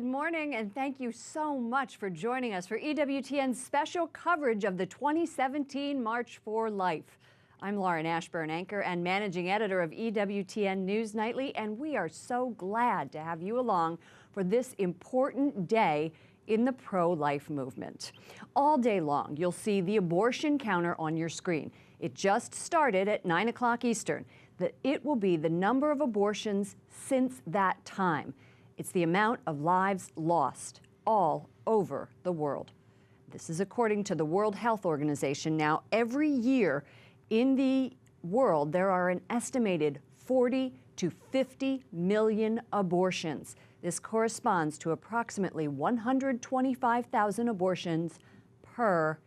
morning, and thank you so much for joining us for EWTN's special coverage of the 2017 March for Life. I'm Lauren Ashburn, anchor and managing editor of EWTN News Nightly, and we are so glad to have you along for this important day in the pro-life movement. All day long, you'll see the abortion counter on your screen. It just started at 9 o'clock Eastern. It will be the number of abortions since that time. It's the amount of lives lost all over the world. This is according to the World Health Organization. Now, every year in the world, there are an estimated 40 to 50 million abortions. This corresponds to approximately 125,000 abortions per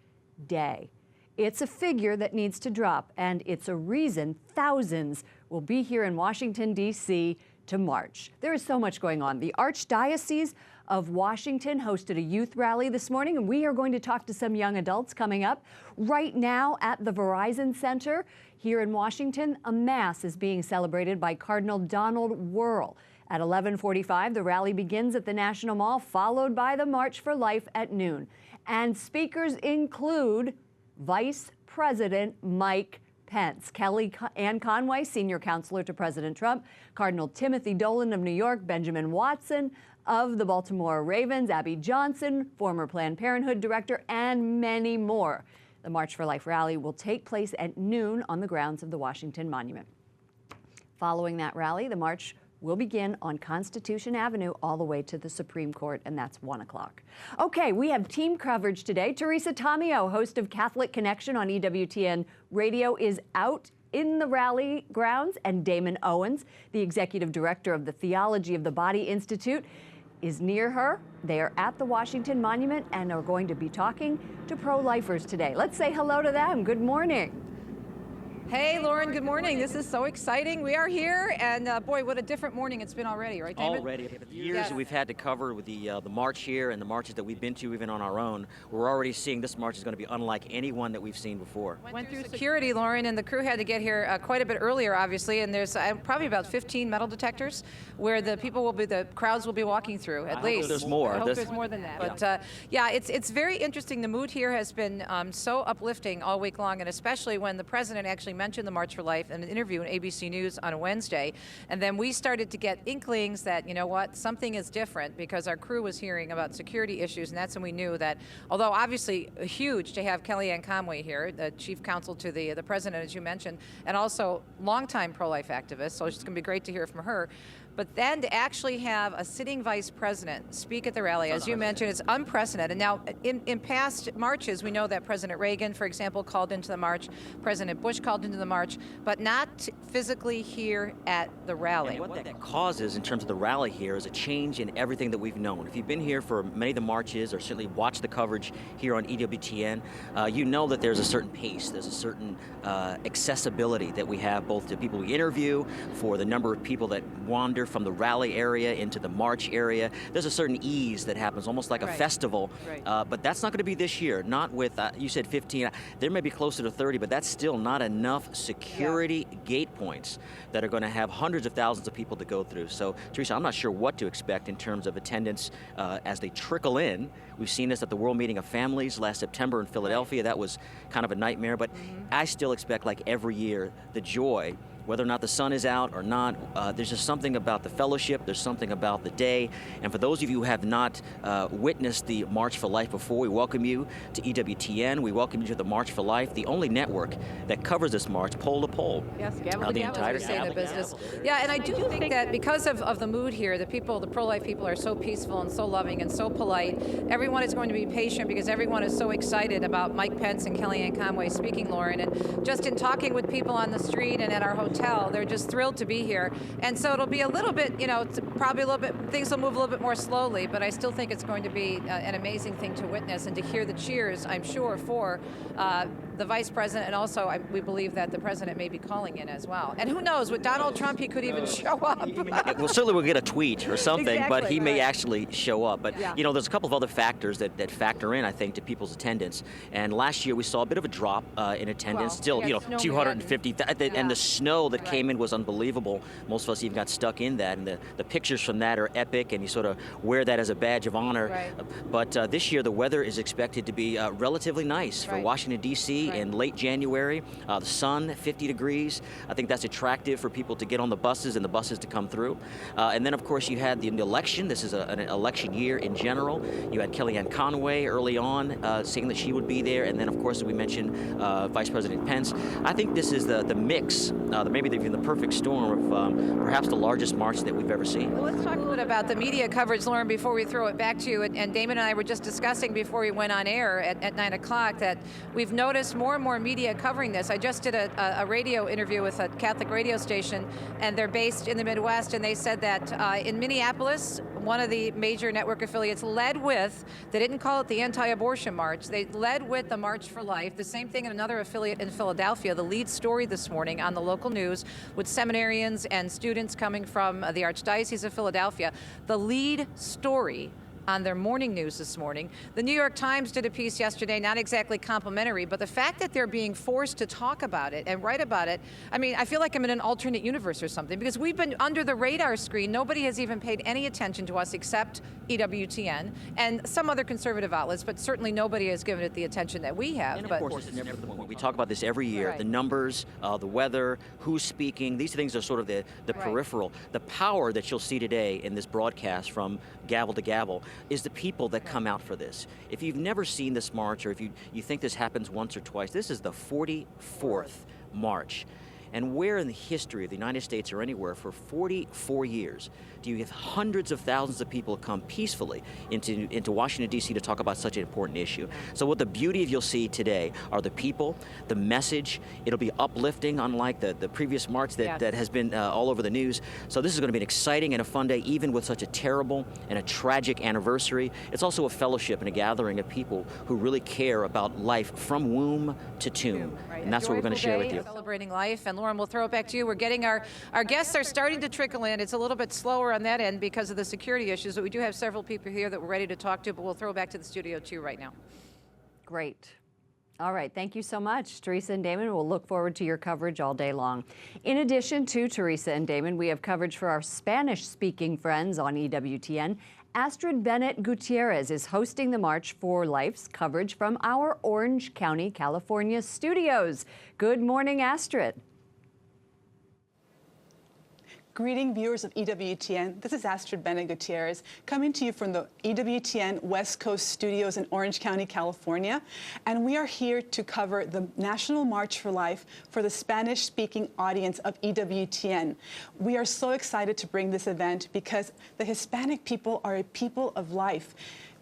day. It's a figure that needs to drop, and it's a reason thousands will be here in Washington, D.C. to march. There is so much going on. The Archdiocese of Washington hosted a youth rally this morning, and we are going to talk to some young adults coming up. Right now at the Verizon Center here in Washington, a Mass is being celebrated by Cardinal Donald Wuerl. At 11:45, the rally begins at the National Mall, followed by the March for Life at noon. And speakers include Vice President Mike Pence, Kellyanne Conway, senior counselor to President Trump, Cardinal Timothy Dolan of New York, Benjamin Watson of the Baltimore Ravens, Abby Johnson, former Planned Parenthood director, and many more. The March for Life rally will take place at noon on the grounds of the Washington Monument. Following that rally, the march will begin on Constitution Avenue all the way to the Supreme Court, and that's 1 o'clock. Okay, we have team coverage today. Teresa Tomeo, host of Catholic Connection on EWTN Radio, is out in the rally grounds, and Damon Owens, the executive director of the Theology of the Body Institute, is near her. They are at the Washington Monument and are going to be talking to pro-lifers today. Let's say hello to them. Good morning. Hey, Lauren, good morning. This is so exciting. We are here, and boy, what a different morning it's been already, right, David? Already. The years that we've had to cover with the march here and the marches that we've been to even on our own, we're already seeing this march is going to be unlike any one that we've seen before. Went through security, Lauren, and the crew had to get here quite a bit earlier, obviously, and there's probably about 15 metal detectors where the crowds will be walking through, at least. There's more. I hope there's more than that. But yeah, it's very interesting. The mood here has been so uplifting all week long, and especially when the president actually mentioned the March for Life in an interview on ABC News on a Wednesday. And then we started to get inklings that, you know what, something is different, because our crew was hearing about security issues, and that's when we knew that, although obviously huge to have Kellyanne Conway here, the chief counsel to the president, as you mentioned, and also longtime pro-life activist, so it's going to be great to hear from her. But then to actually have a sitting vice president speak at the rally, as you mentioned, it's unprecedented. Now, in past marches, we know that President Reagan, for example, called into the march, President Bush called into the march, but not physically here at the rally. And what that causes in terms of the rally here is a change in everything that we've known. If you've been here for many of the marches, or certainly watched the coverage here on EWTN, you know that there's a certain pace, there's a certain accessibility that we have, both to people we interview, for the number of people that wander from the rally area into the march area. There's a certain ease that happens, almost like a festival, but that's not going to be this year. Not with, you said 15, there may be closer to 30, but that's still not enough security gate points that are going to have hundreds of thousands of people to go through. So, Teresa, I'm not sure what to expect in terms of attendance as they trickle in. We've seen this at the World Meeting of Families last September in Philadelphia. That was kind of a nightmare, but I still expect, like every year, the joy, whether or not the sun is out or not. There's just something about the fellowship, there's something about the day. And for those of you who have not witnessed the March for Life before, we welcome you to EWTN. We welcome you to the March for Life, the only network that covers this march pole to pole. Yes, gavel to gavel, as we say in the business. Yeah, and I do think that because of the mood here, the pro-life people are so peaceful and so loving and so polite. Everyone is going to be patient because everyone is so excited about Mike Pence and Kellyanne Conway speaking, Lauren. And just in talking with people on the street and at our hotel, they're just thrilled to be here. And so it'll be a little bit, probably a little bit, things will move a little bit more slowly, but I still think it's going to be an amazing thing to witness and to hear the cheers, I'm sure, for the vice president, and also we believe that the president may be calling in as well. And who knows, with Donald Trump, he could even show up. Well, certainly we'll get a tweet or something, Exactly, but he may right. actually show up. But, Yeah. you know, there's a couple of other factors that factor in, I think, to people's attendance. And last year we saw a bit of a drop in attendance. Well, Still, we you know, got snow 250, and the snow that came in was unbelievable. Most of us even got stuck in that, and the pictures from that are epic, and you sort of wear that as a badge of honor. Right. But this year the weather is expected to be relatively nice for Right. Washington, D.C. Right. in late January. The sun, 50 degrees. I think that's attractive for people to get on the buses and the buses to come through. And then, of course, you had the election. This is an election year in general. You had Kellyanne Conway early on saying that she would be there. And then, of course, as we mentioned, Vice President Pence. I think this is the mix, maybe even the perfect storm of perhaps the largest march that we've ever seen. Well, let's talk a little bit about the media coverage, Lauren, before we throw it back to you. And Damon and I were just discussing before we went on air at 9 o'clock that we've noticed more and more media covering this. I just did a radio interview with a Catholic radio station, and they're based in the Midwest, and they said that in Minneapolis, one of the major network affiliates led with, they didn't call it the anti-abortion march, they led with the March for Life. The same thing in another affiliate in Philadelphia. The lead story this morning on the local news with seminarians and students coming from the Archdiocese of Philadelphia. The lead story on their morning news this morning. The New York Times did a piece yesterday, not exactly complimentary, but the fact that they're being forced to talk about it and write about it, I mean, I feel like I'm in an alternate universe or something, because we've been under the radar screen. Nobody has even paid any attention to us except EWTN and some other conservative outlets, but certainly nobody has given it the attention that we have. And But of course, it's never the point. We talk about this every year. Right. The numbers, the weather, who's speaking, these things are sort of the Right. peripheral. The power that you'll see today in this broadcast from gavel to gavel is the people that come out for this. If you've never seen this march, or if you think this happens once or twice, this is the 44th march. And where in the history of the United States or anywhere for 44 years do you have hundreds of thousands of people come peacefully into Washington, D.C. to talk about such an important issue? So what the beauty of you'll see today are the people, the message. It'll be uplifting, unlike the previous march that has been all over the news. So this is going to be an exciting and a fun day, even with such a terrible and a tragic anniversary. It's also a fellowship and a gathering of people who really care about life from womb to tomb. Right. And that's what we're going to share with you. Celebrating life. And Lauren, we'll throw it back to you. We're getting our guests are starting to trickle in. It's a little bit slower on that end because of the security issues, but we do have several people here that we're ready to talk to, but we'll throw it back to the studio to you right now. Great. All right, thank you so much, Teresa and Damon. We'll look forward to your coverage all day long. In addition to Teresa and Damon, we have coverage for our Spanish-speaking friends on EWTN. Astrid Bennett Gutierrez is hosting the March for Life's coverage from our Orange County, California studios. Good morning, Astrid. Greeting viewers of EWTN. This is Astrid Bennett Gutierrez coming to you from the EWTN West Coast studios in Orange County, California. And we are here to cover the National March for Life for the Spanish-speaking audience of EWTN. We are so excited to bring this event because the Hispanic people are a people of life.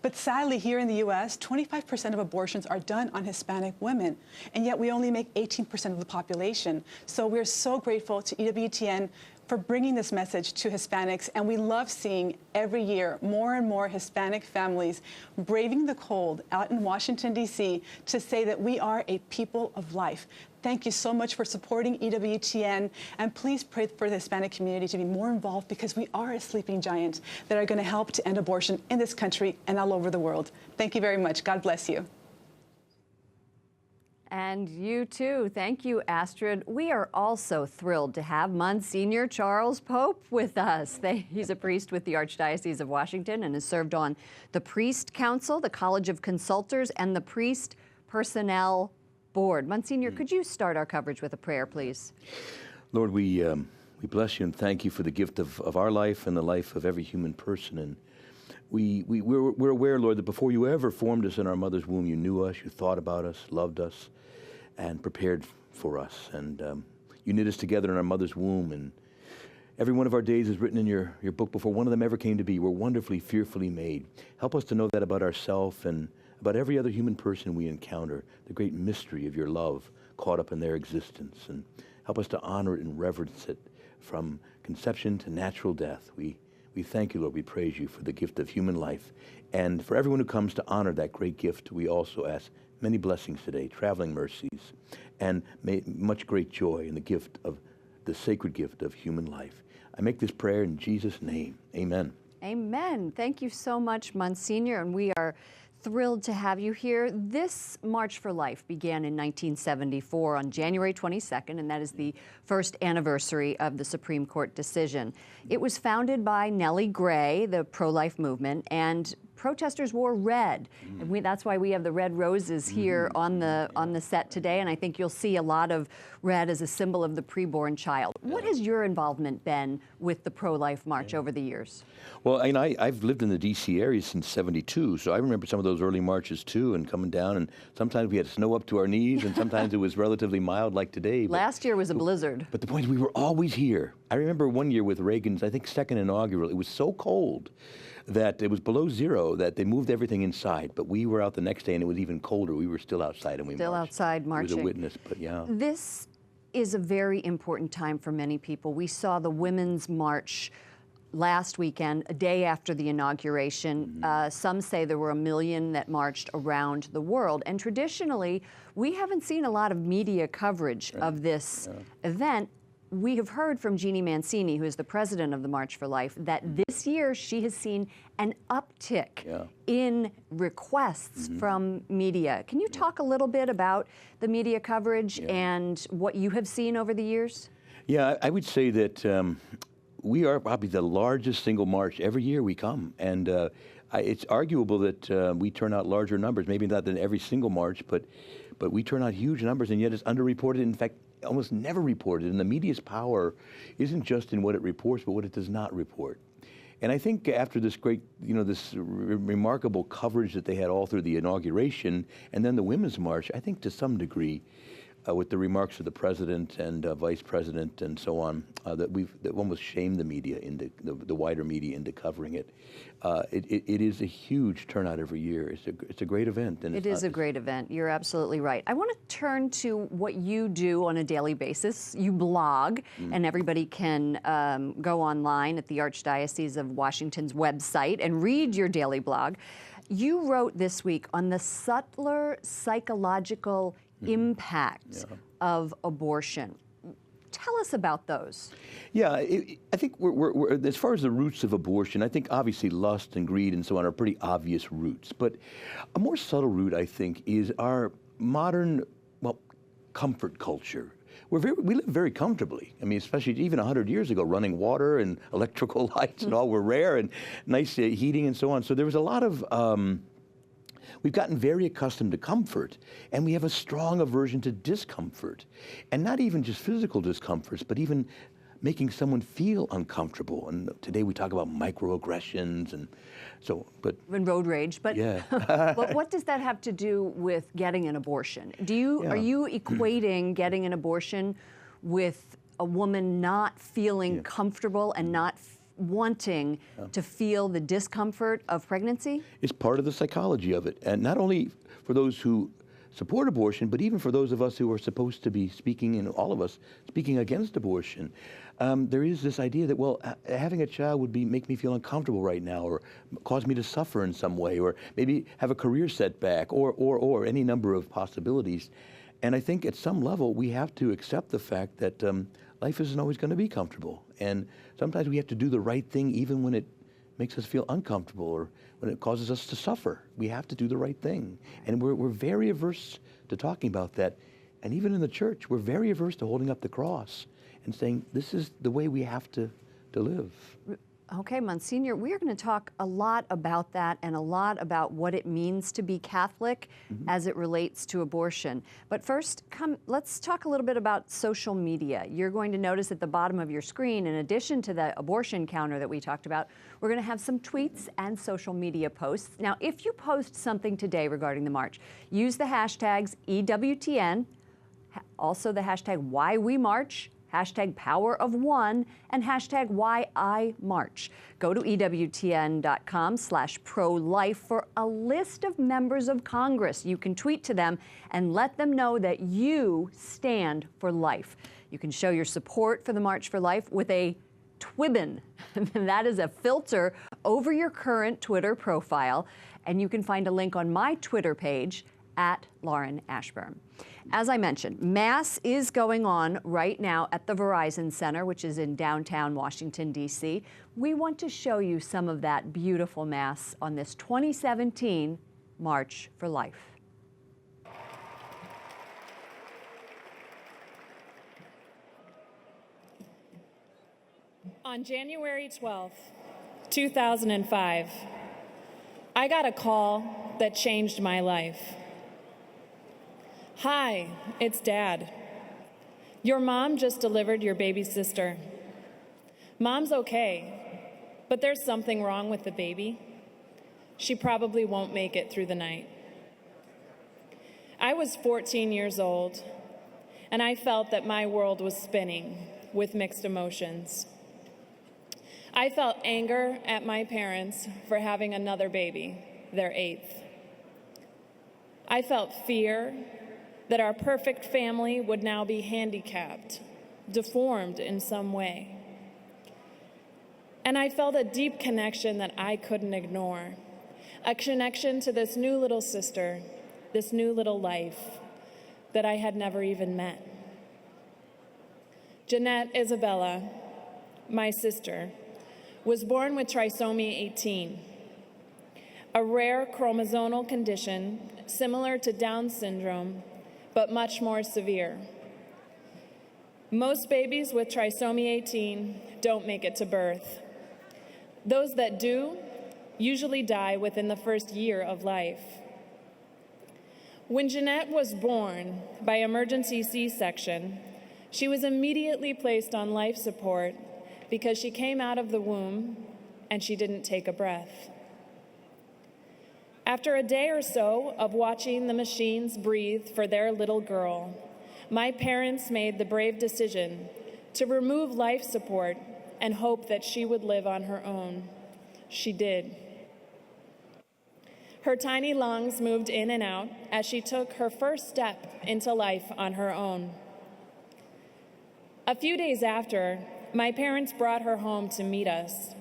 But sadly, here in the U.S., 25% of abortions are done on Hispanic women, and yet we only make 18% of the population. So we're so grateful to EWTN for bringing this message to Hispanics, and we love seeing every year more and more Hispanic families braving the cold out in Washington, D.C. to say that we are a people of life. Thank you so much for supporting EWTN, and please pray for the Hispanic community to be more involved, because we are a sleeping giant that are going to help to end abortion in this country and all over the world. Thank you very much. God bless you. And you too. Thank you, Astrid. We are also thrilled to have Monsignor Charles Pope with us. He's a priest with the Archdiocese of Washington and has served on the Priest Council, the College of Consultors, and the Priest Personnel Board. Monsignor, could you start our coverage with a prayer, please? Lord, we bless you and thank you for the gift of our life and the life of every human person. And we're aware, Lord, that before you ever formed us in our mother's womb, you knew us, you thought about us, loved us, and prepared for us. And you knit us together in our mother's womb. And every one of our days is written in your book before one of them ever came to be. We're wonderfully, fearfully made. Help us to know that about ourselves and about every other human person we encounter, the great mystery of your love caught up in their existence. And help us to honor it and reverence it from conception to natural death. We thank you, Lord. We praise you for the gift of human life. And for everyone who comes to honor that great gift, we also ask many blessings today, traveling mercies, and much great joy in the gift of the sacred gift of human life. I make this prayer in Jesus' name. Amen. Amen. Thank you so much, Monsignor, and we are thrilled to have you here. This March for Life began in 1974 on January 22nd, and that is the first anniversary of the Supreme Court decision. It was founded by Nellie Gray, the pro-life movement, and protesters wore red. And that's why we have the red roses here on the set today, and I think you'll see a lot of red as a symbol of the preborn child. What has your involvement been with the pro-life march over the years? Well, I've lived in the D.C. area since '72, so I remember some of those early marches too, and coming down, and sometimes we had snow up to our knees, and sometimes it was relatively mild like today. Last year was a blizzard. But the point is, we were always here. I remember one year with Reagan's, I think, second inaugural, it was so cold that it was below zero, that they moved everything inside. But we were out the next day, and it was even colder. We were still outside, and we still marched. Outside marching. It was a witness, but yeah. This is a very important time for many people. We saw the Women's March last weekend, a day after the inauguration. Some say there were 1 million that marched around the world. And traditionally, we haven't seen a lot of media coverage of this event. We have heard from Jeannie Mancini, who is the president of the March for Life, that this year she has seen an uptick in requests from media. Can you talk a little bit about the media coverage and what you have seen over the years? Yeah, I would say that we are probably the largest single march every year we come. And it's arguable that we turn out larger numbers, maybe not than every single march, but we turn out huge numbers, and yet it's underreported. In fact, almost never reported. And the media's power isn't just in what it reports, but what it does not report. And I think after this great, this remarkable coverage that they had all through the inauguration and then the Women's March, I think to some degree, with the remarks of the president and vice president and so on, that almost shamed the media into the wider media into covering it. It is a huge turnout every year. It's a great event. And it is a great event. You're absolutely right. I want to turn to what you do on a daily basis. You blog, and everybody can go online at the Archdiocese of Washington's website and read your daily blog. You wrote this week on the subtler psychological impact of abortion. Tell us about those. Yeah, I think we're as far as the roots of abortion, I think obviously lust and greed and so on are pretty obvious roots. But a more subtle root, I think, is our modern, comfort culture. We live very comfortably. I mean, especially even 100 years ago, running water and electrical lights and all were rare, and nice heating and so on. So there was a lot of we've gotten very accustomed to comfort, and we have a strong aversion to discomfort. And not even just physical discomforts, but even making someone feel uncomfortable. And today we talk about microaggressions and road rage. But, but what does that have to do with getting an abortion? Are you equating getting an abortion with a woman not feeling comfortable and not wanting to feel the discomfort of pregnancy? It's part of the psychology of it. And not only for those who support abortion, but even for those of us who are supposed to be speaking, and all of us speaking against abortion. There is this idea that, having a child would make me feel uncomfortable right now, or cause me to suffer in some way, or maybe have a career setback, or any number of possibilities. And I think at some level we have to accept the fact that life isn't always going to be comfortable. And sometimes we have to do the right thing even when it makes us feel uncomfortable or when it causes us to suffer. We have to do the right thing. And we're very averse to talking about that. And even in the church, we're very averse to holding up the cross and saying, this is the way we have to live. Okay, Monsignor, we are going to talk a lot about that and a lot about what it means to be Catholic as it relates to abortion. But first, let's talk a little bit about social media. You're going to notice at the bottom of your screen, in addition to the abortion counter that we talked about, we're going to have some tweets and social media posts. Now, if you post something today regarding the march, use the hashtags EWTN, also the hashtag WhyWeMarch, hashtag Power of One, and hashtag WhyIMarch. Go to EWTN.com/pro-life for a list of members of Congress. You can tweet to them and let them know that you stand for life. You can show your support for the March for Life with a Twibbon. That is a filter over your current Twitter profile. And you can find a link on my Twitter page at Lauren Ashburn. As I mentioned, Mass is going on right now at the Verizon Center, which is in downtown Washington, D.C. We want to show you some of that beautiful Mass on this 2017 March for Life. On January 12th, 2005, I got a call that changed my life. Hi, it's Dad. Your mom just delivered your baby sister. Mom's okay, but there's something wrong with the baby. She probably won't make it through the night. I was 14 years old, and I felt that my world was spinning with mixed emotions. I felt anger at my parents for having another baby, their 8th. I felt fear that our perfect family would now be handicapped, deformed in some way. And I felt a deep connection that I couldn't ignore, a connection to this new little sister, this new little life that I had never even met. Jeanette Isabella, my sister, was born with trisomy 18, a rare chromosomal condition similar to Down syndrome, but much more severe. Most babies with trisomy 18 don't make it to birth. Those that do usually die within the first year of life. When Jeanette was born by emergency C-section, she was immediately placed on life support because she came out of the womb and she didn't take a breath. After a day or so of watching the machines breathe for their little girl, my parents made the brave decision to remove life support and hope that she would live on her own. She did. Her tiny lungs moved in and out as she took her first step into life on her own. A few days after, my parents brought her home to meet us.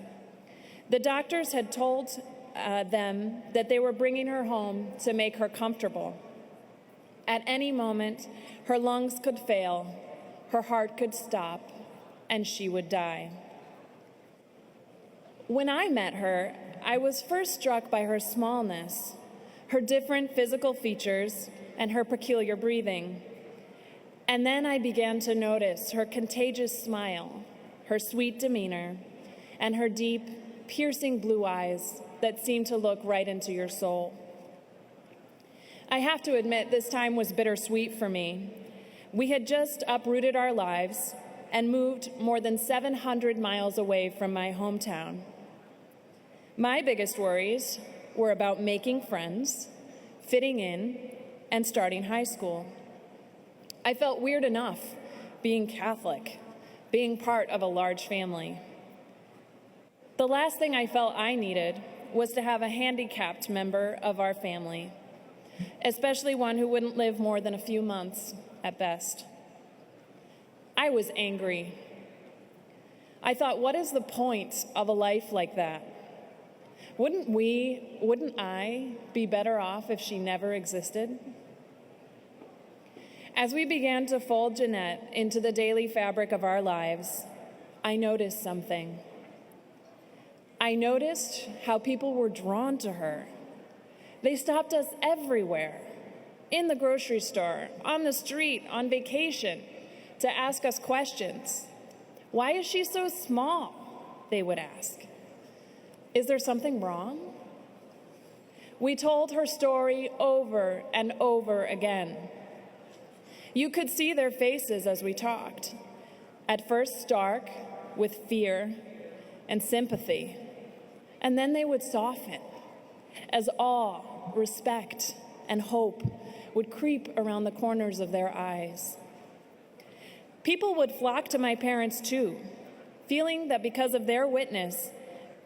The doctors had told them that they were bringing her home to make her comfortable. At any moment, her lungs could fail, her heart could stop, and she would die. When I met her, I was first struck by her smallness, her different physical features, and her peculiar breathing. And then I began to notice her contagious smile, her sweet demeanor, and her deep, piercing blue eyes that seemed to look right into your soul. I have to admit, this time was bittersweet for me. We had just uprooted our lives and moved more than 700 miles away from my hometown. My biggest worries were about making friends, fitting in, and starting high school. I felt weird enough being Catholic, being part of a large family. The last thing I felt I needed was to have a handicapped member of our family, especially one who wouldn't live more than a few months at best. I was angry. I thought, what is the point of a life like that? Wouldn't I be better off if she never existed? As we began to fold Jeanette into the daily fabric of our lives, I noticed something. I noticed how people were drawn to her. They stopped us everywhere, in the grocery store, on the street, on vacation, to ask us questions. Why is she so small? They would ask. Is there something wrong? We told her story over and over again. You could see their faces as we talked, at first stark with fear and sympathy, and then they would soften as awe, respect, and hope would creep around the corners of their eyes. People would flock to my parents too, feeling that because of their witness,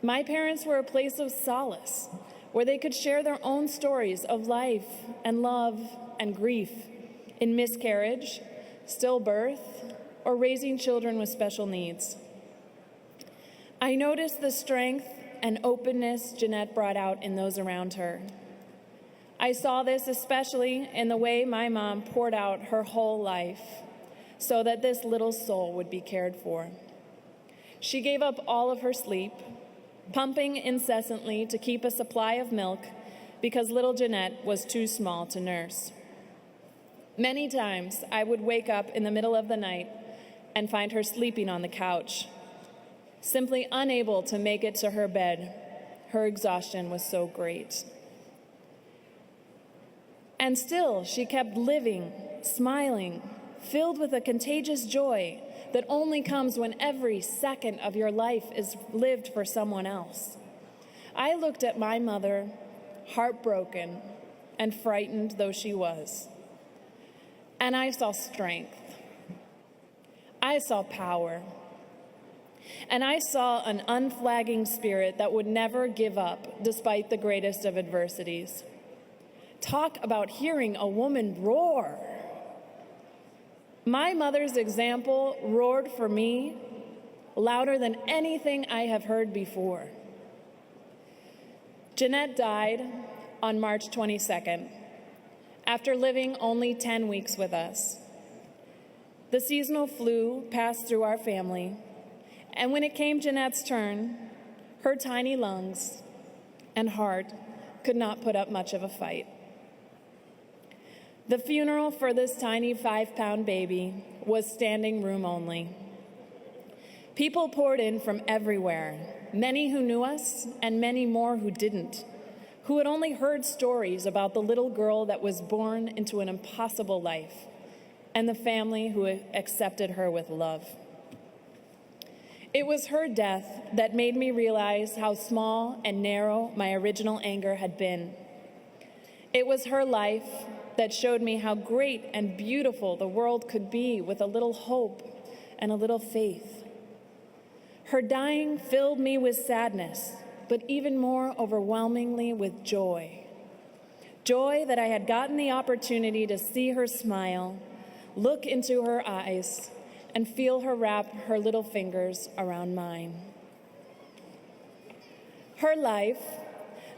my parents were a place of solace, where they could share their own stories of life and love and grief in miscarriage, stillbirth, or raising children with special needs. I noticed the strength and openness Jeanette brought out in those around her. I saw this especially in the way my mom poured out her whole life so that this little soul would be cared for. She gave up all of her sleep, pumping incessantly to keep a supply of milk because little Jeanette was too small to nurse. Many times I would wake up in the middle of the night and find her sleeping on the couch, simply unable to make it to her bed. Her exhaustion was so great. And still, she kept living, smiling, filled with a contagious joy that only comes when every second of your life is lived for someone else. I looked at my mother, heartbroken and frightened though she was, and I saw strength. I saw power. And I saw an unflagging spirit that would never give up despite the greatest of adversities. Talk about hearing a woman roar. My mother's example roared for me louder than anything I have heard before. Jeanette died on March 22nd, after living only 10 weeks with us. The seasonal flu passed through our family, and when it came Jeanette's turn, her tiny lungs and heart could not put up much of a fight. The funeral for this tiny 5-pound baby was standing room only. People poured in from everywhere, many who knew us and many more who didn't, who had only heard stories about the little girl that was born into an impossible life and the family who accepted her with love. It was her death that made me realize how small and narrow my original anger had been. It was her life that showed me how great and beautiful the world could be with a little hope and a little faith. Her dying filled me with sadness, but even more overwhelmingly with joy. Joy that I had gotten the opportunity to see her smile, look into her eyes, and feel her wrap her little fingers around mine. Her life,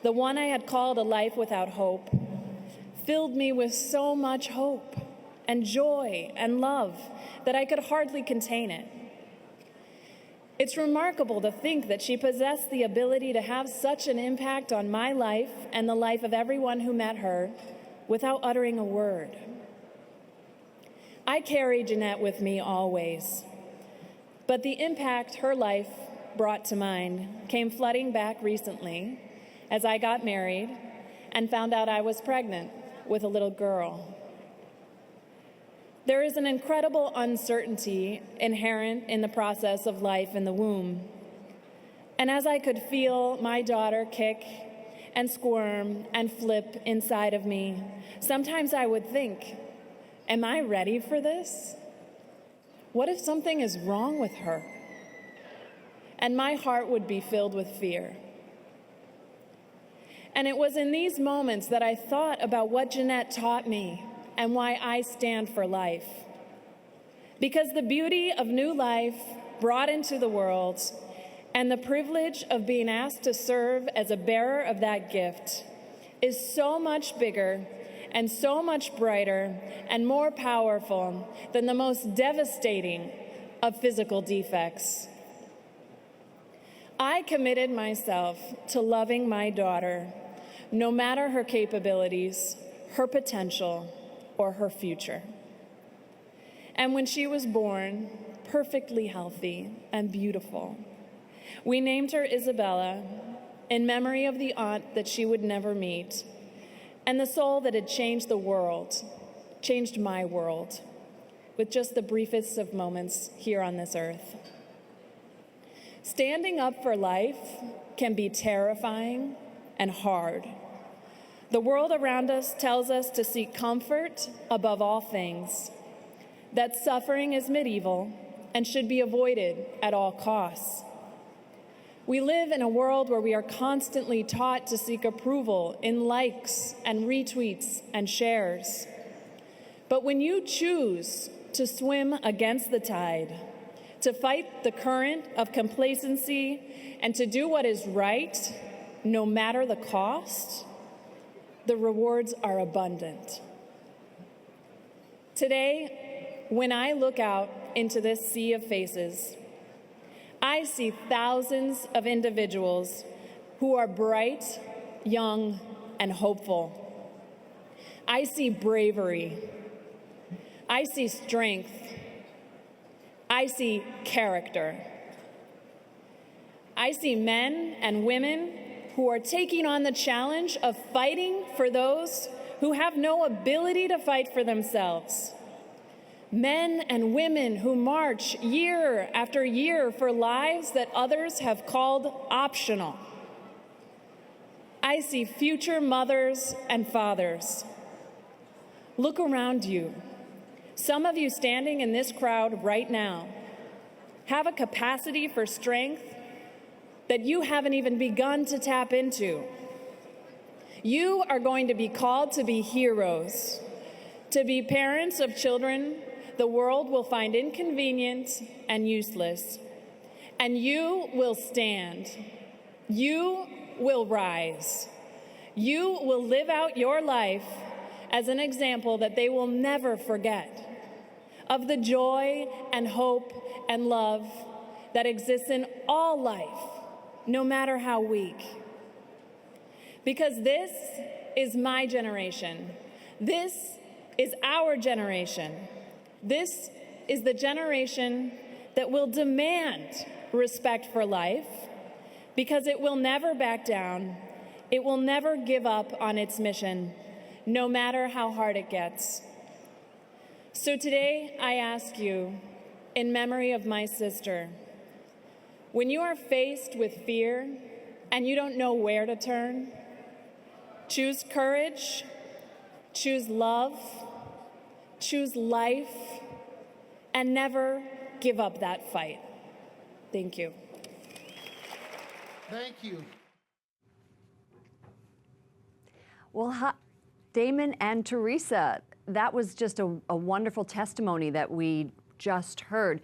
the one I had called a life without hope, filled me with so much hope and joy and love that I could hardly contain it. It's remarkable to think that she possessed the ability to have such an impact on my life and the life of everyone who met her without uttering a word. I carry Jeanette with me always, but the impact her life brought to mine came flooding back recently as I got married and found out I was pregnant with a little girl. There is an incredible uncertainty inherent in the process of life in the womb. And as I could feel my daughter kick and squirm and flip inside of me, sometimes I would think, am I ready for this? What if something is wrong with her? And my heart would be filled with fear. And it was in these moments that I thought about what Jeanette taught me and why I stand for life. Because the beauty of new life brought into the world and the privilege of being asked to serve as a bearer of that gift is so much bigger and so much brighter and more powerful than the most devastating of physical defects. I committed myself to loving my daughter, no matter her capabilities, her potential, or her future. And when she was born, perfectly healthy and beautiful, we named her Isabella in memory of the aunt that she would never meet, and the soul that had changed the world, changed my world, with just the briefest of moments here on this earth. Standing up for life can be terrifying and hard. The world around us tells us to seek comfort above all things, that suffering is medieval and should be avoided at all costs. We live in a world where we are constantly taught to seek approval in likes and retweets and shares. But when you choose to swim against the tide, to fight the current of complacency, and to do what is right, no matter the cost, the rewards are abundant. Today, when I look out into this sea of faces, I see thousands of individuals who are bright, young, and hopeful. I see bravery. I see strength. I see character. I see men and women who are taking on the challenge of fighting for those who have no ability to fight for themselves. Men and women who march year after year for lives that others have called optional. I see future mothers and fathers. Look around you. Some of you standing in this crowd right now have a capacity for strength that you haven't even begun to tap into. You are going to be called to be heroes, to be parents of children the world will find inconvenient and useless. And you will stand. You will rise. You will live out your life as an example that they will never forget of the joy and hope and love that exists in all life, no matter how weak. Because this is my generation. This is our generation. This is the generation that will demand respect for life because it will never back down. It will never give up on its mission, no matter how hard it gets. So today, I ask you, in memory of my sister, when you are faced with fear and you don't know where to turn, choose courage, choose love, choose life, and never give up that fight. Thank you. Thank you. Well, Damon and Teresa, that was just a wonderful testimony that we just heard.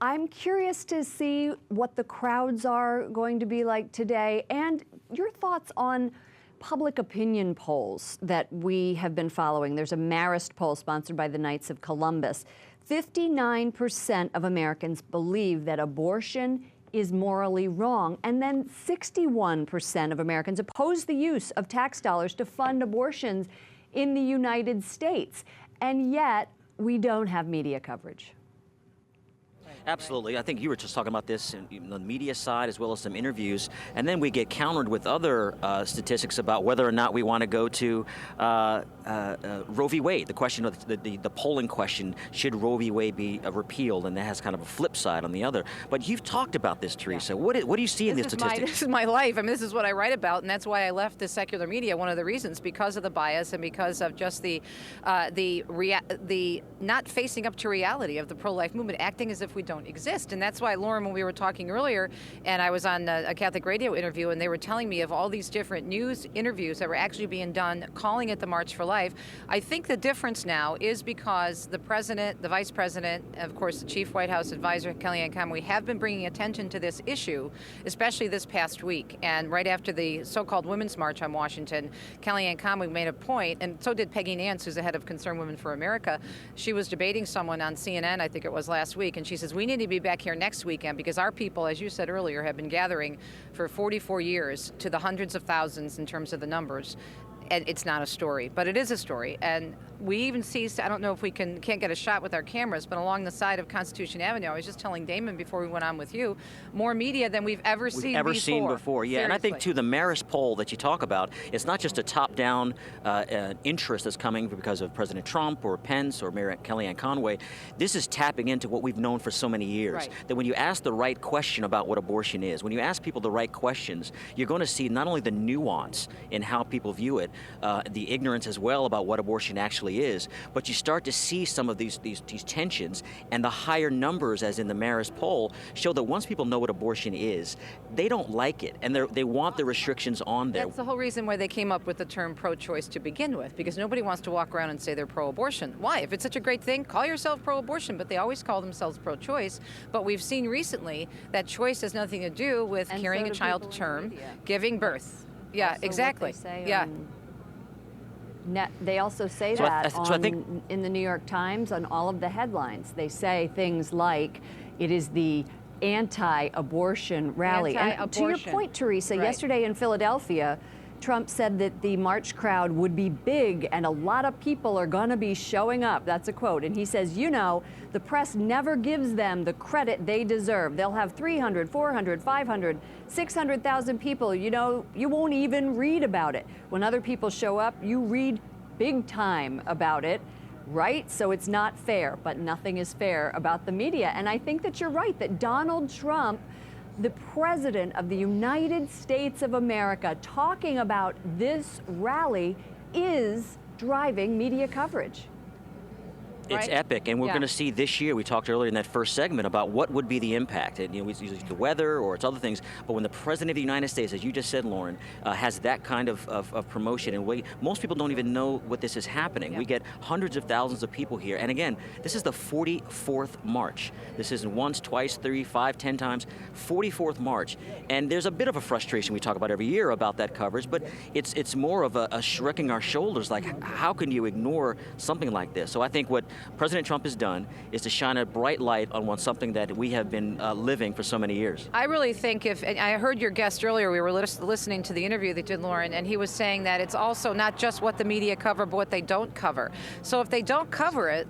I'm curious to see what the crowds are going to be like today and your thoughts on public opinion polls that we have been following. There's a Marist poll sponsored by the Knights of Columbus. 59% of Americans believe that abortion is morally wrong, and then 61% of Americans oppose the use of tax dollars to fund abortions in the United States. And yet, we don't have media coverage. Absolutely. I think you were just talking about this on the media side as well as some interviews. And then we get countered with other statistics about whether or not we want to go to Roe v. Wade. The question of the polling question, should Roe v. Wade be repealed? And that has kind of a flip side on the other. But you've talked about this, Teresa. Yeah. What do you see in these statistics? This is my life. I mean, this is what I write about, and that's why I left the secular media. One of the reasons, because of the bias and because of just the not facing up to reality of the pro-life movement, acting as if we don't exist. And that's why, Lauren, when we were talking earlier, and I was on a Catholic radio interview, and they were telling me of all these different news interviews that were actually being done, calling it the March for Life. I think the difference now is because the president, the vice president, of course, the chief White House advisor, Kellyanne Conway, have been bringing attention to this issue, especially this past week. And right after the so-called Women's March on Washington, Kellyanne Conway made a point, and so did Peggy Nance, who's the head of Concerned Women for America. She was debating someone on CNN, I think it was last week, and she says, we need to be back here next weekend because our people, as you said earlier, have been gathering for 44 years to the hundreds of thousands in terms of the numbers. And it's not a story, but it is a story. And we even see, I don't know if we can't get a shot with our cameras, but along the side of Constitution Avenue, I was just telling Damon before we went on with you, more media than we've ever seen before. Yeah. Seriously. And I think, too, the Marist poll that you talk about, it's not just a top-down interest that's coming because of President Trump or Pence or Mayor Kellyanne Conway. This is tapping into what we've known for so many years. Right. That when you ask the right question about what abortion is, when you ask people the right questions, you're going to see not only the nuance in how people view it, the ignorance as well about what abortion actually is, but you start to see some of these tensions, and the higher numbers, as in the Marist poll, show that once people know what abortion is, they don't like it, and they want the restrictions on there. That's the whole reason why they came up with the term pro-choice to begin with, because nobody wants to walk around and say they're pro-abortion. Why? If it's such a great thing, call yourself pro-abortion, but they always call themselves pro-choice. But we've seen recently that choice has nothing to do with carrying a child to term, giving birth. Yeah, also exactly. What they say yeah. They also say So that I think in the New York Times, on all of the headlines. They say things like, it is the anti-abortion rally. And to your point, Teresa, Right. yesterday in Philadelphia, Trump said that the march crowd would be big and a lot of people are going to be showing up. That's a quote. And he says, you know, the press never gives them the credit they deserve. They'll have 300, 400, 500, 600,000 people. You know, you won't even read about it. When other people show up, you read big time about it. Right? So it's not fair, but nothing is fair about the media. And I think that you're right, that Donald Trump, the President of the United States of America, talking about this rally is driving media coverage. It's Right? epic, and we're Yeah. going to see this year. We talked earlier in that first segment about what would be the impact. And, you know, it's usually the weather or it's other things. But when the President of the United States, as you just said, Lauren, has that kind of promotion, and most people don't even know what this is happening. Yeah. We get hundreds of thousands of people here. And again, this is the 44th march. This isn't once, twice, 3, 5, 10 times. 44th march. And there's a bit of a frustration we talk about every year about that coverage, but it's more of a shrugging our shoulders, like how can you ignore something like this? So I think what President Trump has done is to shine a bright light on something that we have been living for so many years. I really think and I heard your guest earlier, we were listening to the interview that did Lauren, and he was saying that it's also not just what the media cover, but what they don't cover. So if they don't cover it,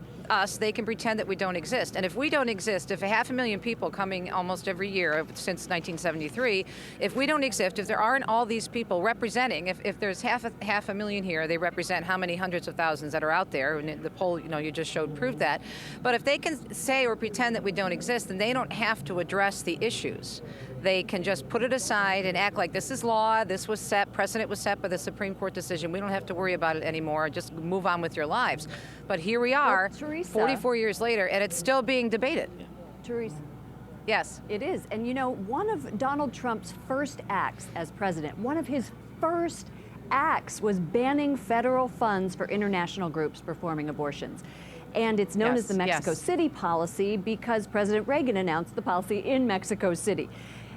they can pretend that we don't exist. And if we don't exist, if 500,000 people coming almost every year since 1973, if we don't exist, if there aren't all these people representing, if there's half a million here, they represent how many hundreds of thousands that are out there, and the poll, you know, you just showed proved that. But if they can say or pretend that we don't exist, then they don't have to address the issues. They can just put it aside and act like this is law, this was set, precedent was set by the Supreme Court decision. We don't have to worry about it anymore. Just move on with your lives. But here we are, Well, Teresa, 44 years later, and it's still being debated. Teresa. Yes. It is. And you know, one of Donald Trump's first acts as president, one of his first acts was banning federal funds for international groups performing abortions. And it's known as the Mexico City policy because President Reagan announced the policy in Mexico City.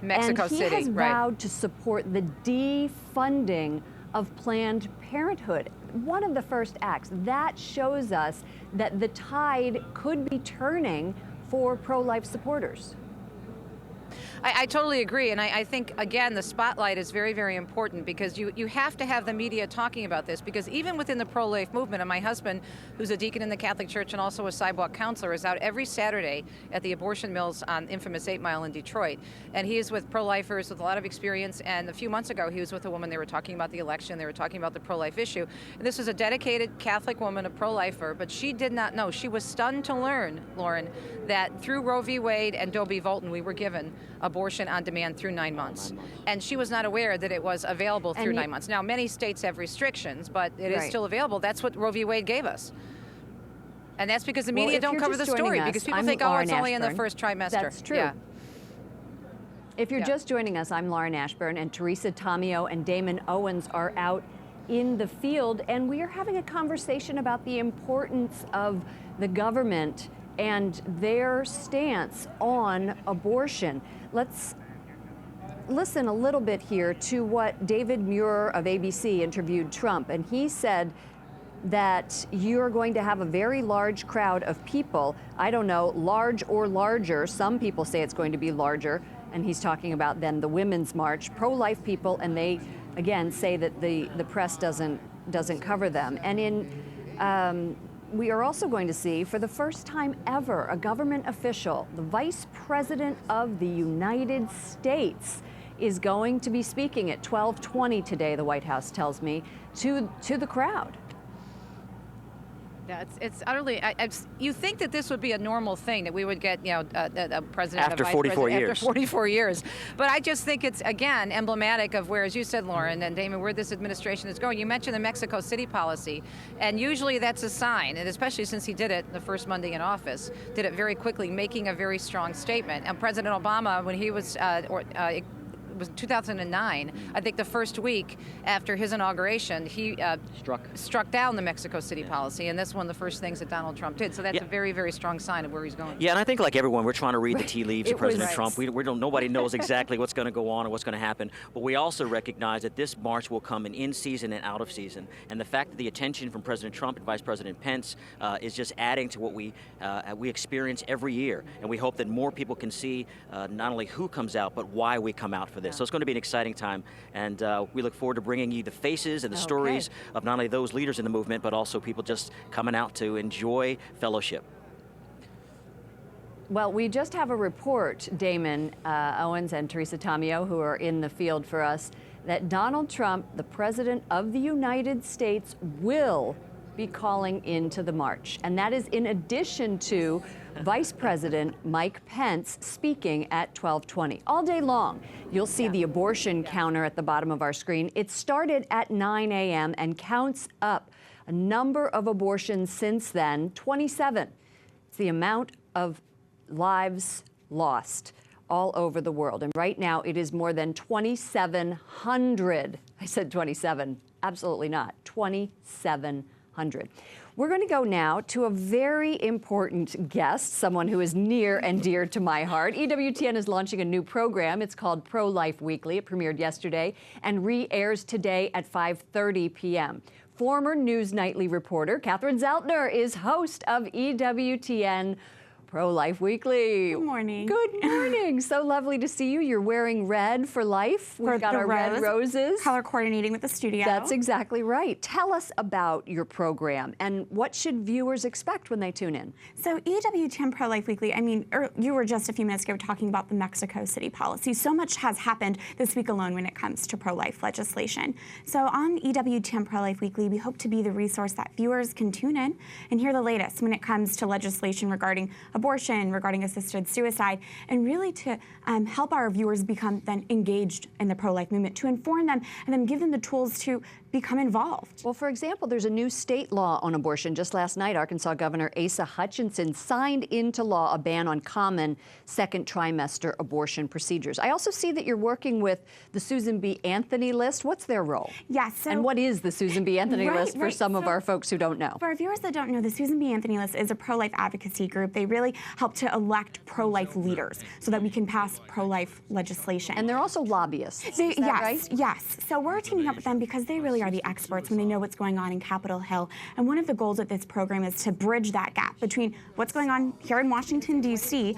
Mexico and he City, has right. vowed to support the defunding of Planned Parenthood. One of the first acts that shows us that the tide could be turning for pro-life supporters. I totally agree, and I think, again, the spotlight is very, very important because you have to have the media talking about this, because even within the pro-life movement, and my husband, who's a deacon in the Catholic Church and also a sidewalk counselor, is out every Saturday at the abortion mills on infamous 8 Mile in Detroit, and he is with pro-lifers with a lot of experience, and a few months ago he was with a woman, they were talking about the election, they were talking about the pro-life issue, and this was a dedicated Catholic woman, a pro-lifer, but she did not know, she was stunned to learn, Lauren, that through Roe v. Wade and Doe v. Volton, we were given abortion on demand through 9 months. And she was not aware that it was available through 9 months. Now, many states have restrictions, but it is still available. That's what Roe v. Wade gave us. And that's because the media don't cover the story, because people think, oh, it's only in the first trimester. That's true. Yeah. If you're just joining us, I'm Lauren Ashburn, and Teresa Tomeo and Damon Owens are out in the field, and we are having a conversation about the importance of the government and their stance on abortion. Let's listen a little bit here to what David Muir of ABC interviewed Trump, and he said that you're going to have a very large crowd of people. I don't know, large or larger. Some people say it's going to be larger, and he's talking about then the Women's March, pro-life people, and they again say that the press doesn't cover them. And we are also going to see, for the first time ever, a government official, the Vice President of the United States, is going to be speaking at 12:20 today, the White House tells me, to the crowd. Yeah, it's utterly. You think that this would be a normal thing, that we would get, you know, a president After a vice 44 president years. after 44 years. But I just think it's, again, emblematic of where, as you said, Lauren and Damon, where this administration is going. You mentioned the Mexico City policy, and usually that's a sign, and especially since he did it the first Monday in office, did it very quickly, making a very strong statement. And President Obama, when he was it was 2009, I think the first week after his inauguration, he struck down the Mexico City policy, and that's one of the first things that Donald Trump did. So that's a very, very strong sign of where he's going. Yeah, and I think like everyone, we're trying to read the tea leaves of President Trump. We don't, nobody knows exactly what's going to go on or what's going to happen, but we also recognize that this march will come in season and out of season, and the fact that the attention from President Trump and Vice President Pence is just adding to what we experience every year, and we hope that more people can see not only who comes out, but why we come out for this. So it's going to be an exciting time, and we look forward to bringing you the faces and the stories of not only those leaders in the movement, but also people just coming out to enjoy fellowship. Well, we just have a report, Damon Owens and Teresa Tamio, who are in the field for us, that Donald Trump, the President of the United States, will be calling into the march. And that is in addition to Vice President Mike Pence speaking at 12:20. All day long, you'll see the abortion counter at the bottom of our screen. It started at 9 a.m. and counts up a number of abortions since then, 27. It's the amount of lives lost all over the world. And right now, it is more than 2,700. I said 27. Absolutely not. 2,700. We're going to go now to a very important guest, someone who is near and dear to my heart. EWTN is launching a new program. It's called Pro-Life Weekly. It premiered yesterday and re-airs today at 5:30 p.m. Former News Nightly reporter Catherine Zeltner is host of EWTN Pro-Life Weekly. Good morning. Good morning. So lovely to see you. You're wearing red for life. We've got our red roses. Color coordinating with the studio. That's exactly right. Tell us about your program and what should viewers expect when they tune in? So EWTN Pro-Life Weekly, I mean, you were just a few minutes ago talking about the Mexico City policy. So much has happened this week alone when it comes to pro-life legislation. So on EWTN Pro-Life Weekly, we hope to be the resource that viewers can tune in and hear the latest when it comes to legislation regarding abortion, regarding assisted suicide, and really to help our viewers become then engaged in the pro-life movement, to inform them and then give them the tools to become involved. Well, for example, there's a new state law on abortion. Just last night, Arkansas Governor Asa Hutchinson signed into law a ban on common second trimester abortion procedures. I also see that you're working with the Susan B. Anthony list. What's their role? Yes. So and what is the Susan B. Anthony list for some of our folks who don't know? For our viewers that don't know, the Susan B. Anthony list is a pro-life advocacy group. They really help to elect pro-life leaders so that we can pass pro-life legislation. And they're also lobbyists. Is that right? Yes. So we're teaming up with them because they really are the experts when they know what's going on in Capitol Hill. And one of the goals of this program is to bridge that gap between what's going on here in Washington, D.C.,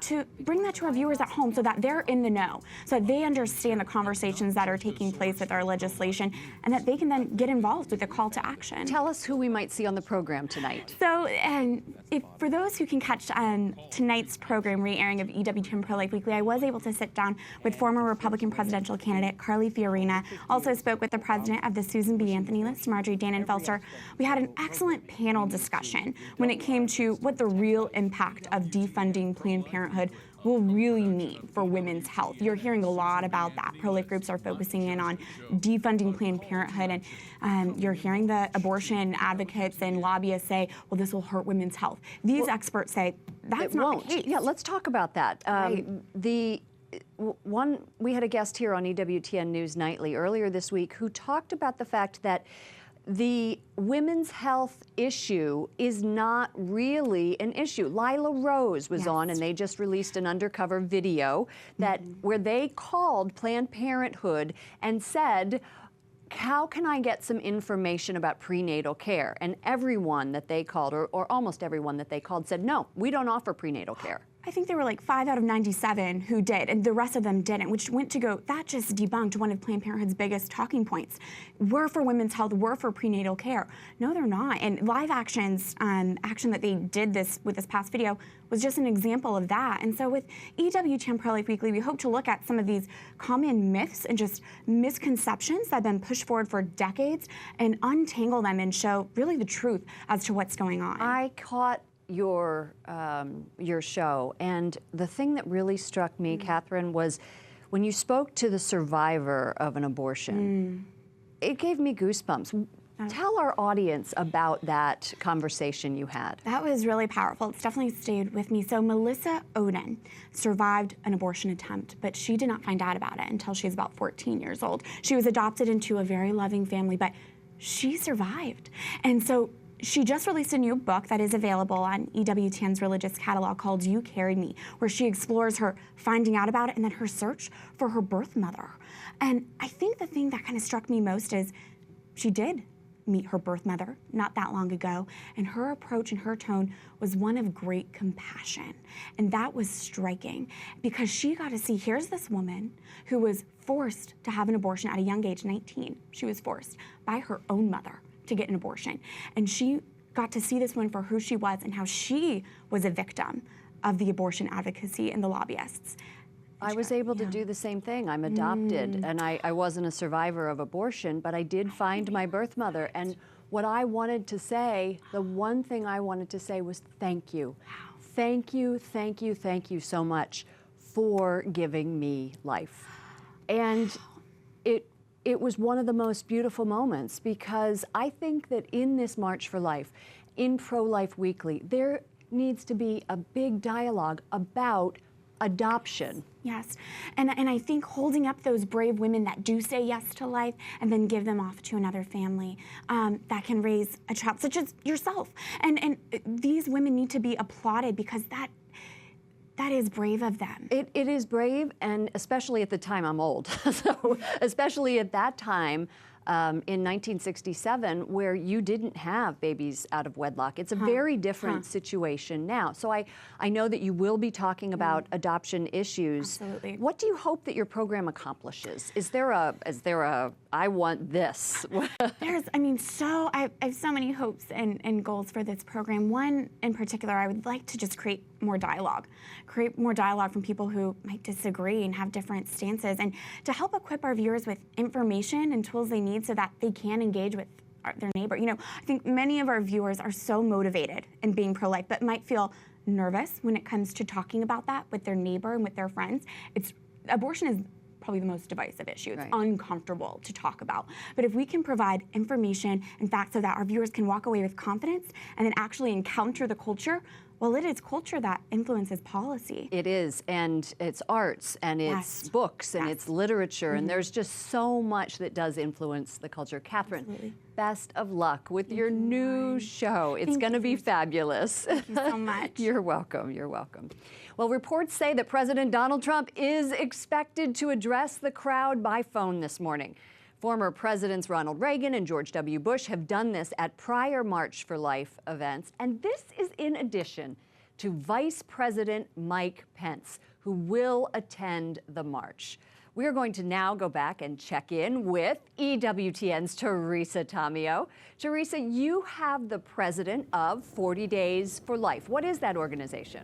to bring that to our viewers at home so that they're in the know, so that they understand the conversations that are taking place with our legislation, and that they can then get involved with the call to action. Tell us who we might see on the program tonight. So, for those who can catch tonight's program re-airing of EWTN Pro-Life Weekly, I was able to sit down with former Republican presidential candidate Carly Fiorina. Also spoke with the president of the Susan B. Anthony list, Marjorie Dannenfelser. We had an excellent panel discussion when it came to what the real impact of defunding Planned Parenthood will really mean for women's health. You're hearing a lot about that. Pro-life groups are focusing in on defunding Planned Parenthood, and you're hearing the abortion advocates and lobbyists say, well, this will hurt women's health. These experts say that's not the case. Yeah, let's talk about that. We had a guest here on EWTN News Nightly earlier this week who talked about the fact that the women's health issue is not really an issue. Lila Rose was on, and they just released an undercover video that where they called Planned Parenthood and said, how can I get some information about prenatal care? And everyone that they called, or almost everyone that they called, said, no, we don't offer prenatal care. I think there were like 5 out of 97 who did, and the rest of them didn't, which went to go, that just debunked one of Planned Parenthood's biggest talking points. We're for women's health, we're for prenatal care. No, they're not. And Live Action's action that they did with this past video was just an example of that. And so with EWTN Pro-Life Weekly, we hope to look at some of these common myths and just misconceptions that have been pushed forward for decades and untangle them and show really the truth as to what's going on. I caught your show, and the thing that really struck me, Catherine, was when you spoke to the survivor of an abortion. It gave me goosebumps. Tell our audience about that conversation you had. That was really powerful. It's definitely stayed with me. So Melissa Oden survived an abortion attempt, but she did not find out about it until she was about 14 years old. She was adopted into a very loving family, but she survived. And so she just released a new book that is available on EWTN's religious catalog called You Carried Me, where she explores her finding out about it and then her search for her birth mother. And I think the thing that kind of struck me most is she did meet her birth mother not that long ago, and her approach and her tone was one of great compassion. And that was striking because she got to see, here's this woman who was forced to have an abortion at a young age, 19. She was forced by her own mother to get an abortion. And she got to see this woman for who she was and how she was a victim of the abortion advocacy and the lobbyists. I was able to do the same thing. I'm adopted, and I wasn't a survivor of abortion, but I did find my birth mother. And what I wanted to say, the one thing I wanted to say was thank you. Thank you, thank you, thank you so much for giving me life. And it was one of the most beautiful moments, because I think that in this March for Life, in Pro-Life Weekly, there needs to be a big dialogue about adoption. Yes, and I think holding up those brave women that do say yes to life and then give them off to another family that can raise a child, such as yourself. And these women need to be applauded because that is brave of them. It is brave, and especially at the time, I'm old, so especially at that time, in 1967, where you didn't have babies out of wedlock. It's a very different situation now. So I know that you will be talking about adoption issues. Absolutely. What do you hope that your program accomplishes? Is there a I want this? I have so many hopes and goals for this program. One in particular, I would like to just create more dialogue from people who might disagree and have different stances, and to help equip our viewers with information and tools they need so that they can engage with their neighbor. You know, I think many of our viewers are so motivated in being pro-life, but might feel nervous when it comes to talking about that with their neighbor and with their friends. Abortion is probably the most divisive issue. It's uncomfortable to talk about. But if we can provide information and facts so that our viewers can walk away with confidence and then actually encounter the culture, well, it is culture that influences policy. It is, and it's arts, and it's books, and it's literature, and there's just so much that does influence the culture. Catherine, best of luck with your new show. It's going to be fabulous. Thank you so much. You're welcome. You're welcome. Well, reports say that President Donald Trump is expected to address the crowd by phone this morning. Former Presidents Ronald Reagan and George W. Bush have done this at prior March for Life events, and this is in addition to Vice President Mike Pence, who will attend the march. We're going to now go back and check in with EWTN's Teresa Tomeo. Teresa, you have the president of 40 Days for Life. What is that organization?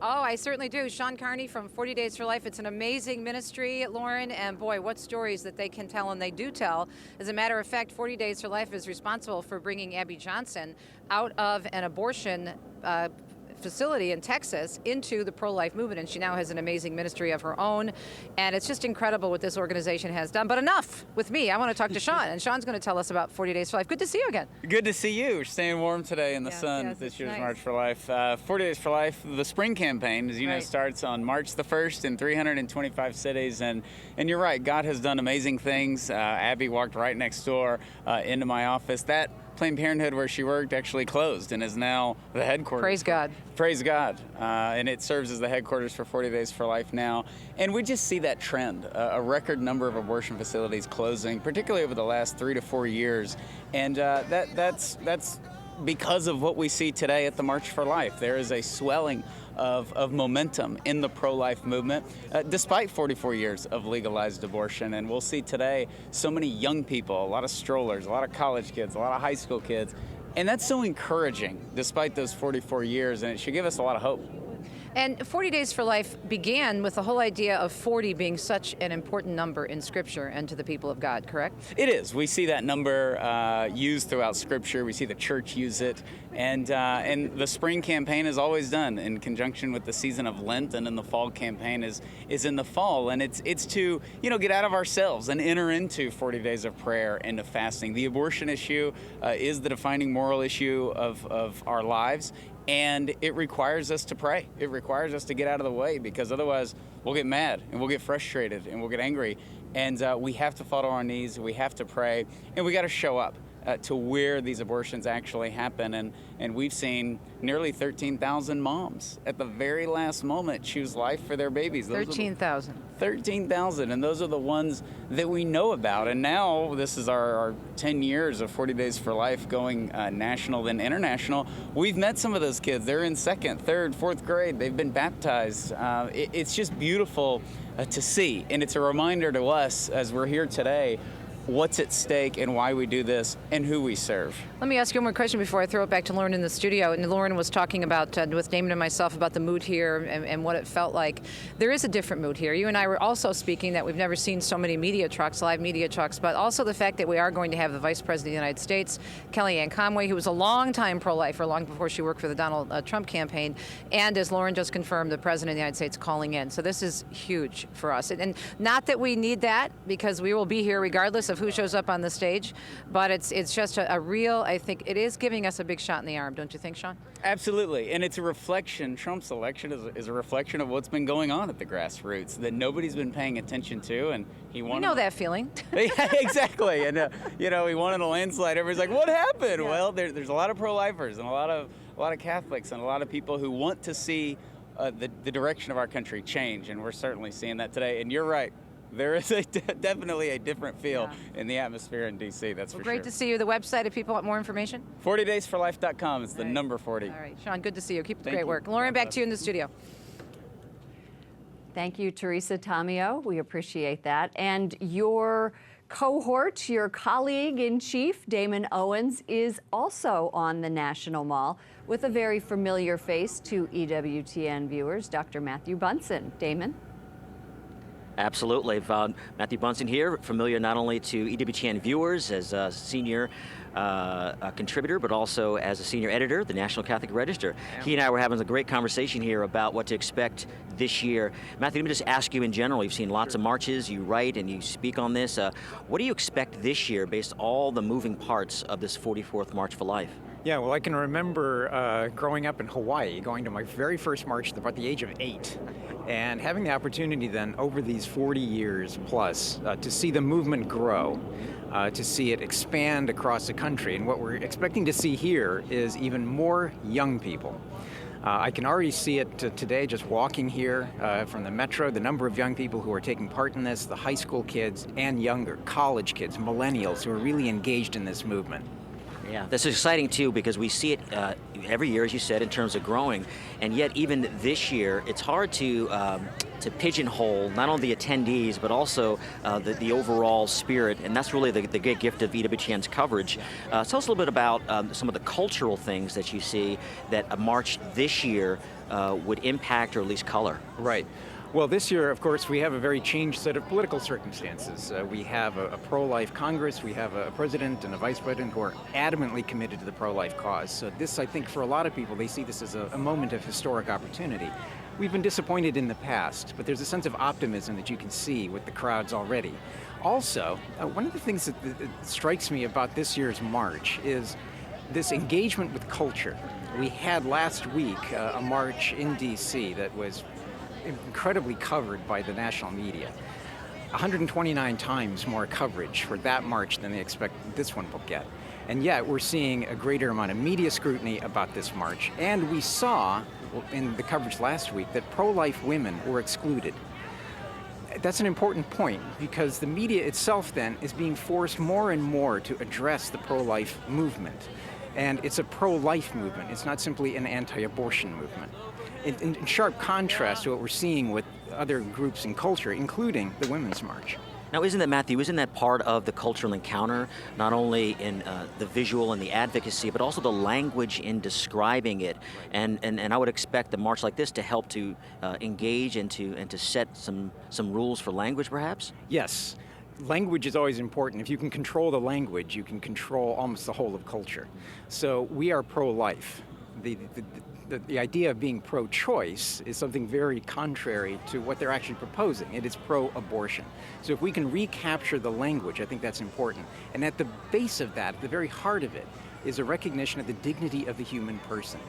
Oh, I certainly do. Sean Carney from 40 Days for Life. It's an amazing ministry, Lauren, and boy, what stories that they can tell, and they do tell. As a matter of fact, 40 Days for Life is responsible for bringing Abby Johnson out of an abortion facility in Texas into the pro-life movement, and she now has an amazing ministry of her own, and it's just incredible what this organization has done. But enough with me. I want to talk to Sean, and Sean's going to tell us about 40 Days for Life. Good to see you again. Good to see you. We're staying warm today in the sun this year's nice. March for Life. 40 Days for Life, the spring campaign, as you know, starts on March the 1st in 325 cities, and you're right, God has done amazing things. Abby walked right next door into my office. That Planned Parenthood where she worked actually closed and is now the headquarters. Praise God. Praise God. And it serves as the headquarters for 40 Days for Life now. And we just see that trend, a record number of abortion facilities closing, particularly over the last 3 to 4 years. And that's because of what we see today at the March for Life. There is a swelling of momentum in the pro-life movement, despite 44 years of legalized abortion. And we'll see today so many young people, a lot of strollers, a lot of college kids, a lot of high school kids. And that's so encouraging, despite those 44 years, and it should give us a lot of hope. And 40 Days for Life began with the whole idea of 40 being such an important number in Scripture and to the people of God, correct? It is. We see that number used throughout Scripture. We see the church use it. And the spring campaign is always done in conjunction with the season of Lent, and then the fall campaign is in the fall. And it's to, get out of ourselves and enter into 40 days of prayer and of fasting. The abortion issue is the defining moral issue of our lives. And it requires us to pray. It requires us to get out of the way, because otherwise we'll get mad and we'll get frustrated and we'll get angry. And we have to fall to our knees, we have to pray, and we got to show up to where these abortions actually happen. And we've seen nearly 13,000 moms at the very last moment choose life for their babies. 13,000. 13,000, and those are the ones that we know about. And now this is our 10 years of 40 Days for Life going national, then international. We've met some of those kids. They're in 2nd, 3rd, 4th grade. They've been baptized. It's just beautiful to see, and it's a reminder to us as we're here today what's at stake and why we do this and who we serve. Let me ask you one more question before I throw it back to Lauren in the studio. And Lauren was talking about, with Damon and myself, about the mood here and what it felt like. There is a different mood here. You and I were also speaking that we've never seen so many media trucks, live media trucks, but also the fact that we are going to have the Vice President of the United States, Kellyanne Conway, who was a long-time pro-lifer, long before she worked for the Donald Trump campaign, and as Lauren just confirmed, the President of the United States calling in. So this is huge for us. And not that we need that, because we will be here regardless of who shows up on the stage, but it's just a real, I think it is giving us a big shot in the arm, don't you think, Sean? Absolutely, and it's a reflection, Trump's election is a reflection of what's been going on at the grassroots that nobody's been paying attention to, and he won. We know that feeling. Yeah, exactly, and he won in a landslide. Everybody's like, what happened? Yeah. Well, there's a lot of pro-lifers and a lot of Catholics and a lot of people who want to see the direction of our country change, and we're certainly seeing that today, and you're right. There is definitely a different feel in the atmosphere in D.C., that's for sure. Great to see you. The website, if people want more information? 40daysforlife.com is the number 40. All right, Sean, good to see you. Keep the Thank great you. work. Lauren, back to you in the studio. Thank you, Teresa Tomeo. We appreciate that. And your cohort, your colleague in chief, Damon Owens, is also on the National Mall with a very familiar face to EWTN viewers, Dr. Matthew Bunson. Damon? Absolutely. Matthew Bunson here, familiar not only to EWTN viewers as a senior contributor, but also as a senior editor, the National Catholic Register. Yeah. He and I were having a great conversation here about what to expect this year. Matthew, let me just ask you in general, you've seen lots of marches, you write and you speak on this. What do you expect this year based on all the moving parts of this 44th March for Life? Yeah, well, I can remember growing up in Hawaii, going to my very first march at about the age of 8, and having the opportunity then over these 40 years plus to see the movement grow, to see it expand across the country. And what we're expecting to see here is even more young people. I can already see it today just walking here from the metro, the number of young people who are taking part in this, the high school kids and younger, college kids, millennials who are really engaged in this movement. Yeah, this is exciting too because we see it every year, as you said, in terms of growing, and yet even this year, it's hard to pigeonhole not only the attendees but also the overall spirit, and that's really the great gift of EWTN's coverage. Tell us a little bit about some of the cultural things that you see that a march this year would impact or at least color. Right. Well, this year, of course, we have a very changed set of political circumstances. We have a pro-life Congress, we have a president and a vice president who are adamantly committed to the pro-life cause. So this, I think, for a lot of people, they see this as a moment of historic opportunity. We've been disappointed in the past, but there's a sense of optimism that you can see with the crowds already. Also, one of the things that strikes me about this year's march is this engagement with culture. We had last week a march in D.C. that was incredibly covered by the national media. 129 times more coverage for that march than they expect this one will get. And yet we're seeing a greater amount of media scrutiny about this march. And we saw in the coverage last week that pro-life women were excluded. That's an important point because the media itself then is being forced more and more to address the pro-life movement. And it's a pro-life movement. It's not simply an anti-abortion movement. In sharp contrast to what we're seeing with other groups in culture, including the Women's March. Now, isn't that, Matthew, isn't that part of the cultural encounter, not only in the visual and the advocacy, but also the language in describing it? And I would expect a march like this to help to engage and to set some rules for language, perhaps? Yes. Language is always important. If you can control the language, you can control almost the whole of culture. So we are pro-life. The idea of being pro-choice is something very contrary to what they're actually proposing. It is pro-abortion. So if we can recapture the language, I think that's important. And at the base of that, at the very heart of it, is a recognition of the dignity of the human person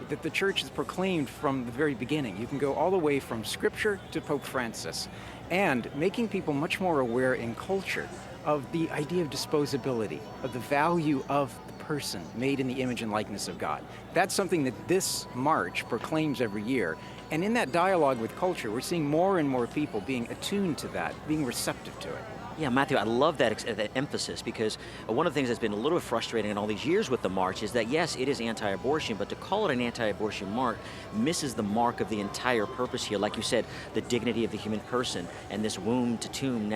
that the church has proclaimed from the very beginning. You can go all the way from Scripture to Pope Francis, and making people much more aware in culture of the idea of disposability, of the value of the person made in the image and likeness of God. That's something that this march proclaims every year. And in that dialogue with culture, we're seeing more and more people being attuned to that, being receptive to it. Yeah, Matthew, I love that emphasis, because one of the things that's been a little bit frustrating in all these years with the march is that, yes, it is anti-abortion, but to call it an anti-abortion march misses the mark of the entire purpose here. Like you said, the dignity of the human person and this womb to tomb,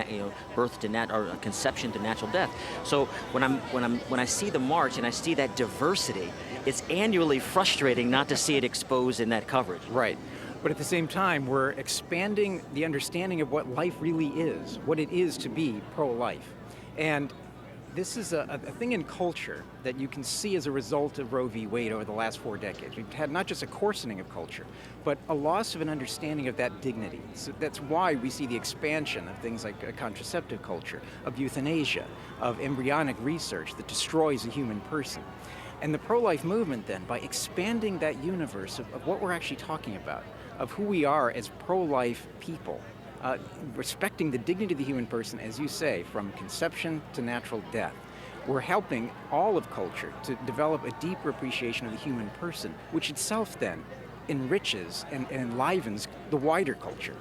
birth to or conception to natural death. So when I see the march and I see that diversity, it's annually frustrating not to see it exposed in that coverage. Right. But at the same time, we're expanding the understanding of what life really is, what it is to be pro-life. And this is a thing in culture that you can see as a result of Roe v. Wade over the last 4 decades. We've had not just a coarsening of culture, but a loss of an understanding of that dignity. So that's why we see the expansion of things like a contraceptive culture, of euthanasia, of embryonic research that destroys a human person. And the pro-life movement then, by expanding that universe of what we're actually talking about, of who we are as pro-life people, respecting the dignity of the human person, as you say, from conception to natural death. We're helping all of culture to develop a deeper appreciation of the human person, which itself then enriches and enlivens the wider culture.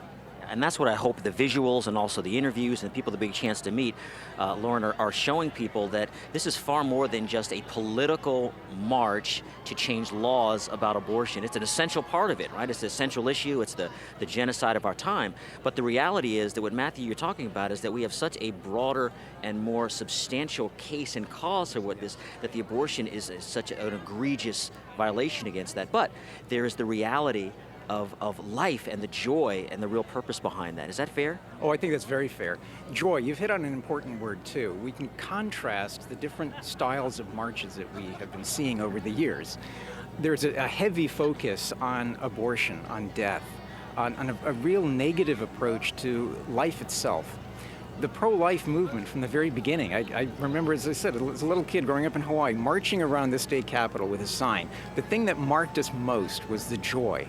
And that's what I hope the visuals and also the interviews and the people that big chance to meet, Lauren, are showing people that this is far more than just a political march to change laws about abortion. It's an essential part of it, right? It's an essential issue. It's the genocide of our time. But the reality is that what, Matthew, you're talking about is that we have such a broader and more substantial case and cause for what this, that the abortion is such an egregious violation against that. But there is the reality of life and the joy and the real purpose behind that. Is that fair? Oh, I think that's very fair. Joy, you've hit on an important word too. We can contrast the different styles of marches that we have been seeing over the years. There's a heavy focus on abortion, on death, on a real negative approach to life itself. The pro-life movement from the very beginning, I remember, as I said, as a little kid growing up in Hawaii, marching around the state capitol with a sign. The thing that marked us most was the joy.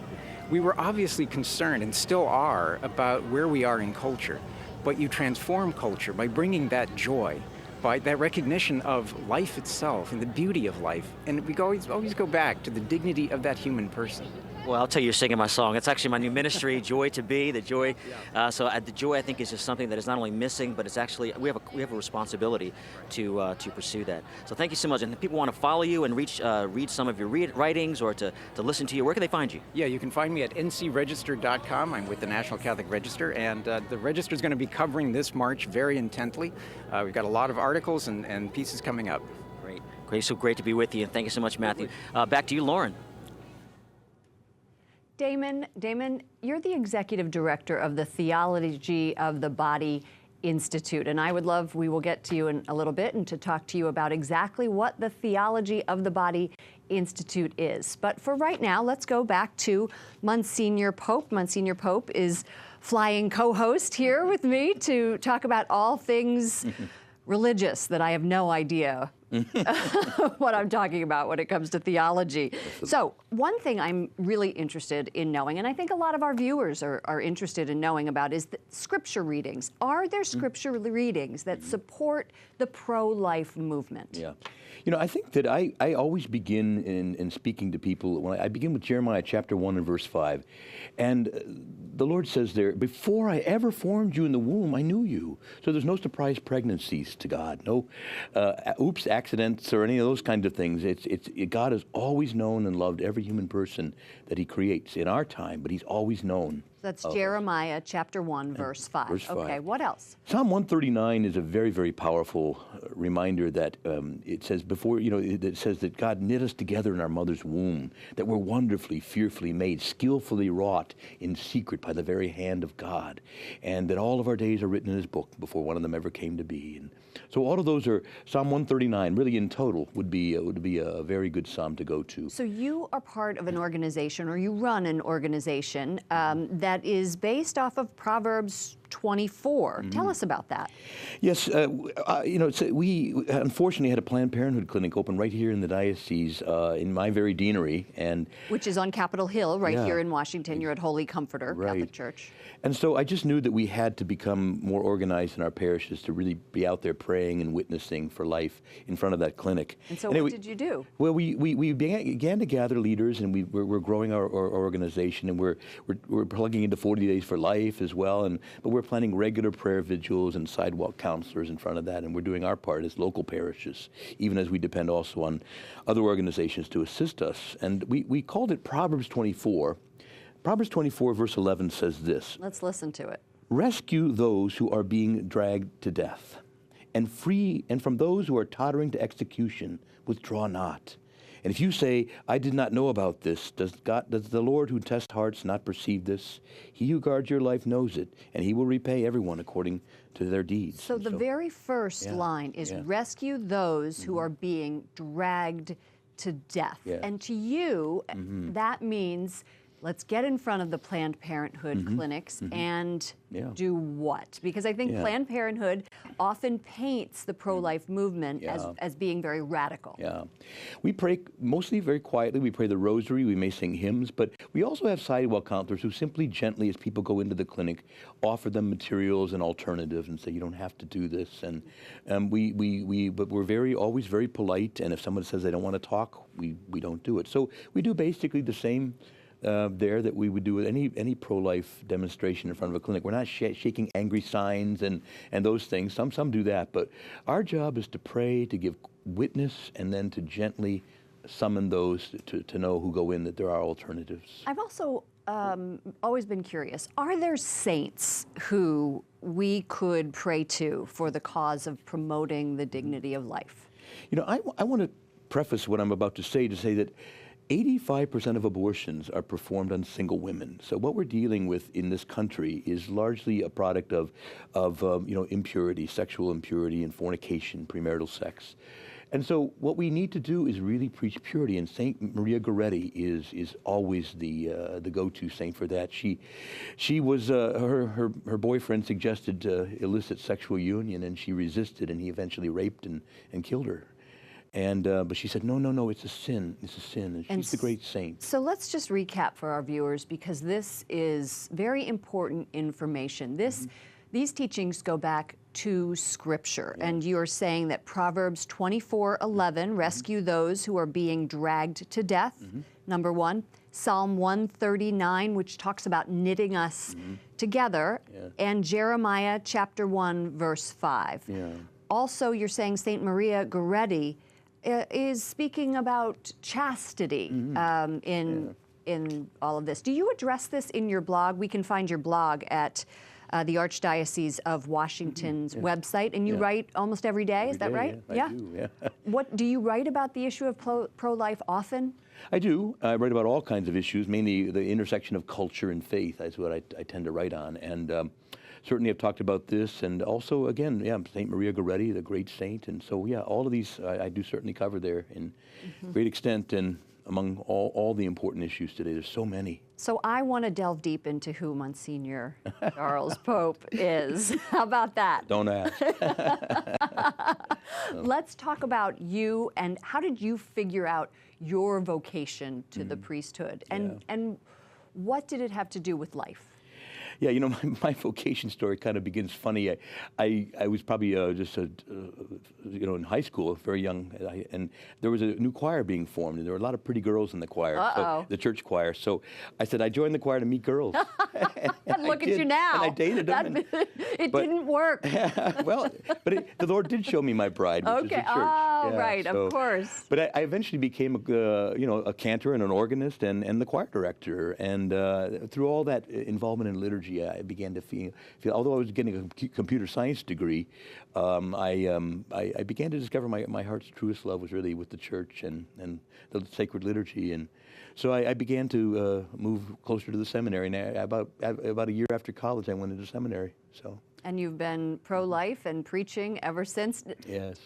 We were obviously concerned, and still are, about where we are in culture. But you transform culture by bringing that joy, by that recognition of life itself and the beauty of life. And we always go back to the dignity of that human person. Well, I'll tell you, you're singing my song. It's actually my new ministry, Joy to Be, the joy. So the joy, I think, is just something that is not only missing, but it's actually, we have a responsibility to pursue that. So thank you so much. And if people want to follow you and read some of your writings or to listen to you, where can they find you? Yeah, you can find me at ncregister.com. I'm with the National Catholic Register, and the Register is going to be covering this march very intently. We've got a lot of articles and pieces coming up. Great. So great to be with you, and thank you so much, Matthew. Back to you, Lauren. Damon, you're the executive director of the Theology of the Body Institute, and we will get to you in a little bit and to talk to you about exactly what the Theology of the Body Institute is. But for right now, let's go back to Monsignor Pope. Monsignor Pope is flying co-host here with me to talk about all things religious that I have no idea what I'm talking about when it comes to theology. So one thing I'm really interested in knowing, and I think a lot of our viewers are interested in knowing about, is the scripture readings. Are there scripture readings that support the pro-life movement? Yeah. You know, I think that I always begin in speaking to people, when I begin with Jeremiah chapter 1 and verse 5. And the Lord says there, before I ever formed you in the womb, I knew you. So there's no surprise pregnancies to God, no accidents or any of those kinds of things. God has always known and loved every human person that he creates in our time, but he's always known. That's of us. Jeremiah chapter 1, verse 5. verse 5. Okay, what else? Psalm 139 is a very, very powerful reminder that it says before, it says that God knit us together in our mother's womb, that we're wonderfully, fearfully made, skillfully wrought in secret by the very hand of God, and that all of our days are written in his book before one of them ever came to be. And so all of those are, Psalm 139, really in total, would be a very good psalm to go to. So you are part of an organization, or you run an organization that is based off of Proverbs 24. Tell us about that. Yes, we unfortunately had a Planned Parenthood clinic open right here in the diocese, in my very deanery, and Which is on Capitol Hill, right Yeah. here in Washington. You're at Holy Comforter Right. Catholic Church. And so I just knew that we had to become more organized in our parishes to really be out there praying and witnessing for life in front of that clinic. And so Anyway, what did you do? Well, we began to gather leaders, and we're growing our organization, and we're plugging into 40 Days for Life as well, but we're planning regular prayer vigils and sidewalk counselors in front of that, and we're doing our part as local parishes, even as we depend also on other organizations to assist us. And we called it Proverbs 24. Proverbs 24, verse 11 says this: Let's listen to it. rescue those who are being dragged to death, and from those who are tottering to execution, withdraw not. And if you say, I did not know about this, does the Lord who tests hearts not perceive this? He who guards your life knows it, and he will repay everyone according to their deeds. So the very first line is rescue those who are being dragged to death. Yeah. And to you, that means let's get in front of the Planned Parenthood clinics and do what? Because I think Planned Parenthood often paints the pro-life movement as being very radical. Yeah. We pray mostly very quietly. We pray the rosary. We may sing hymns, but we also have sidewalk counselors who simply gently, as people go into the clinic, offer them materials and alternatives and say, you don't have to do this. And but we're always very polite. And if someone says they don't want to talk, we don't do it. So we do basically the same there that we would do with any pro-life demonstration in front of a clinic. We're not shaking angry signs and those things. Some do that, but our job is to pray, to give witness, and then to gently summon those to know who go in that there are alternatives. I've also always been curious, are there saints who we could pray to for the cause of promoting the dignity of life? I want to preface what I'm about to say that 85% of abortions are performed on single women. So what we're dealing with in this country is largely a product of impurity, sexual impurity, and fornication, premarital sex. And so what we need to do is really preach purity. And Saint Maria Goretti is always the go-to saint for that. She was her boyfriend suggested illicit sexual union, and she resisted, and he eventually raped and killed her. But she said, no, it's a sin. It's a sin. And she's the great saint. So let's just recap for our viewers, because this is very important information. These teachings go back to Scripture. And you're saying that Proverbs 24:11, rescue those who are being dragged to death, number one. Psalm 139, which talks about knitting us together. And Jeremiah chapter 1, verse 5. Also, you're saying Saint Maria Goretti is speaking about chastity in all of this. Do you address this in your blog? We can find your blog at the Archdiocese of Washington's website, and you write almost every day. Is that right? I do, What do you write about the issue of pro-life often? I do. I write about all kinds of issues, mainly the intersection of culture and faith. That's what I tend to write on. And certainly I've talked about this, and also, again, Saint Maria Goretti, the great saint. And so, all of these I do certainly cover there in great extent, and among all the important issues today. There's so many. So I want to delve deep into who Monsignor Charles Pope is. How about that? Don't ask. Let's talk about you, and how did you figure out your vocation to the priesthood, and what did it have to do with life? Yeah, you know, my vocation story kind of begins funny. I was probably just in high school, very young, and there was a new choir being formed, and there were a lot of pretty girls in the choir, so, the church choir. So I said I joined the choir to meet girls. And look at you now. And I dated them. It didn't work. Well, but the Lord did show me my bride, which is the church. Oh, Yeah, right, so, of course. But I eventually became a cantor and an organist and the choir director, and through all that involvement in liturgy, I began to feel. Although I was getting a computer science degree, I began to discover my heart's truest love was really with the church and the sacred liturgy, and so I began to move closer to the seminary. And about a year after college, I went into seminary. So. And you've been pro-life and preaching ever since. Yes.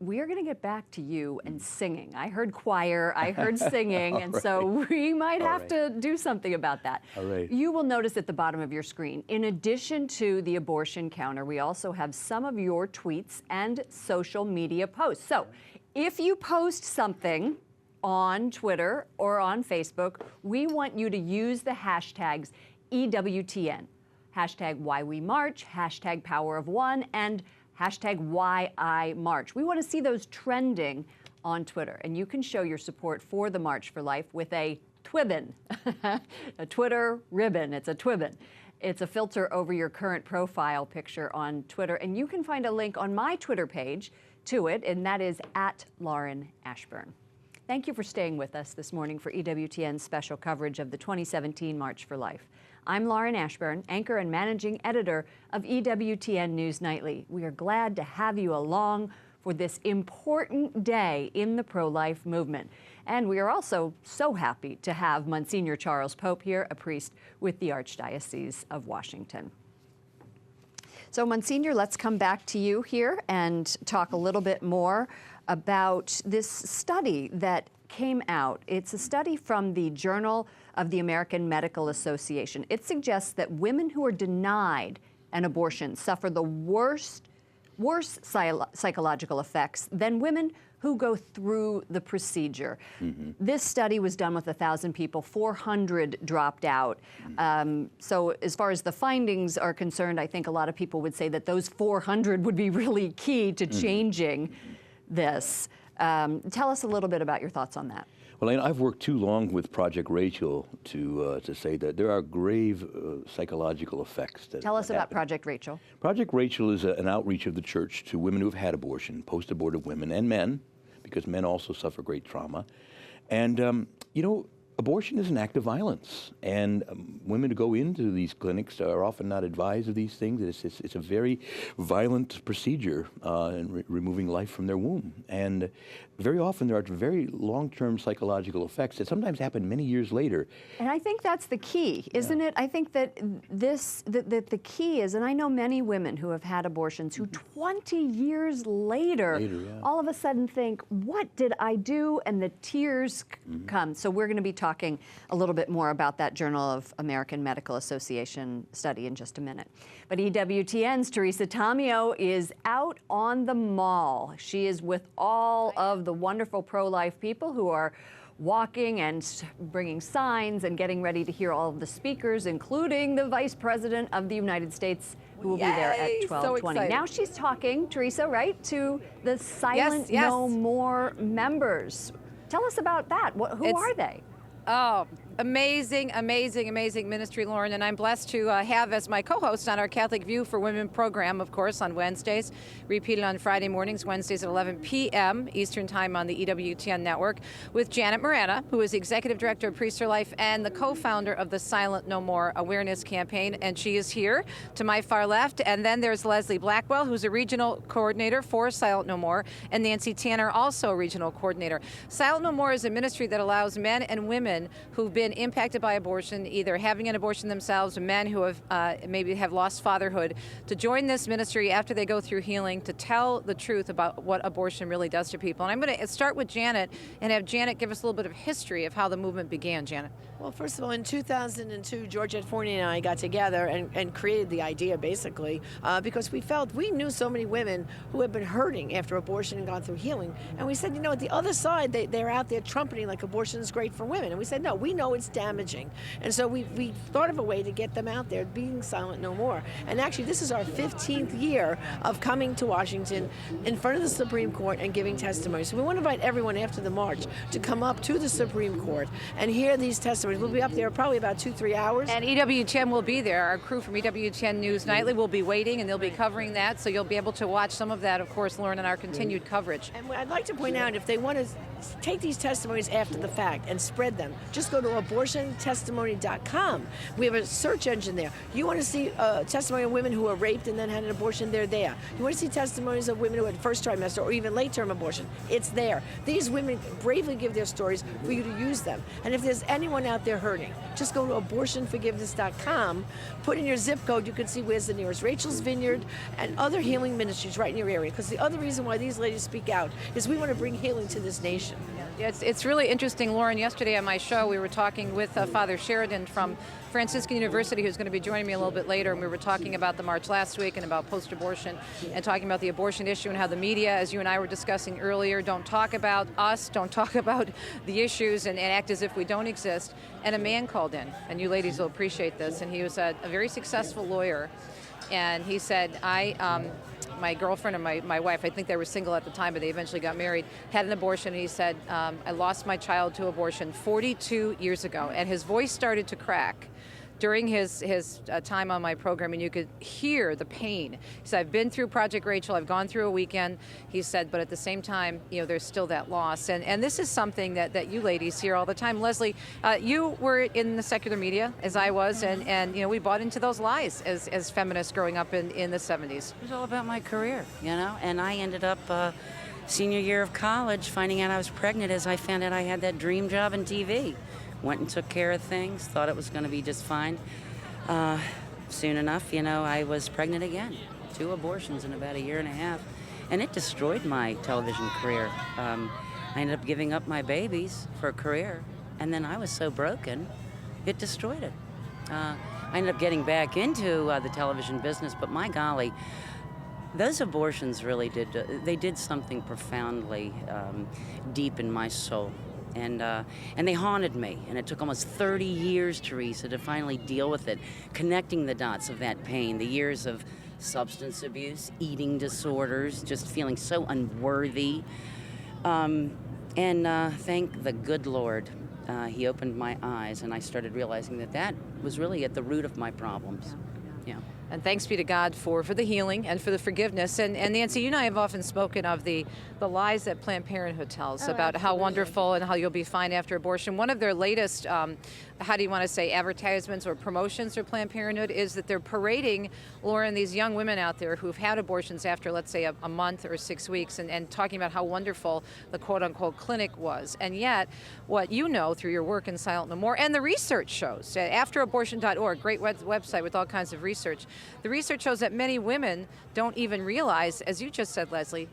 We are going to get back to you and singing. I heard choir, I heard singing, and so we might have to do something about that. All right. You will notice at the bottom of your screen, in addition to the abortion counter, we also have some of your tweets and social media posts. So if you post something on Twitter or on Facebook, we want you to use the hashtags EWTN, hashtag Why We March, hashtag Power of One, and hashtag Why I March. We want to see those trending on Twitter, and you can show your support for the March for Life with a twibbon, a Twitter ribbon. It's a twibbon. It's a filter over your current profile picture on Twitter, and you can find a link on my Twitter page to it, and that is @LaurenAshburn. Thank you for staying with us this morning for EWTN's special coverage of the 2017 March for Life. I'm Lauren Ashburn, anchor and managing editor of EWTN News Nightly. We are glad to have you along for this important day in the pro-life movement. And we are also so happy to have Monsignor Charles Pope here, a priest with the Archdiocese of Washington. So, Monsignor, let's come back to you here and talk a little bit more about this study that came out. It's a study from the Journal of the American Medical Association. It suggests that women who are denied an abortion suffer the worse psychological effects than women who go through the procedure. This study was done with 1,000 people, 400 dropped out. So as far as the findings are concerned, I think a lot of people would say that those 400 would be really key to changing this. Tell us a little bit about your thoughts on that. Well, I've worked too long with Project Rachel to say that there are grave psychological effects. Tell us about Project Rachel. Project Rachel is an outreach of the church to women who have had abortion, post-abortive women, and men, because men also suffer great trauma. And, abortion is an act of violence, and women who go into these clinics are often not advised of these things. It's a very violent procedure in removing life from their womb. And very often there are very long-term psychological effects that sometimes happen many years later. And I think that's the key, isn't it? I think that the key is, and I know many women who have had abortions who 20 years later all of a sudden think, what did I do? And the tears come. So we're going to be talking a little bit more about that Journal of American Medical Association study in just a minute. But EWTN's Teresa Tomeo is out on the mall. She is with all of the wonderful pro-life people who are walking and bringing signs and getting ready to hear all of the speakers, including the Vice President of the United States, who will be there at 12:20. So now she's talking, Teresa, right, to the Silent No More members. Tell us about that. Who are they? Oh, amazing, amazing, amazing ministry, Lauren. And I'm blessed to have as my co-host on our Catholic View for Women program, of course, on Wednesdays, repeated on Friday mornings, Wednesdays at 11 p.m. Eastern Time on the EWTN network, with Janet Morana, who is the Executive Director of Priest for Life and the co-founder of the Silent No More Awareness Campaign. And she is here to my far left. And then there's Leslie Blackwell, who's a regional coordinator for Silent No More, and Nancy Tanner, also a regional coordinator. Silent No More is a ministry that allows men and women who've been impacted by abortion, either having an abortion themselves, or men who have maybe have lost fatherhood, to join this ministry after they go through healing, to tell the truth about what abortion really does to people. And I'm going to start with Janet and have Janet give us a little bit of history of how the movement began. Janet. Well, first of all, in 2002, Georgette Fournier and I got together and created the idea, basically, because we felt we knew so many women who had been hurting after abortion and gone through healing. And we said, at the other side, they're out there trumpeting like abortion is great for women. And we said, no, we know know it's damaging. And so we thought of a way to get them out there, being silent no more. And actually, this is our 15th year of coming to Washington in front of the Supreme Court and giving testimony. So we want to invite everyone after the march to come up to the Supreme Court and hear these testimonies. We'll be up there probably about 2-3 hours. And EWTN will be there. Our crew from EWTN News Nightly will be waiting, and they'll be covering that. So you'll be able to watch some of that, of course, Lauren, in our continued coverage. And I'd like to point out, if they want to take these testimonies after the fact and spread them, just go to abortiontestimony.com. We have a search engine there. You want to see testimony of women who were raped and then had an abortion, they're there. You want to see testimonies of women who had first trimester or even late-term abortion, it's there. These women bravely give their stories for you to use them. And if there's anyone out there hurting, just go to abortionforgiveness.com, put in your zip code, you can see where's the nearest Rachel's Vineyard and other healing ministries right in your area. Because the other reason why these ladies speak out is we want to bring healing to this nation. Yeah, it's really interesting, Lauren. Yesterday on my show, we were talking with Father Sheridan from Franciscan University, who's going to be joining me a little bit later, and we were talking about the march last week and about post-abortion and talking about the abortion issue and how the media, as you and I were discussing earlier, don't talk about us, don't talk about the issues and act as if we don't exist. And a man called in, and you ladies will appreciate this, and he was a very successful lawyer, and he said, my girlfriend and my wife, I think they were single at the time, but they eventually got married, had an abortion, and he said, I lost my child to abortion 42 years ago. And his voice started to crack during his time on my program, and you could hear the pain. He said, I've been through Project Rachel, I've gone through a weekend, he said, but at the same time, there's still that loss. And this is something that you ladies hear all the time. Leslie, you were in the secular media, as I was, and we bought into those lies as feminists growing up in the 70s. It was all about my career, and I ended up senior year of college finding out I was pregnant as I found out I had that dream job in TV. Went and took care of things, thought it was going to be just fine. Soon enough, I was pregnant again. 2 abortions in about a year and a half. And it destroyed my television career. I ended up giving up my babies for a career. And then I was so broken, it destroyed it. I ended up getting back into the television business, but my golly, those abortions really did something profoundly deep in my soul. And they haunted me, and it took almost 30 years, Teresa, to finally deal with it, connecting the dots of that pain, the years of substance abuse, eating disorders, just feeling so unworthy. And thank the good Lord, he opened my eyes, and I started realizing that was really at the root of my problems. Yeah. And thanks be to God for the healing and for the forgiveness. And Nancy, you and I have often spoken of the lies that Planned Parenthood tells about how wonderful and how you'll be fine after abortion. One of their latest, how do you want to say, advertisements or promotions for Planned Parenthood is that they're parading, Lauren, these young women out there who've had abortions after, let's say, a month or 6 weeks, and talking about how wonderful the quote-unquote clinic was. And yet, what you know through your work in Silent No More, and the research shows, afterabortion.org, great website with all kinds of research, the research shows that many women don't even realize, as you just said, Leslie,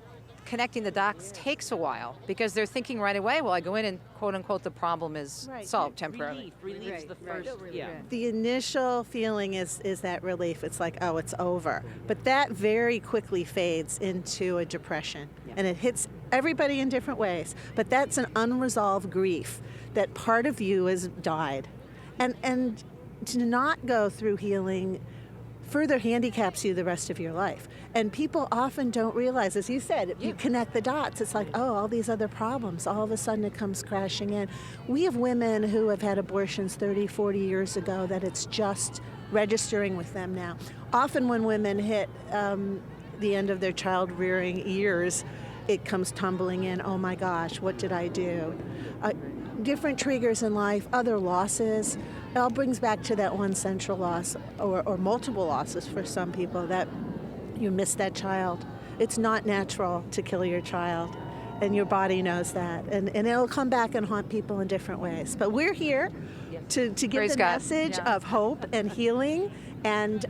connecting the dots takes a while because they're thinking right away, well, I go in and quote unquote the problem is solved temporarily. Relief's the first. The initial feeling is that relief. It's like, oh, it's over. But that very quickly fades into a depression. And it hits everybody in different ways. But that's an unresolved grief that part of you has died. And to not go through healing further handicaps you the rest of your life. And people often don't realize, as you said, if you connect the dots, it's like, oh, all these other problems, all of a sudden it comes crashing in. We have women who have had abortions 30, 40 years ago that it's just registering with them now. Often when women hit the end of their child-rearing years, it comes tumbling in, oh my gosh, what did I do? Different triggers in life, other losses. It all brings back to that one central loss, or multiple losses for some people, that you miss that child. It's not natural to kill your child, and your body knows that. And it'll come back and haunt people in different ways. But we're here to give Praise the God. message of hope and healing, and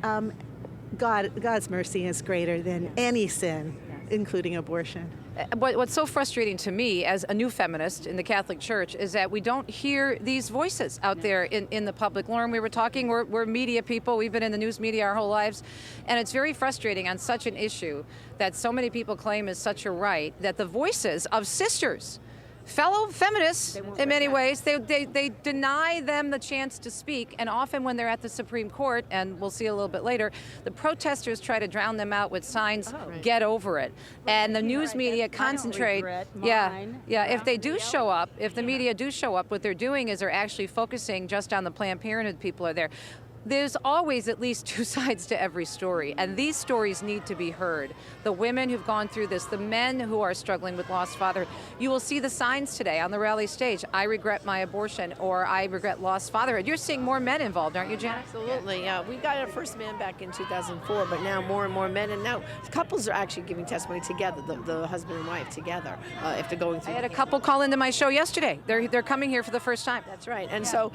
God's mercy is greater than any sin, including abortion. What's so frustrating to me as a new feminist in the Catholic Church is that we don't hear these voices out there in the public. Lauren, we were talking, we're media people, we've been in the news media our whole lives, and it's very frustrating on such an issue that so many people claim is such a right, that the voices of sisters fellow feminists in many ways. They deny them the chance to speak, and often when they're at the Supreme Court, and we'll see a little bit later, the protesters try to drown them out with signs, get over it. And the news media concentrate. If they do show up, if the media do show up, what they're doing is they're actually focusing just on the Planned Parenthood people are there. There's always at least two sides to every story, and these stories need to be heard. The women who've gone through this, the men who are struggling with lost father. You will see the signs today on the rally stage. I regret my abortion, or I regret lost fatherhood. You're seeing more men involved, aren't you, Janet? Absolutely, yeah. We got our first man back in 2004, but now more and more men, and now couples are actually giving testimony together, the husband and wife together, if they're going through. I had a couple call into my show yesterday. They're coming here for the first time. That's right, and so,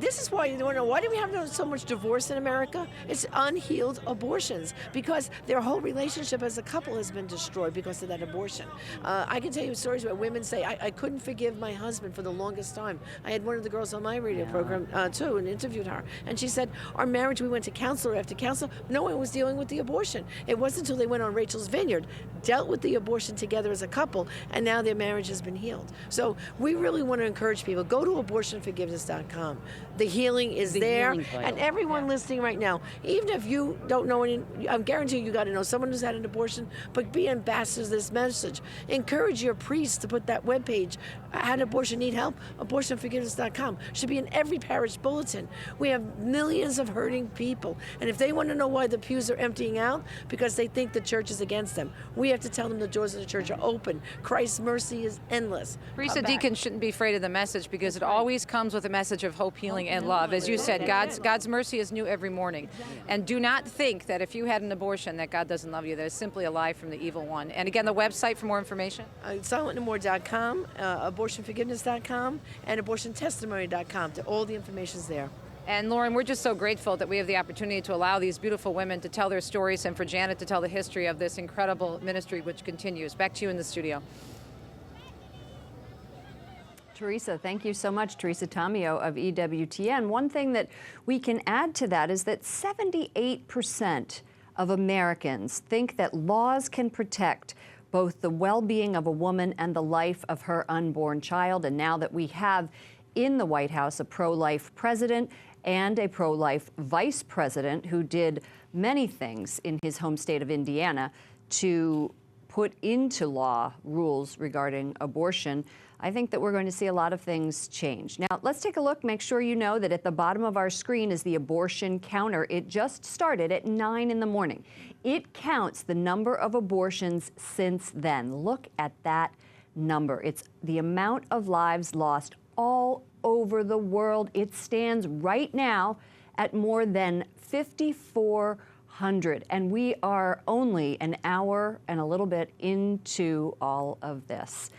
this is why, why do we have so much divorce in America? It's unhealed abortions, because their whole relationship as a couple has been destroyed because of that abortion. I can tell you stories where women say, I couldn't forgive my husband for the longest time. I had one of the girls on my radio program too, and interviewed her, and she said, our marriage, we went to counselor after counselor, no one was dealing with the abortion. It wasn't until they went on Rachel's Vineyard, dealt with the abortion together as a couple, and now their marriage has been healed. So we really want to encourage people, go to abortionforgiveness.com. The healing is there, and everyone listening right now, even if you don't know any, I guarantee you got to know someone who's had an abortion, but be ambassadors of this message. Encourage your priest to put that webpage, had abortion, need help, abortionforgiveness.com. Should be in every parish bulletin. We have millions of hurting people, and if they want to know why the pews are emptying out, because they think the church is against them, we have to tell them the doors of the church are open. Christ's mercy is endless. Priests and deacons shouldn't be afraid of the message, because it always comes with a message of hope, healing, and love. As you said, God's mercy is new every morning. And do not think that if you had an abortion that God doesn't love you. That is simply a lie from the evil one. And again, the website for more information? SilentNoMore.com, abortionforgiveness.com, and abortiontestimony.com. All the information's there. And Lauren, we're just so grateful that we have the opportunity to allow these beautiful women to tell their stories, and for Janet to tell the history of this incredible ministry which continues. Back to you in the studio. Teresa, thank you so much. Teresa Tomeo of EWTN. One thing that we can add to that is that 78% of Americans think that laws can protect both the well-being of a woman and the life of her unborn child. And now that we have in the White House a pro-life president and a pro-life vice president who did many things in his home state of Indiana to put into law rules regarding abortion, I think that we're going to see a lot of things change. Now, let's take a look. Make sure you know that at the bottom of our screen is the abortion counter. It just started at 9 in the morning. It counts the number of abortions since then. Look at that number. It's the amount of lives lost all over the world. It stands right now at more than 5,400. And we are only an hour and a little bit into all of this.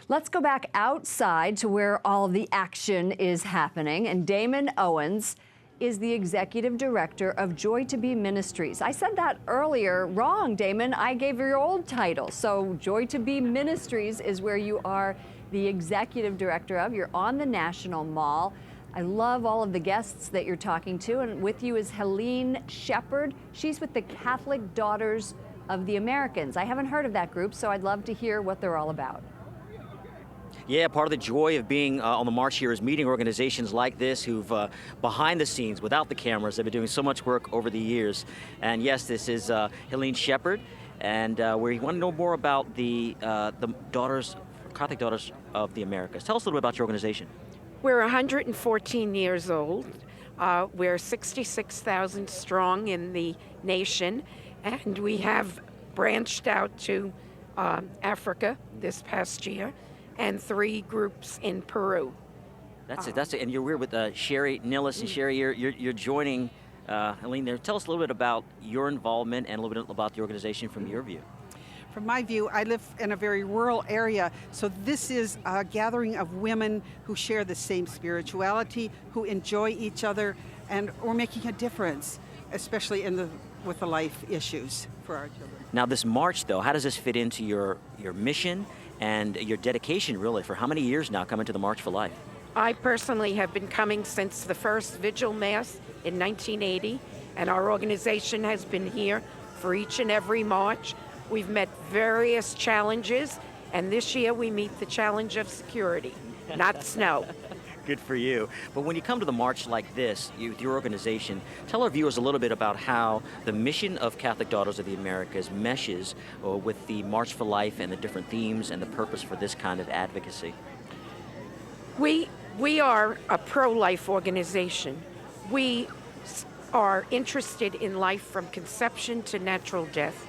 Let's go back outside to where all the action is happening. And Damon Owens is the executive director of Joy to Be Ministries. I said that earlier wrong, Damon. I gave you your old title. So Joy to Be Ministries is where you are the executive director of. You're on the National Mall. I love all of the guests that you're talking to. And with you is Helene Shepard. She's with the Catholic Daughters of the Americans. I haven't heard of that group, so I'd love to hear what they're all about. Yeah, part of the joy of being on the march here is meeting organizations like this who've, behind the scenes, without the cameras, they've been doing so much work over the years. And yes, this is Helene Shepard, and we want to know more about the Catholic Daughters of the Americas. Tell us a little bit about your organization. We're 114 years old. We're 66,000 strong in the nation, and we have branched out to Africa this past year, and 3 groups in Peru. That's it. And you're with Sherry Nillis, and Sherry, you're joining Helene there. Tell us a little bit about your involvement and a little bit about the organization from your view. From my view, I live in a very rural area, so this is a gathering of women who share the same spirituality, who enjoy each other, and we're making a difference, especially with the life issues for our children. Now, this march, though, how does this fit into your mission and your dedication, really, for how many years now coming to the March for Life? I personally have been coming since the first Vigil Mass in 1980, and our organization has been here for each and every march. We've met various challenges, And this year we meet the challenge of security, not snow. Good for you. But when you come to the march like this, with your organization, tell our viewers a little bit about how the mission of Catholic Daughters of the Americas meshes with the March for Life and the different themes and the purpose for this kind of advocacy. We are a pro-life organization. We are interested in life from conception to natural death.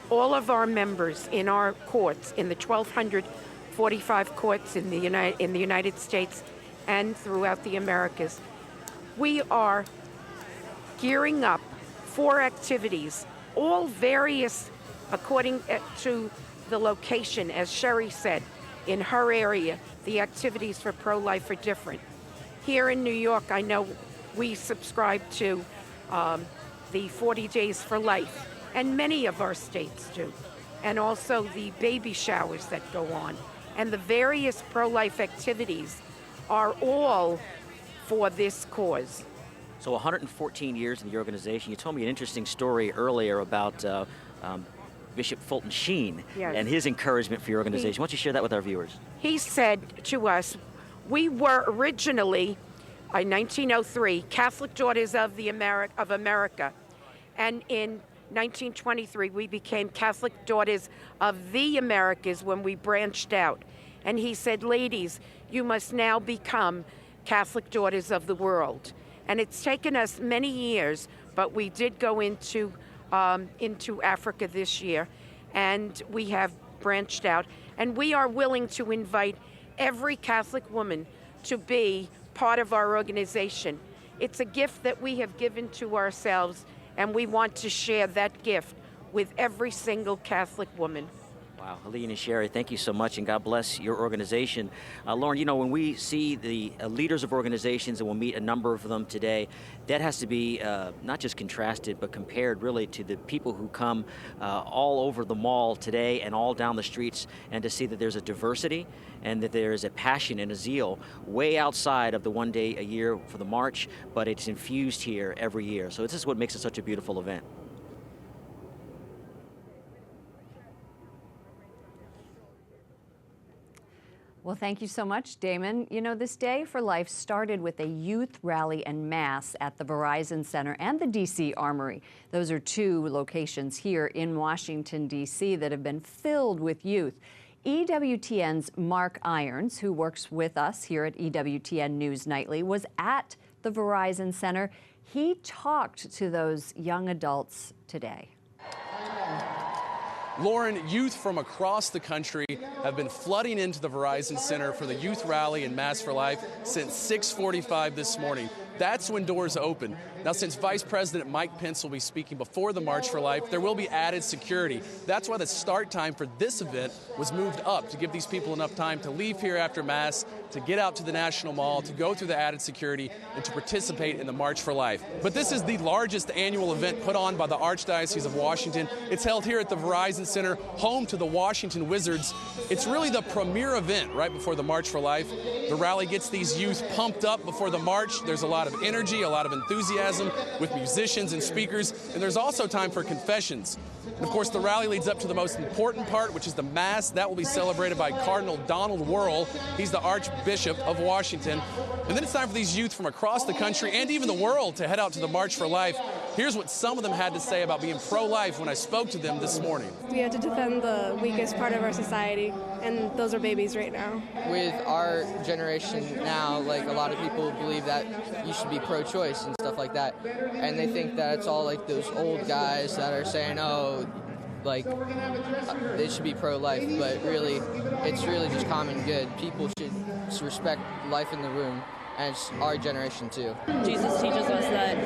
All of our members in our courts, in the 1,245 courts in the United States and throughout the Americas, we are gearing up for activities, all various according to the location. As Sherry said, in her area, the activities for pro-life are different. Here in New York, I know we subscribe to the 40 Days for Life, and many of our states do, and also the baby showers that go on. And the various pro-life activities are all for this cause. So 114 years in the organization. You told me an interesting story earlier about Bishop Fulton Sheen and his encouragement for your organization. Why don't you share that with our viewers? He said to us, we were originally, in 1903, Catholic Daughters of America. And in 1923, we became Catholic Daughters of the Americas when we branched out. And he said, ladies, you must now become Catholic Daughters of the world. And it's taken us many years, but we did go into Africa this year, and we have branched out. And we are willing to invite every Catholic woman to be part of our organization. It's a gift that we have given to ourselves, and we want to share that gift with every single Catholic woman. Wow, Helene and Sherry, thank you so much, and God bless your organization. Lauren, you know, when we see the leaders of organizations, and we'll meet a number of them today, that has to be not just contrasted, but compared really to the people who come all over the mall today and all down the streets, and to see that there's a diversity and that there is a passion and a zeal way outside of the one day a year for the march, but it's infused here every year. So this is what makes it such a beautiful event. Well, thank you so much, Damon. You know, this Day for Life started with a youth rally and mass at the Verizon Center and the D.C. Armory. Those are two locations here in Washington, D.C. that have been filled with youth. EWTN's Mark Irons, who works with us here at EWTN News Nightly, was at the Verizon Center. He talked to those young adults today. Lauren, youth from across the country have been flooding into the Verizon Center for the Youth Rally and Mass for Life since 6:45 this morning. That's when doors open. Now, since Vice President Mike Pence will be speaking before the March for Life, there will be added security. That's why the start time for this event was moved up, to give these people enough time to leave here after Mass, to get out to the National Mall, to go through the added security, and to participate in the March for Life. But this is the largest annual event put on by the Archdiocese of Washington. It's held here at the Verizon Center, home to the Washington Wizards. It's really the premier event right before the March for Life. The rally gets these youth pumped up before the march. There's a lot of energy, a lot of enthusiasm with musicians and speakers, and there's also time for confessions. And of course, the rally leads up to the most important part, which is the Mass. That will be celebrated by Cardinal Donald Wuerl. He's the Archbishop of Washington. And then it's time for these youth from across the country and even the world to head out to the March for Life. Here's what some of them had to say about being pro-life when I spoke to them this morning. We have to defend the weakest part of our society, and those are babies right now. With our generation now, like, a lot of people believe that you should be pro-choice and stuff like that, and they think that it's all like those old guys that are saying, oh, like, they should be pro-life, but really, it's really just common good. People should respect life in the womb, and it's our generation too. Jesus teaches us that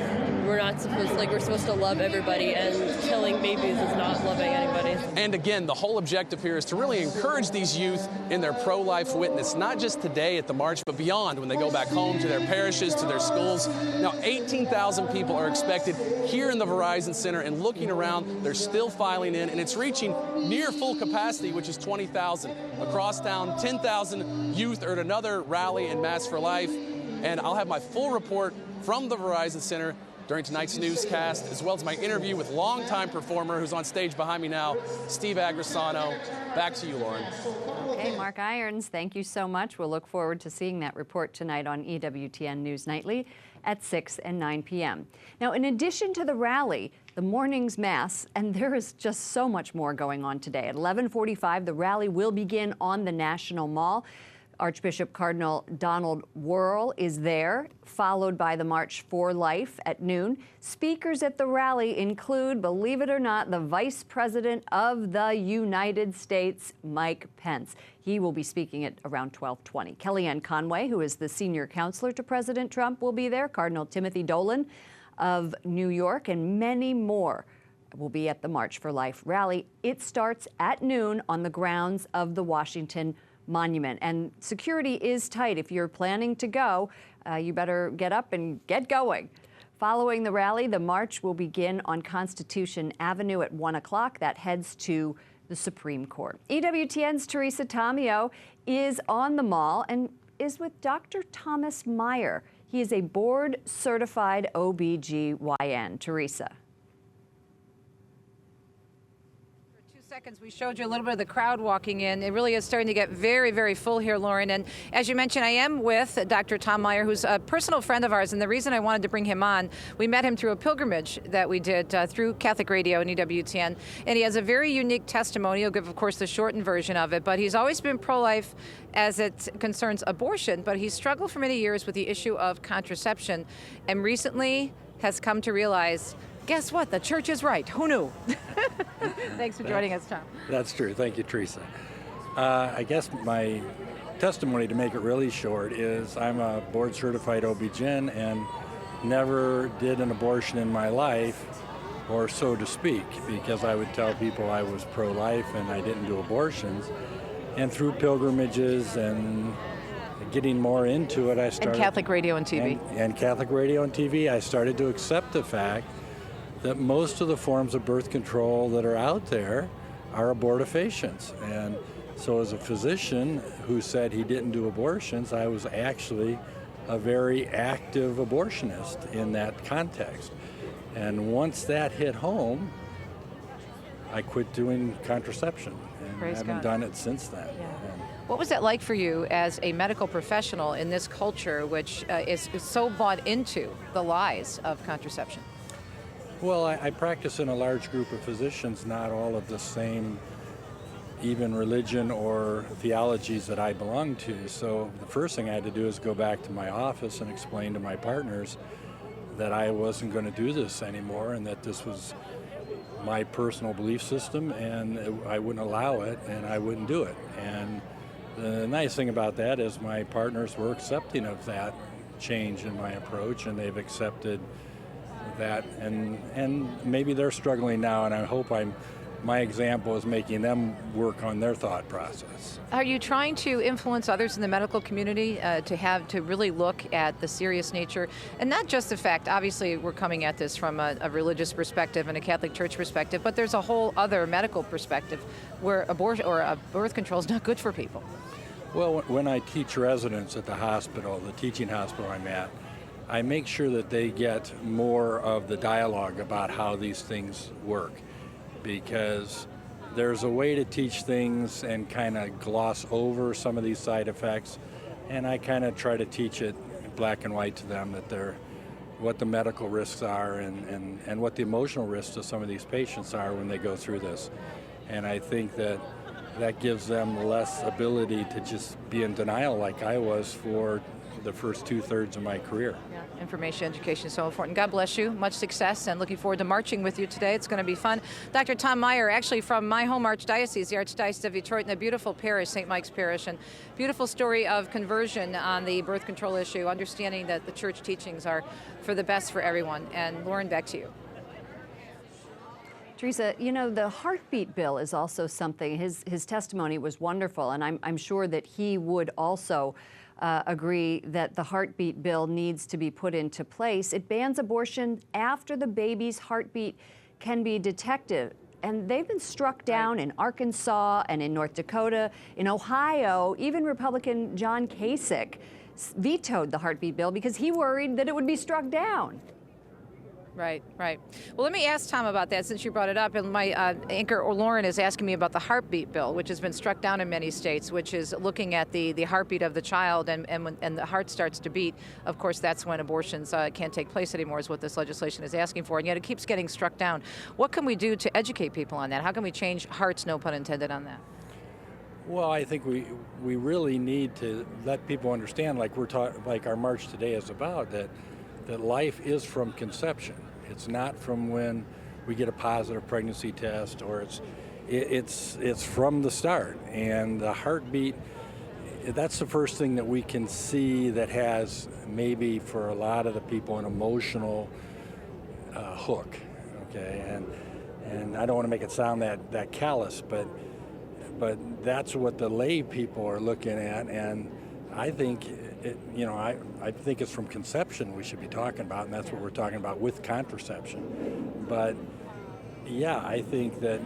we're supposed to love everybody, and killing babies is not loving anybody. And again, the whole objective here is to really encourage these youth in their pro-life witness, not just today at the march, but beyond, when they go back home to their parishes, to their schools. Now, 18,000 people are expected here in the Verizon Center, and looking around, they're still filing in, and it's reaching near full capacity, which is 20,000. Across town, 10,000 youth are at another rally and Mass for Life. And I'll have my full report from the Verizon Center during tonight's newscast, as well as my interview with longtime performer who's on stage behind me now, Steve Agrisano. Back to you, Lauren. Okay, Mark Irons, thank you so much. We'll look forward to seeing that report tonight on EWTN News Nightly at 6 and 9 p.m. Now, in addition to the rally, the morning's mass, and there is just so much more going on today. At 11:45, the rally will begin on the National Mall. Archbishop Cardinal Donald Wuerl is there, followed by the March for Life at noon. Speakers at the rally include, believe it or not, the Vice President of the United States, Mike Pence. He will be speaking at around 12:20. Kellyanne Conway, who is the senior counselor to President Trump, will be there. Cardinal Timothy Dolan of New York, and many more will be at the March for Life rally. It starts at noon on the grounds of the Washington Monument, and security is tight. If you're planning to go, you better get up and get going. Following the rally, the march will begin on Constitution Avenue at 1 o'clock. That heads to the Supreme Court. EWTN's Teresa Tomeo is on the mall and is with Dr. Thomas Meyer. He is a board-certified OBGYN. Teresa. Seconds, we showed you a little bit of the crowd walking in. It really is starting to get very, very full here, Lauren. And as you mentioned, I am with Dr. Tom Meyer, who's a personal friend of ours. And the reason I wanted to bring him on, we met him through a pilgrimage that we did through Catholic Radio and EWTN. And he has a very unique testimony. He'll give, of course, the shortened version of it. But he's always been pro-life as it concerns abortion. But he's struggled for many years with the issue of contraception. And recently has come to realize, guess what? The church is right. Who knew? Thanks for joining us, Tom. That's true. Thank you, Teresa. I guess my testimony, to make it really short, is I'm a board-certified OB-GYN and never did an abortion in my life, or so to speak, because I would tell people I was pro-life and I didn't do abortions. And through pilgrimages and getting more into it, I started... And Catholic Radio and TV. And Catholic Radio and TV, I started to accept the fact that most of the forms of birth control that are out there are abortifacients. And so as a physician who said he didn't do abortions, I was actually a very active abortionist in that context. And once that hit home, I quit doing contraception and Praise haven't God. done it since then. Yeah. What was that like for you as a medical professional in this culture, which is so bought into the lies of contraception? Well, I practice in a large group of physicians, not all of the same even religion or theologies that I belong to. So the first thing I had to do is go back to my office and explain to my partners that I wasn't going to do this anymore and that this was my personal belief system and I wouldn't allow it and I wouldn't do it. And the nice thing about that is my partners were accepting of that change in my approach, and they've accepted that, and maybe they're struggling now, and I hope my example is making them work on their thought process. Are you trying to influence others in the medical community to really look at the serious nature, and not just the fact, obviously we're coming at this from a religious perspective and a Catholic Church perspective, but there's a whole other medical perspective where abortion or birth control is not good for people? Well, when I teach residents at the hospital, the teaching hospital I'm at, I make sure that they get more of the dialogue about how these things work, because there's a way to teach things and kind of gloss over some of these side effects, and I kind of try to teach it black and white to them, that they're what the medical risks are and what the emotional risks of some of these patients are when they go through this. And I think that gives them less ability to just be in denial like I was for the first 2/3 of my career. Yeah, information, education is so important. God bless you. Much success, and looking forward to marching with you today. It's going to be fun. Dr. Tom Meyer, actually from my home archdiocese, the Archdiocese of Detroit, in a beautiful parish, St. Mike's Parish, and beautiful story of conversion on the birth control issue, understanding that the church teachings are for the best for everyone. And Lauren, back to you. Teresa, you know, the heartbeat bill is also something, his testimony was wonderful, and I'm sure that he would also agree that the heartbeat bill needs to be put into place. It bans abortion after the baby's heartbeat can be detected. And they've been struck down in Arkansas and in North Dakota, in Ohio. Even Republican John Kasich vetoed the heartbeat bill because he worried that it would be struck down. Right, right. Well, let me ask Tom about that since you brought it up. And my anchor Lauren is asking me about the heartbeat bill, which has been struck down in many states, which is looking at the heartbeat of the child. And when the heart starts to beat, of course, that's when abortions can't take place anymore, is what this legislation is asking for. And yet it keeps getting struck down. What can we do to educate people on that? How can we change hearts, no pun intended, on that? Well, I think we really need to let people understand, like like our march today is about, that life is from conception. It's not from when we get a positive pregnancy test, or it's from the start. And the heartbeat, that's the first thing that we can see that has maybe for a lot of the people an emotional hook. Okay, and I don't want to make it sound that callous, but that's what the lay people are looking at, and I think I think it's from conception we should be talking about, and that's what we're talking about with contraception. But yeah, I think that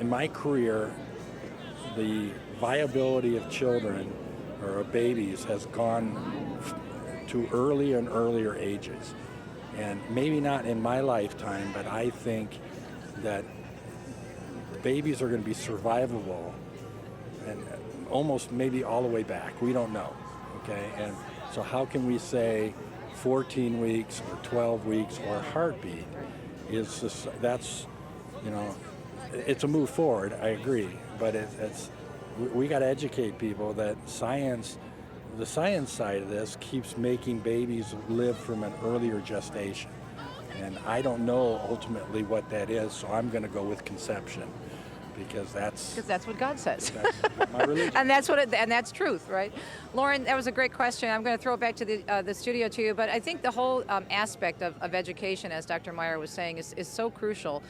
in my career, the viability of children or of babies has gone to earlier and earlier ages. And maybe not in my lifetime, but I think that babies are going to be survivable and almost maybe all the way back. We don't know. Okay, and so how can we say 14 weeks or 12 weeks or heartbeat is this, that's, it's a move forward, I agree, but we got to educate people that the science side of this keeps making babies live from an earlier gestation. And I don't know ultimately what that is, so I'm going to go with conception. Because that's what God says. That's my religion. and that's truth, right? Lauren, that was a great question. I'm going to throw it back to the studio to you, but I think the whole aspect of education, as Dr. Meyer was saying, is so crucial.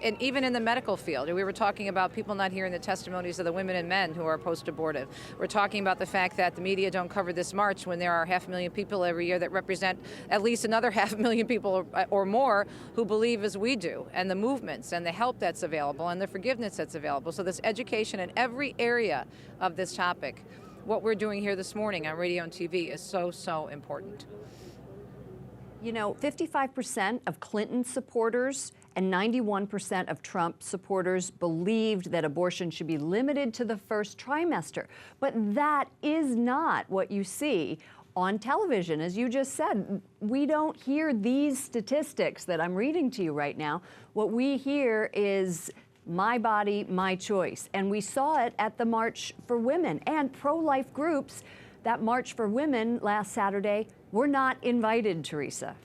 And even in the medical field, we were talking about people not hearing the testimonies of the women and men who are post-abortive. We're talking about the fact that the media don't cover this march when there are 500,000 people every year that represent at least another 500,000 people or more who believe as we do, and the movements and the help that's available and the forgiveness that's available. So this education in every area of this topic, what we're doing here this morning on radio and TV, is so, so important. 55% of Clinton supporters and 91% of Trump supporters believed that abortion should be limited to the first trimester. But that is not what you see on television. As you just said, we don't hear these statistics that I'm reading to you right now. What we hear is my body, my choice. And we saw it at the March for Women and pro-life groups. That March for Women last Saturday were not invited, Teresa.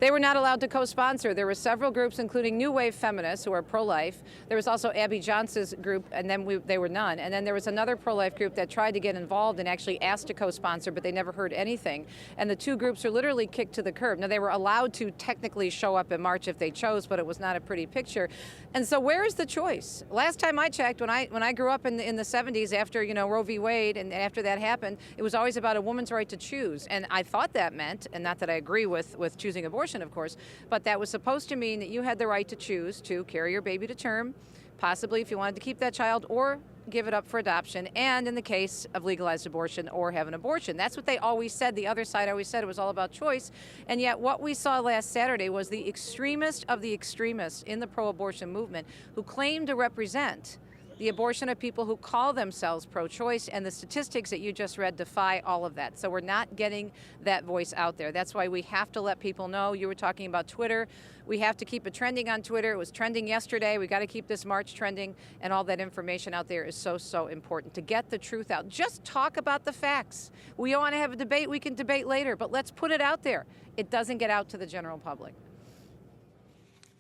They were not allowed to co-sponsor. There were several groups, including New Wave Feminists, who are pro-life. There was also Abby Johnson's group, and then they were none. And then there was another pro-life group that tried to get involved and actually asked to co-sponsor, but they never heard anything. And the two groups are literally kicked to the curb. Now, they were allowed to technically show up in March if they chose, but it was not a pretty picture. And so where is the choice? Last time I checked, when I grew up in the 70s, after Roe v. Wade, and after that happened, it was always about a woman's right to choose. And I thought that meant, and not that I agree with choosing abortion, of course, but that was supposed to mean that you had the right to choose to carry your baby to term, possibly if you wanted to keep that child, or give it up for adoption, and in the case of legalized abortion, or have an abortion. That's what they always said. The other side always said it was all about choice. And yet what we saw last Saturday was the extremist of the extremists in the pro-abortion movement who claimed to represent the abortion of people who call themselves pro-choice, and the statistics that you just read defy all of that. So we're not getting that voice out there. That's why we have to let people know. You were talking about Twitter. We have to keep it trending on Twitter. It was trending yesterday. We got to keep this march trending, and all that information out there is so, so important to get the truth out. Just talk about the facts. We want to have a debate. We can debate later, but let's put it out there. It doesn't get out to the general public.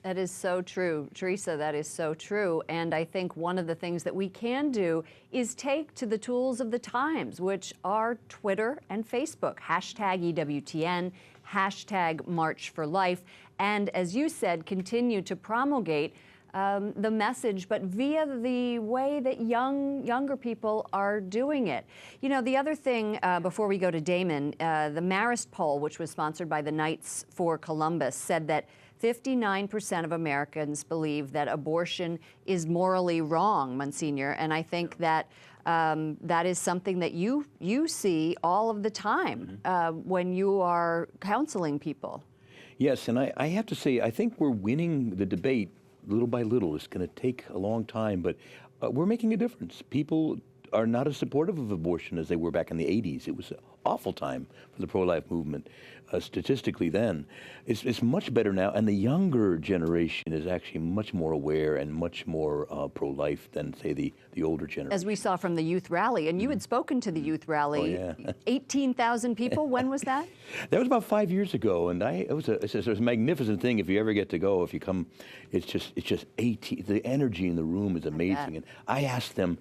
That is so true, Teresa, that is so true. And I think one of the things that we can do is take to the tools of the times, which are Twitter and Facebook, hashtag EWTN, hashtag March for Life, and as you said, continue to promulgate the message, but via the way that younger people are doing it. The other thing, before we go to Damon, the Marist poll, which was sponsored by the Knights for Columbus, said that 59% of Americans believe that abortion is morally wrong, Monsignor, and I think that that is something that you see all of the time when you are counseling people. Yes, and I have to say, I think we're winning the debate little by little. It's going to take a long time, but we're making a difference. People are not as supportive of abortion as they were back in the 80s. It was an awful time for the pro-life movement, statistically then. It's much better now, and the younger generation is actually much more aware and much more pro-life than, say, the older generation. As we saw from the youth rally, and you had spoken to the youth rally. Oh, yeah. 18,000 people, when was that? That was about 5 years ago, and it was a magnificent thing. If you ever get to go, if you come, it's just 18. The energy in the room is amazing, and I asked them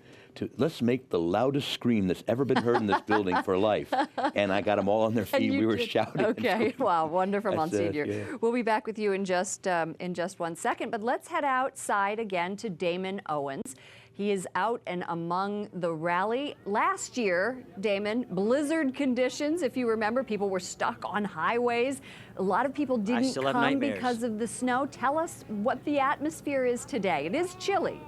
let's make the loudest scream that's ever been heard in this building for life. And I got them all on their feet. We were shouting. Okay, wow, wonderful, Monsignor. Yeah. We'll be back with you in just 1 second, but let's head outside again to Damon Owens. He is out and among the rally. Last year, Damon, blizzard conditions, if you remember, people were stuck on highways. A lot of people didn't come because of the snow. Tell us what the atmosphere is today. It is chilly.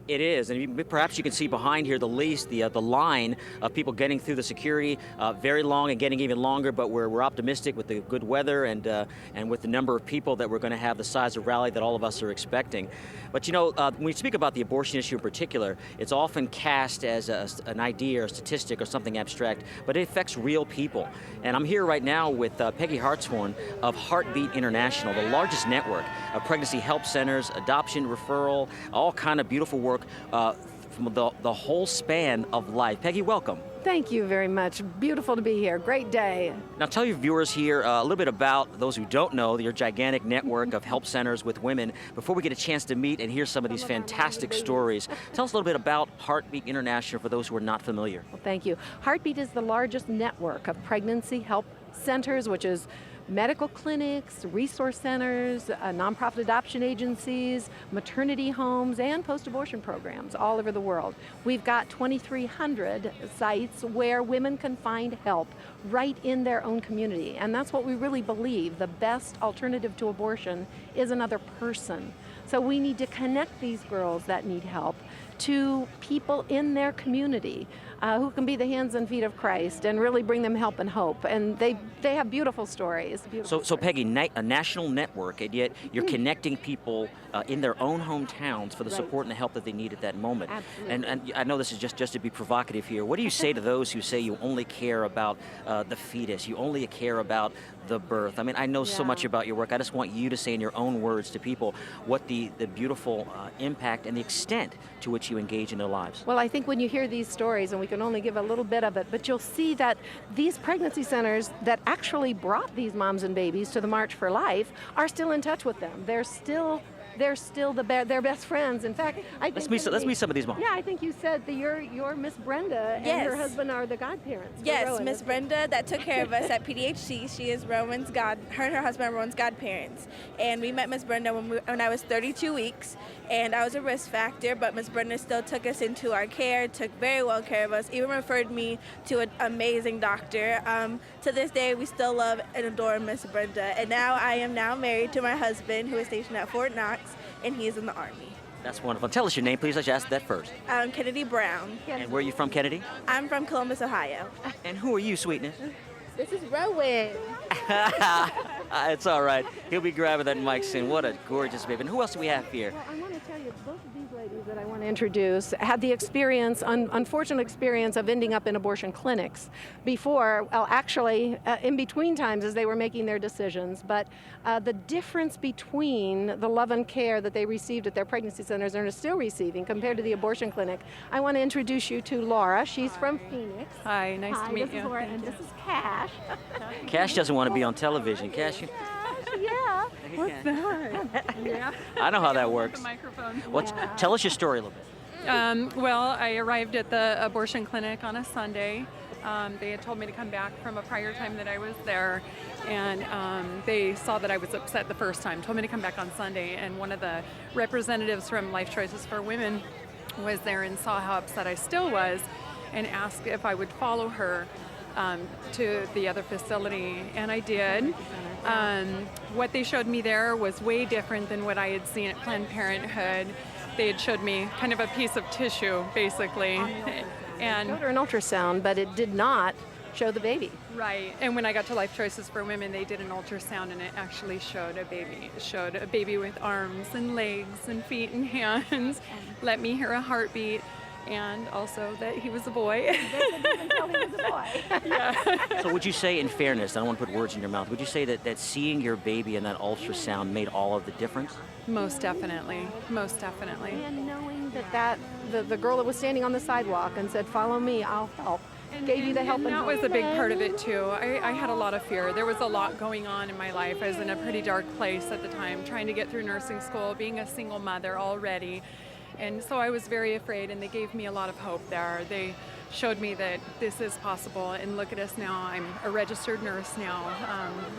It is, and perhaps you can see behind here the line of people getting through the security, very long and getting even longer. But we're optimistic with the good weather and with the number of people that we're going to have the size of rally that all of us are expecting. But you know, when we speak about the abortion issue in particular, it's often cast as an idea or a statistic or something abstract, but it affects real people. And I'm here right now with Peggy Hartshorn of Heartbeat International, the largest network of pregnancy help centers, adoption, referral, all kind of beautiful work from the whole span of life. Peggy, welcome. Thank you very much. Beautiful to be here. Great day. Now tell your viewers here a little bit about, those who don't know, your gigantic network of help centers with women before we get a chance to meet and hear some of these fantastic stories. Tell us a little bit about Heartbeat International for those who are not familiar. Well, thank you. Heartbeat is the largest network of pregnancy help centers, which is medical clinics, resource centers, nonprofit adoption agencies, maternity homes, and post-abortion programs all over the world. We've got 2,300 sites where women can find help right in their own community. And that's what we really believe. The best alternative to abortion is another person. So we need to connect these girls that need help to people in their community who can be the hands and feet of Christ and really bring them help and hope. And they have beautiful stories. So Peggy, a national network, and yet you're connecting people in their own hometowns for the support and the help that they need at that moment. Absolutely. And I know this is just to be provocative here. What do you say to those who say you only care about the fetus, you only care about the birth? I mean, I know so much about your work. I just want you to say in your own words to people what the beautiful impact and the extent to which you engage in their lives. Well, I think when you hear these stories, and we can only give a little bit of it, but you'll see that these pregnancy centers that actually brought these moms and babies to the March for Life are still in touch with them. They're still their best friends. In fact, let's meet some of these moms. Yeah, I think you said that you're Miss Brenda and her husband are the godparents. Yes, Miss Brenda that took care of us at PDHC. She is her and her husband are Rowan's godparents. And we met Miss Brenda when I was 32 weeks, and I was a risk factor, but Miss Brenda still took us into our care, took very well care of us, even referred me to an amazing doctor. To this day, we still love and adore Miss Brenda. And now I am married to my husband, who is stationed at Fort Knox, and he is in the Army. That's wonderful. Tell us your name, please. I should ask that first. Kennedy Brown. And where are you from, Kennedy? I'm from Columbus, Ohio. And who are you, sweetness? This is Rowan. It's all right. He'll be grabbing that mic soon. What a gorgeous baby. And who else do we have here? Well, I want to tell you, both of these ladies that I want to introduce had the experience, unfortunate experience of ending up in abortion clinics before, well, actually, in between times as they were making their decisions. But the difference between the love and care that they received at their pregnancy centers and are still receiving compared to the abortion clinic, I want to introduce you to Laura. She's from Phoenix. Hi, nice to meet you. This is Laura, and this is Cash. Cash doesn't want to be on television. Cash, yeah. What's that? Yeah. I know how that works. The microphone. Tell us your story a little bit. Well, I arrived at the abortion clinic on a Sunday. They had told me to come back from a prior time that I was there, and they saw that I was upset the first time, told me to come back on Sunday, and one of the representatives from Life Choices for Women was there and saw how upset I still was and asked if I would follow her to the other facility, and I did. What they showed me there was way different than what I had seen at Planned Parenthood. They had showed me kind of a piece of tissue, basically. And showed her an ultrasound, but it did not show the baby. Right. And when I got to Life Choices for Women, they did an ultrasound, and it actually showed a baby. It showed a baby with arms and legs and feet and hands. Let me hear a heartbeat, and also that he was a boy. Yeah. So would you say, in fairness, I don't want to put words in your mouth, would you say that seeing your baby in that ultrasound made all of the difference? Most definitely. Most definitely. And knowing that the girl that was standing on the sidewalk and said, "Follow me, I'll help," gave you the help. And that was a big part of it too. I had a lot of fear. There was a lot going on in my life. I was in a pretty dark place at the time, trying to get through nursing school, being a single mother already. And so I was very afraid, and they gave me a lot of hope there. They showed me that this is possible, and look at us now. I'm a registered nurse now,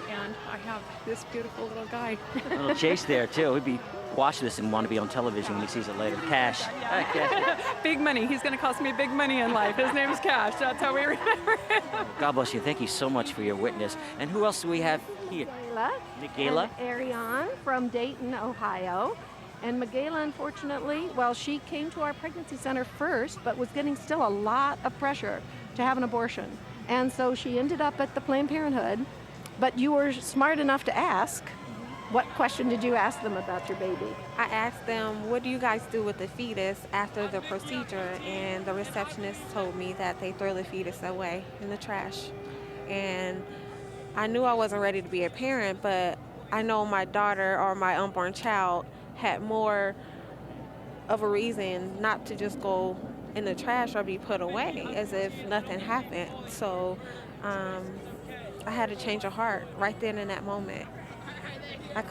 and I have this beautiful little guy. Little Chase there too. He'd be watching this and want to be on television when he sees it later. Cash. Cash. Big money. He's going to cost me big money in life. His name's Cash. That's how we remember him. God bless you. Thank you so much for your witness. And who else do we have here? Michaela. And Ariane from Dayton, Ohio. And Michaela, unfortunately, well, she came to our pregnancy center first, but was getting still a lot of pressure to have an abortion. And so she ended up at the Planned Parenthood. But you were smart enough to ask. What question did you ask them about your baby? I asked them, what do you guys do with the fetus after the procedure? And the receptionist told me that they throw the fetus away in the trash. And I knew I wasn't ready to be a parent, but I know my daughter or my unborn child had more of a reason not to just go in the trash or be put away as if nothing happened. So I had a change of heart right then in that moment. I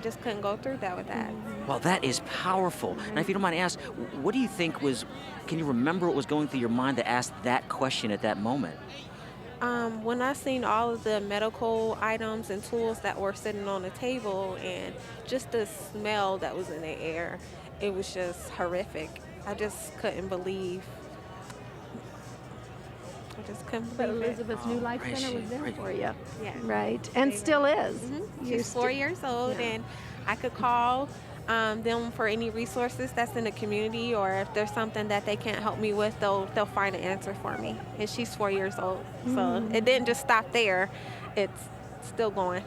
just couldn't go through that with that. Well, that is powerful. Now, if you don't mind asking, what do you think can you remember what was going through your mind to ask that question at that moment? When I seen all of the medical items and tools that were sitting on the table and just the smell that was in the air, it was just horrific. I just couldn't believe. But Elizabeth's New Life Center was there for you. Yeah. Right. And still is. Mm-hmm. She's 4 years old, and I could call them for any resources that's in the community, or if there's something that they can't help me with, they'll find an answer for me. And she's 4 years old, so it didn't just stop there. It's still going.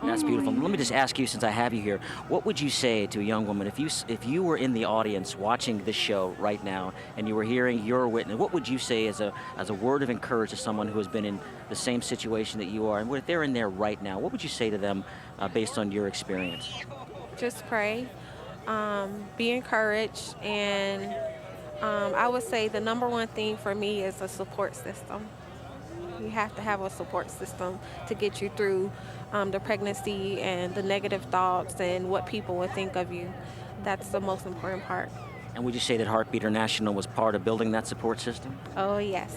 That's beautiful. Let me just ask you, since I have you here, what would you say to a young woman if you were in the audience watching this show right now and you were hearing your witness? What would you say as a word of encouragement to someone who has been in the same situation that you are, and if they're in there right now? What would you say to them based on your experience? Just pray, be encouraged, and I would say the number one thing for me is a support system. You have to have a support system to get you through the pregnancy and the negative thoughts and what people would think of you. That's the most important part. And would you say that Heartbeat International was part of building that support system? Oh, yes,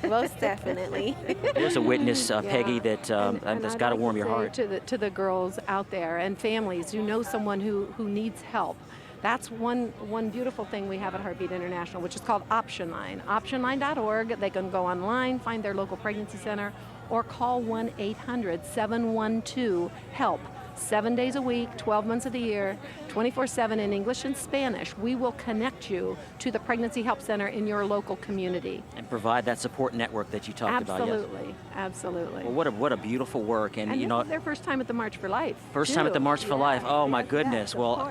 most definitely. There's a witness, Peggy, that's got to warm your heart. To the girls out there and families who know someone who needs help. That's one beautiful thing we have at Heartbeat International, which is called Option Line. Optionline.org. They can go online, find their local pregnancy center, or call 1-800-712-HELP. 7 days a week, 12 months of the year, 24/7 in English and Spanish. We will connect you to the Pregnancy Help Center in your local community. And provide that support network that you talked about. Absolutely, absolutely. Well, what a beautiful work. And you know, this is their first time at the March for Life. First time at the March for Life. Oh my goodness. Yes, well,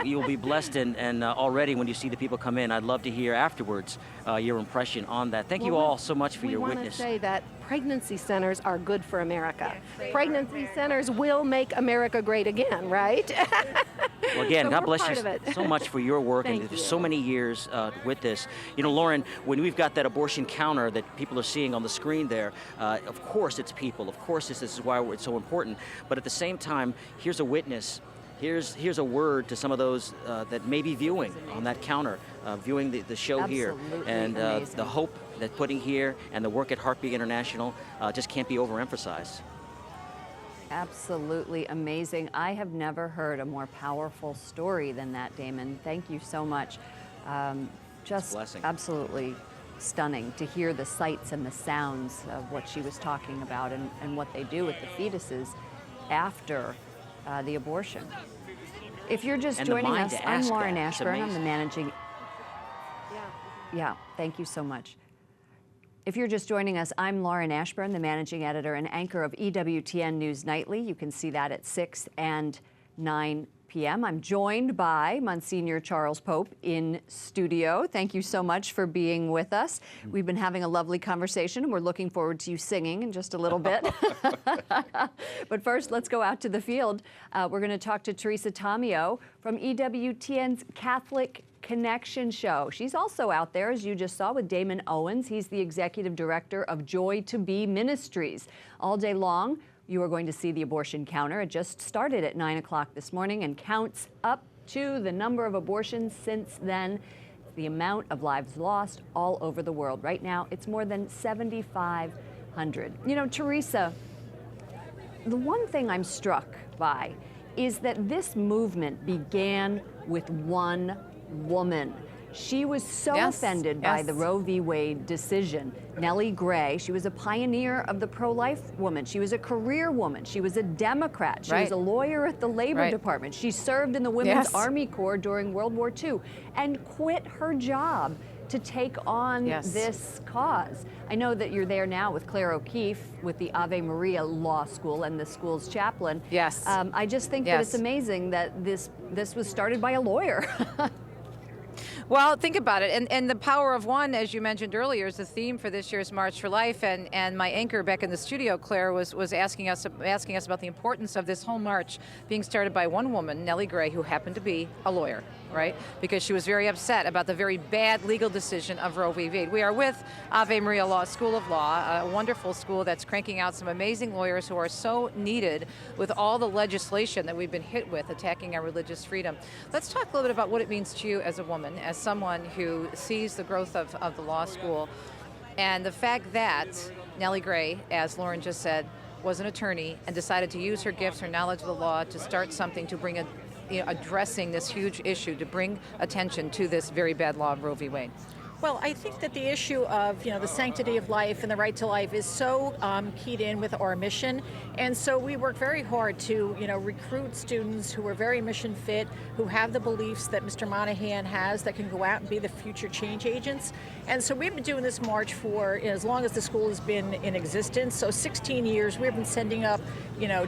you'll be blessed, and already when you see the people come in, I'd love to hear afterwards your impression on that. Thank you all so much for your witness. We want to say that pregnancy centers are good for America. Pregnancy centers will make America great again, right? Well, again, So God we're bless part you of it. so much for your work, and Thank there's you. so many years with this. You know, Lauren, when we've got that abortion counter that people are seeing on the screen there, of course it's people. Of course this is why it's so important. But at the same time, here's a witness. Here's a word to some of those that may be viewing on that counter, viewing the show here. And the hope that putting here and the work at Heartbeat International just can't be overemphasized. Absolutely amazing. I have never heard a more powerful story than that, Damon. Thank you so much. Just absolutely stunning to hear the sights and the sounds of what she was talking about and what they do with the fetuses after the abortion. If you're just joining us, I'm Lauren Ashburn. I'm the managing. Yeah, thank you so much. If you're just joining us, I'm Lauren Ashburn, the managing editor and anchor of EWTN News Nightly. You can see that at 6 and 9 p.m. I'm joined by Monsignor Charles Pope in studio. Thank you so much for being with us. We've been having a lovely conversation, and we're looking forward to you singing in just a little bit. But first, let's go out to the field. We're going to talk to Teresa Tomeo from EWTN's Catholic Connection show. She's also out there, as you just saw, with Damon Owens. He's the executive director of Joy to Be Ministries. All day long, you are going to see the abortion counter. It just started at 9 o'clock this morning and counts up to the number of abortions since then, the amount of lives lost all over the world. Right now, it's more than 7,500. You know, Teresa, the one thing I'm struck by is that this movement began with one woman. She was so offended by the Roe v. Wade decision. Nellie Gray, she was a pioneer of the pro-life woman. She was a career woman. She was a Democrat. She was a lawyer at the Labor Department. She served in the Women's Army Corps during World War II and quit her job to take on this cause. I know that you're there now with Claire O'Keefe with the Ave Maria Law School and the school's chaplain. Yes. I just think that it's amazing that this was started by a lawyer. Well, think about it. And the power of one, as you mentioned earlier, is the theme for this year's March for Life. And my anchor back in the studio, Claire, was asking us about the importance of this whole march being started by one woman, Nellie Gray, who happened to be a lawyer, right? Because she was very upset about the very bad legal decision of Roe v. Wade. We are with Ave Maria Law School of Law, a wonderful school that's cranking out some amazing lawyers who are so needed with all the legislation that we've been hit with attacking our religious freedom. Let's talk a little bit about what it means to you as a woman, as someone who sees the growth of the law school, and the fact that Nellie Gray, as Lauren just said, was an attorney and decided to use her gifts, her knowledge of the law to start something to bring addressing this huge issue, to bring attention to this very bad law of Roe v. Wade. Well, I think that the issue of the sanctity of life and the right to life is so keyed in with our mission, and so we work very hard to recruit students who are very mission fit, who have the beliefs that Mr. Monahan has, that can go out and be the future change agents. And so we've been doing this march for as long as the school has been in existence. So 16 years, we've been sending up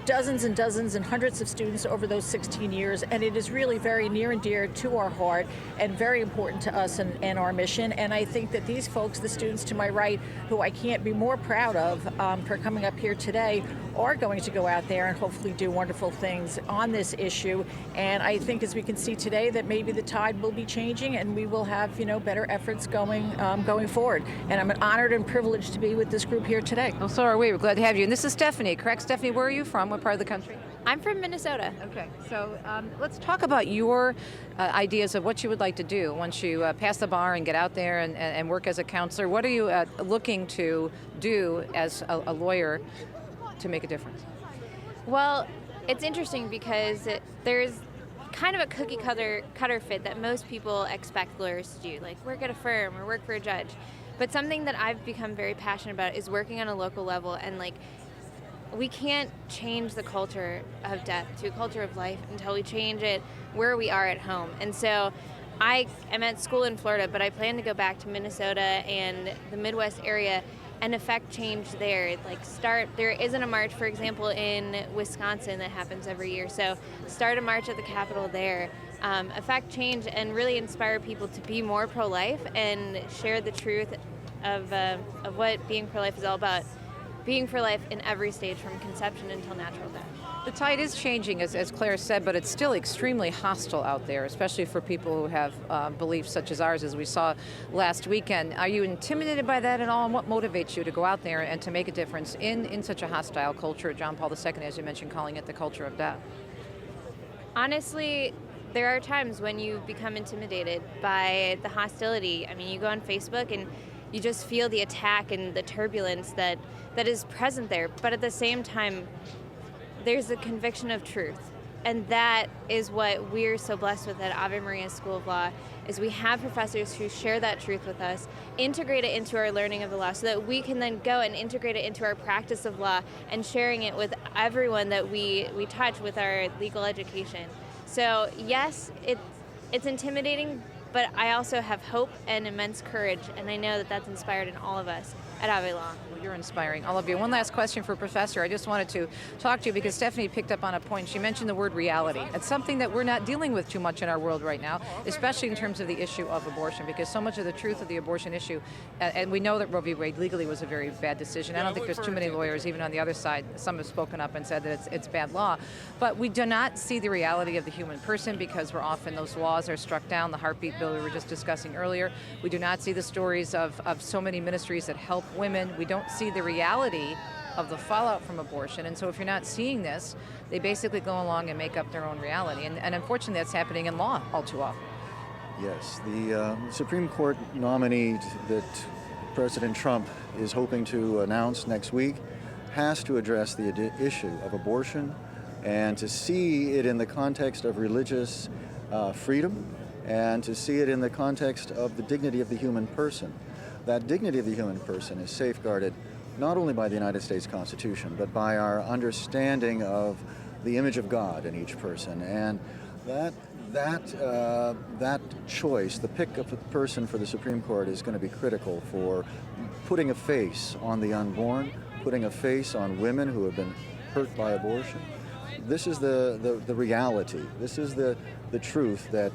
dozens and dozens and hundreds of students over those 16 years, and it is really very near and dear to our heart and very important to us and our mission. And I think that these folks, the students to my right, who I can't be more proud of for coming up here today, are going to go out there and hopefully do wonderful things on this issue. And I think, as we can see today, that maybe the tide will be changing and we will have better efforts going forward. And I'm honored and privileged to be with this group here today. Well, so are we. We're glad to have you. And this is Stephanie, correct? Stephanie, where are you from? What part of the country? I'm from Minnesota. Okay, so let's talk about your ideas of what you would like to do once you pass the bar and get out there and work as a counselor. What are you looking to do as a lawyer to make a difference? Well, it's interesting because there's kind of a cookie cutter fit that most people expect lawyers to do, like work at a firm or work for a judge. But something that I've become very passionate about is working on a local level, and we can't change the culture of death to a culture of life until we change it where we are at home. And so I am at school in Florida, but I plan to go back to Minnesota and the Midwest area and affect change there. There isn't a march, for example, in Wisconsin that happens every year. So start a march at the Capitol there, affect change, and really inspire people to be more pro-life and share the truth of what being pro-life is all about. Being for life in every stage, from conception until natural death. The tide is changing, as Claire said, but it's still extremely hostile out there, especially for people who have beliefs such as ours, as we saw last weekend. Are you intimidated by that at all, and what motivates you to go out there and to make a difference in such a hostile culture? John Paul II, as you mentioned, calling it the culture of death. Honestly, there are times when you become intimidated by the hostility. I mean, you go on Facebook and you just feel the attack and the turbulence that is present there. But at the same time, there's a conviction of truth. And that is what we're so blessed with at Ave Maria School of Law, is we have professors who share that truth with us, integrate it into our learning of the law, so that we can then go and integrate it into our practice of law and sharing it with everyone that we touch with our legal education. So yes, it's intimidating, but I also have hope and immense courage, and I know that that's inspired in all of us at Ave Law. Well, you're inspiring, all of you. One last question for Professor. I just wanted to talk to you because Stephanie picked up on a point. She mentioned the word reality. It's something that we're not dealing with too much in our world right now, especially in terms of the issue of abortion, because so much of the truth of the abortion issue, and we know that Roe v. Wade legally was a very bad decision. I don't think there's too many lawyers, even on the other side. Some have spoken up and said that it's bad law. But we do not see the reality of the human person because we're often, those laws are struck down. The heartbeat bill we were just discussing earlier. We do not see the stories of so many ministries that help women. We don't see the reality of the fallout from abortion. And so if you're not seeing this, they basically go along and make up their own reality. And unfortunately, that's happening in law all too often. Yes, the Supreme Court nominee that President Trump is hoping to announce next week has to address the issue of abortion and to see it in the context of religious freedom and to see it in the context of the dignity of the human person. That dignity of the human person is safeguarded not only by the United States Constitution, but by our understanding of the image of God in each person. And that choice, the pick of a person for the Supreme Court, is going to be critical for putting a face on the unborn, putting a face on women who have been hurt by abortion. This is the reality. This is the truth that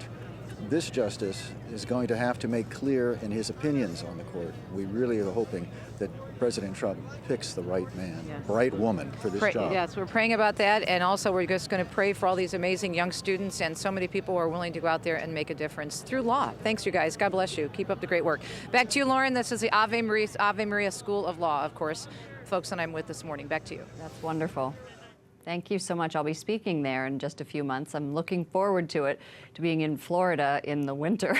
this justice is going to have to make clear in his opinions on the court. We really are hoping that President Trump picks the right man, right woman for this job. Yes, we're praying about that, and also we're just going to pray for all these amazing young students and so many people who are willing to go out there and make a difference through law. Thanks, you guys. God bless you. Keep up the great work. Back to you, Lauren. This is the Ave Maria School of Law, of course, folks that I'm with this morning. Back to you. That's wonderful. Thank you so much. I'll be speaking there in just a few months. I'm looking forward to it, to being in Florida in the winter.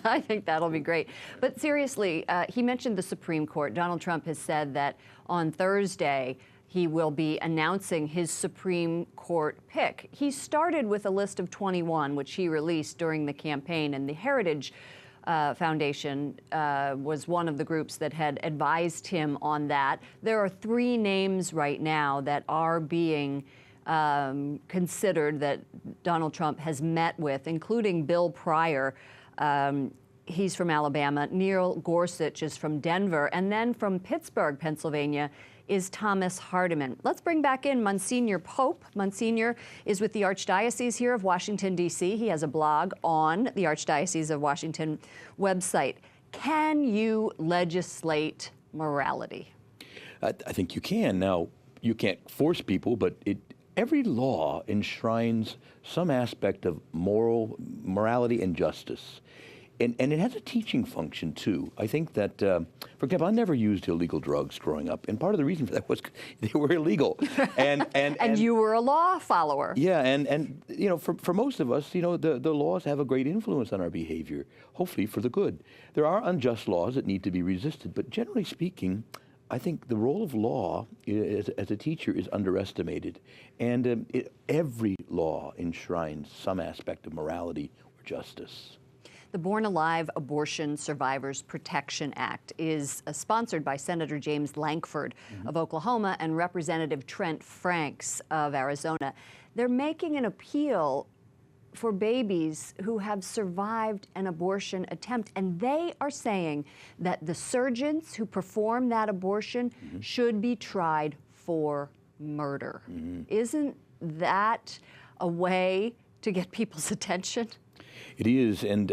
I think that'll be great. But seriously, he mentioned the Supreme Court. Donald Trump has said that on Thursday, he will be announcing his Supreme Court pick. He started with a list of 21, which he released during the campaign, and the Heritage Foundation was one of the groups that had advised him on that. There are 3 names right now that are being considered that Donald Trump has met with, including Bill Pryor. He's from Alabama. Neil Gorsuch is from Denver. And then from Pittsburgh, Pennsylvania, is Thomas Hardiman. Let's bring back in Monsignor Pope. Monsignor is with the Archdiocese here of Washington, D.C. He has a blog on the Archdiocese of Washington website. Can you legislate morality? I think you can. Now, you can't force people, but every law enshrines some aspect of morality and justice. And it has a teaching function, too. I think that, for example, I never used illegal drugs growing up, and part of the reason for that was they were illegal. And you were a law follower. Yeah, and you know, for most of us, you know, the laws have a great influence on our behavior, hopefully for the good. There are unjust laws that need to be resisted, but generally speaking, I think the role of law as a teacher is underestimated. And every law enshrines some aspect of morality or justice. The Born Alive Abortion Survivors Protection Act is sponsored by Senator James Lankford of Oklahoma and Representative Trent Franks of Arizona. They're making an appeal for babies who have survived an abortion attempt, and they are saying that the surgeons who perform that abortion should be tried for murder. Isn't that a way to get people's attention? It is, and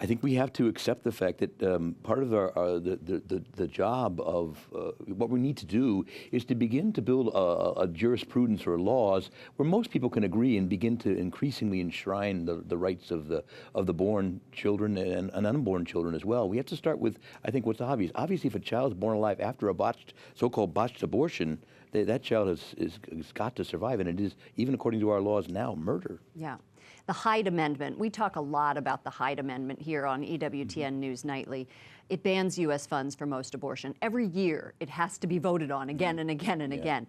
I think we have to accept the fact that part of the job of what we need to do is to begin to build a jurisprudence or laws where most people can agree and begin to increasingly enshrine the rights of the born children and unborn children as well. We have to start with, I think, what's obvious. Obviously, if a child is born alive after a so-called botched abortion, that child has got to survive, and it is, even according to our laws now, murder. Yeah. The Hyde Amendment. We talk a lot about the Hyde Amendment here on EWTN News Nightly. It bans U.S. funds for most abortion. Every year, it has to be voted on again and again and again.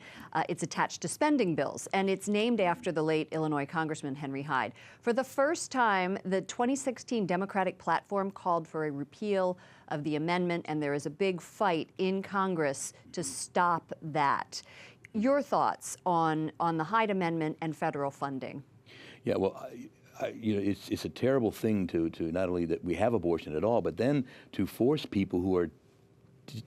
It's attached to spending bills, and it's named after the late Illinois Congressman Henry Hyde. For the first time, the 2016 Democratic platform called for a repeal of the amendment, and there is a big fight in Congress to stop that. Your thoughts on the Hyde Amendment and federal funding? Yeah, well, it's a terrible thing to not only that we have abortion at all, but then to force people who are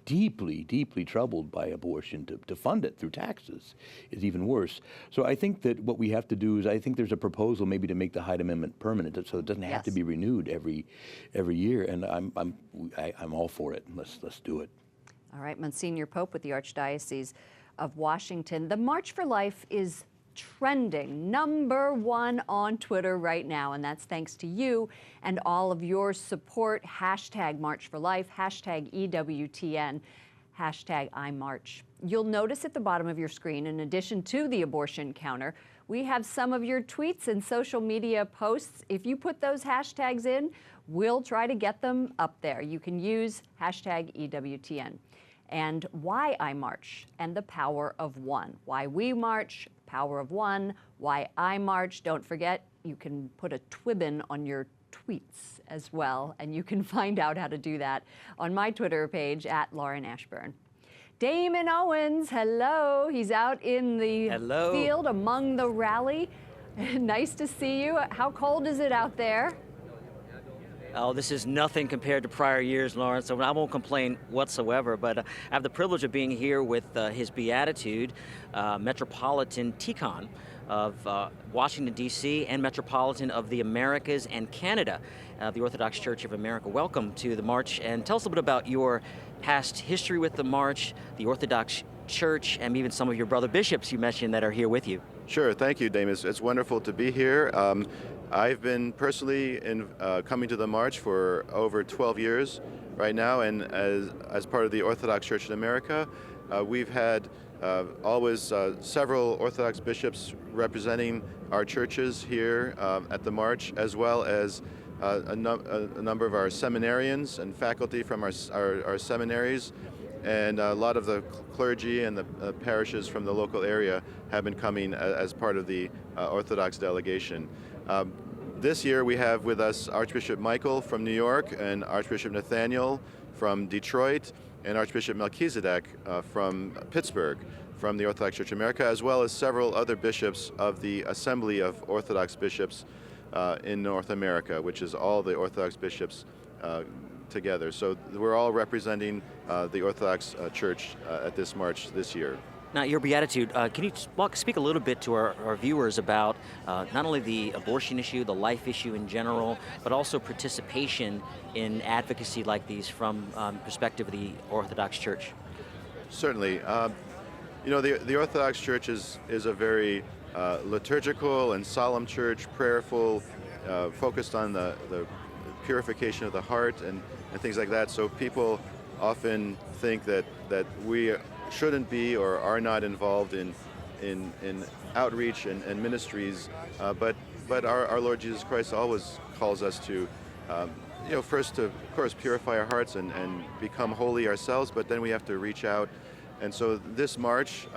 deeply, deeply troubled by abortion to fund it through taxes is even worse. So I think that what we have to do is, I think there's a proposal maybe to make the Hyde Amendment permanent, so it doesn't have to be renewed every year. And I'm all for it. Let's do it. All right, Monsignor Pope with the Archdiocese of Washington. The March for Life is trending #1 on Twitter right now, and that's thanks to you and all of your support. Hashtag March for Life, hashtag EWTN, hashtag IMarch. You'll notice at the bottom of your screen, in addition to the abortion counter, we have some of your tweets and social media posts. If you put those hashtags in, we'll try to get them up there. You can use hashtag EWTN. And why I march and the power of one. Why we march, power of one. Why I march. Don't forget, you can put a twibbon on your tweets as well, and you can find out how to do that on my Twitter page at Lauren Ashburn. Damon Owens, hello. He's out in the field among the rally. Nice to see you. How cold is it out there? Oh, this is nothing compared to prior years, Lawrence, so I won't complain whatsoever, but I have the privilege of being here with His Beatitude, Metropolitan Tikhon of Washington, D.C., and Metropolitan of the Americas and Canada, the Orthodox Church of America. Welcome to the March, and tell us a little bit about your past history with the March, the Orthodox Church, and even some of your brother bishops you mentioned that are here with you. Sure, thank you, Dame. It's wonderful to be here. I've been personally coming to the March for over 12 years right now, and as part of the Orthodox Church in America, we've had always several Orthodox bishops representing our churches here at the March, as well as a number of our seminarians and faculty from our seminaries, and a lot of the clergy and the parishes from the local area have been coming as part of the Orthodox delegation. This year we have with us Archbishop Michael from New York and Archbishop Nathaniel from Detroit and Archbishop Melchizedek from Pittsburgh from the Orthodox Church of America, as well as several other bishops of the Assembly of Orthodox Bishops in North America, which is all the Orthodox bishops together. So we're all representing the Orthodox Church at this March this year. Now, your Beatitude, can you speak a little bit to our viewers about not only the abortion issue, the life issue in general, but also participation in advocacy like these from perspective of the Orthodox Church? Certainly. The Orthodox Church is a very liturgical and solemn church, prayerful, focused on the purification of the heart and things like that. So people often think that we shouldn't be or are not involved in outreach and ministries, but our Lord Jesus Christ always calls us to, first to, of course, purify our hearts and become holy ourselves, but then we have to reach out. And so this March,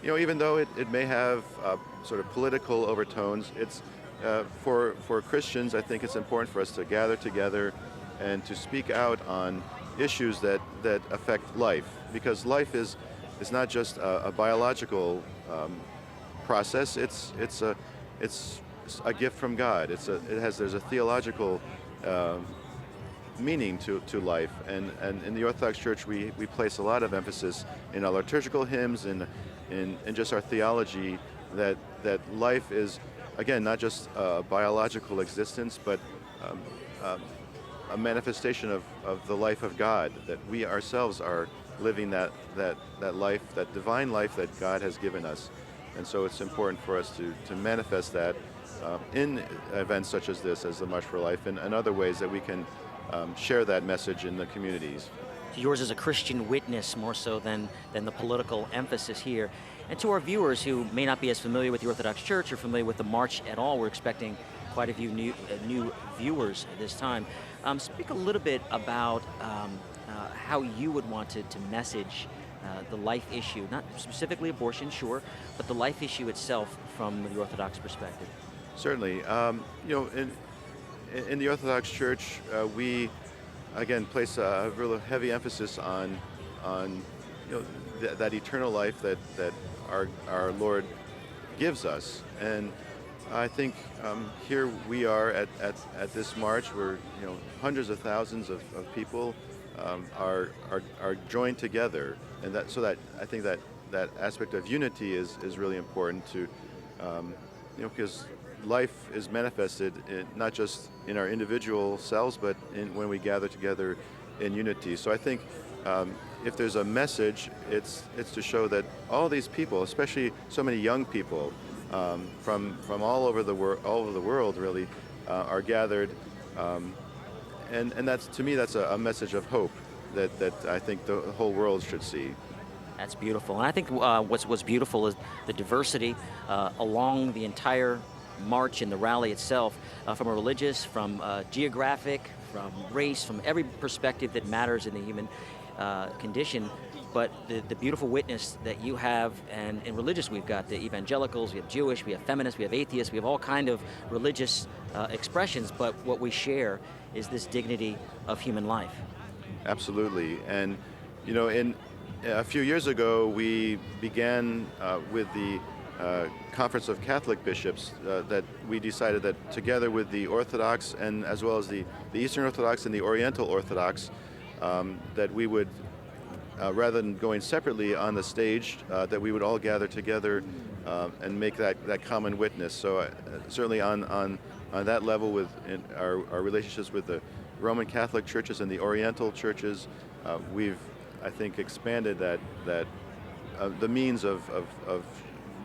even though it may have sort of political overtones, it's for Christians, I think it's important for us to gather together and to speak out on issues that affect life, because life is not just a biological process. It's a gift from God. There's a theological meaning to life, and in the Orthodox Church we place a lot of emphasis in our liturgical hymns and in just our theology that life is, again, not just a biological existence, but a manifestation of the life of God, that we ourselves are living that life, that divine life that God has given us. And so it's important for us to manifest that in events such as this, as the March for Life, and other ways that we can share that message in the communities. Yours is a Christian witness more so than the political emphasis here. And to our viewers who may not be as familiar with the Orthodox Church or familiar with the March at all, we're expecting quite a few new viewers at this time. Speak a little bit about how you would want to message the life issue, not specifically abortion, sure, but the life issue itself from the Orthodox perspective. Certainly. In the Orthodox Church, we, again, place a real heavy emphasis on that eternal life that our Lord gives us. And I think here we are at this march where hundreds of thousands of people are joined together, and that I think that aspect of unity is really important to because life is manifested not just in our individual selves, but when we gather together in unity. So I think if there's a message, it's to show that all these people, especially so many young people from all over the world, really are gathered, and that's, to me, that's a message of hope that I think the whole world should see. That's beautiful. And I think what's beautiful is the diversity along the entire march and the rally itself, from a religious, from geographic, from race, from every perspective that matters in the human condition. But the beautiful witness that you have, and in religious, we've got the evangelicals, we have Jewish, we have feminists, we have atheists, we have all kind of religious expressions, but what we share is this dignity of human life. Absolutely. And, in a few years ago, we began with the Conference of Catholic Bishops that we decided that together with the Orthodox and as well as the Eastern Orthodox and the Oriental Orthodox, that we would, rather than going separately on the stage, that we would all gather together and make that common witness. So certainly on that level, with our relationships with the Roman Catholic churches and the Oriental churches, we've, I think, expanded that the means of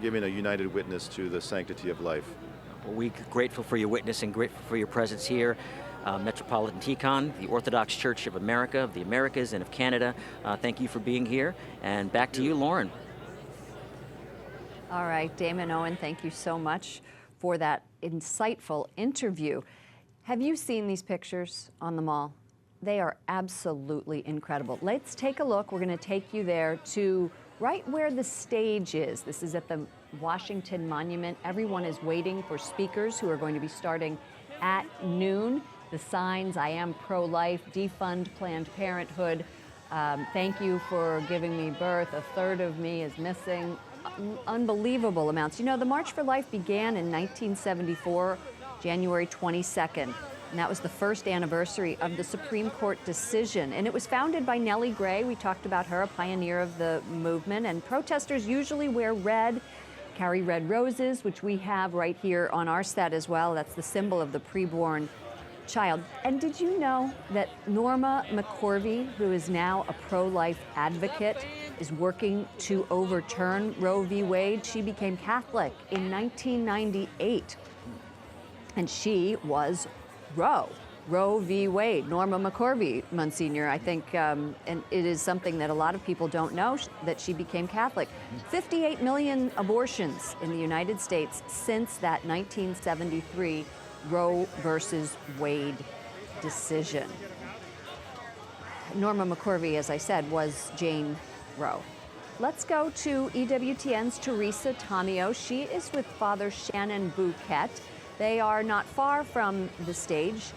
giving a united witness to the sanctity of life. Well, we're grateful for your witness and grateful for your presence here. Metropolitan Tikhon, the Orthodox Church of America, of the Americas, and of Canada. Thank you for being here. And back to you, Lauren. All right, Damon Owen, thank you so much for that insightful interview. Have you seen these pictures on the mall? They are absolutely incredible. Let's take a look. We're going to take you there to right where the stage is. This is at the Washington Monument. Everyone is waiting for speakers who are going to be starting at noon. The signs, I am pro-life, defund Planned Parenthood, thank you for giving me birth, a third of me is missing, unbelievable amounts. The March for Life began in 1974, January 22nd, and that was the first anniversary of the Supreme Court decision. And it was founded by Nellie Gray. We talked about her, a pioneer of the movement, and protesters usually wear red, carry red roses, which we have right here on our set as well. That's the symbol of the preborn child. And did you know that Norma McCorvey, who is now a pro-life advocate, is working to overturn Roe v. Wade? She became Catholic in 1998, and she was Roe v. Wade. Norma McCorvey, Monsignor, I think, and it is something that a lot of people don't know, that she became Catholic. 58 million abortions in the United States since that 1973 Roe versus Wade decision. Norma McCorvey, as I said, was Jane Roe. Let's go to EWTN's Teresa Tomeo. She is with Father Shannon Bouquet. They are not far from the stage,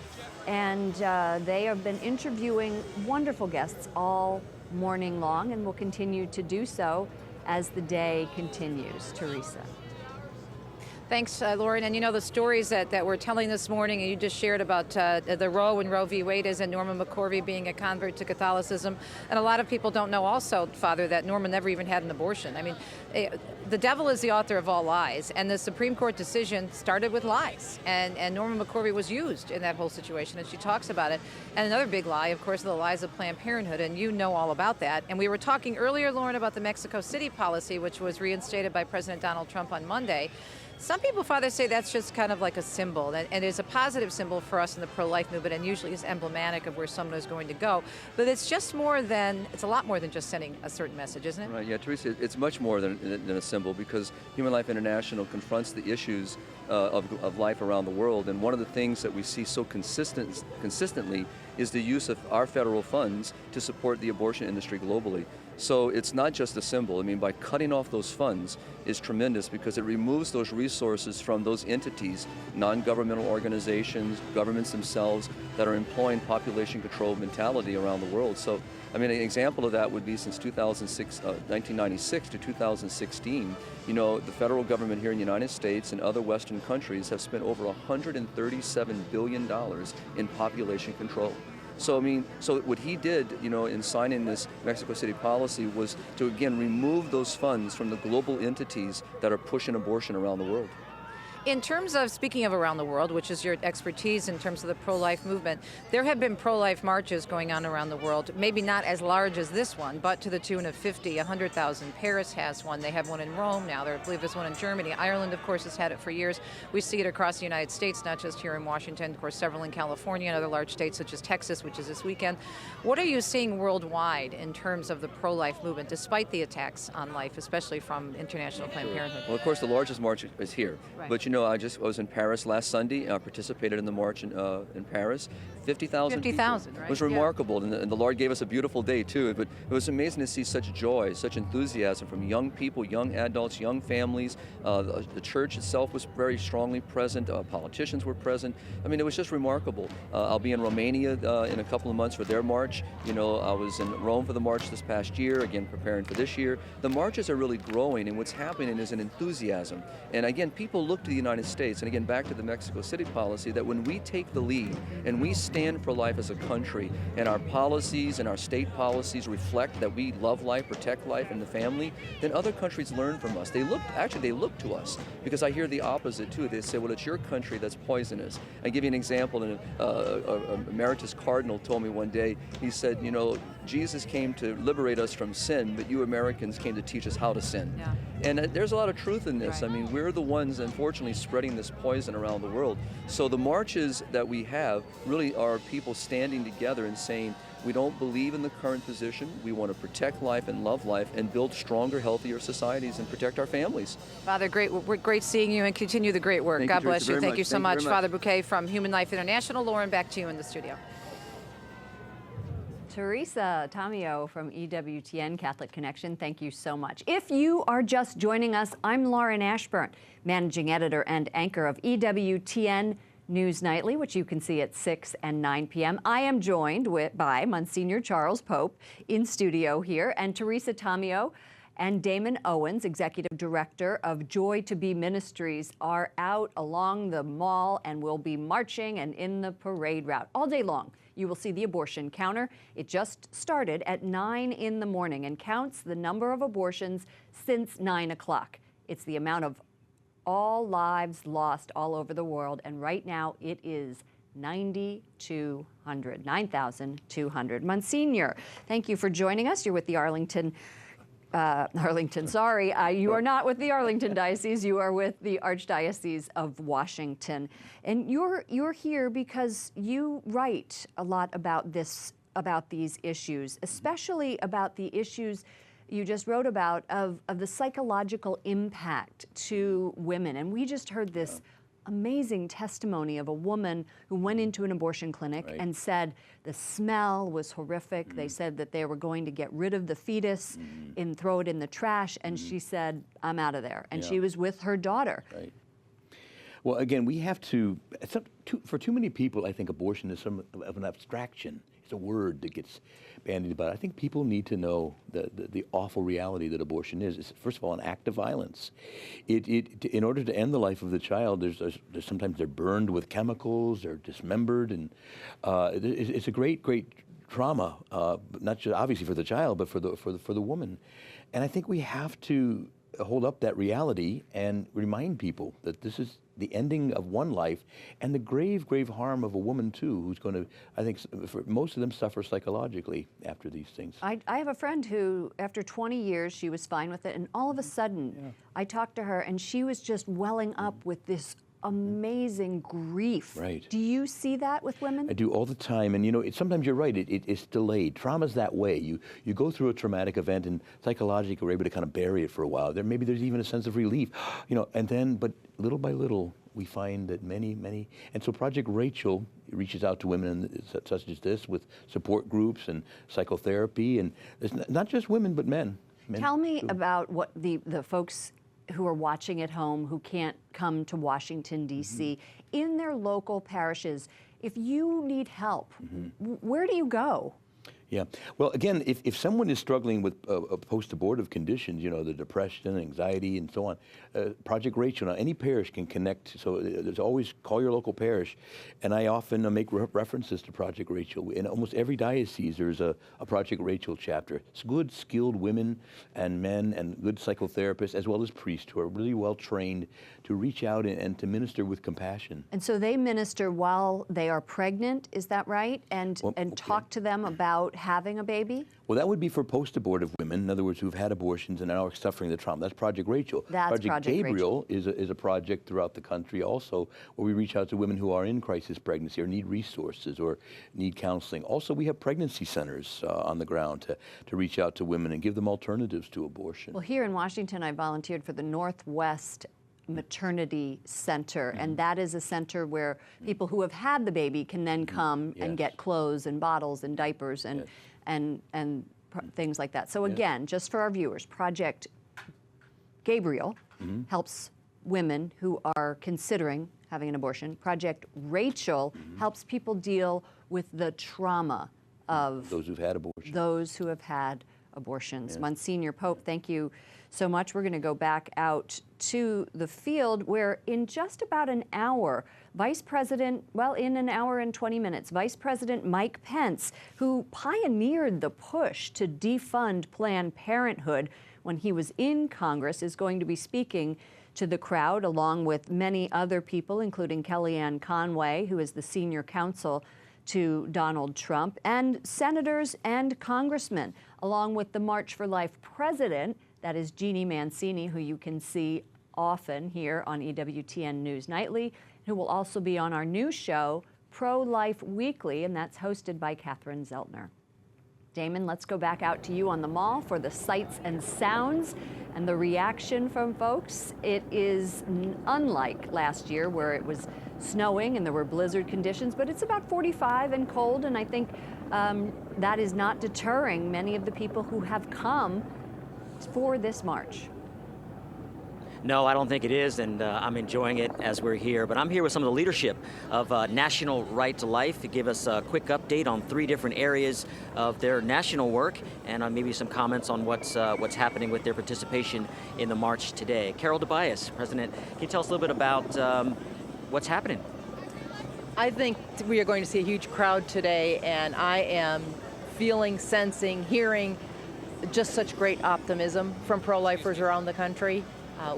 and they have been interviewing wonderful guests all morning long and will continue to do so as the day continues. Teresa. Thanks, Lauren. And the stories that we're telling this morning, and you just shared about the Roe and Roe v. Wade is, and Norma McCorvey being a convert to Catholicism. And a lot of people don't know also, Father, that Norma never even had an abortion. I mean, the devil is the author of all lies, and the Supreme Court decision started with lies. And Norma McCorvey was used in that whole situation, and she talks about it. And another big lie, of course, are the lies of Planned Parenthood, and you know all about that. And we were talking earlier, Lauren, about the Mexico City policy, which was reinstated by President Donald Trump on Monday. Some people, Father, say that's just kind of like a symbol, and it's a positive symbol for us in the pro-life movement, and usually is emblematic of where someone is going to go. But it's just more than, it's a lot more than just sending a certain message, isn't it? Right, yeah, Teresa, it's much more than a symbol, because Human Life International confronts the issues of life around the world, and one of the things that we see so consistently is the use of our federal funds to support the abortion industry globally. So it's not just a symbol. I mean, by cutting off those funds is tremendous, because it removes those resources from those entities, non-governmental organizations, governments themselves, that are employing population control mentality around the world. So I mean, an example of that would be since 1996 to 2016, you know, the federal government here in the United States and other Western countries have spent over $137 billion in population control. So, I mean, so what he did, you know, in signing this Mexico City policy was to, again, remove those funds from the global entities that are pushing abortion around the world. In terms of, speaking of around the world, which is your expertise in terms of the pro-life movement, there have been pro-life marches going on around the world, maybe not as large as this one, but to the tune of 50, 100,000. Paris has one. They have one in Rome now. I believe there's one in Germany. Ireland, of course, has had it for years. We see it across the United States, not just here in Washington, of course, several in California and other large states such as Texas, which is this weekend. What are you seeing worldwide in terms of the pro-life movement, despite the attacks on life, especially from International Planned Parenthood? Well, of course, the largest march is here. Right. But, you know, I was in Paris last Sunday. I participated in the march in Paris. 50,000 50,000, right? right? It was remarkable, yeah. And the Lord gave us a beautiful day, too. But it was amazing to see such joy, such enthusiasm from young people, young adults, young families. The church itself was very strongly present. Politicians were present. I mean, it was just remarkable. I'll be in Romania in a couple of months for their march. You know, I was in Rome for the march this past year, again, preparing for this year. The marches are really growing, and what's happening is an enthusiasm. And again, people look to the United States, and again, back to the Mexico City policy, that when we take the lead and we stand for life as a country, and our policies and our state policies reflect that we love life, protect life and the family, then other countries learn from us. They look to us, because I hear the opposite too. They say, well, it's your country that's poisonous. I give you an example. And a emeritus cardinal told me one day, he said, you know, Jesus came to liberate us from sin, but you Americans came to teach us how to sin. Yeah. And there's a lot of truth in this. Right. I mean, we're the ones, unfortunately, spreading this poison around the world. So the marches that we have really are people standing together and saying, we don't believe in the current position. We want to protect life and love life and build stronger, healthier societies and protect our families. Father, great seeing you, and continue the great work. God bless you. Thank you so much. Father Bouquet from Human Life International. Lauren, back to you in the studio. Teresa Tamio from EWTN Catholic Connection, thank you so much. If you are just joining us, I'm Lauren Ashburn, managing editor and anchor of EWTN News Nightly, which you can see at 6 and 9 p.m. I am joined by Monsignor Charles Pope in studio here, and Teresa Tamio and Damon Owens, Executive Director of Joy to Be Ministries, are out along the mall and will be marching and in the parade route all day long. You will see the abortion counter. It just started at 9 in the morning and counts the number of abortions since 9 o'clock. It's the amount of all lives lost all over the world, and right now it is 9,200. Monsignor, thank you for joining us. You're with the you are not with the Arlington Diocese, you are with the Archdiocese of Washington. And you're here because you write a lot about these issues, especially about the issues you just wrote about of the psychological impact to women. And we just heard this amazing testimony of a woman who went into an abortion clinic and said the smell was horrific. They said that they were going to get rid of the fetus and throw it in the trash. And she said, I'm out of there. And she was with her daughter. Right. Well, again, we have to, for too many people, I think abortion is some of an abstraction. It's a word that gets bandied about. I think people need to know the awful reality that abortion is. It's, first of all, an act of violence. In order to end the life of the child, there's sometimes they're burned with chemicals, they're dismembered, and it's a great trauma, not just obviously for the child, but for the woman. And I think we have to hold up that reality and remind people that this is the ending of one life and the grave harm of a woman too, who's going to, I think, for most of them suffer psychologically after these things. I have a friend who, after 20 years, she was fine with it, and all of a sudden, I talked to her, and she was just welling up with this amazing grief. Right. Do you see that with women? I do all the time, and you know, sometimes you're right. It's delayed. Trauma's that way. You go through a traumatic event, and psychologically, we're able to kind of bury it for a while. Maybe there's even a sense of relief, you know, and then, but little by little, we find that many, and so Project Rachel reaches out to women such as this with support groups and psychotherapy, and it's not just women, but men. Tell me about what the folks who are watching at home who can't come to Washington, D.C., in their local parishes. If you need help, where do you go? Yeah. Well, again, if someone is struggling with post-abortive conditions, the depression, anxiety, and so on, Project Rachel, now any parish can connect. So there's always call your local parish. And I often make references to Project Rachel. In almost every diocese, there's a Project Rachel chapter. It's good, skilled women and men and good psychotherapists, as well as priests who are really well trained to reach out and to minister with compassion. And so they minister while they are pregnant, is that right? And talk to them about having a baby? Well, that would be for post-abortive women, in other words, who've had abortions and are suffering the trauma. That's Project Rachel. That's Project Gabriel is a project throughout the country also where we reach out to women who are in crisis pregnancy or need resources or need counseling. Also, we have pregnancy centers on the ground to reach out to women and give them alternatives to abortion. Well, here in Washington, I volunteered for the Northwest Maternity Center, and that is a center where people who have had the baby can then come and get clothes and bottles and diapers and things like that. So again, just for our viewers, Project Gabriel helps women who are considering having an abortion. Project Rachel helps people deal with the trauma of those who've had abortions. Those who have had abortions. Monsignor Pope, thank you so much. We're going to go back out to the field where in just about an hour, in an hour and 20 minutes, Vice President Mike Pence, who pioneered the push to defund Planned Parenthood when he was in Congress, is going to be speaking to the crowd along with many other people, including Kellyanne Conway, who is the senior counsel to Donald Trump, and senators and congressmen, along with the March for Life president, that is Jeannie Mancini, who you can see often here on EWTN News Nightly, who will also be on our new show, Pro-Life Weekly, and that's hosted by Catherine Zeltner. Damon, let's go back out to you on the mall for the sights and sounds and the reaction from folks. It is unlike last year where it was snowing and there were blizzard conditions, but it's about 45 and cold, and I think that is not deterring many of the people who have come for this march. No, I don't think it is, and I'm enjoying it as we're here. But I'm here with some of the leadership of National Right to Life to give us a quick update on 3 different areas of their national work, and maybe some comments on what's happening with their participation in the march today. Carol Tobias, President, can you tell us a little bit about what's happening? I think we are going to see a huge crowd today, and I am feeling, sensing, hearing just such great optimism from pro-lifers around the country.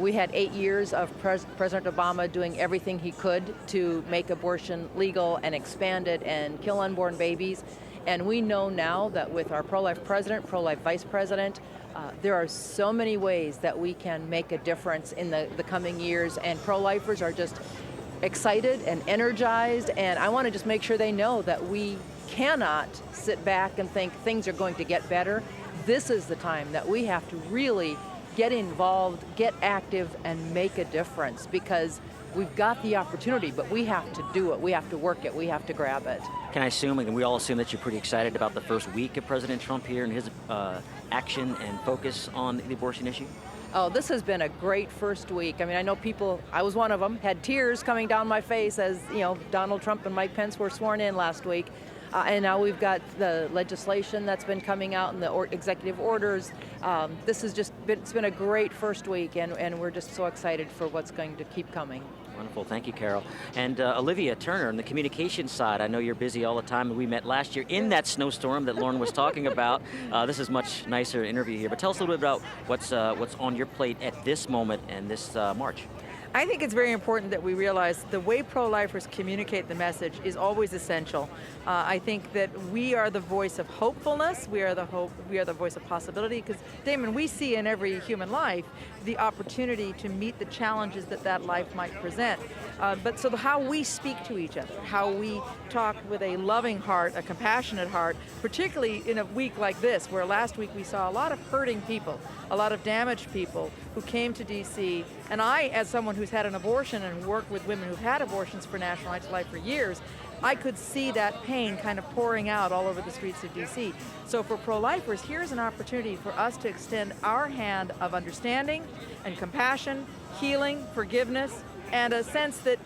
We had 8 years of President Obama doing everything he could to make abortion legal and expand it and kill unborn babies. And we know now that with our pro-life president, pro-life vice president, there are so many ways that we can make a difference in the coming years. And pro-lifers are just excited and energized. And I want to just make sure they know that we cannot sit back and think things are going to get better. This is the time that we have to really get involved, get active, and make a difference, because we've got the opportunity, but we have to do it. We have to work it. We have to grab it. Can I assume, and we all assume, that you're pretty excited about the first week of President Trump here and his action and focus on the abortion issue? Oh, this has been a great first week. I mean, I know people, I was one of them, had tears coming down my face as, Donald Trump and Mike Pence were sworn in last week. And now we've got the legislation that's been coming out and the executive orders. This has it's been a great first week, and we're just so excited for what's going to keep coming. Wonderful. Thank you, Carol. And Olivia Turner, on the communications side, I know you're busy all the time. We met last year in that snowstorm that Lauren was talking about. This is much nicer interview here. But tell us a little bit about what's on your plate at this moment and this march. I think it's very important that we realize the way pro-lifers communicate the message is always essential. I think that we are the voice of hopefulness. We are the voice of possibility. Because, Damon, we see in every human life the opportunity to meet the challenges that life might present. But so how we speak to each other, how we talk with a loving heart, a compassionate heart, particularly in a week like this, where last week we saw a lot of hurting people, a lot of damaged people who came to D.C. And I, as someone who's had an abortion and worked with women who've had abortions for National Right to Life for years, I could see that pain kind of pouring out all over the streets of D.C. So for pro-lifers, here's an opportunity for us to extend our hand of understanding and compassion, healing, forgiveness, and a sense that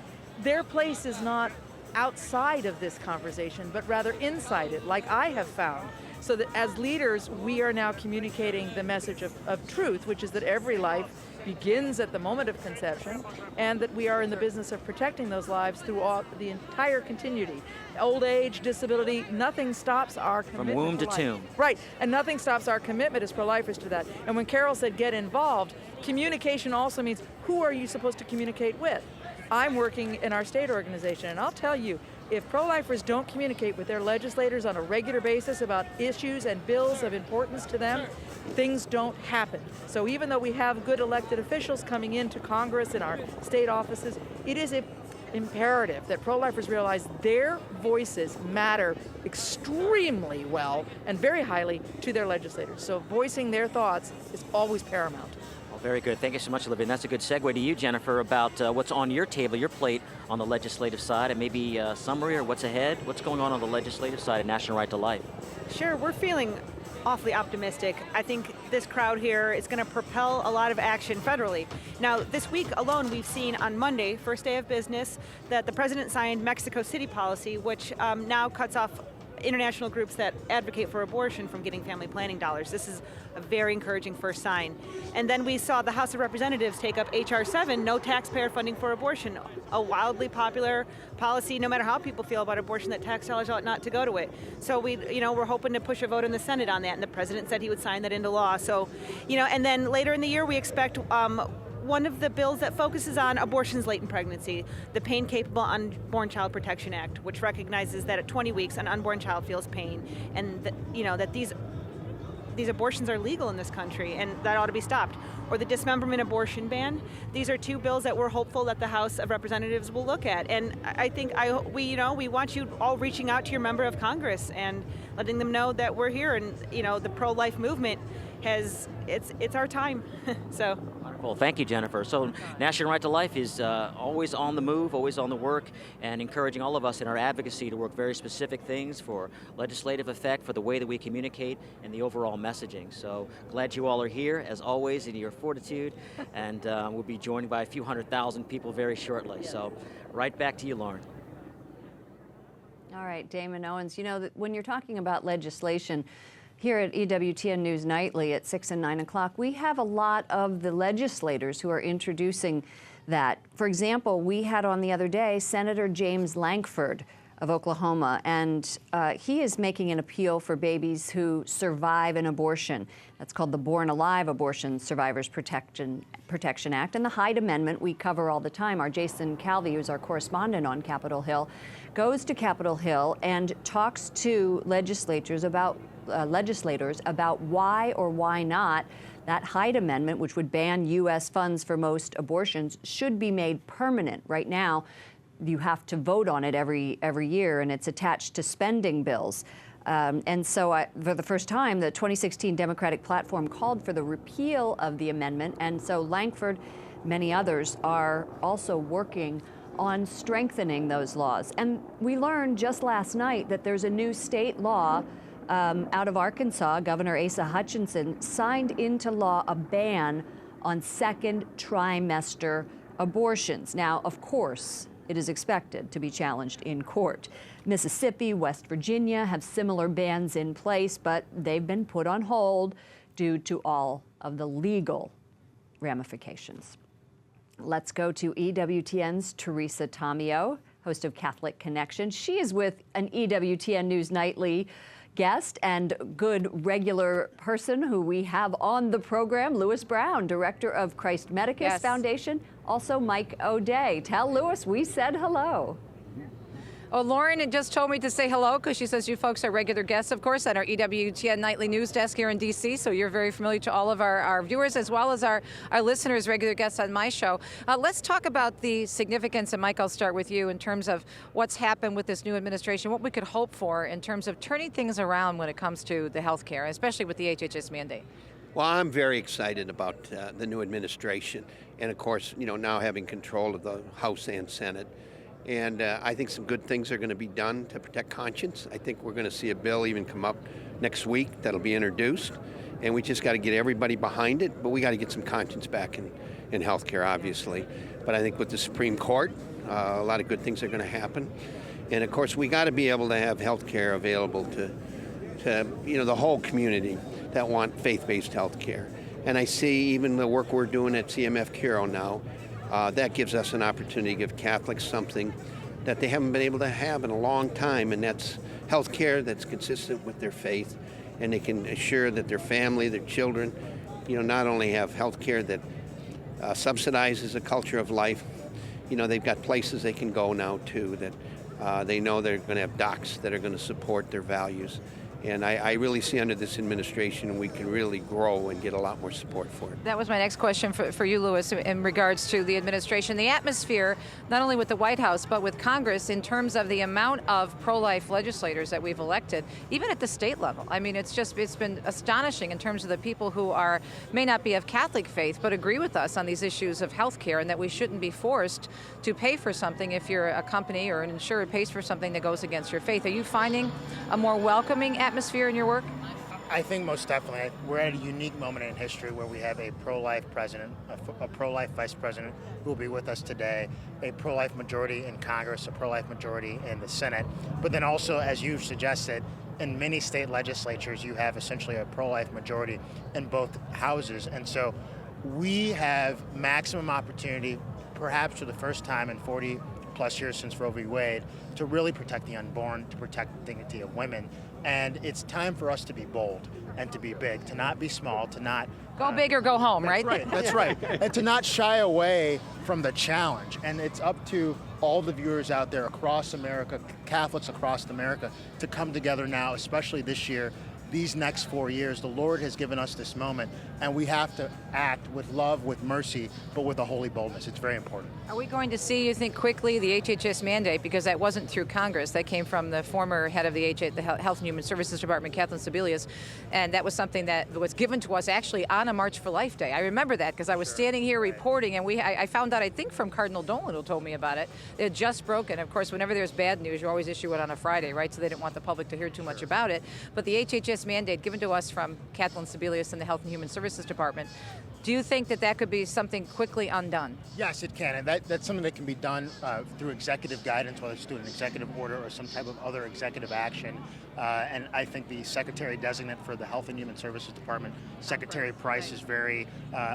their place is not outside of this conversation, but rather inside it, like I have found. So that as leaders, we are now communicating the message of truth, which is that every life begins at the moment of conception, and that we are in the business of protecting those lives through all, the entire continuity. Old age, disability, nothing stops our commitment. From womb to life. tomb. Right, and nothing stops our commitment as pro-lifers to that. And when Carol said get involved, communication also means who are you supposed to communicate with? I'm working in our state organization, and I'll tell you, if pro-lifers don't communicate with their legislators on a regular basis about issues and bills of importance to them, things don't happen. So even though we have good elected officials coming into Congress and our state offices, it is imperative that pro-lifers realize their voices matter extremely well and very highly to their legislators. So voicing their thoughts is always paramount. Very good. Thank you so much, Olivia. And that's a good segue to you, Jennifer, about what's on your table, your plate on the legislative side, and maybe a summary or what's ahead. What's going on the legislative side of National Right to Life? Sure. We're feeling awfully optimistic. I think this crowd here is going to propel a lot of action federally. Now, this week alone, we've seen on Monday, first day of business, that the president signed Mexico City policy, which now cuts off international groups that advocate for abortion from getting family planning dollars. This is a very encouraging first sign. And then we saw the House of Representatives take up H.R. 7, no taxpayer funding for abortion, a wildly popular policy, no matter how people feel about abortion, that tax dollars ought not to go to it. So we're hoping to push a vote in the Senate on that, and the president said he would sign that into law. So, and then later in the year, we expect one of the bills that focuses on abortions late in pregnancy, the Pain Capable Unborn Child Protection Act, which recognizes that at 20 weeks an unborn child feels pain, and that these abortions are legal in this country, and that ought to be stopped. Or the dismemberment abortion ban. These are two bills that we're hopeful that the House of Representatives will look at. And I think we want you all reaching out to your member of Congress and letting them know that we're here, and the pro-life movement it's our time. So. Well, thank you, Jennifer. So National Right to Life is always on the move, always on the work, and encouraging all of us in our advocacy to work very specific things for legislative effect, for the way that we communicate, and the overall messaging. So glad you all are here, as always, in your fortitude, and we'll be joined by a few 100,000 people very shortly. So right back to you, Lauren. All right, Damon Owens, that when you're talking about legislation, here at EWTN News Nightly at 6 and 9 o'clock, we have a lot of the legislators who are introducing that. For example, we had on the other day Senator James Lankford of Oklahoma, and he is making an appeal for babies who survive an abortion. That's called the Born Alive Abortion Survivors Protection Act. And the Hyde Amendment we cover all the time. Our Jason Calvi, who's our correspondent on Capitol Hill, goes to Capitol Hill and talks to legislators about why or why not that Hyde Amendment, which would ban U.S. funds for most abortions, should be made permanent. Right now, you have to vote on it every year, and it's attached to spending bills. And so for the first time, the 2016 Democratic platform called for the repeal of the amendment. And so Lankford, many others, are also working on strengthening those laws. And we learned just last night that there's a new state law out of Arkansas. Governor Asa Hutchinson signed into law a ban on second trimester abortions. Now, of course, it is expected to be challenged in court. Mississippi, West Virginia have similar bans in place, but they've been put on hold due to all of the legal ramifications. Let's go to EWTN's Teresa Tomeo, host of Catholic Connection. She is with an EWTN News Nightly guest and good regular person who we have on the program, Lewis Brown, director of Christ Medicus Foundation, also Mike O'Day. Tell Lewis we said hello. Oh, Lauren just told me to say hello because she says you folks are regular guests, of course, at our EWTN Nightly News Desk here in D.C., so you're very familiar to all of our viewers as well as our listeners, regular guests on my show. Let's talk about the significance, and Mike, I'll start with you, in terms of what's happened with this new administration, what we could hope for in terms of turning things around when it comes to the health care, especially with the HHS mandate. Well, I'm very excited about the new administration, and of course, now having control of the House and Senate. And I think some good things are going to be done to protect conscience. I think we're going to see a bill even come up next week that'll be introduced. And we just got to get everybody behind it. But we got to get some conscience back in healthcare, obviously. But I think with the Supreme Court, a lot of good things are going to happen. And of course, we got to be able to have healthcare available to the whole community that want faith-based health care. And I see even the work we're doing at CMF Curo now, that gives us an opportunity to give Catholics something that they haven't been able to have in a long time, and that's health care that's consistent with their faith, and they can assure that their family, their children, not only have health care that subsidizes a culture of life, they've got places they can go now too that they know they're going to have docs that are going to support their values. And I really see under this administration we can really grow and get a lot more support for it. That was my next question for you, Louis, in regards to the administration. The atmosphere, not only with the White House, but with Congress, in terms of the amount of pro-life legislators that we've elected, even at the state level. I mean, it's been astonishing in terms of the people who may not be of Catholic faith, but agree with us on these issues of health care, and that we shouldn't be forced to pay for something if you're a company or an insurer pays for something that goes against your faith. Are you finding a more welcoming atmosphere in your work? I think most definitely. We're at a unique moment in history where we have a pro-life president, a pro-life vice president who will be with us today, a pro-life majority in Congress, a pro-life majority in the Senate. But then also, as you suggested, in many state legislatures, you have essentially a pro-life majority in both houses. And so we have maximum opportunity, perhaps for the first time in 40 plus years since Roe v. Wade, to really protect the unborn, to protect the dignity of women. And it's time for us to be bold and to be big, to not be small, to not... Go big or go home, right? That's right. And to not shy away from the challenge. And it's up to all the viewers out there across America, Catholics across America, to come together now, especially this year, these next 4 years. The Lord has given us this moment, and we have to act with love, with mercy, but with a holy boldness. It's very important. Are we going to see, you think, quickly the HHS mandate? Because that wasn't through Congress. That came from the former head of the Health and Human Services Department, Kathleen Sebelius, and that was something that was given to us actually on a March for Life Day. I remember that because I was standing here reporting, and I found out, I think, from Cardinal Dolan, who told me about it. It had just broken. Of course, whenever there's bad news, you always issue it on a Friday, right? So they didn't want the public to hear too much about it. But the HHS mandate given to us from Kathleen Sebelius and the Health and Human Services Department, do you think that could be something quickly undone? Yes, it can, and that's something that can be done through executive guidance, whether it's through an executive order or some type of other executive action. And I think the Secretary-designate for the Health and Human Services Department, Secretary Price, is very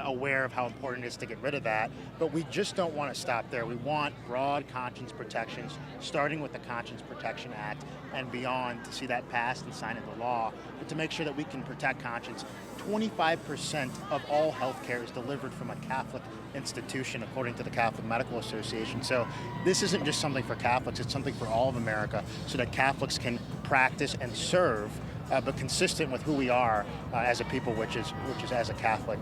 aware of how important it is to get rid of that. But we just don't want to stop there. We want broad conscience protections, starting with the Conscience Protection Act and beyond, to see that passed and signed into law, but to make sure that we can protect conscience. 25% of all health care is delivered from a Catholic institution, according to the Catholic Medical Association. So this isn't just something for Catholics, it's something for all of America, so that Catholics can practice and serve, but consistent with who we are as a people, which is as a Catholic,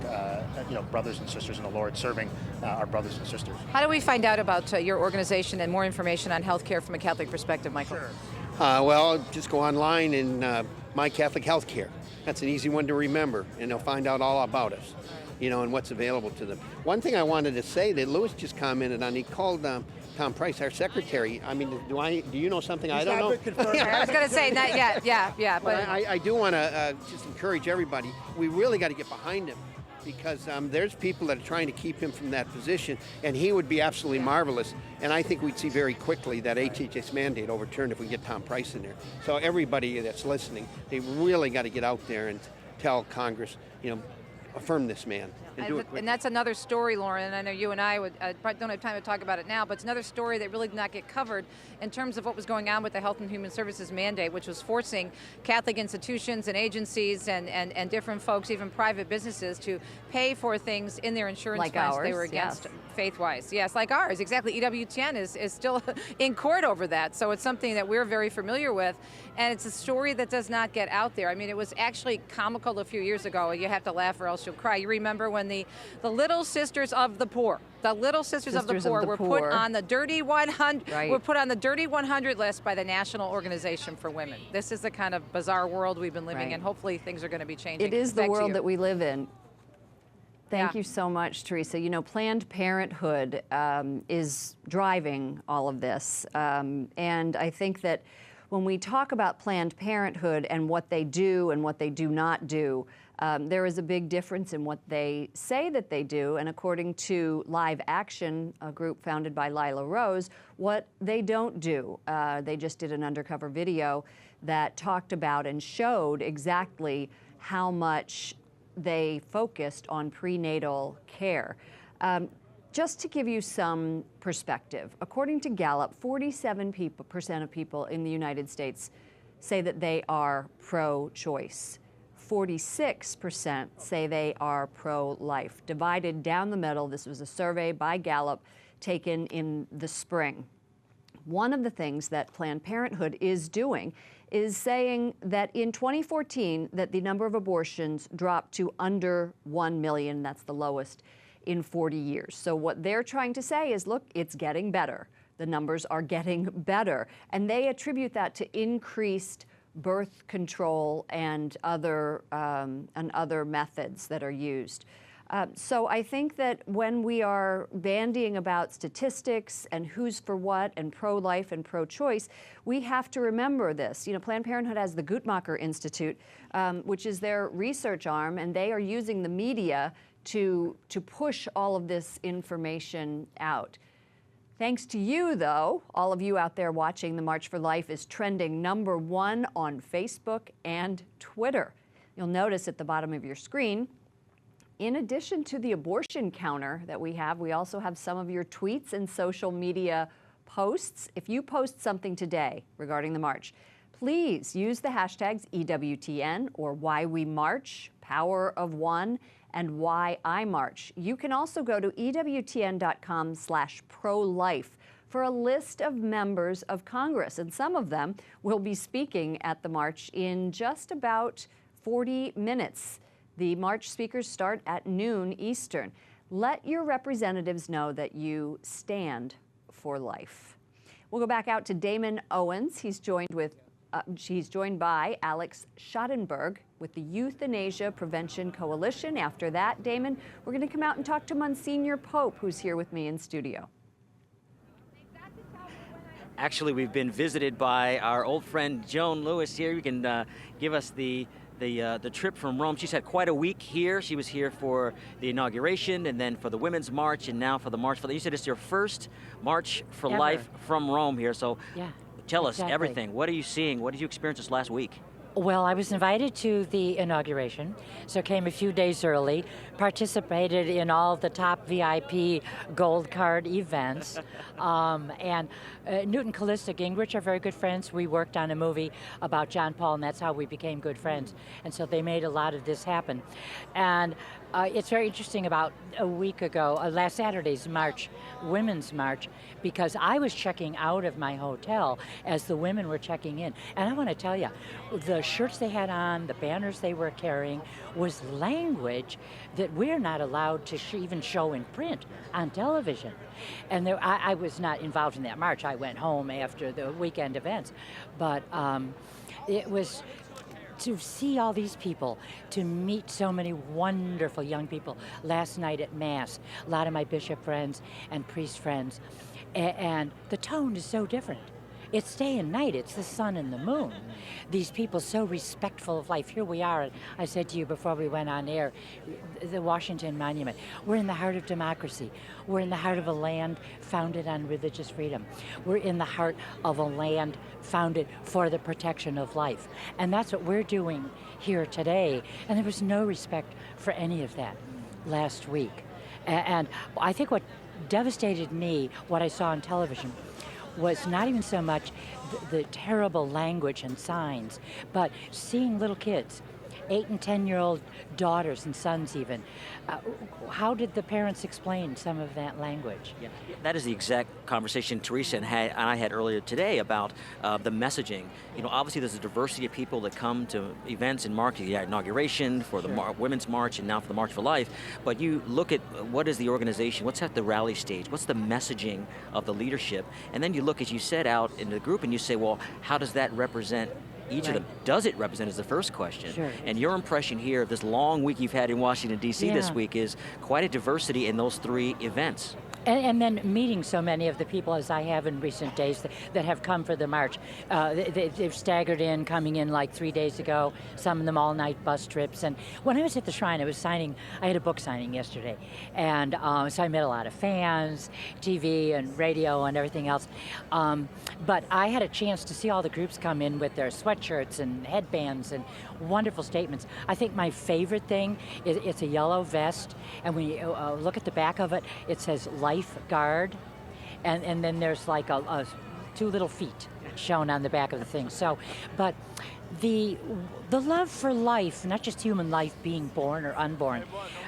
brothers and sisters in the Lord, serving our brothers and sisters. How do we find out about your organization and more information on healthcare from a Catholic perspective, Michael? Sure. Well, just go online and My Catholic Healthcare. That's an easy one to remember, and they'll find out all about us, and what's available to them. One thing I wanted to say that Louis just commented on, he called Tom Price, our secretary. I mean, do you know something I don't know? I was going to say, not yet, yeah. But I do want to just encourage everybody. We really got to get behind him, because there's people that are trying to keep him from that position, and he would be absolutely marvelous. And I think we'd see very quickly that HHS mandate overturned if we get Tom Price in there. So everybody that's listening, they really got to get out there and tell Congress, affirm this man. And that's another story, Lauren, and I know you and I don't have time to talk about it now, but it's another story that really did not get covered in terms of what was going on with the Health and Human Services mandate, which was forcing Catholic institutions and agencies and different folks, even private businesses, to pay for things in their insurance like plans ours, they were against. yes. Faith-wise, yes, like ours, exactly. EWTN is still in court over that, so it's something that we're very familiar with, and it's a story that does not get out there. I mean, it was actually comical a few years ago. You have to laugh or else you'll cry. You remember when the Little Sisters of the Poor, were put on the Dirty 100. Right. Were put on the Dirty 100 list by the National Organization for Women. This is the kind of bizarre world we've been living in. Hopefully, things are going to be changing. It is the Back to world you. that we live in. Thank Yeah. you so much, Teresa. Planned Parenthood is driving all of this. And I think that when we talk about Planned Parenthood and what they do and what they do not do, there is a big difference in what they say that they do, and according to Live Action, a group founded by Lila Rose, what they don't do. They just did an undercover video that talked about and showed exactly how much they focused on prenatal care. Just to give you some perspective, according to Gallup, 47% of people in the United States say that they are pro-choice. 46% say they are pro-life. Divided down the middle, this was a survey by Gallup taken in the spring. One of the things that Planned Parenthood is doing is saying that in 2014 that the number of abortions dropped to under 1 million. That's the lowest in 40 years. So what they're trying to say is, look, it's getting better. The numbers are getting better. And they attribute that to increased birth control and other methods that are used. So I think that when we are bandying about statistics and who's for what and pro-life and pro-choice, we have to remember this. You know, Planned Parenthood has the Guttmacher Institute, which is their research arm, and they are using the media to push all of this information out. Thanks to you, though, all of you out there watching, the March for Life is trending #1 on Facebook and Twitter. You'll notice at the bottom of your screen, in addition to the abortion counter that we also have some of your tweets and social media posts. If you post something today regarding the march, please use the hashtags EWTN or Why We March, Power of One, and Why I March. You can also go to EWTN.com/pro-life for a list of members of Congress, and some of them will be speaking at the march in just about 40 minutes. The March speakers start at noon Eastern. Let your representatives know that you stand for life. We'll go back out to Damon Owens. He's joined by Alex Schottenberg with the Euthanasia Prevention Coalition. After that, Damon, we're going to come out and talk to Monsignor Pope, who's here with me in studio. Actually, we've been visited by our old friend Joan Lewis here. You can give us the trip from Rome. She's had quite a week here. She was here for the inauguration and then for the Women's March and now for the March for Life. You said it's your first March for Life from Rome here. So yeah, tell us everything. What are you seeing? What did you experience this last week? Well, I was invited to the inauguration, so came a few days early, participated in all the top VIP gold card events, and Newton Callista Gingrich are very good friends. We worked on a movie about John Paul, and that's how we became good friends, and so they made a lot of this happen. And it's very interesting, about a week ago, last Saturday's march, Women's March, because I was checking out of my hotel as the women were checking in. And I want to tell you, the shirts they had on, the banners they were carrying, was language that we're not allowed to even show in print on television. And I was not involved in that march. I went home after the weekend events. But it was to see all these people, to meet so many wonderful young people last night at Mass, a lot of my bishop friends and priest friends, and the tone is so different. It's day and night, it's the sun and the moon. These people so respectful of life. Here we are, I said to you before we went on air, the Washington Monument. We're in the heart of democracy. We're in the heart of a land founded on religious freedom. We're in the heart of a land founded for the protection of life. And that's what we're doing here today. And there was no respect for any of that last week. And I think what devastated me, what I saw on television, was not even so much the terrible language and signs, but seeing little kids, 8 and 10-year-old daughters and sons even. How did the parents explain some of that language? Yeah, that is the exact conversation Teresa and I had earlier today about the messaging. You know, obviously there's a diversity of people that come to events and march, the inauguration, for the Women's March, and now for the March for Life. But you look at what is the organization, what's at the rally stage, what's the messaging of the leadership, and then you look, as you said, out in the group and you say, well, how does that represent each of them? Does it represent is the first question. Sure. And your impression here of this long week you've had in Washington, D.C. this week is quite a diversity in those 3 events. And then meeting so many of the people, as I have in recent days, that have come for the march. They've staggered in, coming in like 3 days ago, some of them all-night bus trips. And when I was at the Shrine, I had a book signing yesterday. And so I met a lot of fans, TV and radio and everything else. But I had a chance to see all the groups come in with their sweatshirts and headbands and wonderful statements. I think my favorite thing is it's a yellow vest, and when you look at the back of it, it says lifeguard, and then there's like two little feet shown on the back of the thing. So, but the love for life, not just human life being born or unborn,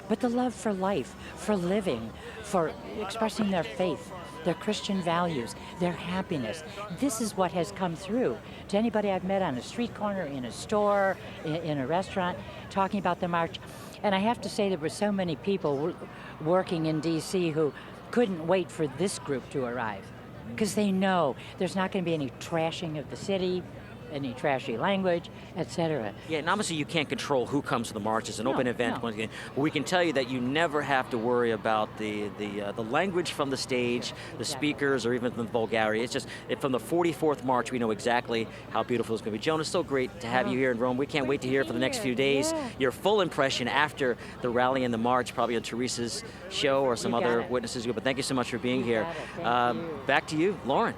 but the love for life, for living, for expressing their faith, their Christian values, their happiness. This is what has come through to anybody I've met on a street corner, in a store, in a restaurant, talking about the march. And I have to say there were so many people working in D.C. who couldn't wait for this group to arrive, because they know there's not going to be any trashing of the city, any trashy language, etc. Yeah, and obviously you can't control who comes to the march. It's an open event. No. But we can tell you that you never have to worry about the language from the stage, the speakers, or even the vulgarity. It's just from the 44th march, we know exactly how beautiful it's going to be. Joan, it's so great to have you here in Rome. We can't wait to hear for the next few days your full impression after the rally and the march, probably on Teresa's show or some other witnesses. But thank you so much for being here. Back to you, Lauren.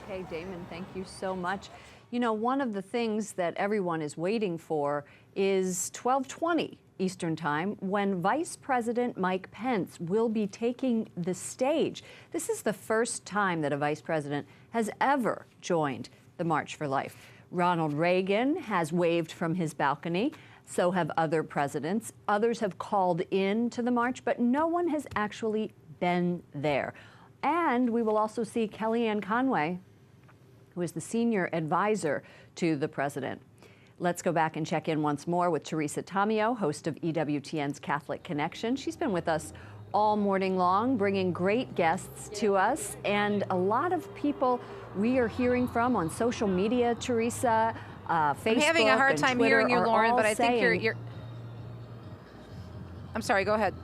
Okay, Damon, thank you so much. You know, one of the things that everyone is waiting for is 12:20 Eastern Time, when Vice President Mike Pence will be taking the stage. This is the first time that a vice president has ever joined the March for Life. Ronald Reagan has waved from his balcony. So have other presidents. Others have called in to the march, but no one has actually been there. And we will also see Kellyanne Conway, who is the senior advisor to the president. Let's go back and check in once more with Teresa Tomeo, host of EWTN's Catholic Connection. She's been with us all morning long, bringing great guests to us, and a lot of people we are hearing from on social media, Teresa, Facebook. I'm having a hard time Twitter hearing you, Lauren, but I think saying, you're. I'm sorry, go ahead.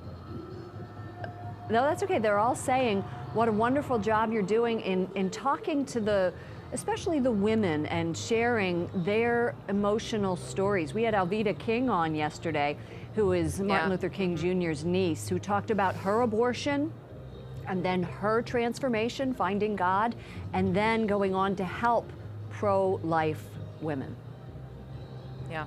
No, that's okay. They're all saying what a wonderful job you're doing in talking to especially the women, and sharing their emotional stories. We had Alveda King on yesterday, who is Martin Luther King Jr.'s niece, who talked about her abortion and then her transformation, finding God, and then going on to help pro-life women. Yeah.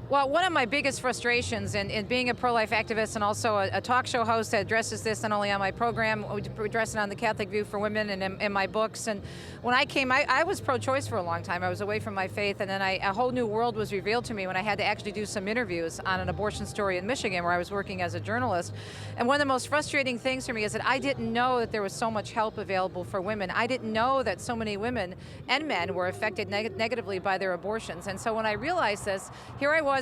Well, one of my biggest frustrations in being a pro-life activist and also a talk show host that addresses this not only on my program, we address it on the Catholic View for Women and in my books. And when I came, I was pro-choice for a long time. I was away from my faith, and then a whole new world was revealed to me when I had to actually do some interviews on an abortion story in Michigan, where I was working as a journalist. And one of the most frustrating things for me is that I didn't know that there was so much help available for women. I didn't know that so many women and men were affected negatively by their abortions. And so when I realized this, here I was,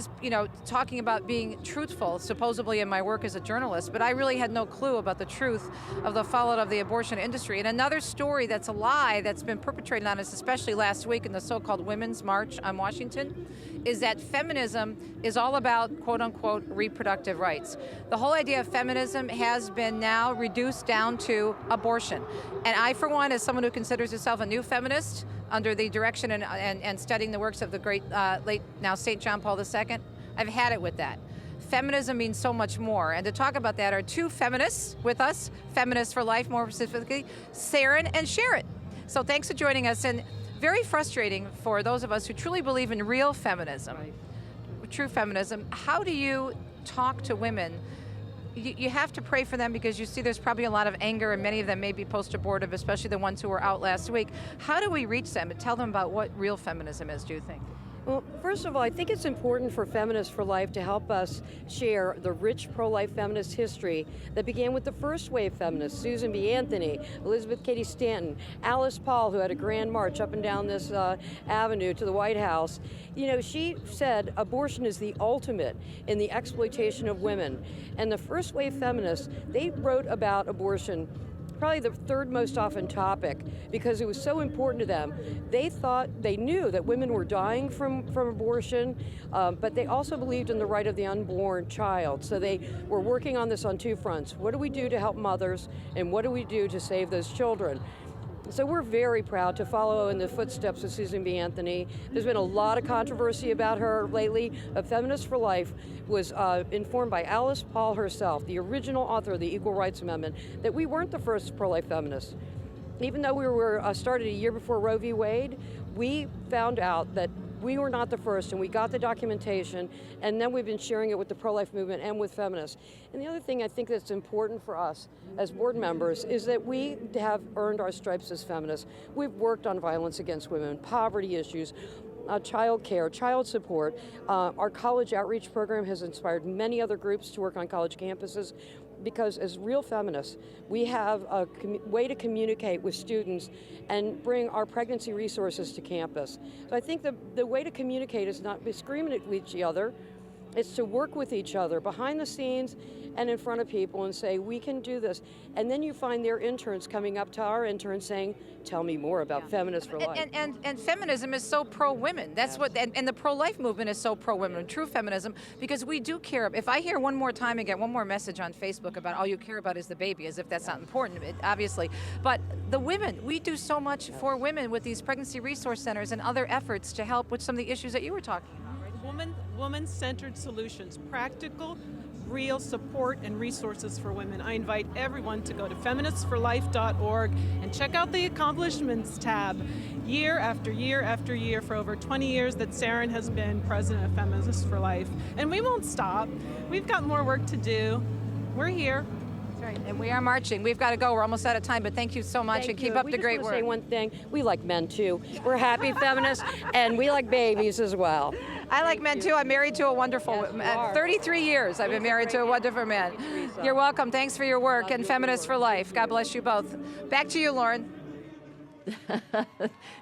talking about being truthful, supposedly in my work as a journalist, but I really had no clue about the truth of the fallout of the abortion industry. And another story that's a lie that's been perpetrated on us, especially last week in the so-called Women's March on Washington, is that feminism is all about, quote unquote, reproductive rights. The whole idea of feminism has been now reduced down to abortion. And I, for one, as someone who considers herself a new feminist, under the direction and studying the works of the great late now St. John Paul II, I've had it with that. Feminism means so much more. And to talk about that are two feminists with us, Feminists for Life more specifically, Saren and Sharon. So thanks for joining us. And very frustrating for those of us who truly believe in real feminism, true feminism. How do you talk to women? You have to pray for them, because you see there's probably a lot of anger, and many of them may be post-abortive, especially the ones who were out last week. How do we reach them and tell them about what real feminism is, do you think? Well, first of all, I think it's important for Feminists for Life to help us share the rich pro-life feminist history that began with the first wave feminists, Susan B. Anthony, Elizabeth Cady Stanton, Alice Paul, who had a grand march up and down this avenue to the White House. She said abortion is the ultimate in the exploitation of women. And the first wave feminists, they wrote about abortion probably the third most often topic because it was so important to them. They knew that women were dying from abortion, but they also believed in the right of the unborn child. So they were working on this on two fronts. What do we do to help mothers, and what do we do to save those children? So we're very proud to follow in the footsteps of Susan B. Anthony. There's been a lot of controversy about her lately. Feminists for Life was informed by Alice Paul herself, the original author of the Equal Rights Amendment, that we weren't the first pro-life feminists. Even though we were started a year before Roe v. Wade, we found out that we were not the first, and we got the documentation, and then we've been sharing it with the pro-life movement and with feminists. And the other thing I think that's important for us as board members is that we have earned our stripes as feminists. We've worked on violence against women, poverty issues, child care, child support. Our college outreach program has inspired many other groups to work on college campuses, because as real feminists, we have a way to communicate with students and bring our pregnancy resources to campus. So I think the way to communicate is not be screaming at each other. It's to work with each other behind the scenes and in front of people and say, we can do this. And then you find their interns coming up to our interns saying, tell me more about Feminists for Life. And feminism is so pro-women. That's what, and the pro-life movement is so pro-women, true feminism, because we do care. If I hear one more time and get one more message on Facebook about all you care about is the baby, as if that's not important, obviously. But the women, we do so much for women with these pregnancy resource centers and other efforts to help with some of the issues that you were talking about. Woman-centered solutions, practical, real support and resources for women. I invite everyone to go to feministsforlife.org and check out the accomplishments tab. Year after year after year for over 20 years that Saren has been president of Feminists for Life. And we won't stop. We've got more work to do. We're here. That's right, and we are marching. We've got to go. We're almost out of time, but thank you so much, and keep up the great work. We just want to say one thing. We like men, too. We're happy feminists, and we like babies as well. I like men, too. I'm married to a wonderful, 33 years I've been married to a wonderful man. You're welcome. Thanks for your work, and Feminists for Life. God bless you both. Back to you, Lauren.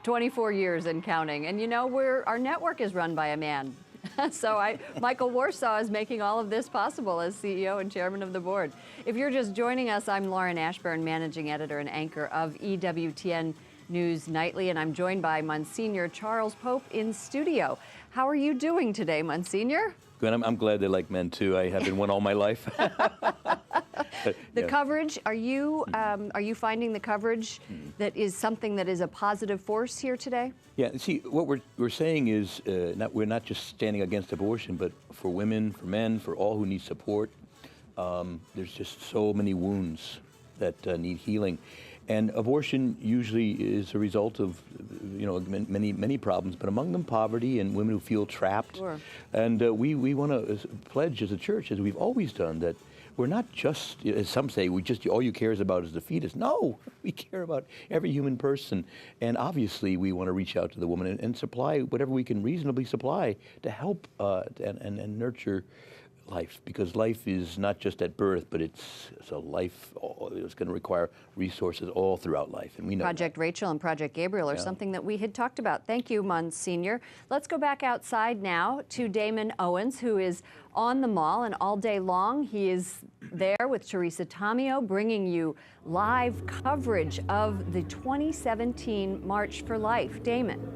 24 years and counting. And you know, our network is run by a man. So Michael Warsaw is making all of this possible as CEO and chairman of the board. If you're just joining us, I'm Lauren Ashburn, managing editor and anchor of EWTN News Nightly, and I'm joined by Monsignor Charles Pope in studio. How are you doing today, Monsignor? Good. I'm glad they like men too. I have been one all my life. The coverage, are you finding the coverage that is something that is a positive force here today? Yeah, see, what we're saying is we're not just standing against abortion, but for women, for men, for all who need support. There's just so many wounds that need healing. And abortion usually is a result of, many problems, but among them poverty and women who feel trapped. Sure. And we want to pledge as a church, as we've always done, that we're not just, as some say, all you care about is the fetus. No, we care about every human person. And obviously we want to reach out to the woman and supply whatever we can reasonably supply to help and nurture life, because life is not just at birth, but it's a life. It's going to require resources all throughout life, and we know Project Rachel and Project Gabriel are something that we had talked about. Thank you, Monsignor. Let's go back outside now to Damon Owens, who is on the mall, and all day long he is there with Teresa Tomeo, bringing you live coverage of the 2017 March for Life. Damon.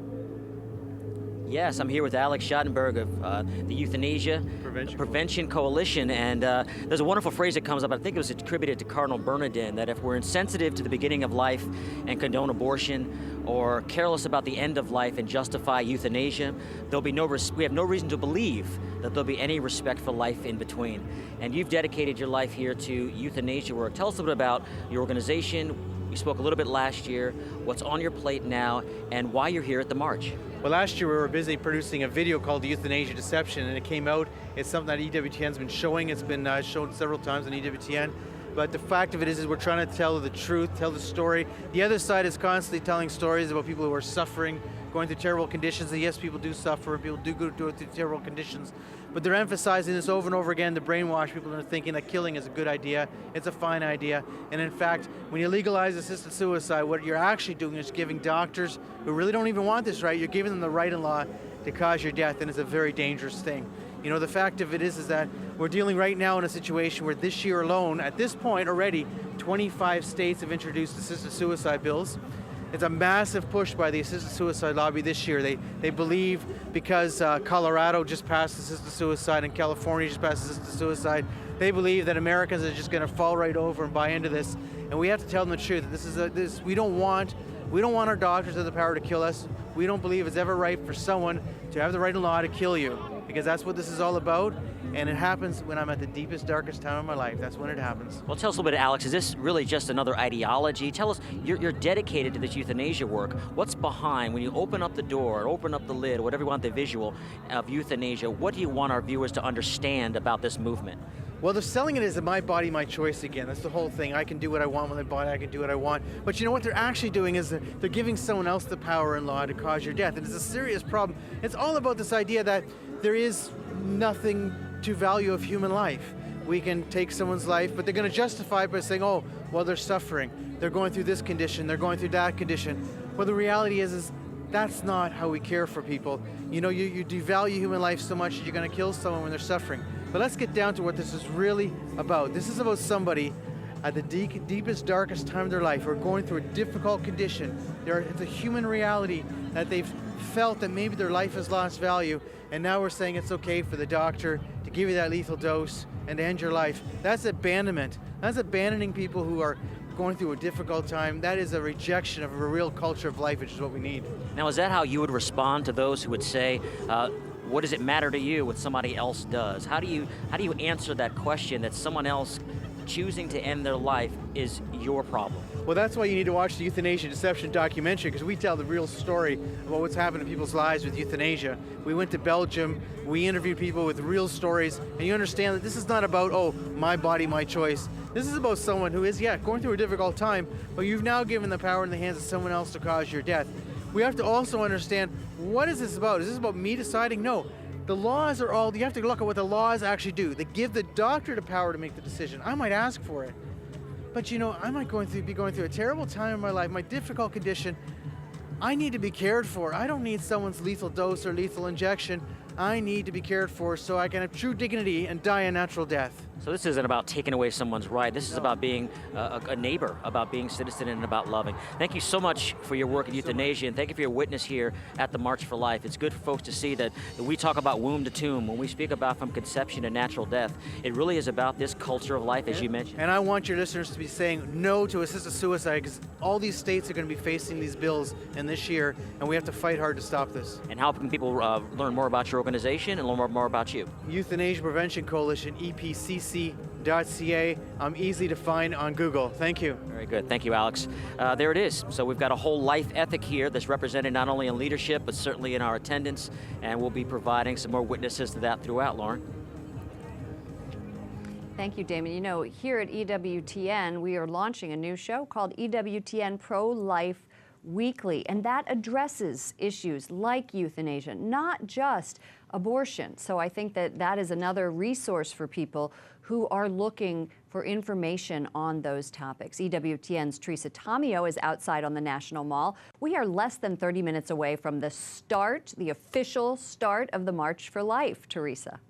Yes, I'm here with Alex Schottenberg of the Euthanasia Prevention Coalition, and there's a wonderful phrase that comes up. I think it was attributed to Cardinal Bernardin, that if we're insensitive to the beginning of life and condone abortion, or careless about the end of life and justify euthanasia, there'll be we have no reason to believe that there'll be any respect for life in between. And you've dedicated your life here to euthanasia work. Tell us a bit about your organization. We spoke a little bit last year, what's on your plate now, and why you're here at the march. Well, last year we were busy producing a video called Euthanasia Deception, and it came out. It's something that EWTN's been showing. It's been shown several times on EWTN. But the fact of it is we're trying to tell the truth, tell the story. The other side is constantly telling stories about people who are suffering, going through terrible conditions. And yes, people do suffer, people do go through terrible conditions. But they're emphasizing this over and over again to brainwash people into thinking that killing is a good idea, it's a fine idea. And in fact, when you legalize assisted suicide, what you're actually doing is giving doctors who really don't even want this right, you're giving them the right in law to cause your death, and it's a very dangerous thing. You know, the fact of it is that We're dealing right now in a situation where this year alone, at this point already, 25 states have introduced assisted suicide bills. It's a massive push by the assisted suicide lobby this year. They believe because Colorado just passed assisted suicide and California just passed assisted suicide, they believe that Americans are just going to fall right over and buy into this. And we have to tell them the truth. We don't want our doctors to have the power to kill us. We don't believe it's ever right for someone to have the right in law to kill you, because that's what this is all about. And it happens when I'm at the deepest, darkest time of my life. That's when it happens. Well, tell us a little bit, Alex, is this really just another ideology? Tell us, you're dedicated to this euthanasia work. What's behind, when you open up the door, or open up the lid, or whatever you want the visual of euthanasia, what do you want our viewers to understand about this movement? Well, they're selling it as a my body, my choice again. That's the whole thing. I can do what I want with my body, I can do what I want. But you know what they're actually doing is they're giving someone else the power in law to cause your death. And it's a serious problem. It's all about this idea that there is nothing to value of human life. We can take someone's life, but they're going to justify it by saying, oh, well, they're suffering. They're going through this condition. They're going through that condition. Well, the reality is that's not how we care for people. You know, you devalue human life so much that you're going to kill someone when they're suffering. But let's get down to what this is really about. This is about somebody at the deepest, darkest time of their life who are going through a difficult condition. It's a human reality that they've felt that maybe their life has lost value, and now we're saying it's okay for the doctor to give you that lethal dose and to end your life. That's abandonment. That's abandoning people who are going through a difficult time. That is a rejection of a real culture of life, which is what we need. Now, is that how you would respond to those who would say, what does it matter to you what somebody else does? How do you answer that question that someone else choosing to end their life is your problem? Well, that's why you need to watch the Euthanasia Deception documentary, because we tell the real story about what's happened in people's lives with euthanasia. We went to Belgium, we interviewed people with real stories, and you understand that this is not about, oh, my body, my choice. This is about someone who is, going through a difficult time, but you've now given the power in the hands of someone else to cause your death. We have to also understand, what is this about? Is this about me deciding? No. The laws are all, you have to look at what the laws actually do. They give the doctor the power to make the decision. I might ask for it. But you know, I might be going through a terrible time in my life, my difficult condition. I need to be cared for. I don't need someone's lethal dose or lethal injection. I need to be cared for so I can have true dignity and die a natural death. So this isn't about taking away someone's right. This is about being a neighbor, about being a citizen, and about loving. Thank you so much for your work in euthanasia, and thank you for your witness here at the March for Life. It's good for folks to see that we talk about womb to tomb. When we speak about from conception to natural death, it really is about this culture of life, as you mentioned. And I want your listeners to be saying no to assisted suicide, because all these states are going to be facing these bills in this year, and we have to fight hard to stop this. And how can people learn more about your organization and learn more about you? Euthanasia Prevention Coalition, EPCC.ca. Easy to find on Google. Thank you. Very good. Thank you, Alex. There it is. So we've got a whole life ethic here that's represented not only in leadership, but certainly in our attendance, and we'll be providing some more witnesses to that throughout, Lauren. Thank you, Damon. You know, here at EWTN, we are launching a new show called EWTN Pro-Life Weekly, and that addresses issues like euthanasia, not just abortion. So I think that is another resource for people who are looking for information on those topics. EWTN's Teresa Tomeo is outside on the National Mall. We are less than 30 minutes away from the official start of the March for Life. Teresa.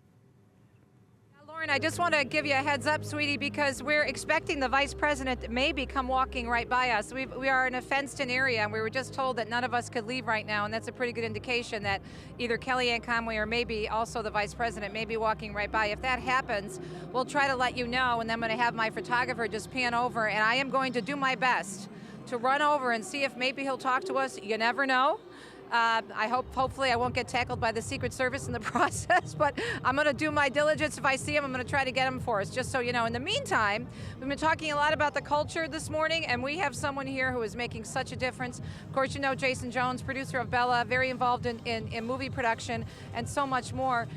Lauren, I just want to give you a heads up, sweetie, because we're expecting the vice president to maybe come walking right by us. We are in a fenced-in area, and we were just told that none of us could leave right now, and that's a pretty good indication that either Kellyanne Conway or maybe also the vice president may be walking right by. If that happens, we'll try to let you know, and then I'm going to have my photographer just pan over, and I am going to do my best to run over and see if maybe he'll talk to us. You never know. Hopefully I won't get tackled by the Secret Service in the process, but I'm going to do my diligence. If I see him, I'm going to try to get him for us, just so you know. In the meantime, we've been talking a lot about the culture this morning, and we have someone here who is making such a difference. Of course, you know Jason Jones, producer of Bella, very involved in movie production and so much more.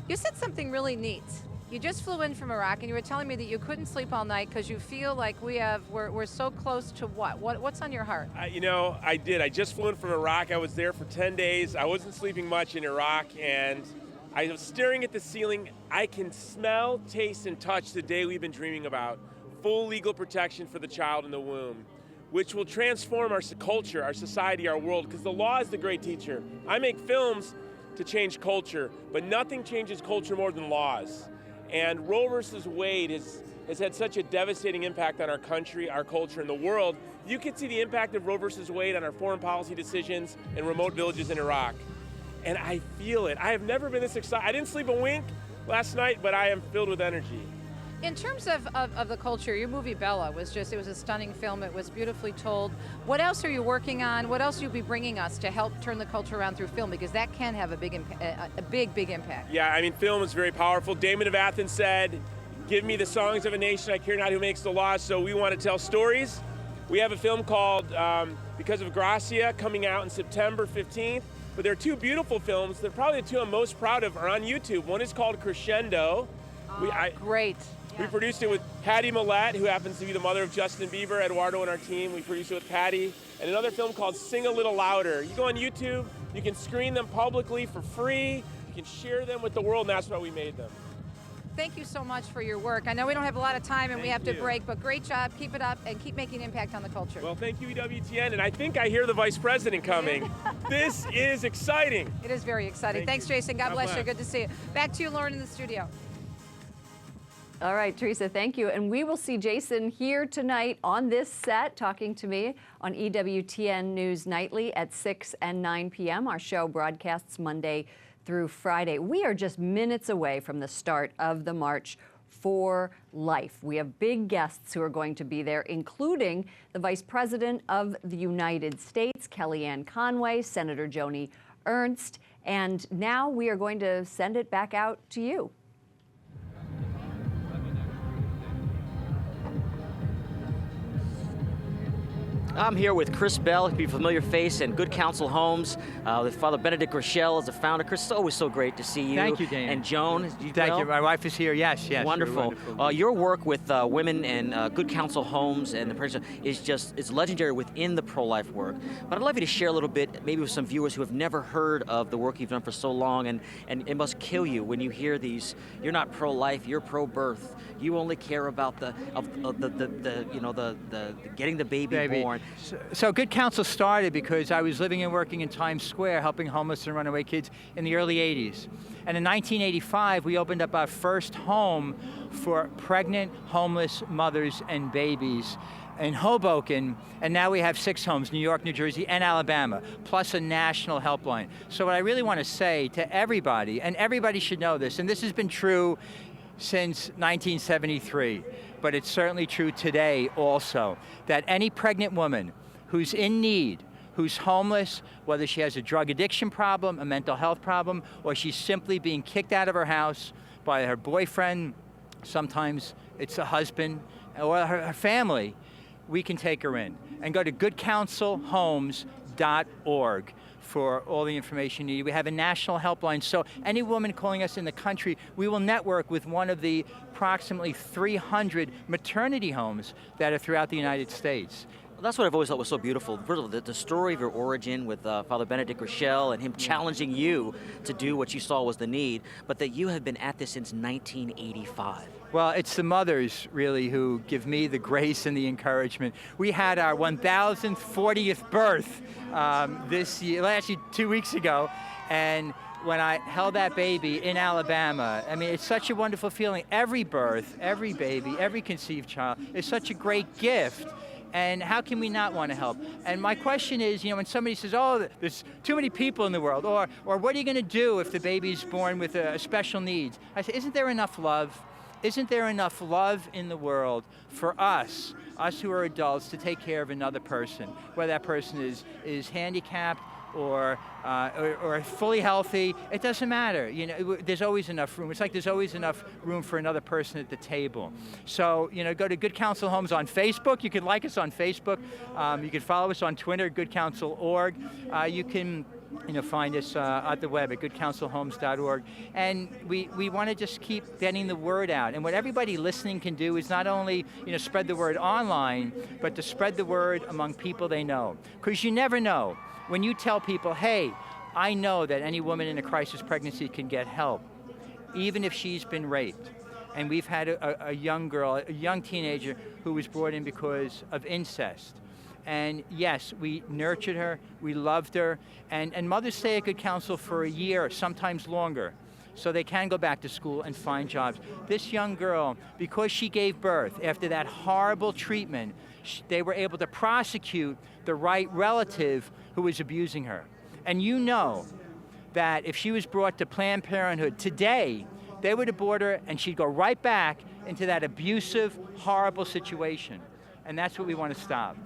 You said something really neat. You just flew in from Iraq, and you were telling me that you couldn't sleep all night because you feel like we're so close to what? What's on your heart? You know, I did. I just flew in from Iraq. I was there for 10 days. I wasn't sleeping much in Iraq, and I was staring at the ceiling. I can smell, taste, and touch the day we've been dreaming about. Full legal protection for the child in the womb, which will transform our culture, our society, our world, because the law is the great teacher. I make films to change culture, but nothing changes culture more than laws. And Roe versus Wade has had such a devastating impact on our country, our culture, and the world. You can see the impact of Roe versus Wade on our foreign policy decisions in remote villages in Iraq. And I feel it. I have never been this excited. I didn't sleep a wink last night, but I am filled with energy. In terms of the culture, your movie Bella was it was a stunning film. It was beautifully told. What else are you working on? What else will you be bringing us to help turn the culture around through film? Because that can have a big impact. Yeah, I mean, film is very powerful. Damon of Athens said, "Give me the songs of a nation, I care not who makes the laws." So we want to tell stories. We have a film called Because of Gracia coming out in September 15th. But there are two beautiful films. They're probably the two I'm most proud of are on YouTube. One is called Crescendo. Great. We produced it with Patty Millett, who happens to be the mother of Justin Bieber, Eduardo, and our team. We produced it with Patty. And another film called Sing a Little Louder. You go on YouTube, you can screen them publicly for free, you can share them with the world, and that's why we made them. Thank you so much for your work. I know we don't have a lot of time and we have to break, but great job. Keep it up and keep making an impact on the culture. Well, thank you, EWTN, and I think I hear the Vice President coming. This is exciting. It is very exciting. Thanks, Jason. God bless you. Good to see you. Back to you, Lauren, in the studio. All right, Teresa, thank you. And we will see Jason here tonight on this set talking to me on EWTN News Nightly at 6 and 9 p.m. Our show broadcasts Monday through Friday. We are just minutes away from the start of the March for Life. We have big guests who are going to be there, including the Vice President of the United States, Kellyanne Conway, Senator Joni Ernst, and now we are going to send it back out to you. I'm here with Chris Bell, a familiar face, and Good Counsel Homes. With Father Benedict Rochelle as the founder. Chris, it's always so great to see you. Thank you, Dana. And Joan. Thank you. My wife is here. Yes. Wonderful. Your work with women and Good Counsel Homes and the person is it's legendary within the pro-life work. But I'd love you to share a little bit, maybe with some viewers who have never heard of the work you've done for so long, and it must kill you when you hear these. You're not pro-life. You're pro-birth. You only care about the getting the baby born. So Good Counsel started because I was living and working in Times Square helping homeless and runaway kids in the early 80s. And in 1985, we opened up our first home for pregnant, homeless mothers and babies in Hoboken, and now we have 6 homes, New York, New Jersey, and Alabama, plus a national helpline. So what I really want to say to everybody, and everybody should know this, and this has been true since 1973, but it's certainly true today also, that any pregnant woman who's in need, who's homeless, whether she has a drug addiction problem, a mental health problem, or she's simply being kicked out of her house by her boyfriend, sometimes it's a husband, or her family, we can take her in. And go to goodcounselhomes.org for all the information you need. We have a national helpline, so any woman calling us in the country, we will network with one of the approximately 300 maternity homes that are throughout the United States. Well, that's what I've always thought was so beautiful. First of all, the story of your origin with Father Benedict Rochelle and him challenging you to do what you saw was the need, but that you have been at this since 1985. Well, it's the mothers, really, who give me the grace and the encouragement. We had our 1,040th birth this year, actually 2 weeks ago, and when I held that baby in Alabama, I mean, it's such a wonderful feeling. Every birth, every baby, every conceived child is such a great gift. And how can we not want to help? And my question is, when somebody says, oh, there's too many people in the world, or what are you going to do if the baby's born with special needs? I say, isn't there enough love? Isn't there enough love in the world for us who are adults, to take care of another person, whether that person is handicapped or fully healthy? It doesn't matter. There's always enough room. It's like there's always enough room for another person at the table. So, go to Good Counsel Homes on Facebook. You can like us on Facebook. You can follow us on Twitter, goodcounsel.org. You can find us at the web at goodcounselhomes.org. And we want to just keep getting the word out. And what everybody listening can do is not only spread the word online, but to spread the word among people they know. Because you never know. When you tell people, hey, I know that any woman in a crisis pregnancy can get help, even if she's been raped. And we've had a young girl, a young teenager, who was brought in because of incest. And yes, we nurtured her, we loved her, and mothers stay at Good Counsel for a year, sometimes longer. so they can go back to school and find jobs. This young girl, because she gave birth after that horrible treatment, they were able to prosecute the right relative who was abusing her. And you know that if she was brought to Planned Parenthood today, they would abort her and she'd go right back into that abusive, horrible situation. And that's what we want to stop.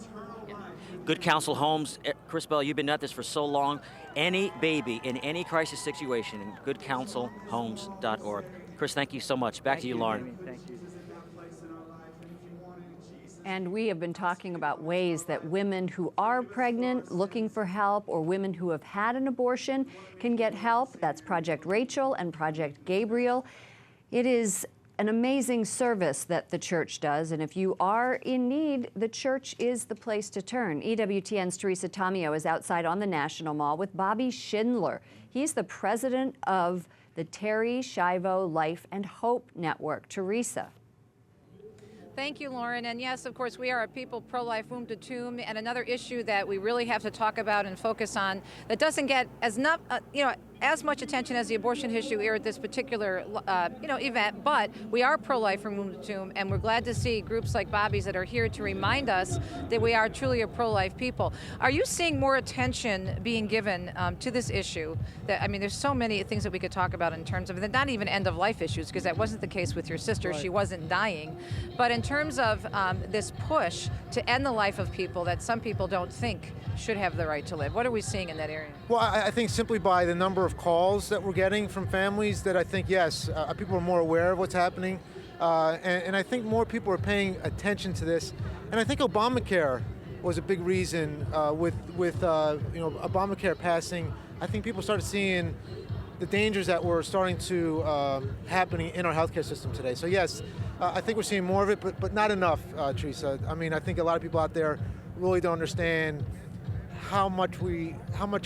Good Counsel Homes, Chris Bell, you've been at this for so long. Any baby in any crisis situation, goodcounselhomes.org. Chris, thank you so much. Back to you, Lauren. Thank you. And we have been talking about ways that women who are pregnant, looking for help, or women who have had an abortion can get help. That's Project Rachel and Project Gabriel. It is an amazing service that the church does, and if you are in need, the church is the place to turn. EWTN's Teresa Tomeo is outside on the National Mall with Bobby Schindler. He's the president of the Terry Schiavo Life and Hope Network. Teresa. Thank you, Lauren. And yes, of course, we are a people pro-life womb to tomb, and another issue that we really have to talk about and focus on that doesn't get as much attention as the abortion issue here at this particular event, but we are pro-life from womb to tomb, and we're glad to see groups like Bobby's that are here to remind us that we are truly a pro-life people. Are you seeing more attention being given to this issue? There's so many things that we could talk about in terms of not even end-of-life issues, because that wasn't the case with your sister. Right. She wasn't dying. But in terms of this push to end the life of people that some people don't think should have the right to live, what are we seeing in that area? Well, I think simply by the number of calls that we're getting from families that I think, yes, people are more aware of what's happening. And I think more people are paying attention to this. And I think Obamacare was a big reason with Obamacare passing. I think people started seeing the dangers that were starting to happening in our healthcare system today. So yes, I think we're seeing more of it, but not enough, Teresa. I think a lot of people out there really don't understand how much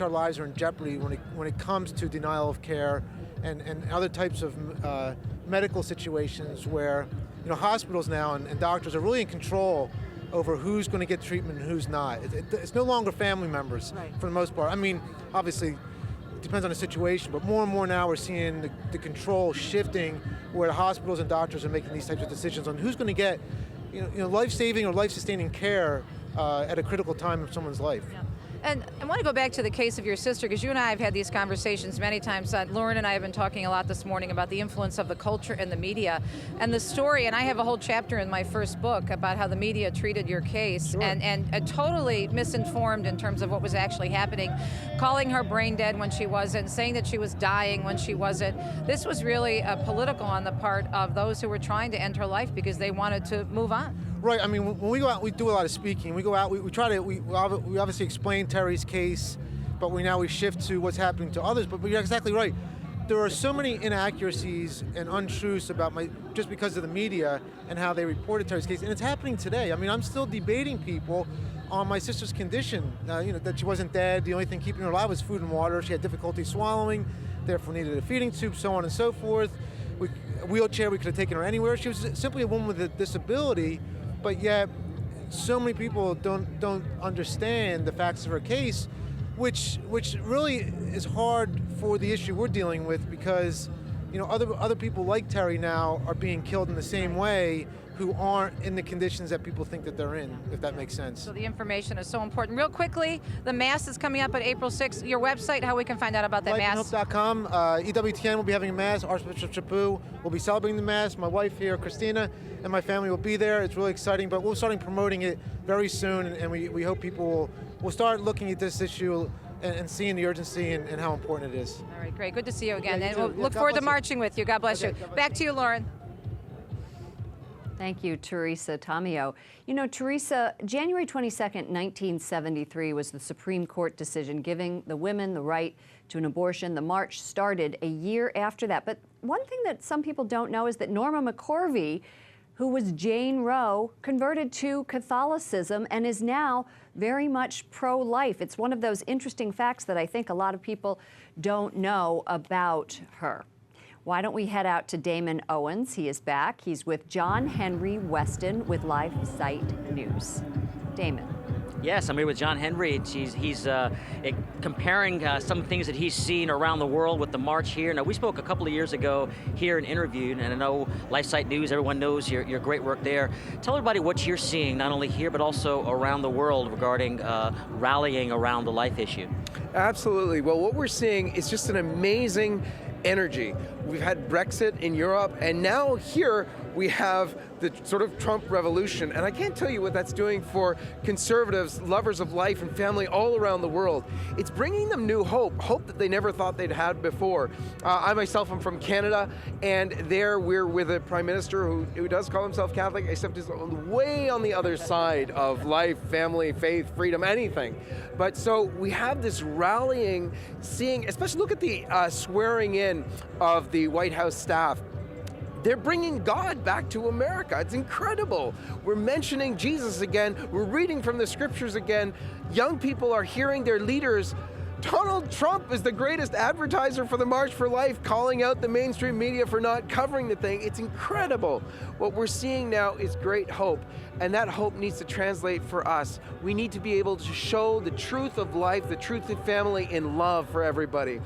our lives are in jeopardy when it comes to denial of care and other types of medical situations where hospitals now and doctors are really in control over who's going to get treatment and who's not. It's no longer family members, right, for the most part. Obviously, it depends on the situation, but more and more now we're seeing the control shifting where the hospitals and doctors are making these types of decisions on who's going to get life-saving or life-sustaining care at a critical time of someone's life. Yeah. And I want to go back to the case of your sister, because you and I have had these conversations many times. Lauren and I have been talking a lot this morning about the influence of the culture and the media and the story. And I have a whole chapter in my first book about how the media treated your case. Sure. and totally misinformed in terms of what was actually happening, calling her brain dead when she wasn't, saying that she was dying when she wasn't. This was really political on the part of those who were trying to end her life because they wanted to move on. Right. When we go out, we do a lot of speaking. We go out, we try to, we obviously explain Terry's case, but we shift to what's happening to others. But you're exactly right. There are so many inaccuracies and untruths about just because of the media and how they reported Terry's case, and it's happening today. I'm still debating people on my sister's condition. That she wasn't dead. The only thing keeping her alive was food and water. She had difficulty swallowing, therefore needed a feeding tube, so on and so forth. A wheelchair, we could have taken her anywhere. She was simply a woman with a disability. But yet, so many people don't understand the facts of her case, which really is hard for the issue we're dealing with, because other people like Terry now are being killed in the same way, who aren't in the conditions that people think that they're in, if that makes sense. So the information is so important. Real quickly, the Mass is coming up on April 6th. Your website, how we can find out about that Mass? Lifeandhope.com. EWTN will be having a Mass. Archbishop Chaput will be celebrating the Mass. My wife here, Christina, and my family will be there. It's really exciting, but we'll start promoting it very soon, and we hope people will start looking at this issue and seeing the urgency and how important it is. All right, great. Good to see you again. Yeah, and we'll look forward to marching with you. God bless you. Back to you, Lauren. Thank you, Teresa Tomeo. Teresa, January 22nd, 1973 was the Supreme Court decision giving the women the right to an abortion. The march started a year after that. But one thing that some people don't know is that Norma McCorvey, who was Jane Roe, converted to Catholicism and is now very much pro-life. It's one of those interesting facts that I think a lot of people don't know about her. Why don't we head out to Damon Owens? He is back. He's with John Henry Weston with Live Site News. Damon. Yes, I'm here with John Henry. And he's comparing some things that he's seen around the world with the march here. Now, we spoke a couple of years ago here and interviewed, and I know LifeSite News, everyone knows your great work there. Tell everybody what you're seeing, not only here, but also around the world regarding rallying around the life issue. Absolutely. Well, what we're seeing is just an amazing energy. We've had Brexit in Europe, and now here we have the sort of Trump revolution. And I can't tell you what that's doing for conservatives, lovers of life and family all around the world. It's bringing them new hope that they never thought they'd had before. I myself am from Canada, and there we're with a prime minister who does call himself Catholic, except he's way on the other side of life, family, faith, freedom, anything. But so we have this rallying, seeing, especially look at the swearing in of the White House staff. They're bringing God back to America. It's incredible. We're mentioning Jesus again. We're reading from the scriptures again. Young people are hearing their leaders. Donald Trump is the greatest advertiser for the March for Life, calling out the mainstream media for not covering the thing. It's incredible. What we're seeing now is great hope, and that hope needs to translate for us. We need to be able to show the truth of life, the truth of family, and love for everybody.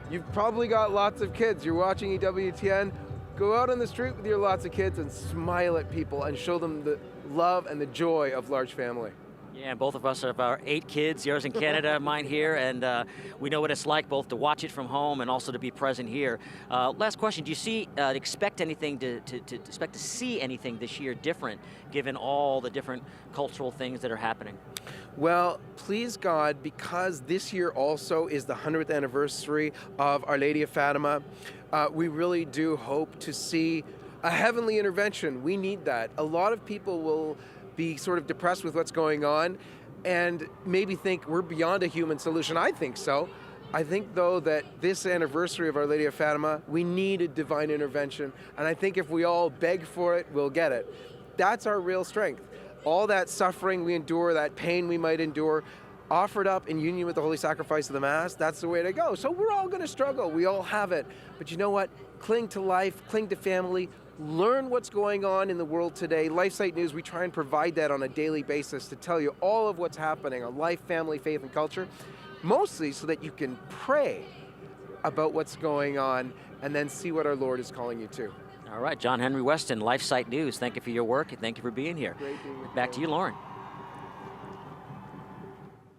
You've probably got lots of kids. You're watching EWTN. Go out on the street with your lots of kids and smile at people and show them the love and the joy of large family. Yeah, both of us have our 8 kids, yours in Canada, mine here, and we know what it's like both to watch it from home and also to be present here. Last question, do you expect anything to expect to see anything this year different, given all the different cultural things that are happening? Well, please God, because this year also is the 100th anniversary of Our Lady of Fatima, we really do hope to see a heavenly intervention. We need that. A lot of people will be sort of depressed with what's going on and maybe think we're beyond a human solution. I think so. I think, though, that this anniversary of Our Lady of Fatima, we need a divine intervention. And I think if we all beg for it, we'll get it. That's our real strength. All that suffering we endure, that pain we might endure, offered up in union with the holy sacrifice of the Mass, that's the way to go. So we're all going to struggle. We all have it. But you know what? Cling to life, cling to family, learn what's going on in the world today. LifeSite News, we try and provide that on a daily basis to tell you all of what's happening on life, family, faith, and culture, mostly so that you can pray about what's going on and then see what our Lord is calling you to. All right, John Henry Weston, LifeSite News. Thank you for your work and thank you for being here. Great being with you. Back to you, Lauren.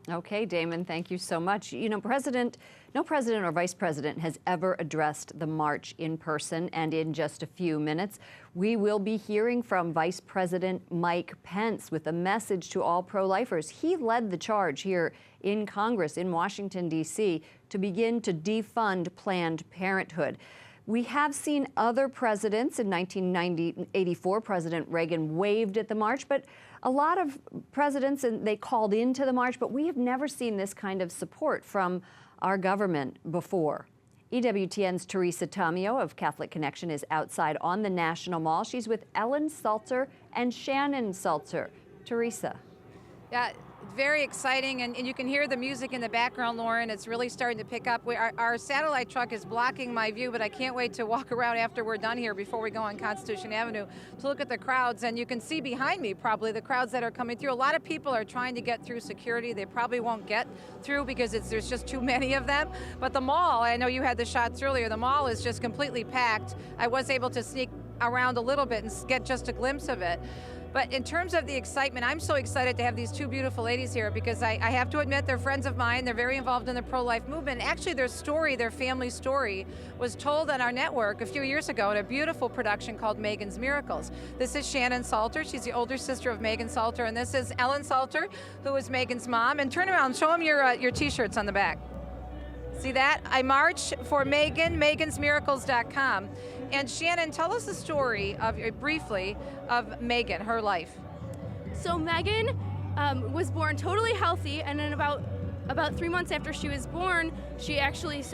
Okay, Damon, thank you so much. You know, no president or vice president has ever addressed the march in person, and in just a few minutes, we will be hearing from Vice President Mike Pence with a message to all pro-lifers. He led the charge here in Congress in Washington, D.C. to begin to defund Planned Parenthood. We have seen other presidents. In 1984, President Reagan waved at the march, but a lot of presidents, and they called into the march, but we have never seen this kind of support from our government before. EWTN's Teresa Tomeo of Catholic Connection is outside on the National Mall. She's with Ellen Salter and Shannon Salter. Teresa. Yeah, very exciting, and you can hear the music in the background, Lauren. It's really starting to pick up. Our satellite truck is blocking my view, but I can't wait to walk around after we're done here before we go on Constitution Avenue to look at the crowds. And you can see behind me probably the crowds that are coming through. A lot of people are trying to get through security. They probably won't get through because there's just too many of them. But the mall, I know you had the shots earlier, the mall is just completely packed. I was able to sneak around a little bit and get just a glimpse of it. But in terms of the excitement, I'm so excited to have these two beautiful ladies here because I have to admit they're friends of mine. They're very involved in the pro-life movement. Actually, their story, their family story, was told on our network a few years ago in a beautiful production called Megan's Miracles. This is Shannon Salter. She's the older sister of Megan Salter. And this is Ellen Salter, who is Megan's mom. And turn around, show them your T-shirts on the back. See that? I march for Megan, megansmiracles.com. And Shannon, tell us the story briefly of Megan, her life. So Megan was born totally healthy, and then about 3 months after she was born, she actually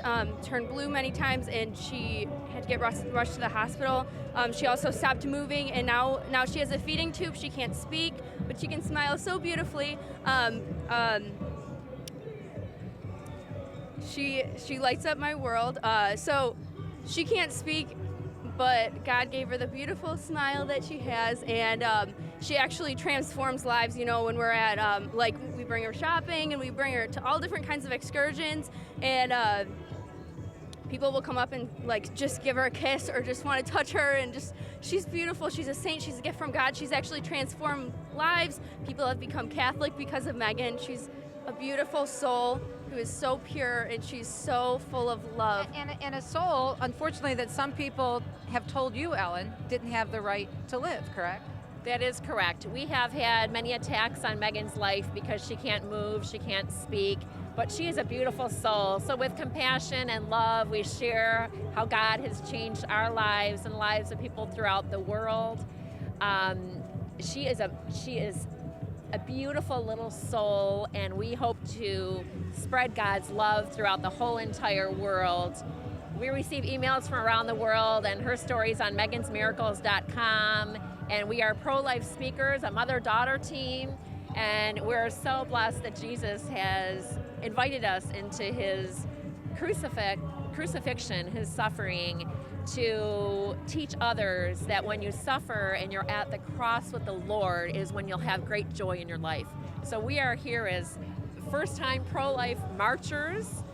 turned blue many times, and she had to get rushed to the hospital. She also stopped moving, and now she has a feeding tube. She can't speak, but she can smile so beautifully. She lights up my world. So she can't speak, but God gave her the beautiful smile that she has, and she actually transforms lives, you know, when we're at, like, we bring her shopping and we bring her to all different kinds of excursions, and people will come up and, like, just give her a kiss or just want to touch her, and just, she's beautiful, she's a saint, she's a gift from God. She's actually transformed lives. People have become Catholic because of Megan. She's a beautiful soul who is so pure, and she's so full of love. And a soul, unfortunately, that some people have told you, Ellen, didn't have the right to live, correct? That is correct. We have had many attacks on Megan's life because she can't move, she can't speak, but she is a beautiful soul. So with compassion and love, we share how God has changed our lives and the lives of people throughout the world. She is a beautiful little soul, and we hope to spread God's love throughout the whole entire world. We receive emails from around the world, and her stories on megansmiracles.com. And we are pro-life speakers, a mother-daughter team, and we're so blessed that Jesus has invited us into his crucifixion, his suffering, to teach others that when you suffer and you're at the cross with the Lord is when you'll have great joy in your life. So we are here as first-time pro-life marchers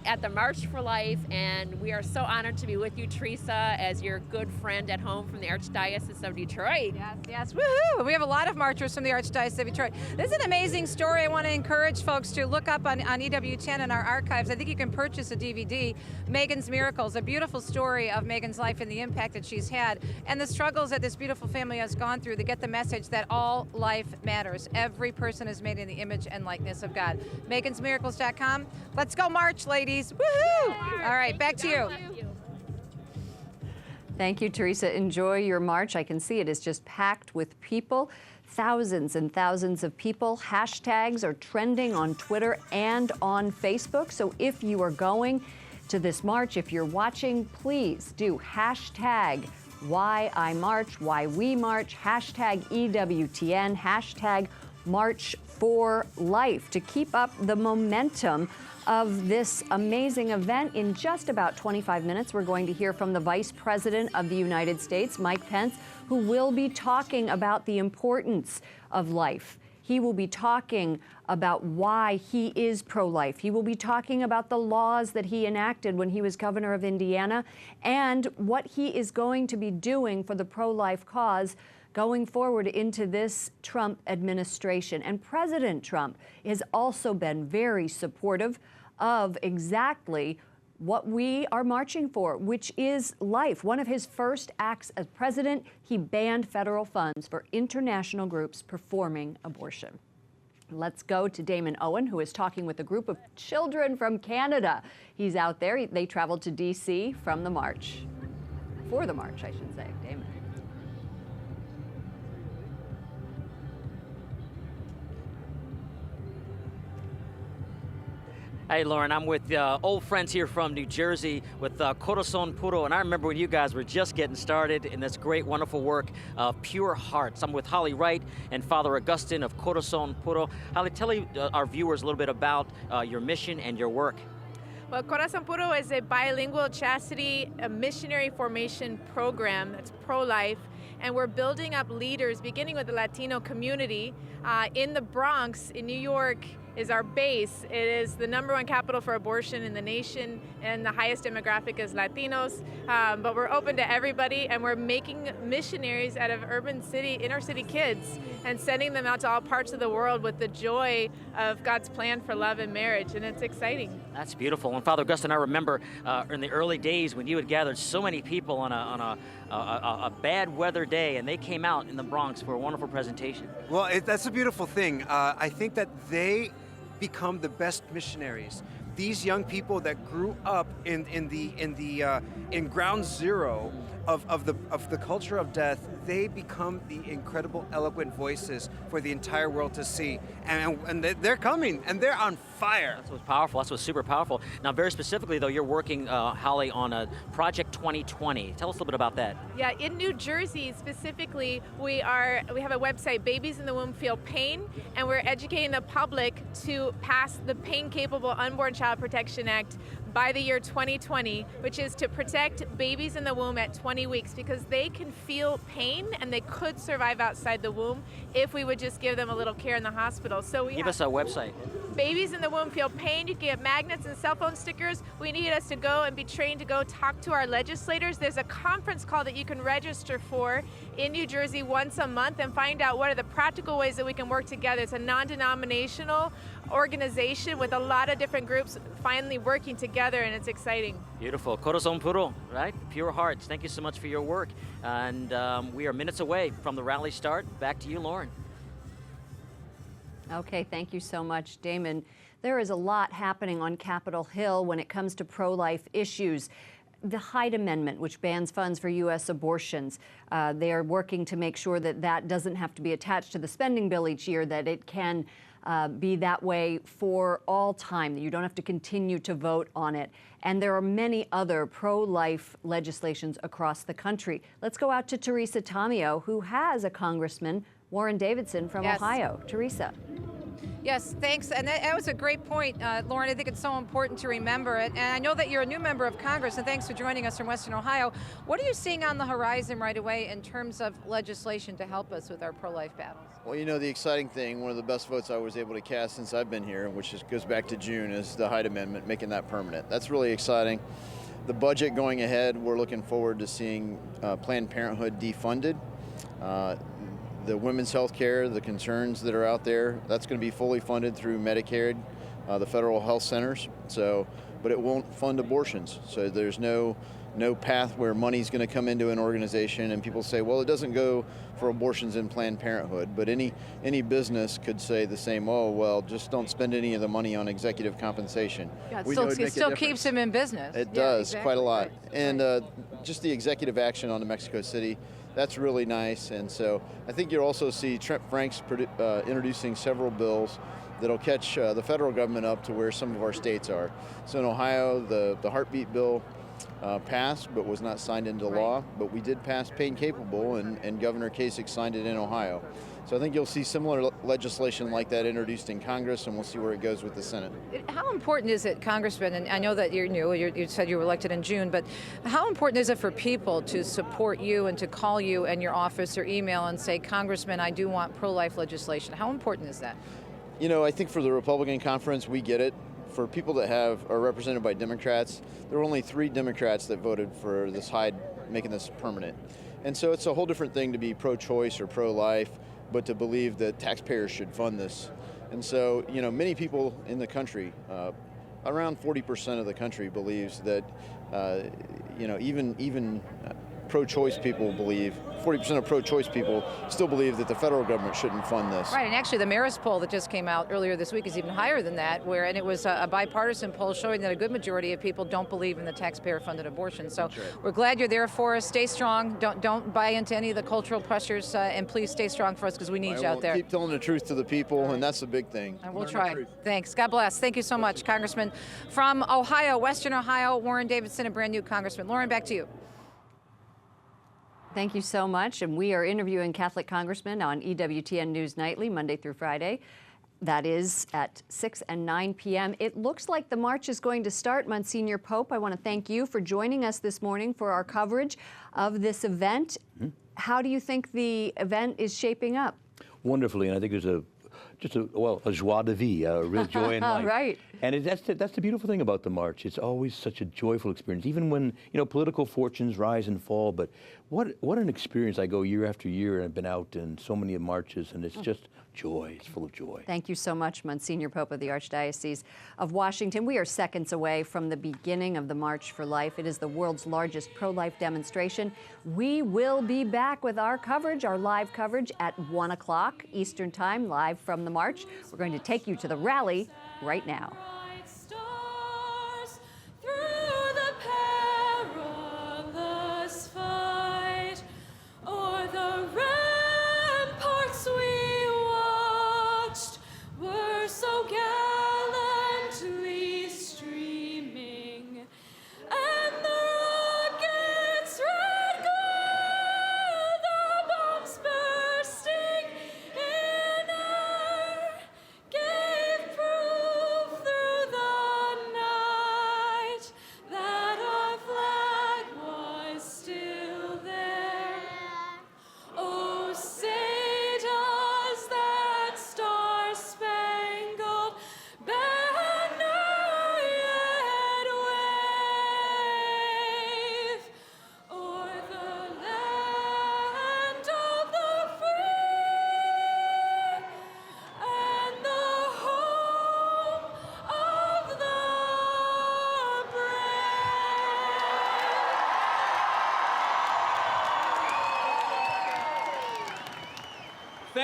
at the March for Life, and we are so honored to be with you, Teresa, as your good friend at home from the Archdiocese of Detroit. Yes, woohoo! We have a lot of marchers from the Archdiocese of Detroit. This is an amazing story. I want to encourage folks to look up on EWTN in our archives. I think you can purchase a DVD, Megan's Miracles, a beautiful story of Megan's life and the impact that she's had, and the struggles that this beautiful family has gone through to get the message that all life matters. Every person is made in the image and likeness of God. megansmiracles.com. Let's go march, ladies. Woohoo! All right, back to you. Thank you, Teresa. Enjoy your march. I can see it is just packed with people. Thousands and thousands of people. Hashtags are trending on Twitter and on Facebook. So if you are going to this march, if you're watching, please do hashtag why I march, why we march, hashtag EWTN, hashtag March for Life to keep up the momentum of this amazing event. In just about 25 minutes, we're going to hear from the Vice President of the United States, Mike Pence, who will be talking about the importance of life. He will be talking about why he is pro-life. He will be talking about the laws that he enacted when he was governor of Indiana and what he is going to be doing for the pro-life cause going forward into this Trump administration. And President Trump has also been very supportive of exactly what we are marching for, which is life. One of his first acts as president, he banned federal funds for international groups performing abortion. Let's go to Damon Owen, who is talking with a group of children from Canada. He's out there. They traveled to D.C. from the march. For the march, I should say. Damon. Hey, Lauren, I'm with old friends here from New Jersey with Corazon Puro, and I remember when you guys were just getting started in this great, wonderful work of Pure Hearts. I'm with Holly Wright and Father Augustine of Corazon Puro. Holly, tell our viewers a little bit about your mission and your work. Well, Corazon Puro is a bilingual chastity missionary formation program that's pro-life, and we're building up leaders, beginning with the Latino community in the Bronx, in New York, is our base. It is the #1 capital for abortion in the nation, and the highest demographic is Latinos. But we're open to everybody, and we're making missionaries out of inner city kids and sending them out to all parts of the world with the joy of God's plan for love and marriage, and it's exciting. That's beautiful. And Father Augustine, I remember in the early days when you had gathered so many people on a bad weather day, and they came out in the Bronx for a wonderful presentation. Well, that's a beautiful thing. I think that they become the best missionaries. These young people that grew up in ground zero of the culture of death, they become the incredible, eloquent voices for the entire world to see. And they're coming, and they're on fire. That's what's powerful. That's what's super powerful. Now, very specifically, though, you're working, Holly, on a Project 2020. Tell us a little bit about that. Yeah, in New Jersey specifically, we have a website, Babies in the Womb Feel Pain, and we're educating the public to pass the Pain Capable Unborn Child Protection Act by the year 2020, which is to protect babies in the womb at 20 weeks because they can feel pain and they could survive outside the womb if we would just give them a little care in the hospital. So we Give us our website. Babies in the womb feel pain. You can get magnets and cell phone stickers. We need us to go and be trained to go talk to our legislators. There's a conference call that you can register for in New Jersey once a month and find out what are the practical ways that we can work together. It's a non-denominational organization with a lot of different groups finally working together, and it's exciting. Beautiful. Corazon puro, right? Pure hearts. Thank you so much for your work. And we are minutes away from the rally start. Back to you, Lauren. Okay, thank you so much, Damon. There is a lot happening on Capitol Hill when it comes to pro-life issues. The Hyde Amendment, which bans funds for U.S. abortions, they are working to make sure that that doesn't have to be attached to the spending bill each year, that it can be that way for all time, that you don't have to continue to vote on it. And there are many other pro-life legislations across the country. Let's go out to Teresa Tomeo, who has a congressman, Warren Davidson from Ohio. Teresa. Yes, thanks. And that was a great point, Lauren. I think it's so important to remember it. And I know that you're a new member of Congress, and thanks for joining us from Western Ohio. What are you seeing on the horizon right away in terms of legislation to help us with our pro-life battles? Well, you know, the exciting thing, one of the best votes I was able to cast since I've been here, which goes back to June, is the Hyde Amendment, making that permanent. That's really exciting. The budget going ahead, we're looking forward to seeing Planned Parenthood defunded. The women's health care, the concerns that are out there, that's going to be fully funded through Medicaid, the federal health centers. So, but it won't fund abortions. So there's no path where money's going to come into an organization and people say, well, it doesn't go for abortions in Planned Parenthood. But any business could say the same, oh, well, just don't spend any of the money on executive compensation. Yeah, it still keeps them in business. It does, exactly. quite a lot. Right. And just the executive action on the Mexico City, that's really nice. And so I think you'll also see Trent Franks introducing several bills that'll catch the federal government up to where some of our states are. So in Ohio, the heartbeat bill passed but was not signed into law, but we did pass paid capable, and Governor Kasich signed it in Ohio. So I think you'll see similar legislation like that introduced in Congress, and we'll see where it goes with the Senate. How important is it, Congressman, and I know that you're new, you said you were elected in June, but how important is it for people to support you and to call you and your office or email and say, Congressman, I do want pro-life legislation? How important is that? You know, I think for the Republican conference, we get it. For people that are represented by Democrats, there were only 3 Democrats that voted for this Hyde, making this permanent. And so it's a whole different thing to be pro-choice or pro-life, but to believe that taxpayers should fund this. And so, you know, many people in the country, around 40% of the country believes that, you know, even pro-choice people believe, 40% of pro-choice people still believe that the federal government shouldn't fund this. Right, and actually the Marist poll that just came out earlier this week is even higher than that, and it was a bipartisan poll showing that a good majority of people don't believe in the taxpayer-funded abortion. So we're glad you're there for us. Stay strong. Don't buy into any of the cultural pressures, and please stay strong for us because we need you out there. Keep telling the truth to the people, and that's the big thing. I will try. Thanks. God bless. Thank you so much, Congressman from Ohio, Western Ohio, Warren Davidson, a brand new congressman. Lauren, back to you. Thank you so much. And we are interviewing Catholic congressmen on EWTN News Nightly, Monday through Friday. That is at 6 and 9 p.m. It looks like the march is going to start. Monsignor Pope, I want to thank you for joining us this morning for our coverage of this event. How do you think the event is shaping up? Wonderfully, and I think there's a joie de vivre, a real joy in life. Right. And that's the beautiful thing about the march. It's always such a joyful experience, even when, you know, political fortunes rise and fall. But what an experience. I go year after year, and I've been out in so many marches, and it's just joy. It's full of joy. Thank you so much, Monsignor Pope of the Archdiocese of Washington. We are seconds away from the beginning of the March for Life. It is the world's largest pro-life demonstration. We will be back with our coverage, our live coverage at 1 o'clock Eastern Time, live from the march. We're going to take you to the rally right now.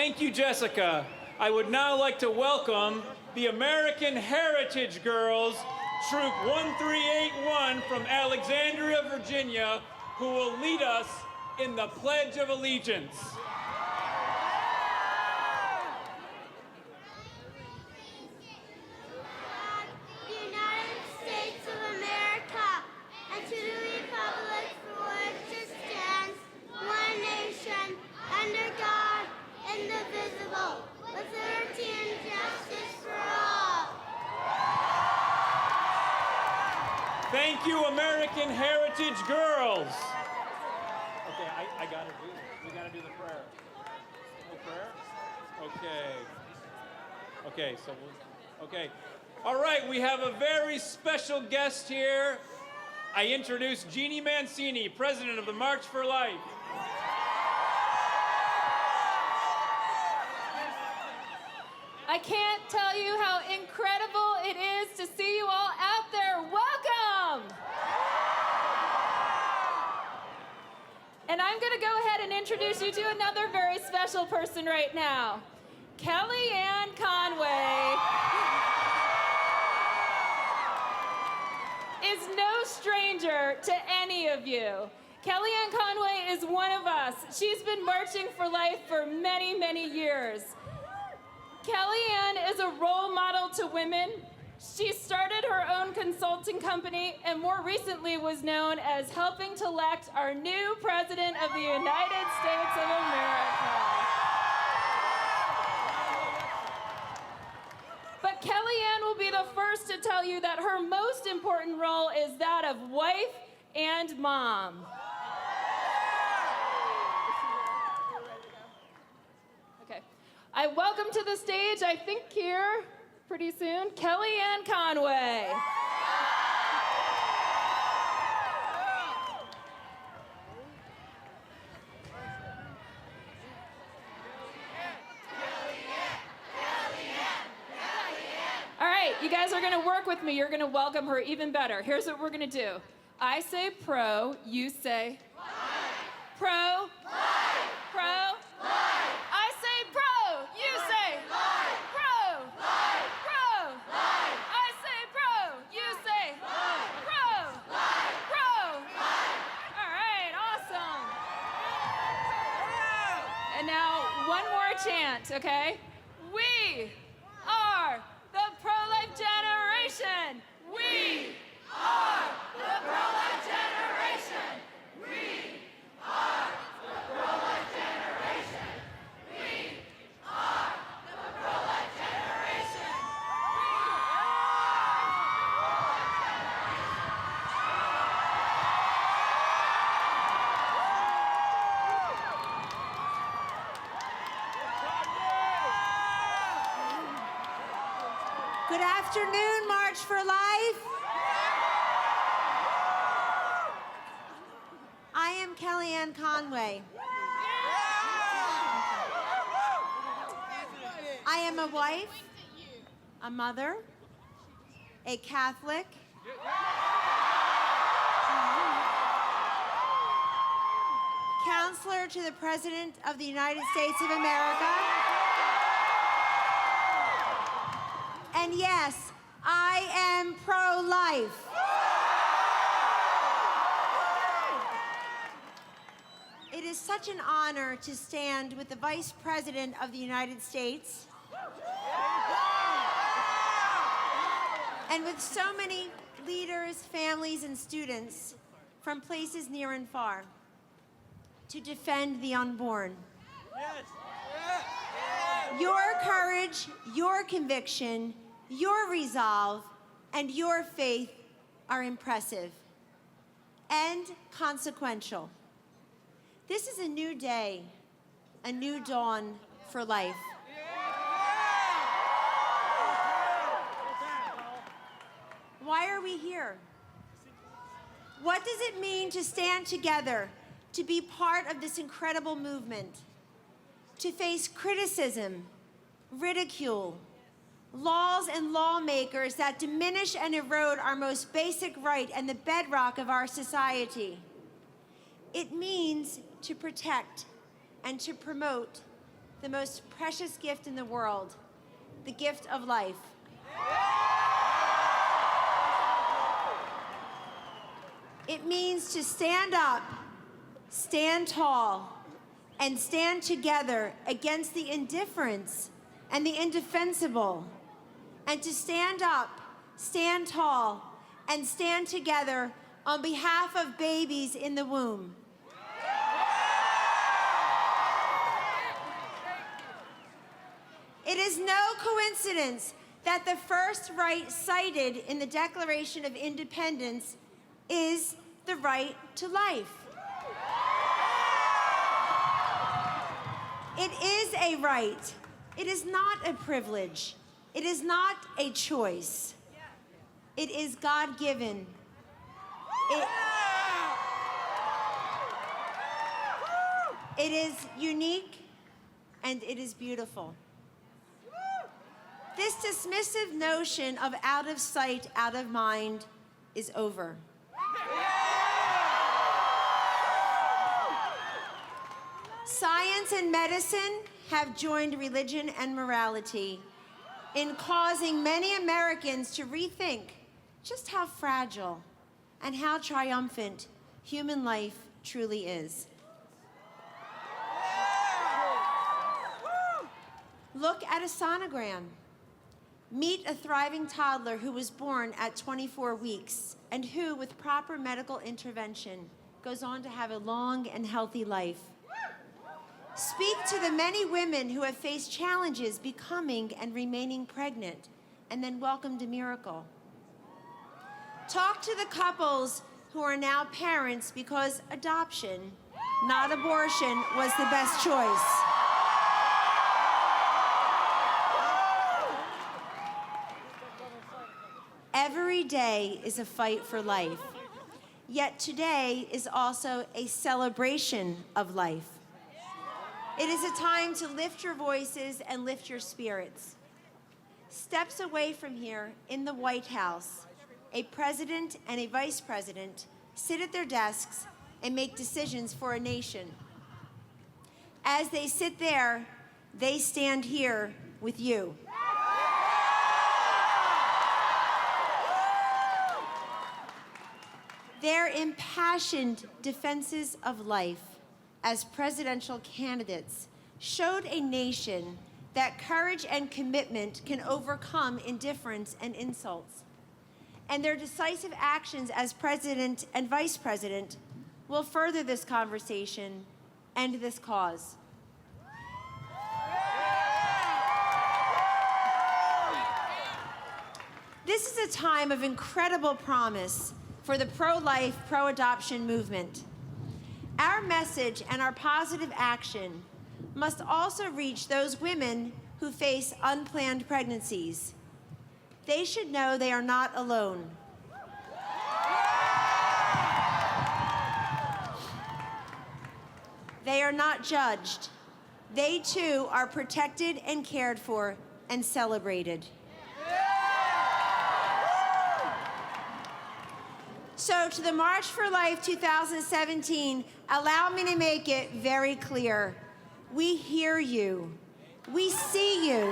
Thank you, Jessica. I would now like to welcome the American Heritage Girls, Troop 1381 from Alexandria, Virginia, who will lead us in the Pledge of Allegiance. Thank you, American Heritage Girls. Okay, I gotta do it. We gotta do the prayer. No prayer? Okay, so okay. All right, we have a very special guest here. I introduce Jeannie Mancini, President of the March for Life. I can't tell you how incredible it is to see you all out there. Welcome! And I'm going to go ahead and introduce you to another very special person right now. Kellyanne Conway is no stranger to any of you. Kellyanne Conway is one of us. She's been marching for life for many, many years. Kellyanne is a role model to women. She started her own consulting company and more recently was known as helping to elect our new President of the United States of America. But Kellyanne will be the first to tell you that her most important role is that of wife and mom. I welcome to the stage, I think here pretty soon, Kellyanne Conway. All right, you guys are gonna work with me. You're gonna welcome her even better. Here's what we're gonna do. I say pro, you say pro, pro, I say pro, you say pro, pro, I say pro, you say pro, All right, awesome. And now one more chant, okay? We are the pro-life generation. We are the pro-life generation. We are the pro-life generation. We are the pro-life generation. Good afternoon, March for Life. I am Kellyanne Conway. I am a wife, a mother, a Catholic, counselor to the President of the United States of America, and yes, I am pro-life. It is such an honor to stand with the Vice President of the United States and with so many leaders, families, and students from places near and far to defend the unborn. Your courage, your conviction, your resolve, and your faith are impressive and consequential. This is a new day, a new dawn for life. Why are we here? What does it mean to stand together, to be part of this incredible movement, to face criticism, ridicule, laws and lawmakers that diminish and erode our most basic right and the bedrock of our society? It means to protect and to promote the most precious gift in the world, the gift of life. It means to stand up, stand tall, and stand together against the indifference and the indefensible, and to stand up, stand tall, and stand together on behalf of babies in the womb. It is no coincidence that the first right cited in the Declaration of Independence is the right to life. It is a right. It is not a privilege. It is not a choice. It is God-given. It is unique and it is beautiful. This dismissive notion of out of sight, out of mind is over. Science and medicine have joined religion and morality in causing many Americans to rethink just how fragile and how triumphant human life truly is. Look at a sonogram. Meet a thriving toddler who was born at 24 weeks and who, with proper medical intervention, goes on to have a long and healthy life. Speak to the many women who have faced challenges becoming and remaining pregnant and then welcomed a miracle. Talk to the couples who are now parents because adoption, not abortion, was the best choice. Every day is a fight for life, yet today is also a celebration of life. It is a time to lift your voices and lift your spirits. Steps away from here, in the White House, a president and a vice president sit at their desks and make decisions for a nation. As they sit there, they stand here with you. Their impassioned defenses of life as presidential candidates showed a nation that courage and commitment can overcome indifference and insults. And their decisive actions as president and vice president will further this conversation and this cause. This is a time of incredible promise for the pro-life, pro-adoption movement. Our message and our positive action must also reach those women who face unplanned pregnancies. They should know they are not alone. They are not judged. They too are protected and cared for and celebrated. So to the March for Life 2017, allow me to make it very clear. We hear you. We see you.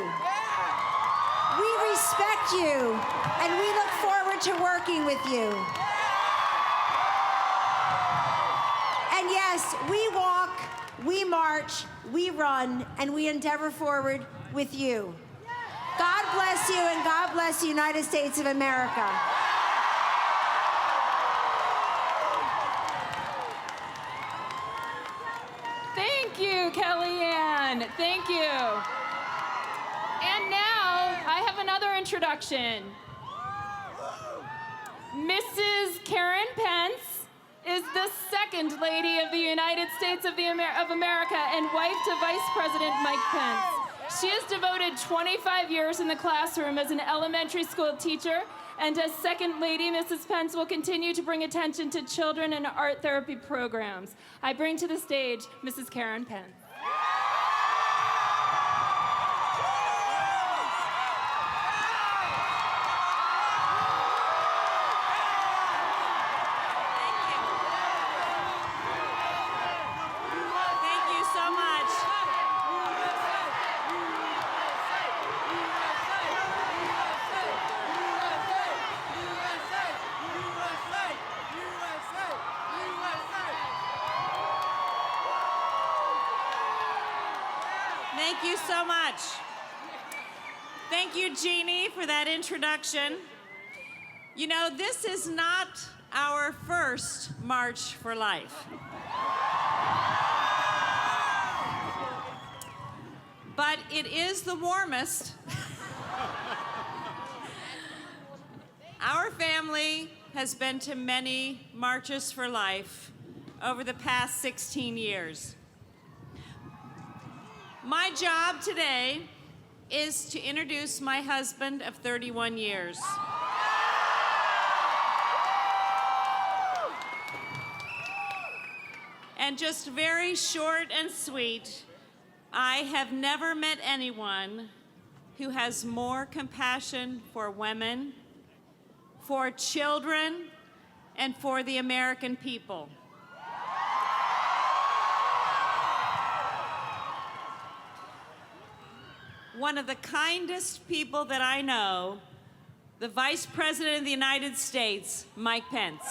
We respect you, and we look forward to working with you. And yes, we walk, we march, we run, and we endeavor forward with you. God bless you, and God bless the United States of America. Thank you, Kellyanne. Thank you. And now I have another introduction. Mrs. Karen Pence is the second lady of the United States of America and wife to Vice President Mike Pence. She has devoted 25 years in the classroom as an elementary school teacher, and as Second Lady, Mrs. Pence will continue to bring attention to children and art therapy programs. I bring to the stage Mrs. Karen Pence. Thank you so much. you so much. Thank you, Jeannie, for that introduction. You know, this is not our first March for Life. But it is the warmest. Our family has been to many Marches for Life over the past 16 years. My job today is to introduce my husband of 31 years. And just very short and sweet, I have never met anyone who has more compassion for women, for children, and for the American people. One of the kindest people that I know, the Vice President of the United States, Mike Pence.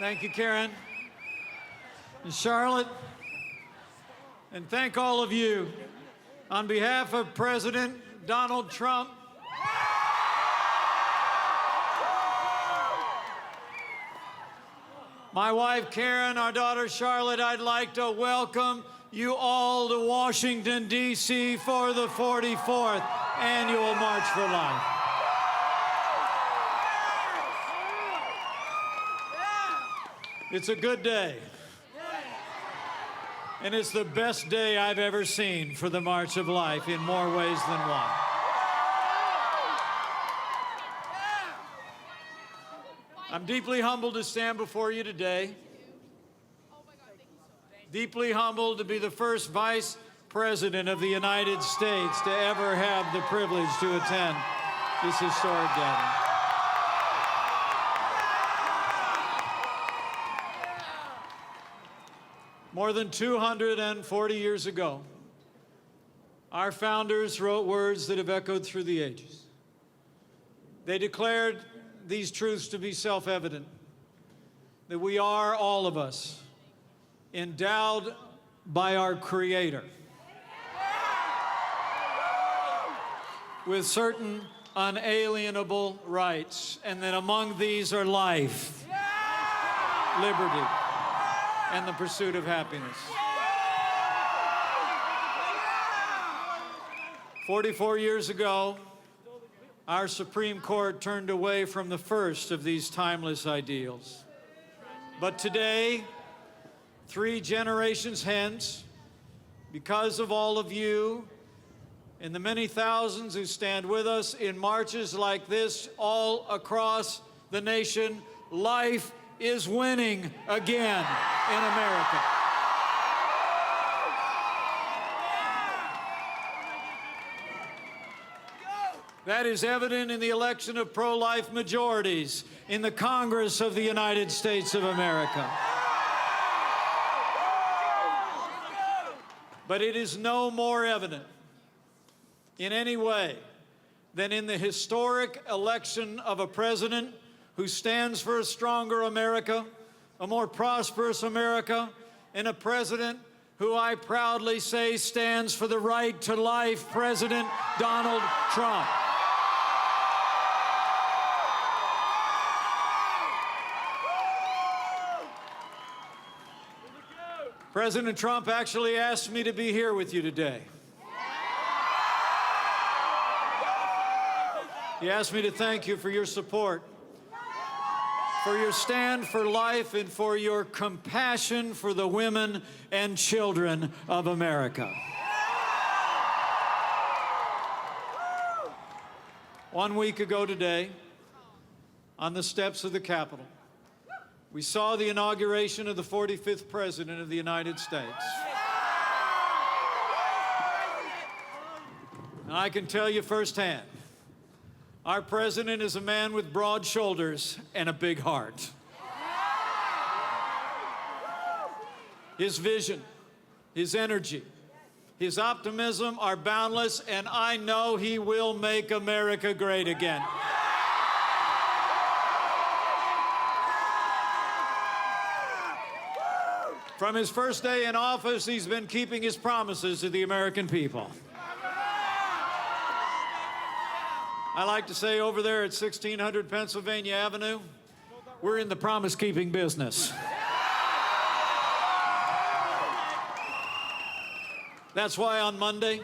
Thank you, Karen. And Charlotte, and thank all of you. On behalf of President Donald Trump, my wife Karen, our daughter Charlotte, I'd like to welcome you all to Washington, D.C. for the 44th Annual March for Life. It's a good day. And it's the best day I've ever seen for the March of Life in more ways than one. I'm deeply humbled to stand before you today. Deeply humbled to be the first Vice President of the United States to ever have the privilege to attend this historic gathering. More than 240 years ago, our founders wrote words that have echoed through the ages. They declared these truths to be self-evident, that we are, all of us, endowed by our Creator with certain unalienable rights, and that among these are life, liberty, and the pursuit of happiness. 44 years ago, our Supreme Court turned away from the first of these timeless ideals. But today, 3 generations hence, because of all of you and the many thousands who stand with us in marches like this all across the nation, life is winning again in America. That is evident in the election of pro-life majorities in the Congress of the United States of America. But it is no more evident in any way than in the historic election of a president who stands for a stronger America, a more prosperous America, and a president who I proudly say stands for the right to life, President Donald Trump. President Trump actually asked me to be here with you today. He asked me to thank you for your support, for your stand for life, and for your compassion for the women and children of America. 1 week ago today, on the steps of the Capitol, we saw the inauguration of the 45th President of the United States. And I can tell you firsthand, our president is a man with broad shoulders and a big heart. His vision, his energy, his optimism are boundless, and I know he will make America great again. From his first day in office, he's been keeping his promises to the American people. I like to say over there at 1600 Pennsylvania Avenue, we're in the promise-keeping business. That's why on Monday,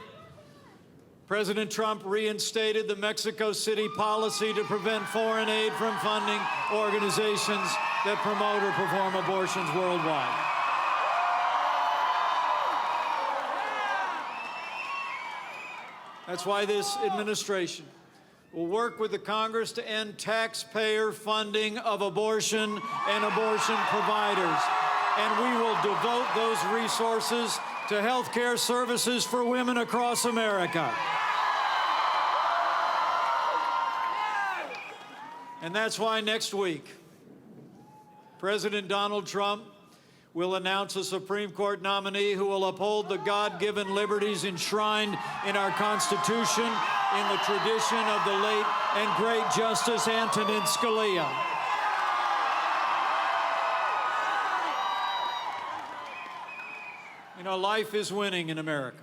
President Trump reinstated the Mexico City policy to prevent foreign aid from funding organizations that promote or perform abortions worldwide. That's why this administration will work with the Congress to end taxpayer funding of abortion and abortion providers. And we will devote those resources to health care services for women across America. And that's why next week, President Donald Trump will announce a Supreme Court nominee who will uphold the God-given liberties enshrined in our Constitution in the tradition of the late and great Justice Antonin Scalia. You know, life is winning in America.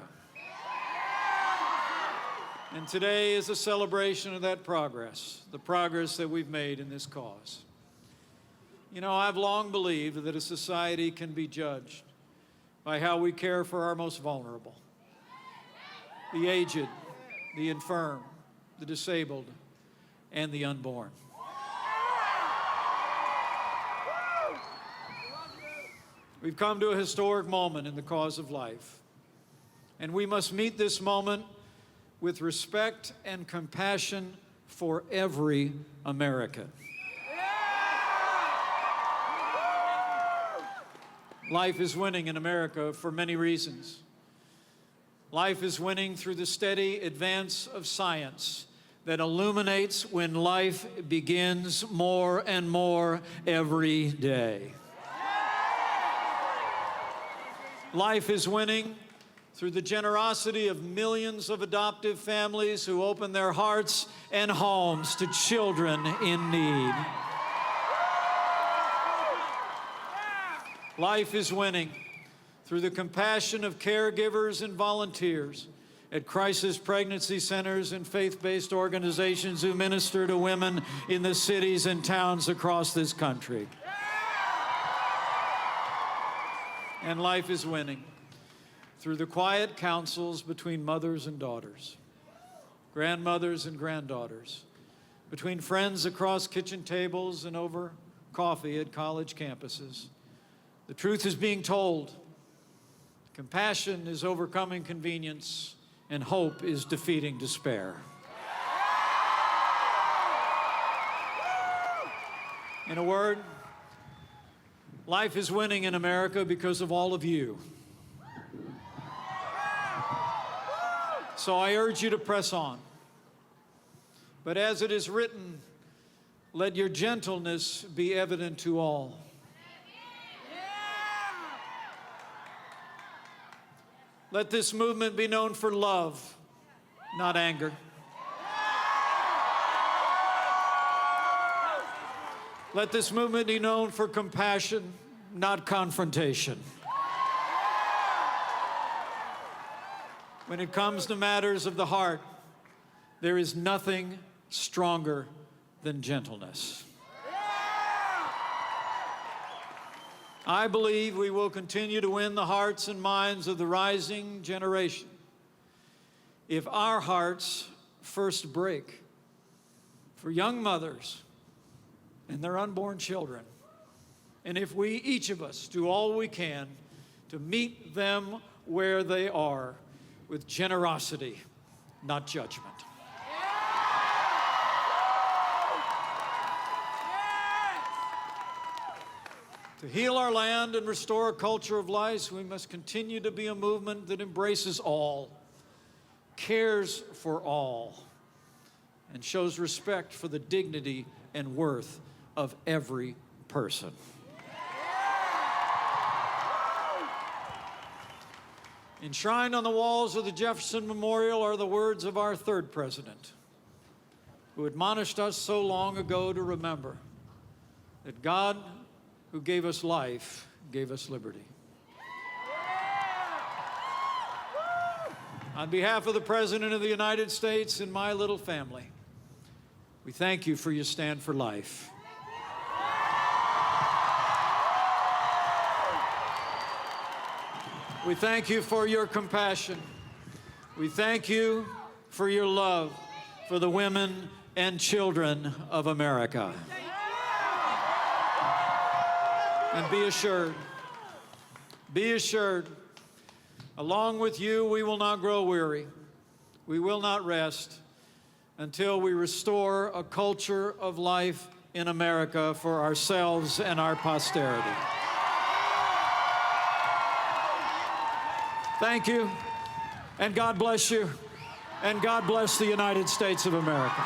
And today is a celebration of that progress, the progress that we've made in this cause. You know, I've long believed that a society can be judged by how we care for our most vulnerable, the aged, the infirm, the disabled, and the unborn. We've come to a historic moment in the cause of life, and we must meet this moment with respect and compassion for every American. Life is winning in America for many reasons. Life is winning through the steady advance of science that illuminates when life begins more and more every day. Life is winning through the generosity of millions of adoptive families who open their hearts and homes to children in need. Life is winning through the compassion of caregivers and volunteers at crisis pregnancy centers and faith-based organizations who minister to women in the cities and towns across this country. And life is winning through the quiet counsels between mothers and daughters, grandmothers and granddaughters, between friends across kitchen tables and over coffee at college campuses. The truth is being told. Compassion is overcoming convenience, and hope is defeating despair. In a word, life is winning in America because of all of you. So I urge you to press on. But as it is written, let your gentleness be evident to all. Let this movement be known for love, not anger. Let this movement be known for compassion, not confrontation. When it comes to matters of the heart, there is nothing stronger than gentleness. I believe we will continue to win the hearts and minds of the rising generation if our hearts first break for young mothers and their unborn children, and if we, each of us, do all we can to meet them where they are with generosity, not judgment. To heal our land and restore a culture of life, we must continue to be a movement that embraces all, cares for all, and shows respect for the dignity and worth of every person. Enshrined on the walls of the Jefferson Memorial are the words of our third president, who admonished us so long ago to remember that God, who gave us life, gave us liberty. On behalf of the President of the United States and my little family, we thank you for your stand for life. We thank you for your compassion. We thank you for your love for the women and children of America. And be assured, along with you, we will not grow weary. We will not rest until we restore a culture of life in America for ourselves and our posterity. Thank you, and God bless you, and God bless the United States of America.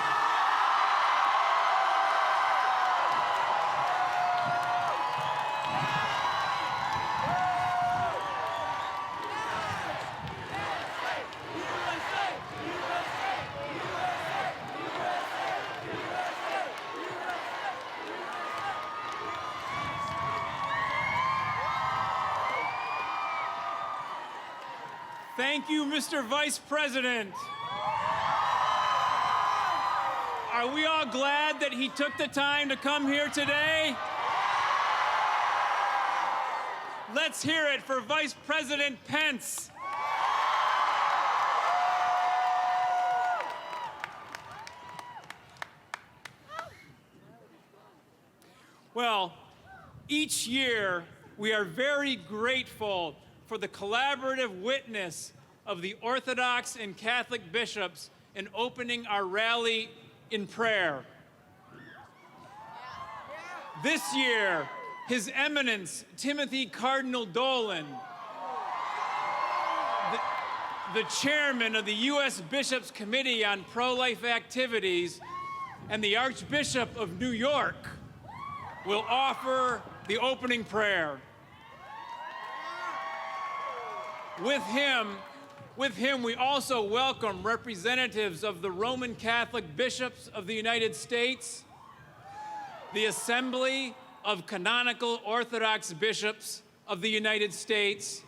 Thank you, Mr. Vice President. Are we all glad that he took the time to come here today? Let's hear it for Vice President Pence. Well, each year we are very grateful for the collaborative witness of the Orthodox and Catholic bishops in opening our rally in prayer. This year, His Eminence Timothy Cardinal Dolan, the chairman of the U.S. Bishops' Committee on Pro-Life Activities, and the Archbishop of New York will offer the opening prayer. With him, we also welcome representatives of the Roman Catholic Bishops of the United States, the Assembly of Canonical Orthodox Bishops of the United States,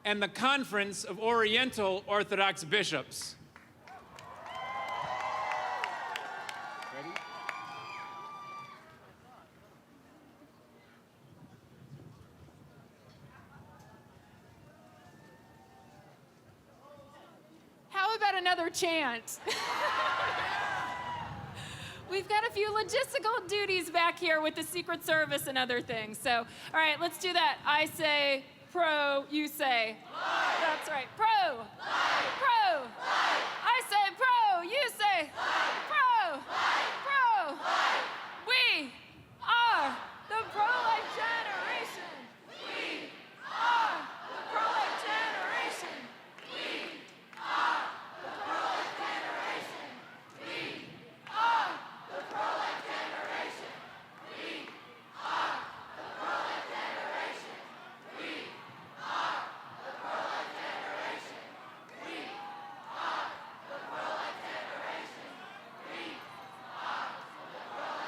and the Conference of Oriental Orthodox Bishops. How about another chant? We've got a few logistical duties back here with the Secret Service and other things. So, all right, let's do that. I say pro, you say. Life. That's right. Pro. Life. Pro. Life. I say pro, you say. Life. Pro. Life. Pro. Life. We are the pro-life generation. We are the pro-life generation. We are the pro-life generation. We are the pro-life generation. We are the pro-life generation. We are the pro-life generation. We are the pro-life generation. We are the pro-life generation. We are the pro-life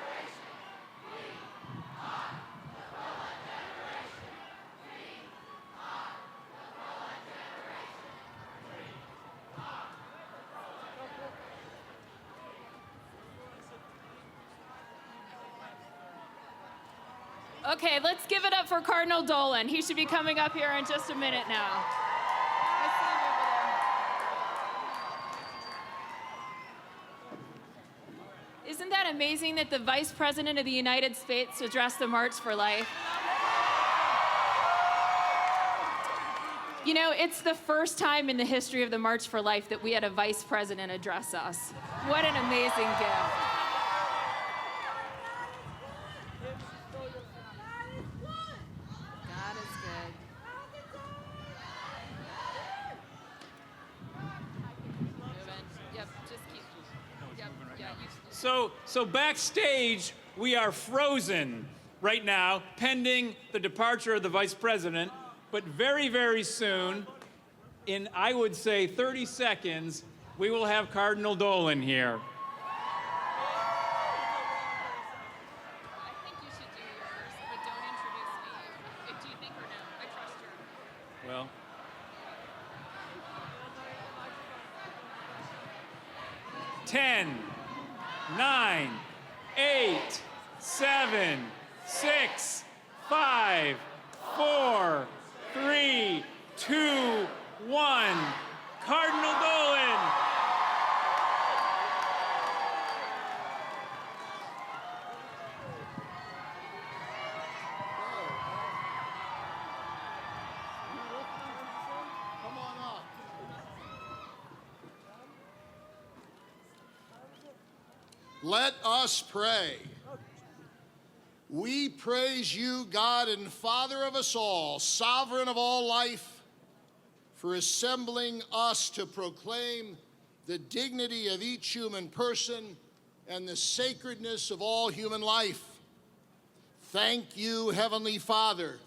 generation. We are the pro-life generation. Okay, let's give it up for Cardinal Dolan. He should be coming up here in just a minute now. Isn't that amazing that the Vice President of the United States addressed the March for Life? You know, it's the first time in the history of the March for Life that we had a Vice President address us. What an amazing gift. God is good. So backstage, we are frozen right now, pending the departure of the Vice President. But very, very soon, in, I would say, 30 seconds, we will have Cardinal Dolan here. Well, ten, 9, 8, 7, 6, 5, 4, 3, 2, 1. Cardinal Dolan. Let us pray. We praise you, God and Father of us all, sovereign of all life, for assembling us to proclaim the dignity of each human person and the sacredness of all human life. Thank you, Heavenly Father,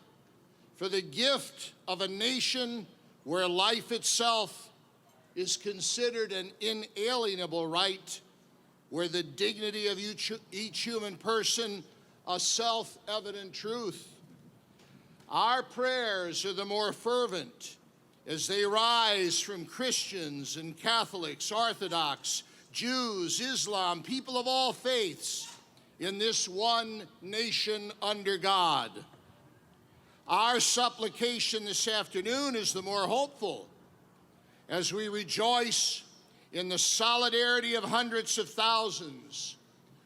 for the gift of a nation where life itself is considered an inalienable right, where the dignity of each human person a self-evident truth. Our prayers are the more fervent as they rise from Christians and Catholics, Orthodox, Jews, Islam, people of all faiths in this one nation under God. Our supplication this afternoon is the more hopeful as we rejoice in the solidarity of hundreds of thousands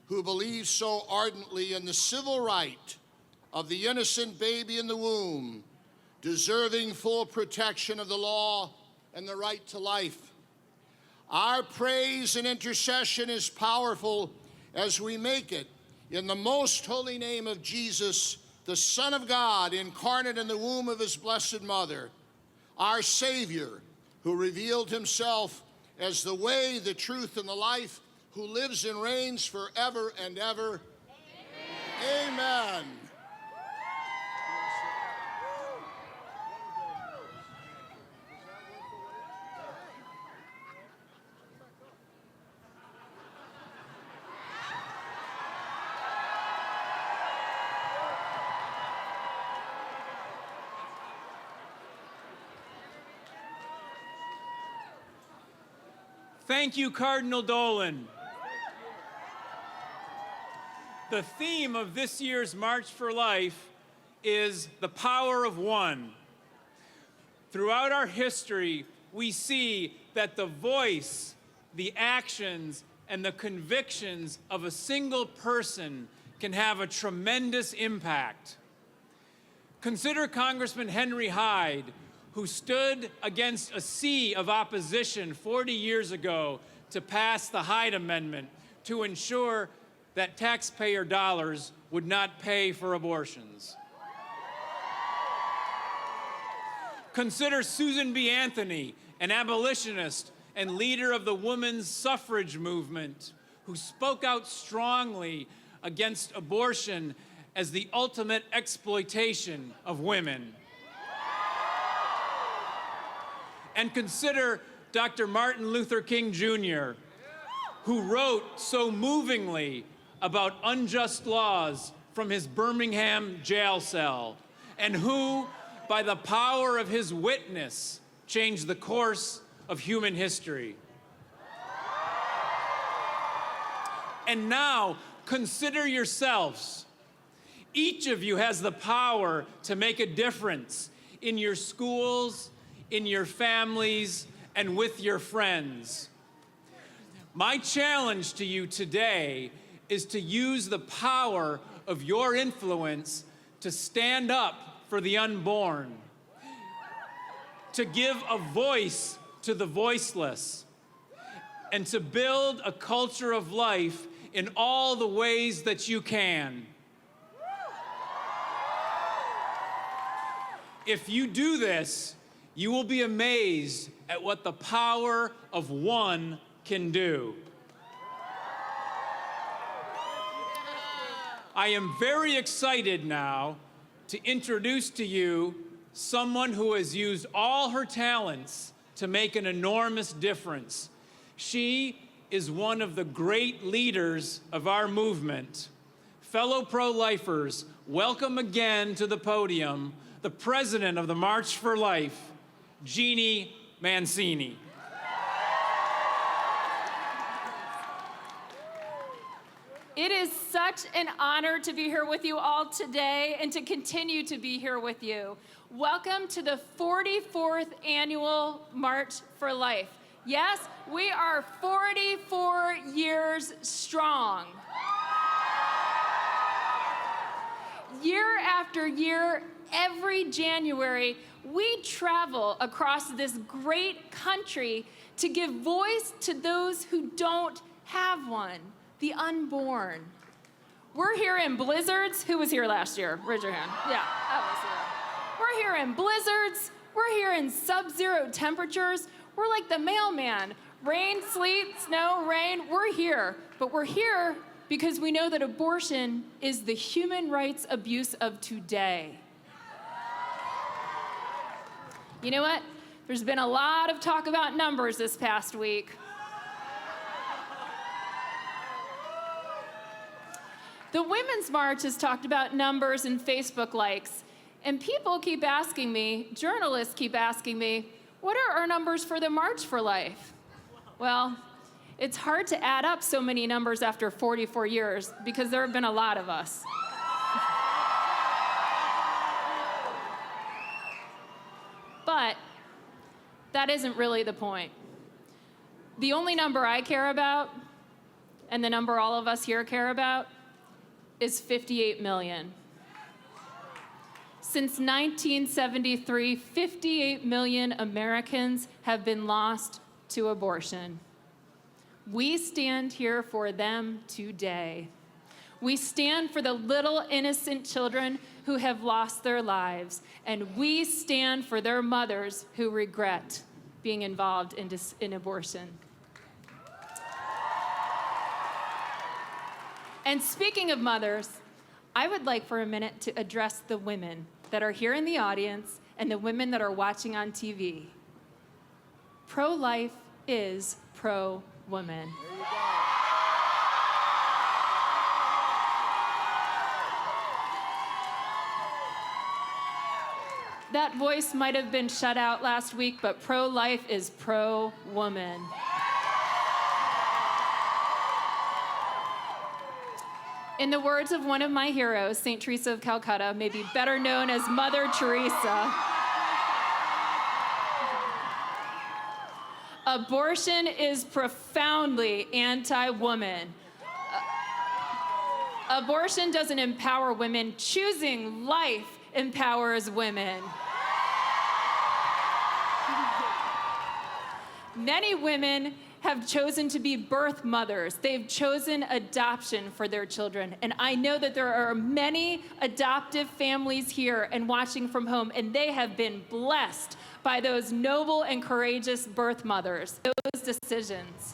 who believe so ardently in the civil right of the innocent baby in the womb, deserving full protection of the law and the right to life. Our praise and intercession is powerful as we make it in the most holy name of Jesus, the Son of God, incarnate in the womb of his blessed mother, our Savior, who revealed himself as the way, the truth, and the life, who lives and reigns forever and ever. Amen. Amen. Thank you, Cardinal Dolan. The theme of this year's March for Life is the power of one. Throughout our history, we see that the voice, the actions, and the convictions of a single person can have a tremendous impact. Consider Congressman Henry Hyde, who stood against a sea of opposition 40 years ago to pass the Hyde Amendment to ensure that taxpayer dollars would not pay for abortions. Consider Susan B. Anthony, an abolitionist and leader of the women's suffrage movement, who spoke out strongly against abortion as the ultimate exploitation of women. And consider Dr. Martin Luther King Jr., who wrote so movingly about unjust laws from his Birmingham jail cell, and who, by the power of his witness, changed the course of human history. And now, consider yourselves. Each of you has the power to make a difference in your schools, in your families, and with your friends. My challenge to you today is to use the power of your influence to stand up for the unborn, to give a voice to the voiceless, and to build a culture of life in all the ways that you can. If you do this, you will be amazed at what the power of one can do. I am very excited now to introduce to you someone who has used all her talents to make an enormous difference. She is one of the great leaders of our movement. Fellow pro-lifers, welcome again to the podium, the president of the March for Life, Jeannie Mancini. It is such an honor to be here with you all today and to continue to be here with you. Welcome to the 44th Annual March for Life. Yes, we are 44 years strong. Year after year, every January, we travel across this great country to give voice to those who don't have one. The unborn. We're here in blizzards. Who was here last year? Raise your hand. Yeah, I was here. We're here in blizzards. We're here in sub-zero temperatures. We're like the mailman. Rain, sleet, snow, rain, we're here. But we're here because we know that abortion is the human rights abuse of today. You know what? There's been a lot of talk about numbers this past week. The Women's March has talked about numbers and Facebook likes, and people keep asking me, journalists keep asking me, what are our numbers for the March for Life? Well, it's hard to add up so many numbers after 44 years because there have been a lot of us. But that isn't really the point. The only number I care about, and the number all of us here care about, is 58 million. Since 1973, 58 million Americans have been lost to abortion. We stand here for them today. We stand for the little innocent children who have lost their lives, and we stand for their mothers who regret being involved in abortion. And speaking of mothers, I would like for a minute to address the women that are here in the audience and the women that are watching on TV. Pro-life is pro-woman. That voice might have been shut out last week, but pro-life is pro-woman. In the words of one of my heroes, St. Teresa of Calcutta, maybe better known as Mother Teresa, abortion is profoundly anti-woman. Abortion doesn't empower women. Choosing life empowers women. Many women have chosen to be birth mothers. They've chosen adoption for their children. And I know that there are many adoptive families here and watching from home, and they have been blessed by those noble and courageous birth mothers, those decisions.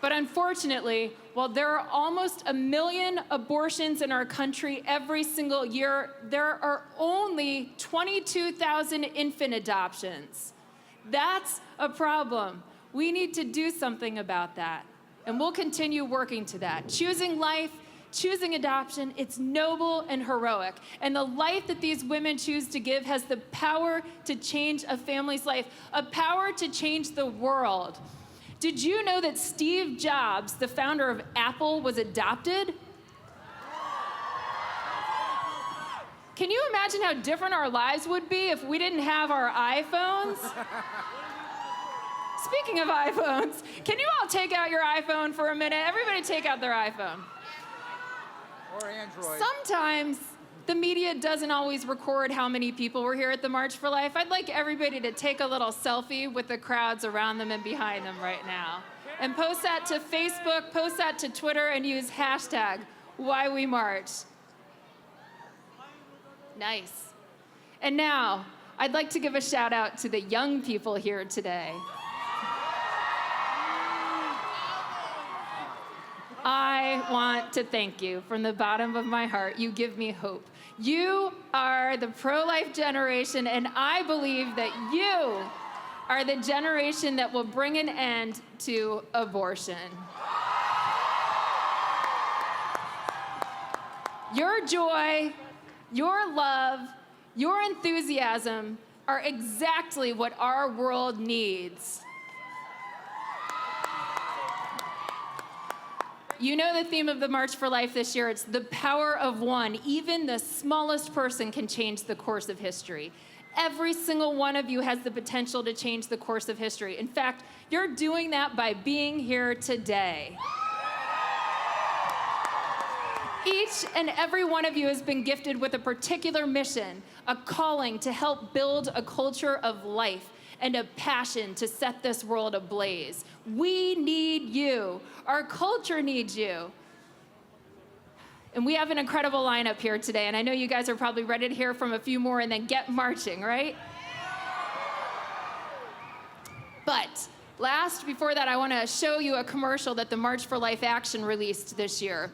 But unfortunately, while there are almost 1 million abortions in our country every single year, there are only 22,000 infant adoptions. That's a problem. We need to do something about that. And we'll continue working to that. Choosing life, choosing adoption, it's noble and heroic. And the life that these women choose to give has the power to change a family's life, a power to change the world. Did you know that Steve Jobs, the founder of Apple, was adopted? Can you imagine how different our lives would be if we didn't have our iPhones? Speaking of iPhones, can you all take out your iPhone for a minute? Everybody take out their iPhone. Or Android. Sometimes the media doesn't always record how many people were here at the March for Life. I'd like everybody to take a little selfie with the crowds around them and behind them right now. And post that to Facebook, post that to Twitter, and use hashtag #WhyWeMarch. Nice. And now, I'd like to give a shout out to the young people here today. I want to thank you from the bottom of my heart. You give me hope. You are the pro-life generation, and I believe that you are the generation that will bring an end to abortion. Your joy, your love, your enthusiasm are exactly what our world needs. You know the theme of the March for Life this year. It's the power of one. Even the smallest person can change the course of history. Every single one of you has the potential to change the course of history. In fact, you're doing that by being here today. Each and every one of you has been gifted with a particular mission, a calling to help build a culture of life and a passion to set this world ablaze. We need you. Our culture needs you. And we have an incredible lineup here today, and I know you guys are probably ready to hear from a few more and then get marching, right? But before that, I want to show you a commercial that the March for Life Action released this year.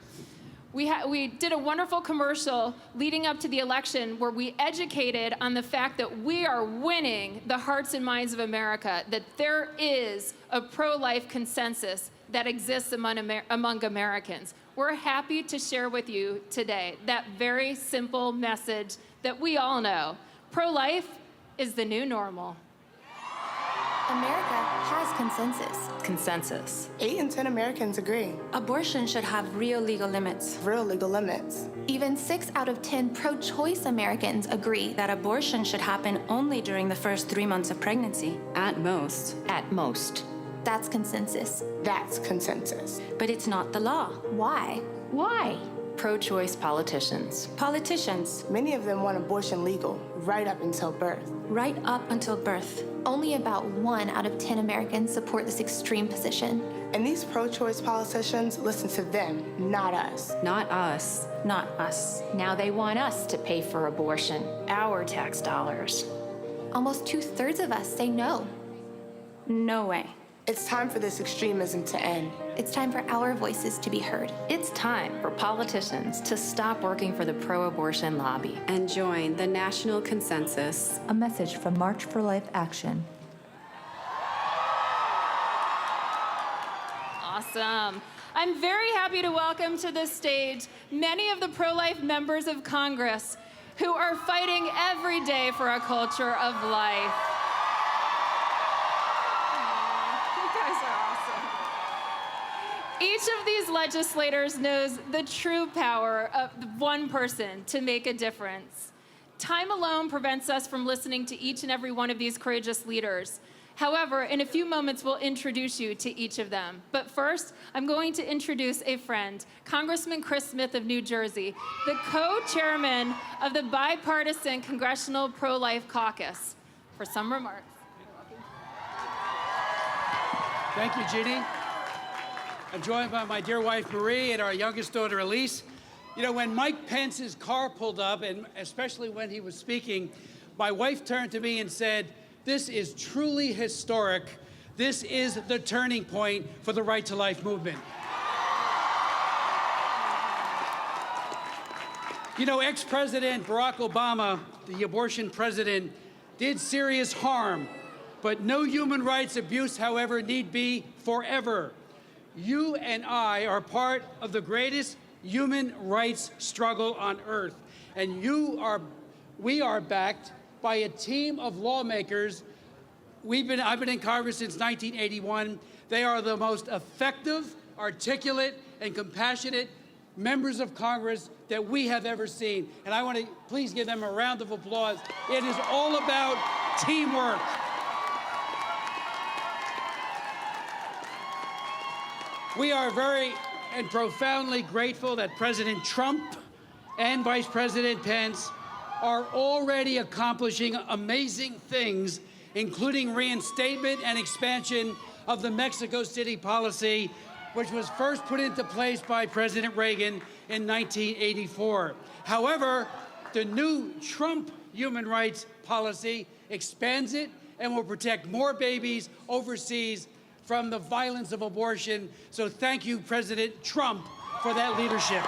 We did a wonderful commercial leading up to the election where we educated on the fact that we are winning the hearts and minds of America, that there is a pro-life consensus that exists among Americans. We're happy to share with you today that very simple message that we all know. Pro-life is the new normal. America has consensus. Consensus. 8 in 10 Americans agree. Abortion should have real legal limits. Real legal limits. Even 6 out of 10 pro-choice Americans agree that abortion should happen only during the first 3 months of pregnancy. At most. At most. That's consensus. That's consensus. But it's not the law. Why? Why? Pro-choice politicians. Politicians. Many of them want abortion legal right up until birth. Right up until birth. Only about 1 out of 10 Americans support this extreme position. And these pro-choice politicians listen to them, not us. Not us. Not us. Now they want us to pay for abortion. Our tax dollars. Almost 2/3 of us say no. No way. It's time for this extremism to end. It's time for our voices to be heard. It's time for politicians to stop working for the pro-abortion lobby and join the national consensus. A message from March for Life Action. Awesome. I'm very happy to welcome to this stage many of the pro-life members of Congress who are fighting every day for a culture of life. Each of these legislators knows the true power of one person to make a difference. Time alone prevents us from listening to each and every one of these courageous leaders. However, in a few moments, we'll introduce you to each of them. But first, I'm going to introduce a friend, Congressman Chris Smith of New Jersey, the co-chairman of the bipartisan Congressional Pro-Life Caucus, for some remarks. Thank you, Jeannie. I'm joined by my dear wife, Marie, and our youngest daughter, Elise. You know, when Mike Pence's car pulled up, and especially when he was speaking, my wife turned to me and said, "This is truly historic. This is the turning point for the Right to Life movement." You know, ex-President Barack Obama, the abortion president, did serious harm, but no human rights abuse, however, need be forever. You and I are part of the greatest human rights struggle on earth, and we are backed by a team of lawmakers. I've been in Congress since 1981. They are the most effective, articulate, and compassionate members of Congress that we have ever seen. And I want to please give them a round of applause. It is all about teamwork. We are very and profoundly grateful that President Trump and Vice President Pence are already accomplishing amazing things, including reinstatement and expansion of the Mexico City policy, which was first put into place by President Reagan in 1984. However, the new Trump human rights policy expands it and will protect more babies overseas from the violence of abortion. So thank you, President Trump, for that leadership.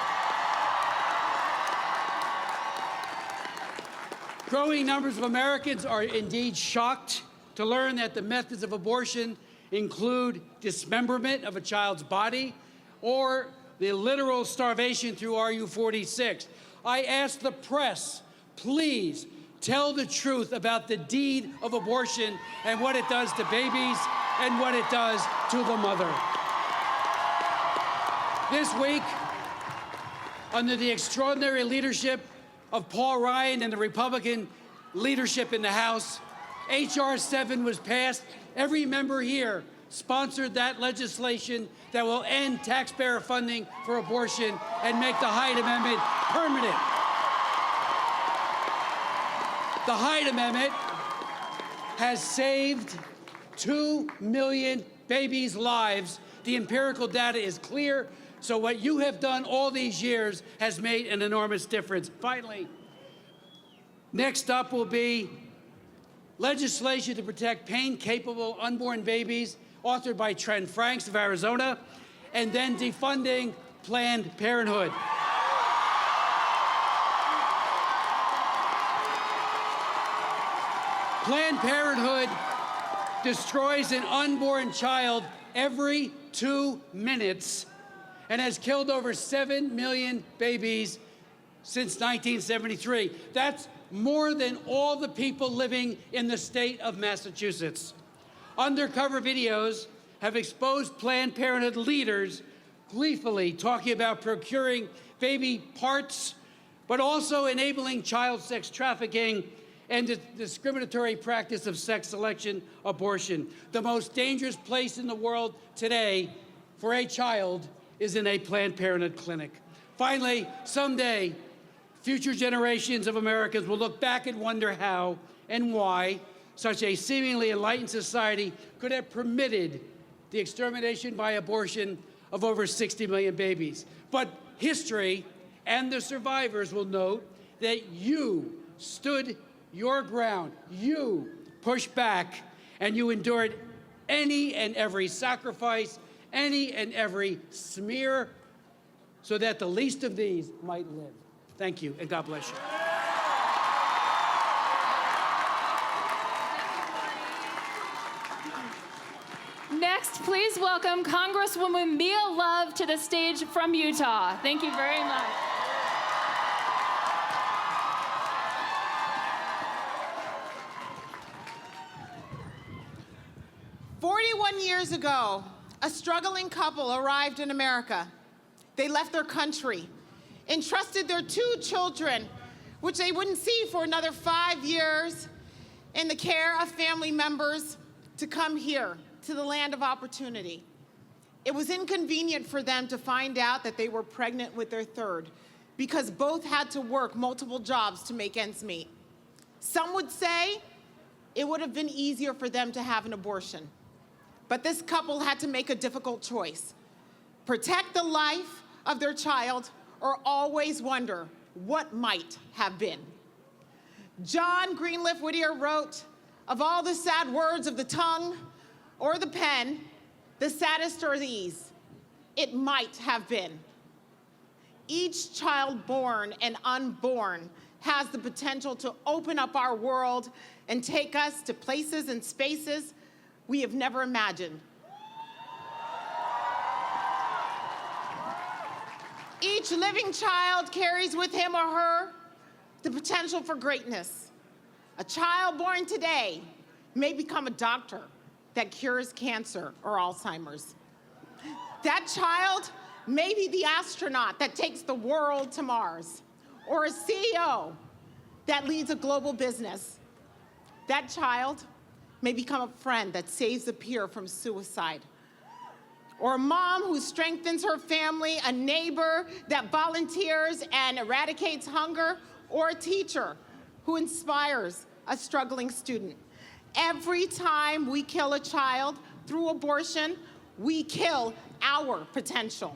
Growing numbers of Americans are indeed shocked to learn that the methods of abortion include dismemberment of a child's body or the literal starvation through RU-46. I ask the press, please tell the truth about the deed of abortion and what it does to babies and what it does to the mother. This week, under the extraordinary leadership of Paul Ryan and the Republican leadership in the House, H.R. 7 was passed. Every member here sponsored that legislation that will end taxpayer funding for abortion and make the Hyde Amendment permanent. The Hyde Amendment has saved 2 million babies' lives. The empirical data is clear. So what you have done all these years has made an enormous difference. Finally, next up will be legislation to protect pain-capable unborn babies, authored by Trent Franks of Arizona, and then defunding Planned Parenthood. Planned Parenthood destroys an unborn child every 2 minutes and has killed over 7 million babies since 1973. That's more than all the people living in the state of Massachusetts. Undercover videos have exposed Planned Parenthood leaders gleefully talking about procuring baby parts, but also enabling child sex trafficking and the discriminatory practice of sex selection abortion. The most dangerous place in the world today for a child is in a Planned Parenthood clinic. Finally, someday, future generations of Americans will look back and wonder how and why such a seemingly enlightened society could have permitted the extermination by abortion of over 60 million babies. But history and the survivors will note that you stood your ground, you pushed back, and you endured any and every sacrifice, any and every smear, so that the least of these might live. Thank you, and God bless you. Next, please welcome Congresswoman Mia Love to the stage from Utah. Thank you very much. Years ago, a struggling couple arrived in America. They left their country, entrusted their 2 children, which they wouldn't see for another 5 years, in the care of family members to come here to the land of opportunity. It was inconvenient for them to find out that they were pregnant with their 3rd because both had to work multiple jobs to make ends meet. Some would say it would have been easier for them to have an abortion. But this couple had to make a difficult choice: protect the life of their child or always wonder what might have been. John Greenleaf Whittier wrote, "Of all the sad words of the tongue or the pen, the saddest are these: it might have been." Each child born and unborn has the potential to open up our world and take us to places and spaces we have never imagined. Each living child carries with him or her the potential for greatness. A child born today may become a doctor that cures cancer or Alzheimer's. That child may be the astronaut that takes the world to Mars, or a CEO that leads a global business. That child may become a friend that saves a peer from suicide, or a mom who strengthens her family, a neighbor that volunteers and eradicates hunger, or a teacher who inspires a struggling student. Every time we kill a child through abortion, we kill our potential.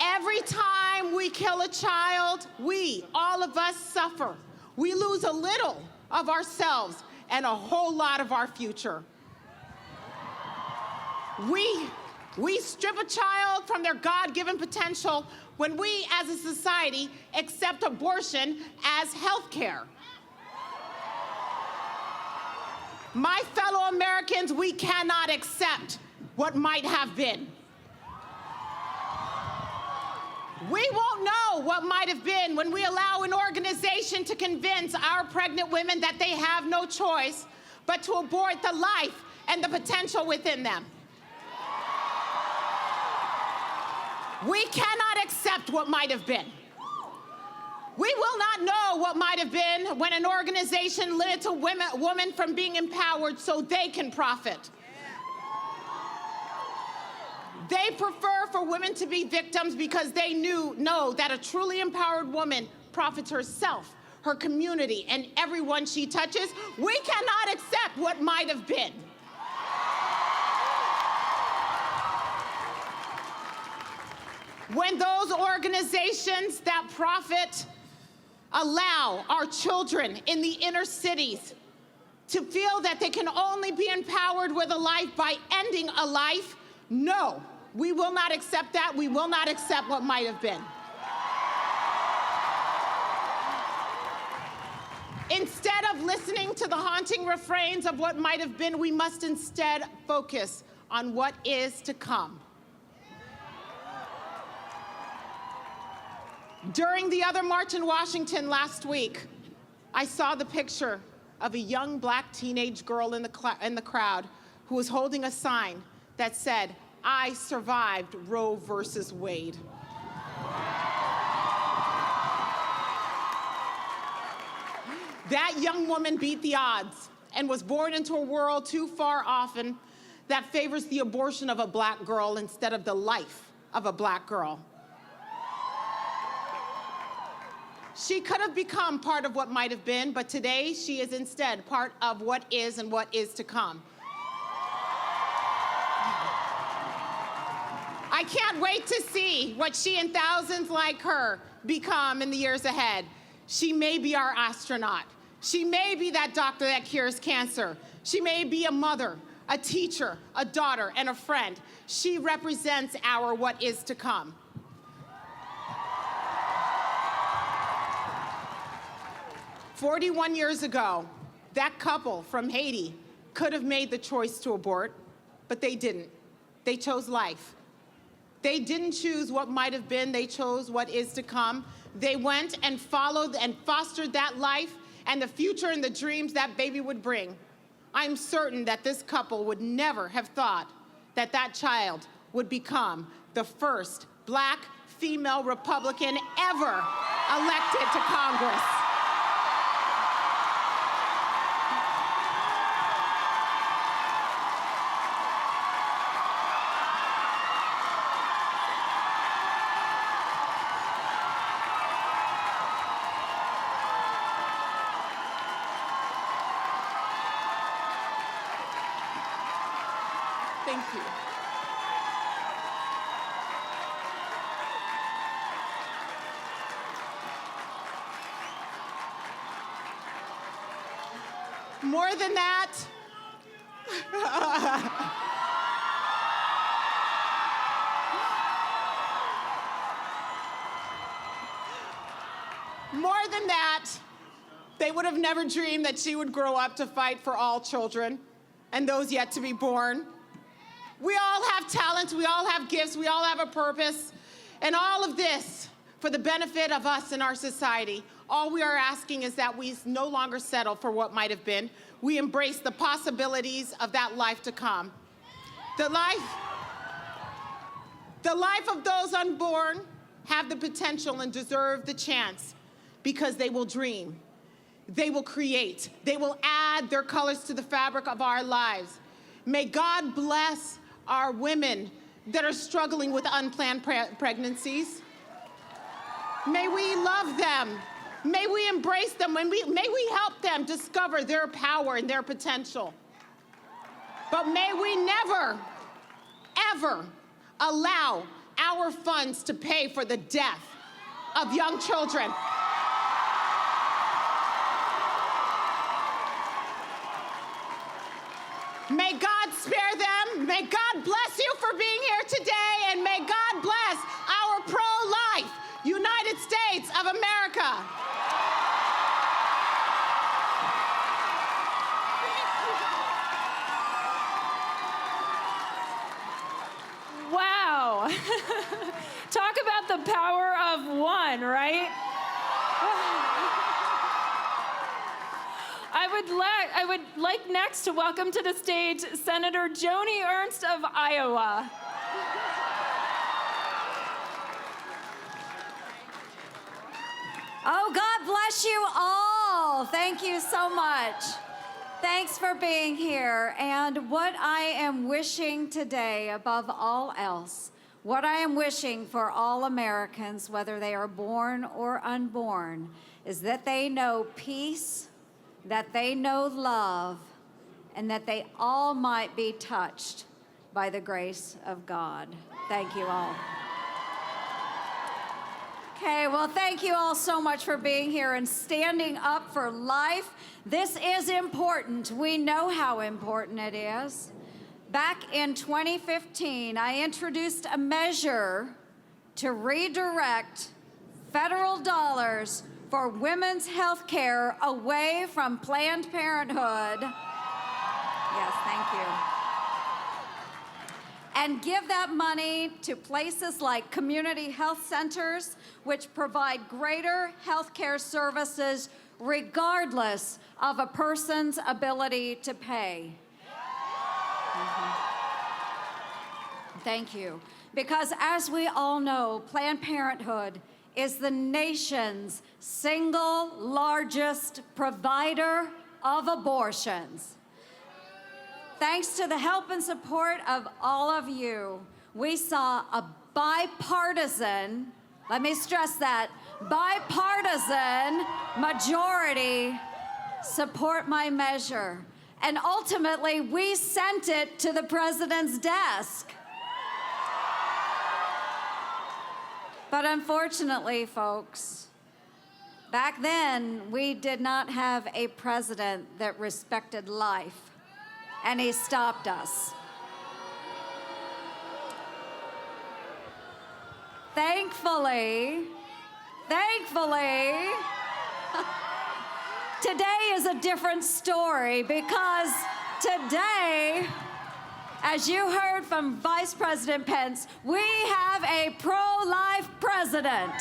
Every time we kill a child, we, all of us, suffer. We lose a little of ourselves, and a whole lot of our future. We strip a child from their God-given potential when we, as a society, accept abortion as health care. My fellow Americans, we cannot accept what might have been. We won't know what might have been when we allow an organization to convince our pregnant women that they have no choice but to abort the life and the potential within them. We cannot accept what might have been. We will not know what might have been when an organization limits a woman from being empowered so they can profit. They prefer for women to be victims because they know that a truly empowered woman profits herself, her community, and everyone she touches. We cannot accept what might have been. When those organizations that profit allow our children in the inner cities to feel that they can only be empowered with a life by ending a life, no, we will not accept that. We will not accept what might have been. Instead of listening to the haunting refrains of what might have been, we must instead focus on what is to come. During the other march in Washington last week, I saw the picture of a young black teenage girl in the crowd who was holding a sign that said, "I survived Roe versus Wade." That young woman beat the odds and was born into a world too far often that favors the abortion of a black girl instead of the life of a black girl. She could have become part of what might have been, but today she is instead part of what is and what is to come. I can't wait to see what she and thousands like her become in the years ahead. She may be our astronaut. She may be that doctor that cures cancer. She may be a mother, a teacher, a daughter, and a friend. She represents our what is to come. "41 years ago, that couple from Haiti could have made the choice to abort, but they didn't. They chose life. They didn't choose what might have been, they chose what is to come. They went and followed and fostered that life and the future and the dreams that baby would bring. I'm certain that this couple would never have thought that that child would become the first black female Republican ever elected to Congress. Thank you. More than that, they would have never dreamed that she would grow up to fight for all children and those yet to be born. We all have talents, we all have gifts, we all have a purpose, and all of this for the benefit of us and our society. All we are asking is that we no longer settle for what might have been. We embrace the possibilities of that life to come. The life of those unborn have the potential and deserve the chance because they will dream, they will create, they will add their colors to the fabric of our lives. May God bless our women that are struggling with unplanned pregnancies. May we love them. May we embrace them. May we help them discover their power and their potential. But may we never, ever allow our funds to pay for the death of young children. May God spare them. May God bless you for being here today, and may God bless our pro-life United States of America. Wow. Talk about the power of one, right? I would like next to welcome to the stage Senator Joni Ernst of Iowa. Oh, God bless you all. Thank you so much. Thanks for being here. And what I am wishing today, above all else, what I am wishing for all Americans, whether they are born or unborn, is that they know peace, that they know love, and that they all might be touched by the grace of God. Thank you all. Okay, well, thank you all so much for being here and standing up for life. This is important. We know how important it is. Back in 2015, I introduced a measure to redirect federal dollars for women's health care away from Planned Parenthood. Yes, thank you. And give that money to places like community health centers, which provide greater health care services regardless of a person's ability to pay. Thank you. Because as we all know, Planned Parenthood is the nation's single largest provider of abortions. Thanks to the help and support of all of you, we saw a bipartisan, let me stress that, bipartisan majority support my measure. And ultimately, we sent it to the president's desk. But unfortunately, folks, back then, we did not have a president that respected life, and he stopped us. Thankfully, today is a different story, because today, as you heard from Vice President Pence, we have a pro-life president.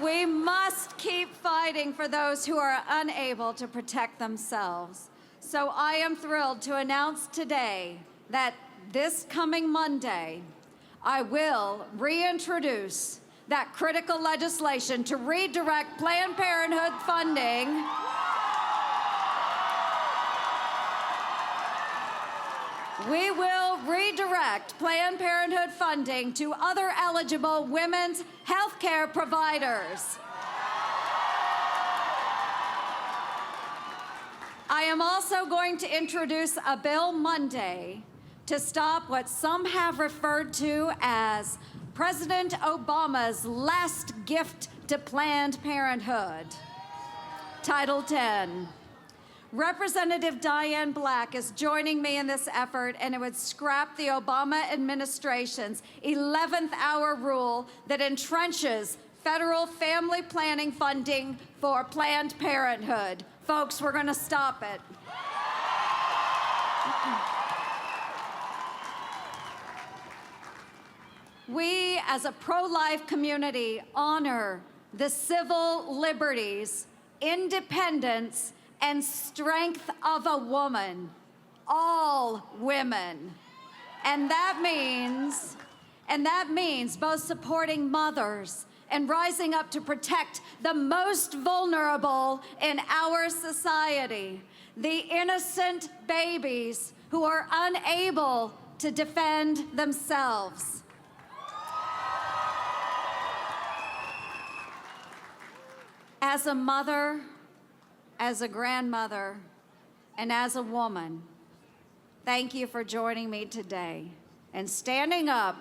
We must keep fighting for those who are unable to protect themselves. So I am thrilled to announce today that this coming Monday, I will reintroduce that critical legislation to redirect Planned Parenthood funding We will redirect Planned Parenthood funding to other eligible women's health care providers. I am also going to introduce a bill Monday to stop what some have referred to as President Obama's last gift to Planned Parenthood. Title 10. Representative Diane Black is joining me in this effort, and it would scrap the Obama administration's 11th hour rule that entrenches federal family planning funding for Planned Parenthood. Folks, we're going to stop it. We, as a pro-life community, honor the civil liberties, independence, and strength of a woman, all women. And that means both supporting mothers and rising up to protect the most vulnerable in our society, the innocent babies who are unable to defend themselves. As a mother, as a grandmother, and as a woman, thank you for joining me today and standing up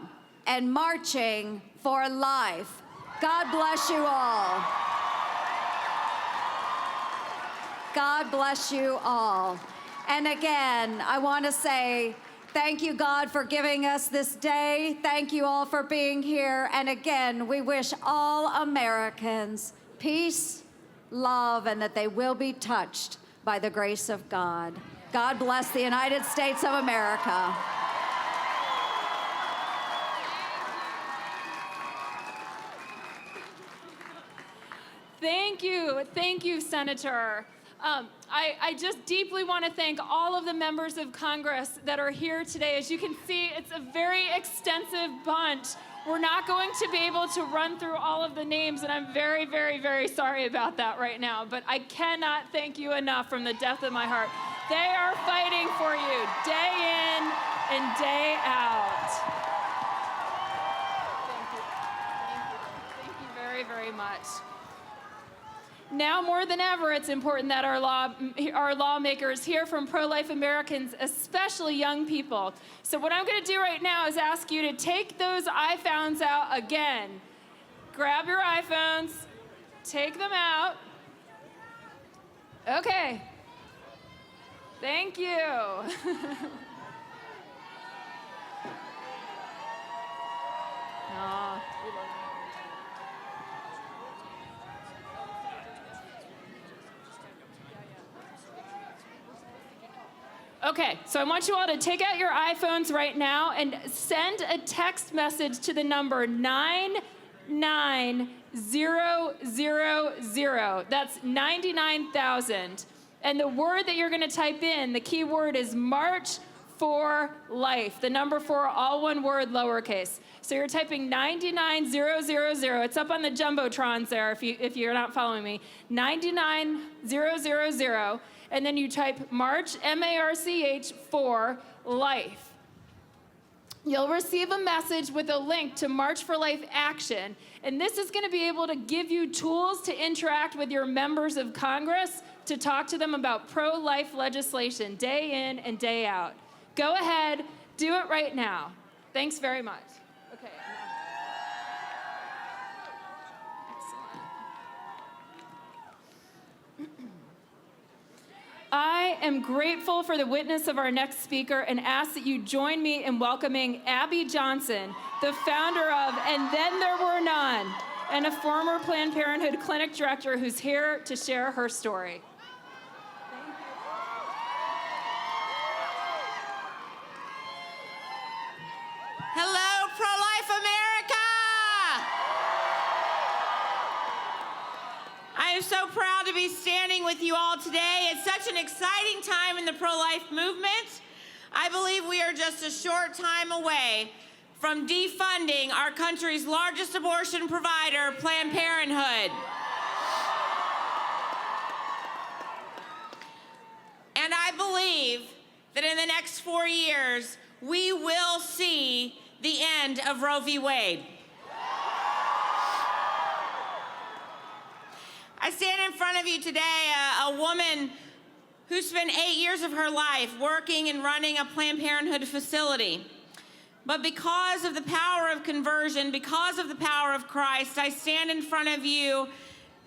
and marching for life. God bless you all. God bless you all. And again, I want to say thank you, God, for giving us this day. Thank you all for being here. And again, we wish all Americans peace, love, and that they will be touched by the grace of God. God bless the United States of America. Thank you, Senator. I just deeply want to thank all of the members of Congress that are here today. As you can see, it's a very extensive bunch. We're not going to be able to run through all of the names, and I'm very, very, very sorry about that right now, but I cannot thank you enough from the depth of my heart. They are fighting for you day in and day out. Thank you very, very much. Now more than ever, it's important that our lawmakers hear from pro-life Americans, especially young people. So what I'm going to do right now is ask you to take those iPhones out again. Grab your iPhones, take them out. Okay. Thank you. Oh, we love you. Okay, so I want you all to take out your iPhones right now and send a text message to the number 99000. That's 99,000. And the word that you're going to type in, the key word is March for Life. The number 4, all one word, lowercase. So you're typing 99000. It's up on the jumbotrons there if you're not following me. 99000. And then you type March, M-A-R-C-H, for Life. You'll receive a message with a link to March for Life Action, and this is going to be able to give you tools to interact with your members of Congress to talk to them about pro-life legislation day in and day out. Go ahead, do it right now. Thanks very much. Okay. I am grateful for the witness of our next speaker and ask that you join me in welcoming Abby Johnson, the founder of And Then There Were None, and a former Planned Parenthood clinic director who's here to share her story. Hello, pro-life America! I am so proud to be standing with you all today. It's such an exciting time in the pro-life movement. I believe we are just a short time away from defunding our country's largest abortion provider, Planned Parenthood. And I believe that in the next 4 years, we will see the end of Roe v. Wade. I stand in front of you today, a woman who spent 8 years of her life working and running a Planned Parenthood facility. But because of the power of conversion, because of the power of Christ, I stand in front of you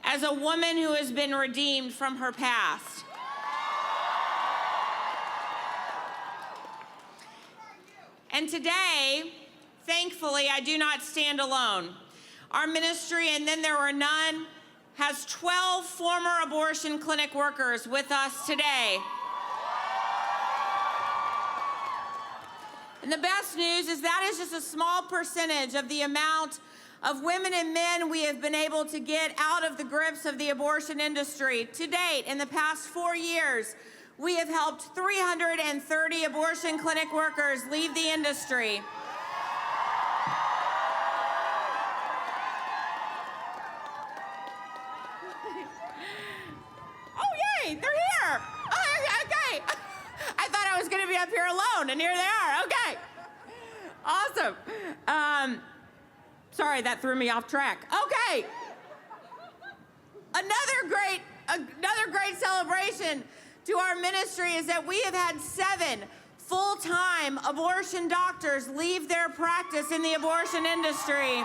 as a woman who has been redeemed from her past. And today, thankfully, I do not stand alone. Our ministry, And Then There Were None, has 12 former abortion clinic workers with us today. And the best news is that is just a small percentage of the amount of women and men we have been able to get out of the grips of the abortion industry. To date, in the past 4 years, we have helped 330 abortion clinic workers leave the industry. Oh, yay, they're here. Oh, okay. I thought I was going to be up here alone, and here they are. Okay. Awesome. Sorry, that threw me off track. Okay. Another great celebration to our ministry is that we have had 7 full-time abortion doctors leave their practice in the abortion industry.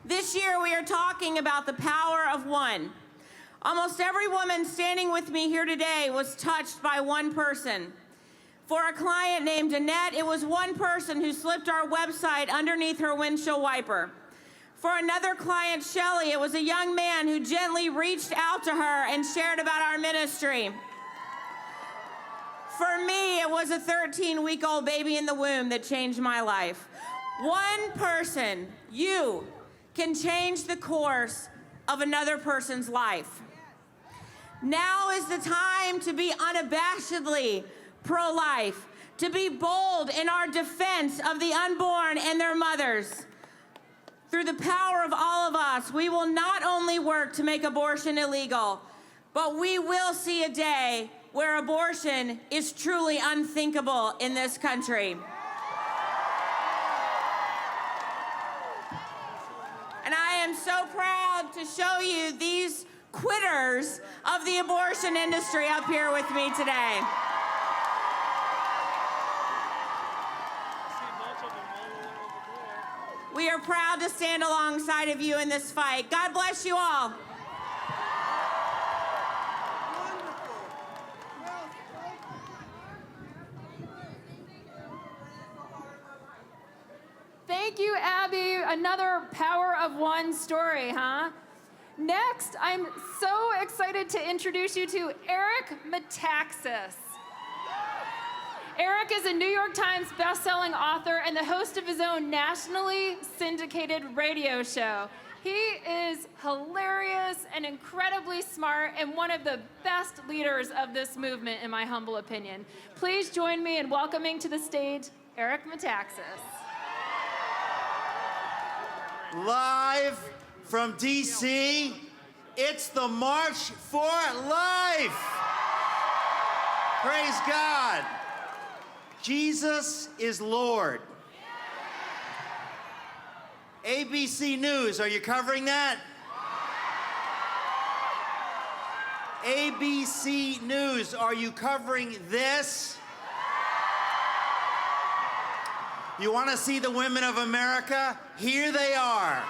This year, we are talking about the power of one. Almost every woman standing with me here today was touched by one person. For a client named Annette, it was one person who slipped our website underneath her windshield wiper. For another client, Shelley, it was a young man who gently reached out to her and shared about our ministry. For me, it was a 13-week-old baby in the womb that changed my life. One person, you, can change the course of another person's life. Now is the time to be unabashedly pro-life, to be bold in our defense of the unborn and their mothers. Through the power of all of us, we will not only work to make abortion illegal, but we will see a day where abortion is truly unthinkable in this country. And I am so proud to show you these quitters of the abortion industry up here with me today. We are proud to stand alongside of you in this fight. God bless you all. Thank you, Abby. Another power of one story, huh? Next, I'm so excited to introduce you to Eric Metaxas. Eric is a New York Times best-selling author and the host of his own nationally syndicated radio show. He is hilarious and incredibly smart and one of the best leaders of this movement, in my humble opinion. Please join me in welcoming to the stage Eric Metaxas. Live from DC, it's the March for Life. Praise God. Jesus is Lord. ABC News, are you covering that? ABC News, are you covering this? You want to see the women of America? Here they are.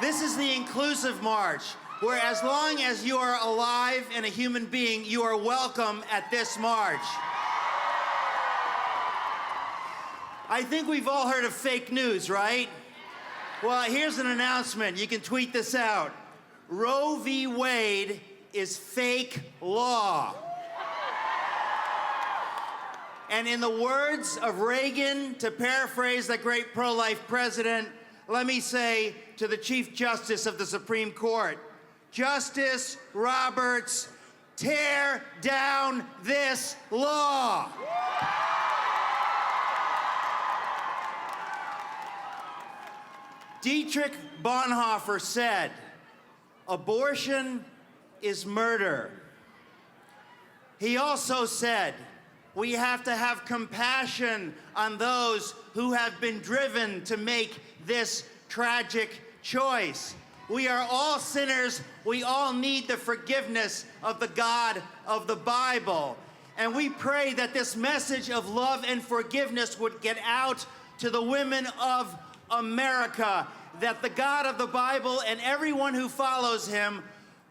This is the inclusive march, where as long as you are alive and a human being, you are welcome at this march. I think we've all heard of fake news, right? Well, here's an announcement. You can tweet this out. Roe v. Wade is fake law. And in the words of Reagan, to paraphrase the great pro-life president, let me say to the Chief Justice of the Supreme Court, Justice Roberts, tear down this law. Dietrich Bonhoeffer said, abortion is murder. He also said, we have to have compassion on those who have been driven to make this tragic choice. We are all sinners. We all need the forgiveness of the God of the Bible. And we pray that this message of love and forgiveness would get out to the women of America, that the God of the Bible and everyone who follows him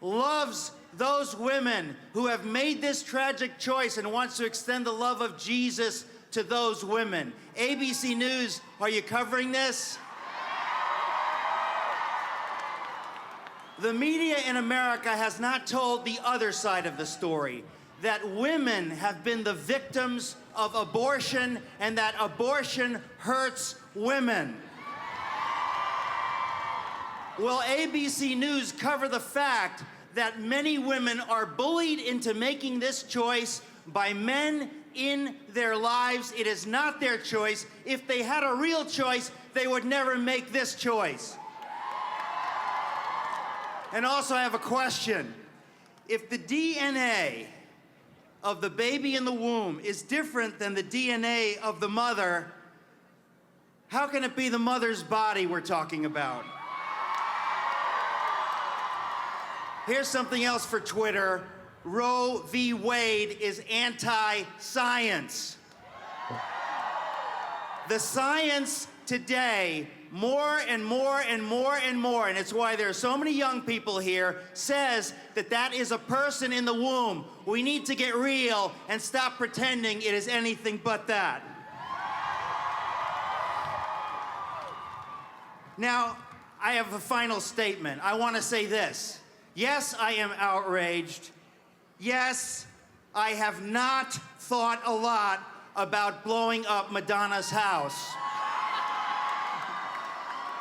loves those women who have made this tragic choice and wants to extend the love of Jesus to those women. ABC News, are you covering this? The media in America has not told the other side of the story, that women have been the victims of abortion and that abortion hurts women. Will ABC News cover the fact that many women are bullied into making this choice by men in their lives? It is not their choice. If they had a real choice, they would never make this choice. And also, I have a question. If the DNA of the baby in the womb is different than the DNA of the mother, how can it be the mother's body we're talking about? Here's something else for Twitter. Roe v. Wade is anti-science. The science today, more and more and more and more, and it's why there are so many young people here, says that that is a person in the womb. We need to get real and stop pretending it is anything but that. Now, I have a final statement. I want to say this. Yes, I am outraged. Yes, I have not thought a lot about blowing up Madonna's house.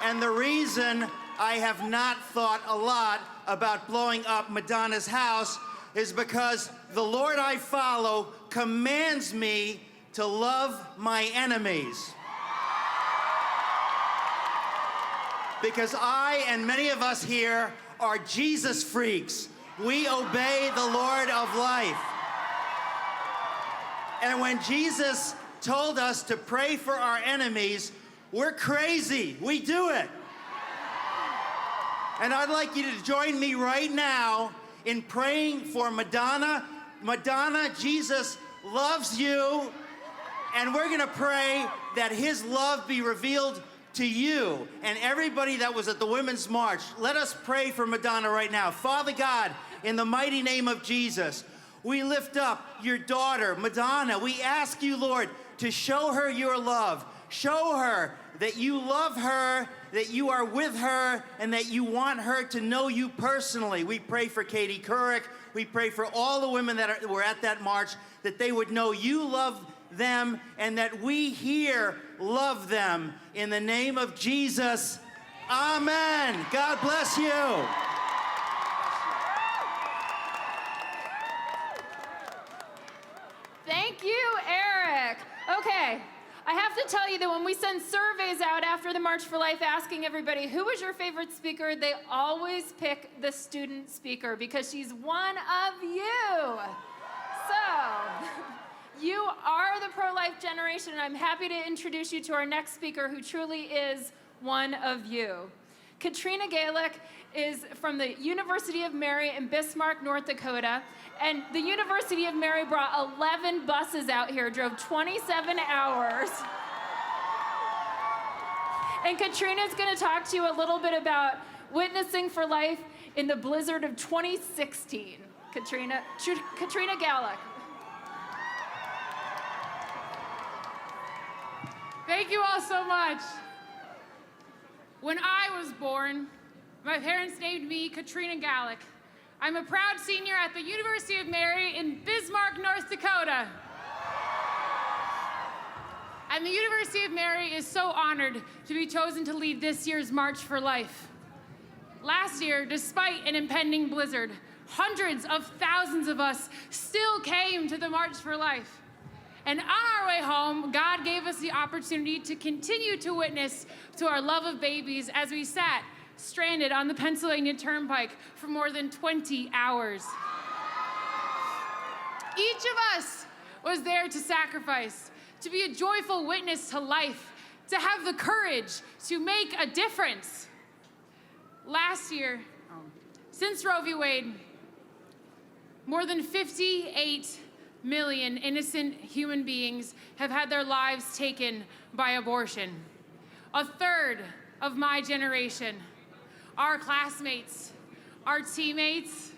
And the reason I have not thought a lot about blowing up Madonna's house is because the Lord I follow commands me to love my enemies. Because I and many of us here are Jesus freaks. We obey the Lord of life. And when Jesus told us to pray for our enemies, we're crazy. We do it. And I'd like you to join me right now in praying for Madonna. Madonna, Jesus loves you. And we're going to pray that his love be revealed to you and everybody that was at the Women's March. Let us pray for Madonna right now. Father God, in the mighty name of Jesus, we lift up your daughter, Madonna. We ask you, Lord, to show her your love. Show her that you love her, that you are with her, and that you want her to know you personally. We pray for Katie Couric. We pray for all the women that were at that march, that they would know you love them and that we here love them. In the name of Jesus, amen. God bless you. Thank you, Eric. Okay, I have to tell you that when we send surveys out after the March for Life asking everybody who was your favorite speaker, they always pick the student speaker because she's one of you. So, you are the pro-life generation, and I'm happy to introduce you to our next speaker who truly is one of you. Katrina Gaelick is from the University of Mary in Bismarck, North Dakota, and the University of Mary brought 11 buses out here, drove 27 hours. And Katrina's gonna talk to you a little bit about witnessing for life in the blizzard of 2016. Katrina Gaelick. Thank you all so much. When I was born, my parents named me Katrina Gaelick. I'm a proud senior at the University of Mary in Bismarck, North Dakota. And the University of Mary is so honored to be chosen to lead this year's March for Life. Last year, despite an impending blizzard, hundreds of thousands of us still came to the March for Life. And on our way home, God gave us the opportunity to continue to witness to our love of babies as we sat stranded on the Pennsylvania Turnpike for more than 20 hours. Each of us was there to sacrifice, to be a joyful witness to life, to have the courage to make a difference. Last year, since Roe v. Wade, more than 58 million innocent human beings have had their lives taken by abortion. A third of my generation, our classmates, our teammates,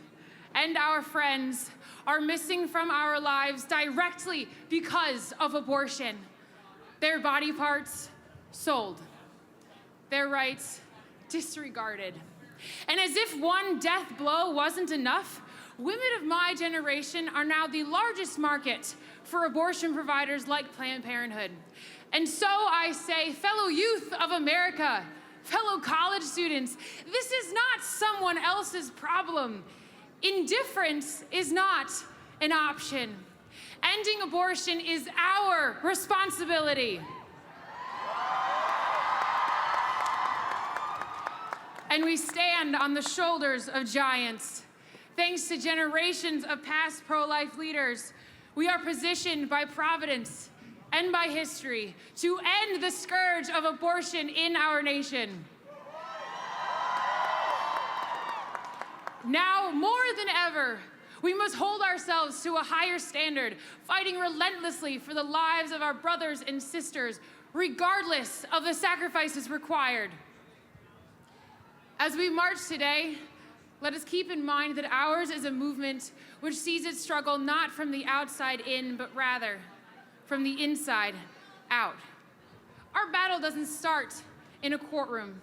and our friends are missing from our lives directly because of abortion. Their body parts sold, their rights disregarded. And as if one death blow wasn't enough, women of my generation are now the largest market for abortion providers like Planned Parenthood. And so I say, fellow youth of America, fellow college students, this is not someone else's problem. Indifference is not an option. Ending abortion is our responsibility. And we stand on the shoulders of giants. Thanks to generations of past pro-life leaders, we are positioned by Providence and by history to end the scourge of abortion in our nation. Now, more than ever, we must hold ourselves to a higher standard, fighting relentlessly for the lives of our brothers and sisters, regardless of the sacrifices required. As we march today, let us keep in mind that ours is a movement which sees its struggle not from the outside in, but rather from the inside out. Our battle doesn't start in a courtroom.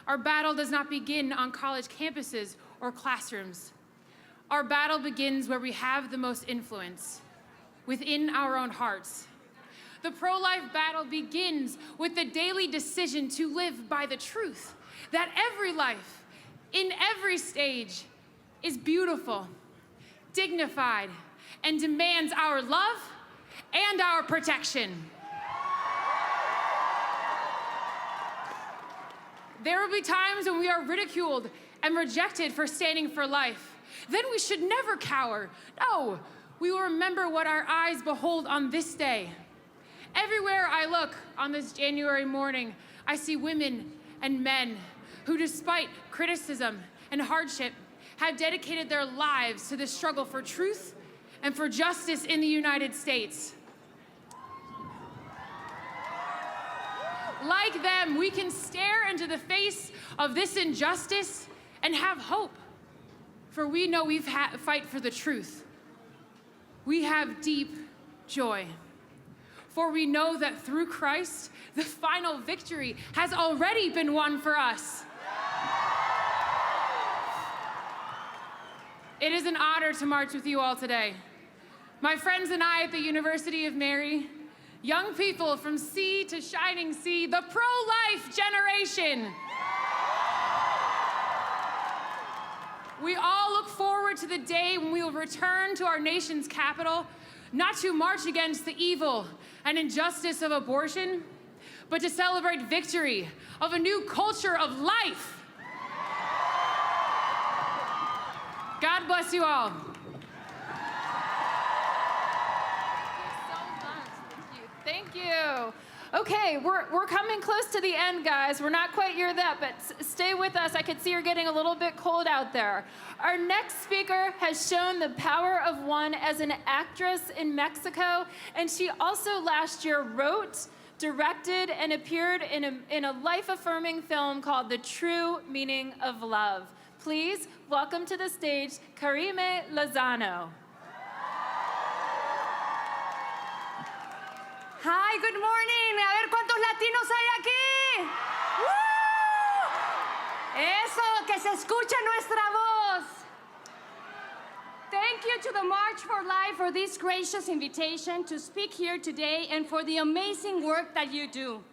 Our battle does not begin on college campuses or classrooms. Our battle begins where we have the most influence, within our own hearts. The pro-life battle begins with the daily decision to live by the truth that every life, in every stage, is beautiful, dignified, and demands our love and our protection. There will be times when we are ridiculed and rejected for standing for life. Then we should never cower. No, we will remember what our eyes behold on this day. Everywhere I look on this January morning, I see women and men who, despite criticism and hardship, have dedicated their lives to the struggle for truth and for justice in the United States. Like them, we can stare into the face of this injustice and have hope, for we know we fight for the truth. We have deep joy, for we know that through Christ, the final victory has already been won for us. It is an honor to march with you all today. My friends and I at the University of Mary, young people from sea to shining sea, the pro-life generation. We all look forward to the day when we will return to our nation's capital, not to march against the evil and injustice of abortion, but to celebrate victory of a new culture of life. God bless you all. Thank you. Okay, we're coming close to the end, guys. We're not quite near that, but stay with us. I can see you're getting a little bit cold out there. Our next speaker has shown the power of one as an actress in Mexico, and she also last year wrote, directed, and appeared in a life-affirming film called The True Meaning of Love. Please welcome to the stage Karime Lozano. Hi, good morning. A ver cuántos latinos hay aquí. ¡Woo! Eso, que se escucha nuestra voz. Thank you to the March for Life for this gracious invitation to speak here today and for the amazing work that you do.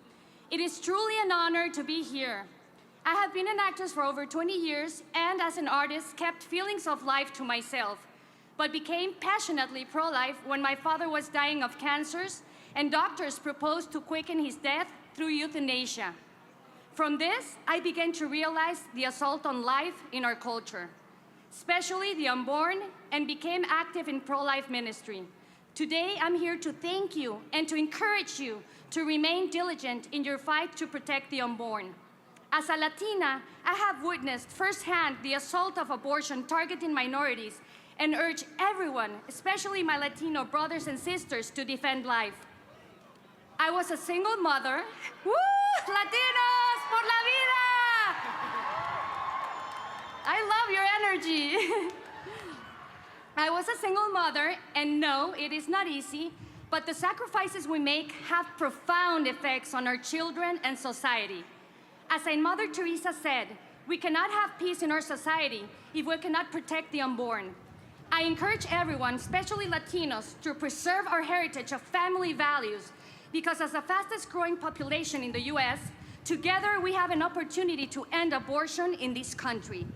It is truly an honor to be here. I have been an actress for over 20 years and as an artist kept feelings of life to myself, but became passionately pro-life when my father was dying of cancers and doctors proposed to quicken his death through euthanasia. From this, I began to realize the assault on life in our culture, especially the unborn, and became active in pro-life ministry. Today, I'm here to thank you and to encourage you to remain diligent in your fight to protect the unborn. As a Latina, I have witnessed firsthand the assault of abortion targeting minorities and urge everyone, especially my Latino brothers and sisters, to defend life. I was a single mother. Woo! Latinos por la vida! I love your energy. I was a single mother, and no, it is not easy, but the sacrifices we make have profound effects on our children and society. As Saint Mother Teresa said, we cannot have peace in our society if we cannot protect the unborn. I encourage everyone, especially Latinos, to preserve our heritage of family values, because as the fastest growing population in the US, together we have an opportunity to end abortion in this country.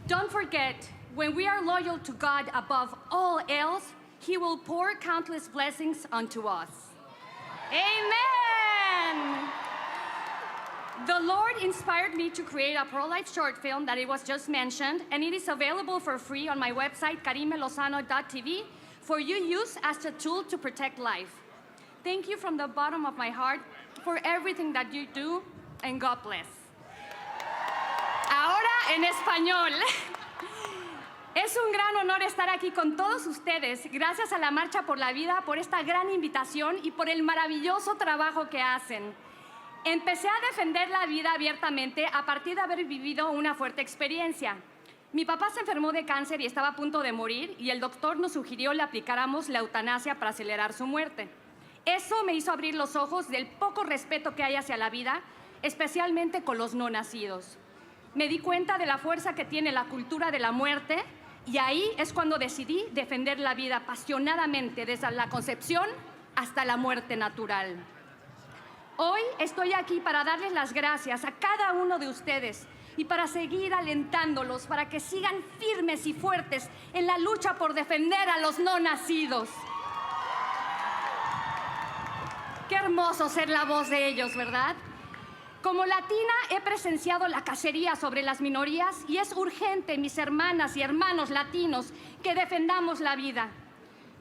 Don't forget, when we are loyal to God above all else, He will pour countless blessings onto us. Amen! The Lord inspired me to create a pro-life short film that it was just mentioned, and it is available for free on my website, karimelozano.tv, for you use as a tool to protect life. Thank you from the bottom of my heart for everything that you do, and God bless. Ahora en español. Es un gran honor estar aquí con todos ustedes. Gracias a la Marcha por la Vida por esta gran invitación y por el maravilloso trabajo que hacen. Empecé a defender la vida abiertamente a partir de haber vivido una fuerte experiencia. Mi papá se enfermó de cáncer y estaba a punto de morir y el doctor nos sugirió le aplicáramos la eutanasia para acelerar su muerte. Eso me hizo abrir los ojos del poco respeto que hay hacia la vida, especialmente con los no nacidos. Me di cuenta de la fuerza que tiene la cultura de la muerte y ahí es cuando decidí defender la vida apasionadamente desde la concepción hasta la muerte natural. Hoy estoy aquí para darles las gracias a cada uno de ustedes y para seguir alentándolos para que sigan firmes y fuertes en la lucha por defender a los no nacidos. Qué hermoso ser la voz de ellos, ¿verdad? Como latina he presenciado la cacería sobre las minorías y es urgente, mis hermanas y hermanos latinos, que defendamos la vida.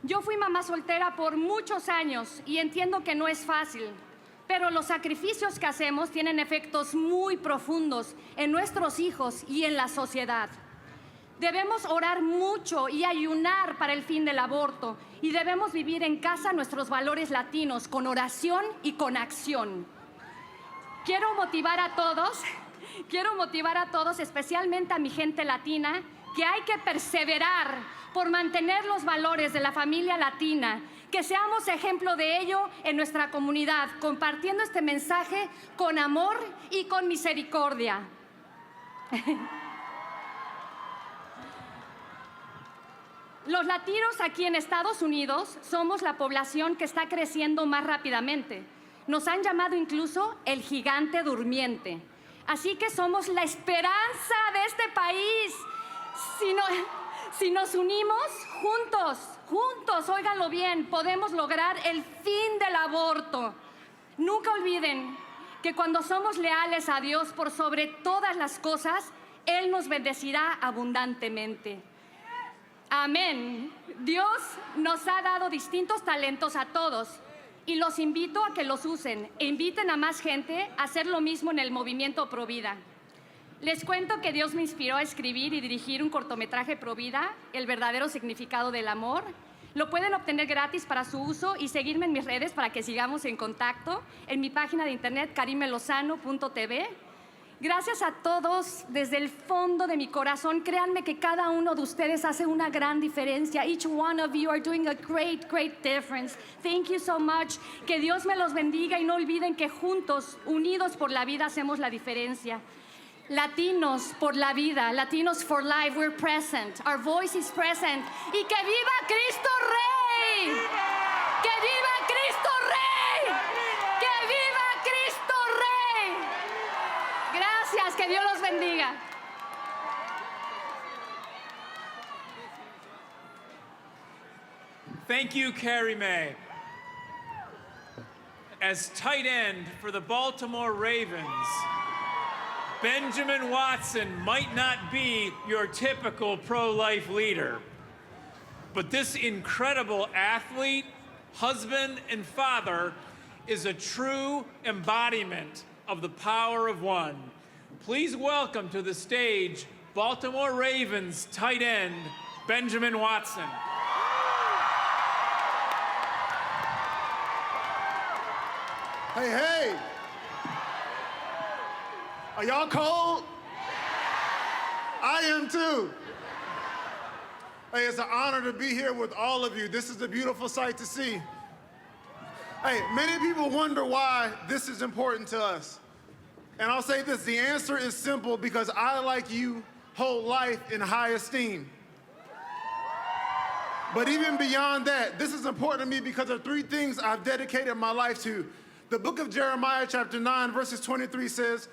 Yo fui mamá soltera por muchos años y entiendo que no es fácil, pero los sacrificios que hacemos tienen efectos muy profundos en nuestros hijos y en la sociedad. Debemos orar mucho y ayunar para el fin del aborto y debemos vivir en casa nuestros valores latinos con oración y con acción. Quiero motivar a todos, especialmente a mi gente latina, que hay que perseverar por mantener los valores de la familia latina, que seamos ejemplo de ello en nuestra comunidad, compartiendo este mensaje con amor y con misericordia. Los latinos aquí en Estados Unidos somos la población que está creciendo más rápidamente. Nos han llamado incluso el gigante durmiente. Así que somos la esperanza de este país. Si nos unimos juntos, óiganlo bien, podemos lograr el fin del aborto. Nunca olviden que cuando somos leales a Dios por sobre todas las cosas, Él nos bendecirá abundantemente. Amén. Dios nos ha dado distintos talentos a todos y los invito a que los usen e inviten a más gente a hacer lo mismo en el movimiento Pro Vida. Les cuento que Dios me inspiró a escribir y dirigir un cortometraje Pro Vida, El verdadero significado del amor. Lo pueden obtener gratis para su uso y seguirme en mis redes para que sigamos en contacto en mi página de internet karimelozano.tv. Gracias a todos desde el fondo de mi corazón. Créanme que cada uno de ustedes hace una gran diferencia. Each one of you are doing a great, great difference. Thank you so much. Que Dios me los bendiga y no olviden que juntos, unidos por la vida, hacemos la diferencia. Latinos por la vida, Latinos for life, we're present. Our voice is present. Y que viva Cristo Rey. Que viva Cristo Rey. Que viva Cristo Rey. Gracias, que Dios los bendiga. Thank you, Carrie Mae. As tight end for the Baltimore Ravens, Benjamin Watson might not be your typical pro-life leader, but this incredible athlete, husband, and father is a true embodiment of the power of one. Please welcome to the stage Baltimore Ravens tight end, Benjamin Watson. Hey, hey! Are y'all cold? I am too. Hey, it's an honor to be here with all of you. This is a beautiful sight to see. Hey, many people wonder why this is important to us. And I'll say this, the answer is simple because I, like you, hold life in high esteem. But even beyond that, this is important to me because of three things I've dedicated my life to. The book of Jeremiah, chapter 9, verses 23 says,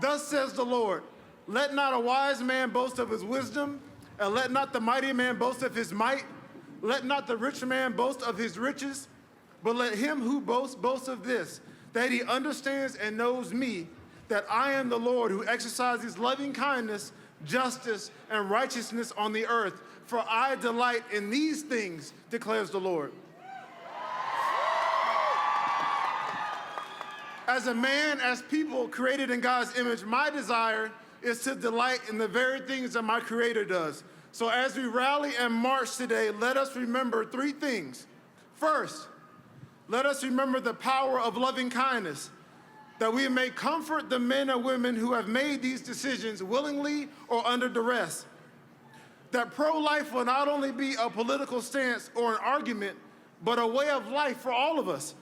"Thus says the Lord, let not a wise man boast of his wisdom, and let not the mighty man boast of his might. Let not the rich man boast of his riches, but let him who boasts boast of this, that he understands and knows me, that I am the Lord who exercises loving kindness, justice, and righteousness on the earth. For I delight in these things, declares the Lord." As a man, as people created in God's image, my desire is to delight in the very things that my Creator does. So as we rally and march today, let us remember three things. First, let us remember the power of loving kindness, that we may comfort the men and women who have made these decisions willingly or under duress. That pro-life will not only be a political stance or an argument, but a way of life for all of us.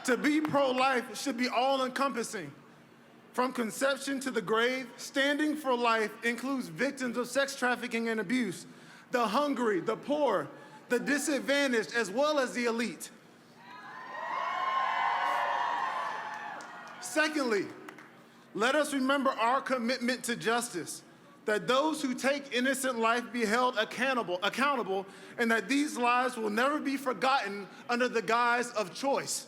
To be pro-life should be all-encompassing. From conception to the grave, standing for life includes victims of sex trafficking and abuse, the hungry, the poor, the disadvantaged, as well as the elite. Secondly, let us remember our commitment to justice, that those who take innocent life be held accountable, and that these lives will never be forgotten under the guise of choice.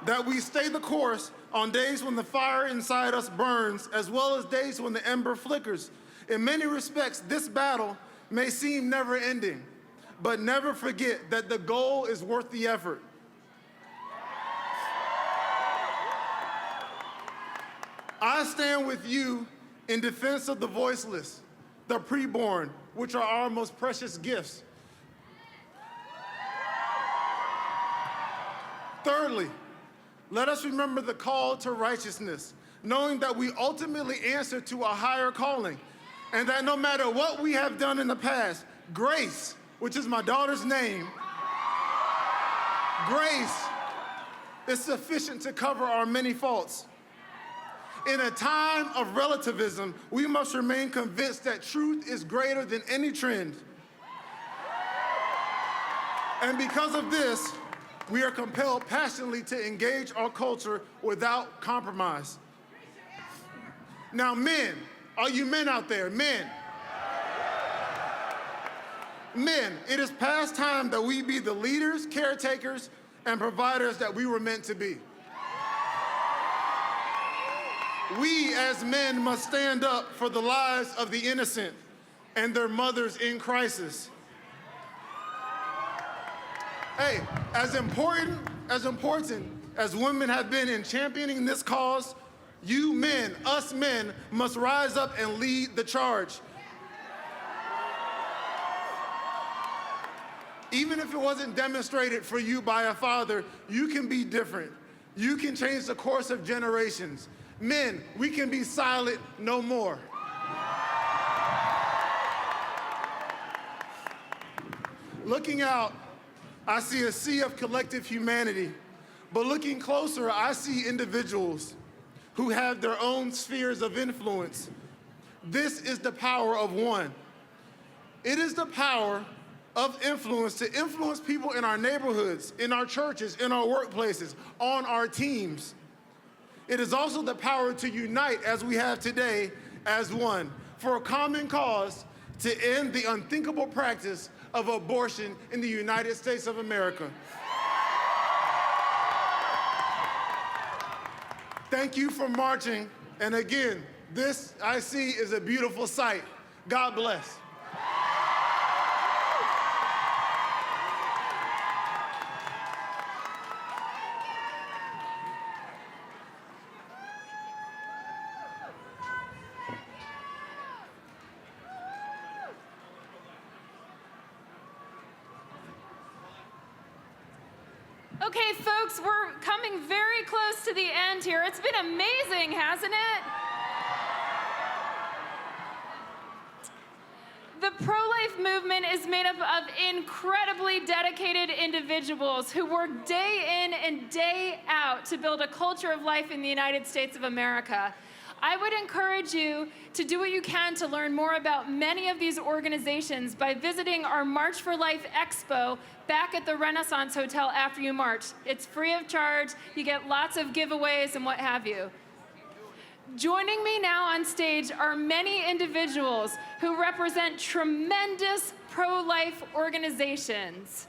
That we stay the course on days when the fire inside us burns, as well as days when the ember flickers. In many respects, this battle may seem never-ending, but never forget that the goal is worth the effort. I stand with you in defense of the voiceless, the preborn, which are our most precious gifts. Thirdly, let us remember the call to righteousness, knowing that we ultimately answer to a higher calling, and that no matter what we have done in the past, grace, which is my daughter's name, grace is sufficient to cover our many faults. In a time of relativism, we must remain convinced that truth is greater than any trend. And because of this, we are compelled passionately to engage our culture without compromise. Now, men, all you men out there, men. Men, it is past time that we be the leaders, caretakers, and providers that we were meant to be. We as men must stand up for the lives of the innocent and their mothers in crisis. Hey, as important as women have been in championing this cause, you men, us men, must rise up and lead the charge. Even if it wasn't demonstrated for you by a father, you can be different. You can change the course of generations. Men, we can be silent no more. Looking out, I see a sea of collective humanity, but looking closer, I see individuals who have their own spheres of influence. This is the power of one. It is the power of influence to influence people in our neighborhoods, in our churches, in our workplaces, on our teams. It is also the power to unite, as we have today, as one, for a common cause to end the unthinkable practice of abortion in the United States of America. Thank you for marching, and again, this I see is a beautiful sight. God bless. Okay, folks, we're coming very close to the end here. It's been amazing, hasn't it? The pro-life movement is made up of incredibly dedicated individuals who work day in and day out to build a culture of life in the United States of America. I would encourage you to do what you can to learn more about many of these organizations by visiting our March for Life Expo back at the Renaissance Hotel after you march. It's free of charge. You get lots of giveaways and what have you. Joining me now on stage are many individuals who represent tremendous pro-life organizations.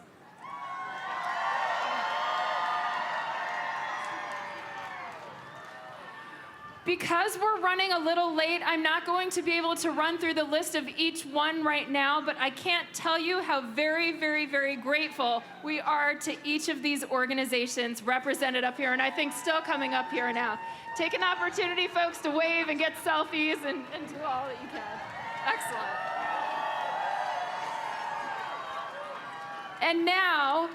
Because we're running a little late, I'm not going to be able to run through the list of each one right now, but I can't tell you how very, very, very grateful we are to each of these organizations represented up here, and I think still coming up here now. Take an opportunity, folks, to wave and get selfies and do all that you can. Excellent. And now,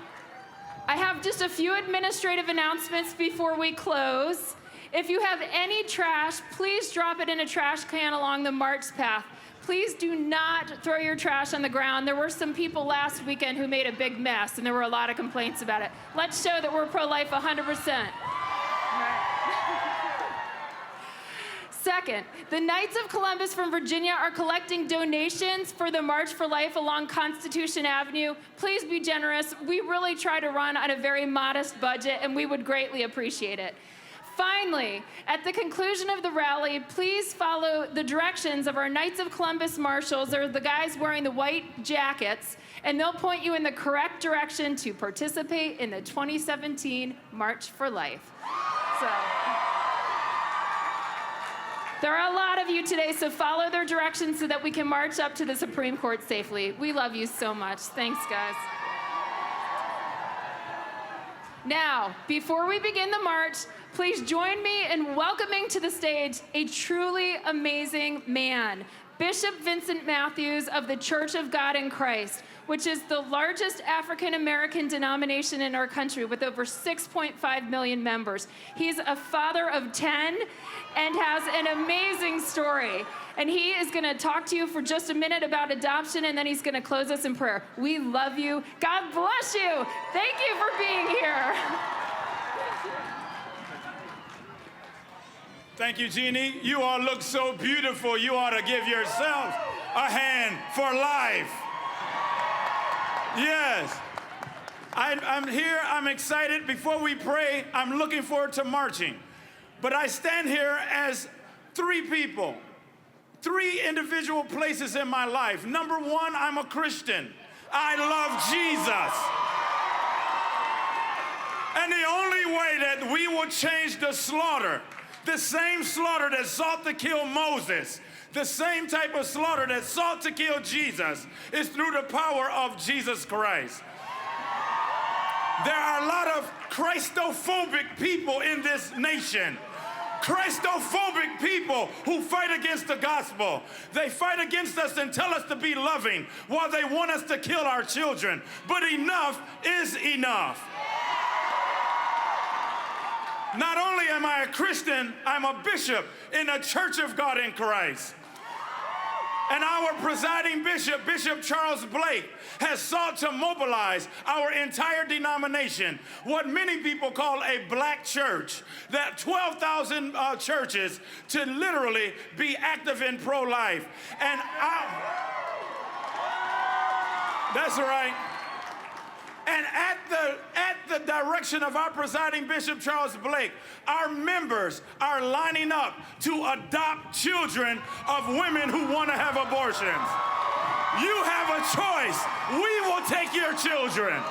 I have just a few administrative announcements before we close. If you have any trash, please drop it in a trash can along the march path. Please do not throw your trash on the ground. There were some people last weekend who made a big mess, and there were a lot of complaints about it. Let's show that we're pro-life 100%. Second, the Knights of Columbus from Virginia are collecting donations for the March for Life along Constitution Avenue. Please be generous. We really try to run on a very modest budget, and we would greatly appreciate it. Finally, at the conclusion of the rally, please follow the directions of our Knights of Columbus marshals. They're the guys wearing the white jackets, and they'll point you in the correct direction to participate in the 2017 March for Life. So, there are a lot of you today, so follow their directions so that we can march up to the Supreme Court safely. We love you so much. Thanks, guys. Now, before we begin the march, please join me in welcoming to the stage a truly amazing man, Bishop Vincent Matthews of the Church of God in Christ, which is the largest African-American denomination in our country with over 6.5 million members. He's a father of 10 and has an amazing story. And he is gonna talk to you for just a minute about adoption, and then he's gonna close us in prayer. We love you. God bless you. Thank you for being here. Thank you, Jeannie. You all look so beautiful. You ought to give yourselves a hand for life. Yes. I'm here. I'm excited. Before we pray, I'm looking forward to marching. But I stand here as three people, three individual places in my life. Number one, I'm a Christian. I love Jesus. And the only way that we will change the slaughter, the same slaughter that sought to kill Moses, the same type of slaughter that sought to kill Jesus, is through the power of Jesus Christ. There are a lot of Christophobic people in this nation. Christophobic people who fight against the gospel. They fight against us and tell us to be loving while they want us to kill our children. But enough is enough. Not only am I a Christian, I'm a bishop in the Church of God in Christ. And our presiding bishop, Bishop Charles Blake, has sought to mobilize our entire denomination, what many people call a black church, that 12,000 churches, to literally be active in pro-life. And that's right. And at the direction of our presiding Bishop Charles Blake, our members are lining up to adopt children of women who want to have abortions. You have a choice. We will take your children.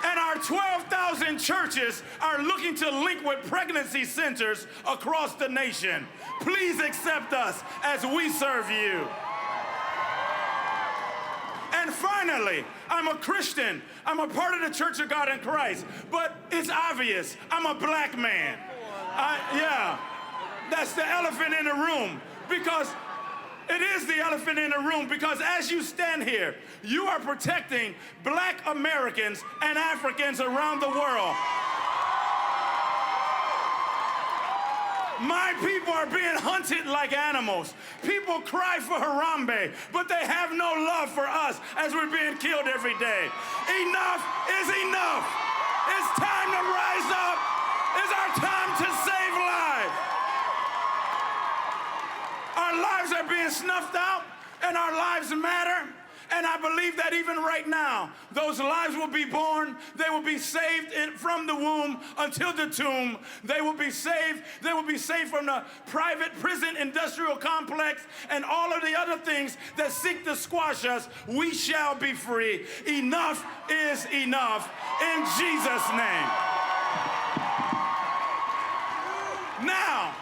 And our 12,000 churches are looking to link with pregnancy centers across the nation. Please accept us as we serve you. And finally, I'm a Christian. I'm a part of the Church of God in Christ. But it's obvious, I'm a black man. Yeah, that's the elephant in the room. Because it is the elephant in the room, because as you stand here, you are protecting black Americans and Africans around the world. My people are being hunted like animals. People cry for Harambe, but they have no love for us as we're being killed every day. Enough is enough. It's time to rise up. It's our time to save lives. Our lives are being snuffed out, and our lives matter. And I believe that even right now, those lives will be born. They will be saved from the womb until the tomb. They will be saved. They will be saved from the private prison industrial complex and all of the other things that seek to squash us. We shall be free. Enough is enough. In Jesus' name. Now,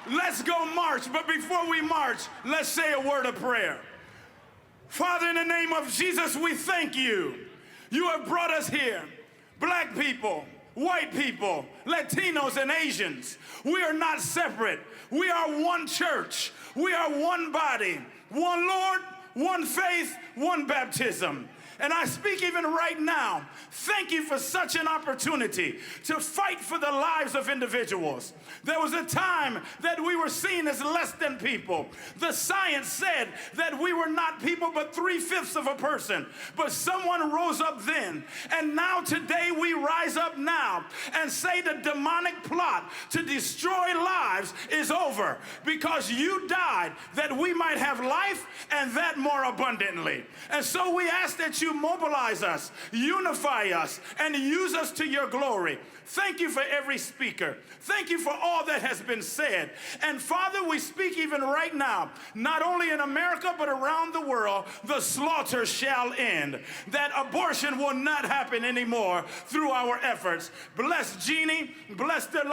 let's go march. But before we march, let's say a word of prayer. Father, in the name of Jesus, we thank you. You have brought us here, black people, white people, Latinos, and Asians. We are not separate. We are one church. We are one body, one Lord, one faith, one baptism. And I speak even right now, thank you for such an opportunity to fight for the lives of individuals. There was a time that we were seen as less than people. The science said that we were not people but 3/5 of a person. But someone rose up then, and now today we rise up now and say the demonic plot to destroy lives is over, because you died that we might have life and that more abundantly. And so we ask that you mobilize us, unify us, and use us to your glory. Thank you for every speaker. Thank you for all that has been said. And Father, we speak even right now, not only in America, but around the world, the slaughter shall end. That abortion will not happen anymore through our efforts. Bless Jeannie, bless the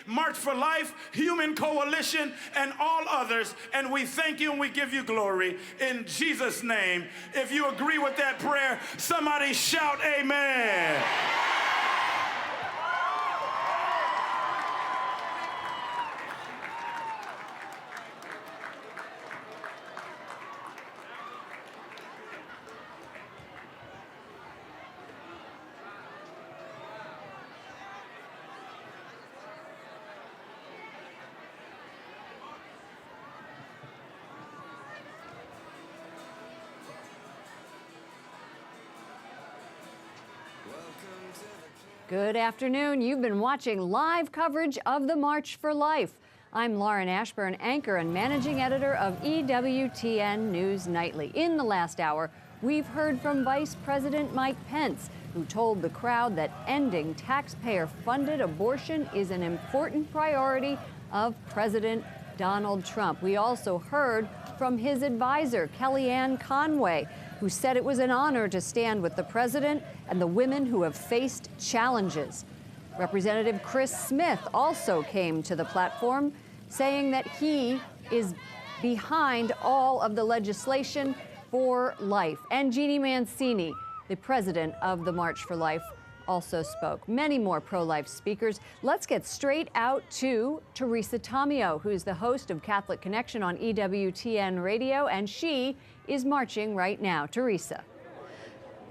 March for Life, Human Coalition, and all others. And we thank you and we give you glory in Jesus' name. If you agree with that prayer, somebody shout amen. Good afternoon. You've been watching live coverage of the March for Life. I'm Lauren Ashburn, anchor and managing editor of EWTN News Nightly. In the last hour, we've heard from Vice President Mike Pence, who told the crowd that ending taxpayer-funded abortion is an important priority of President Donald Trump. We also heard from his advisor, Kellyanne Conway, who said it was an honor to stand with the president and the women who have faced challenges. Representative Chris Smith also came to the platform, saying that he is behind all of the legislation for life. And Jeannie Mancini, the president of the March for Life, also spoke. Many more pro-life speakers. Let's get straight out to Teresa Tomeo, who's the host of Catholic Connection on EWTN Radio, and she is marching right now. Teresa.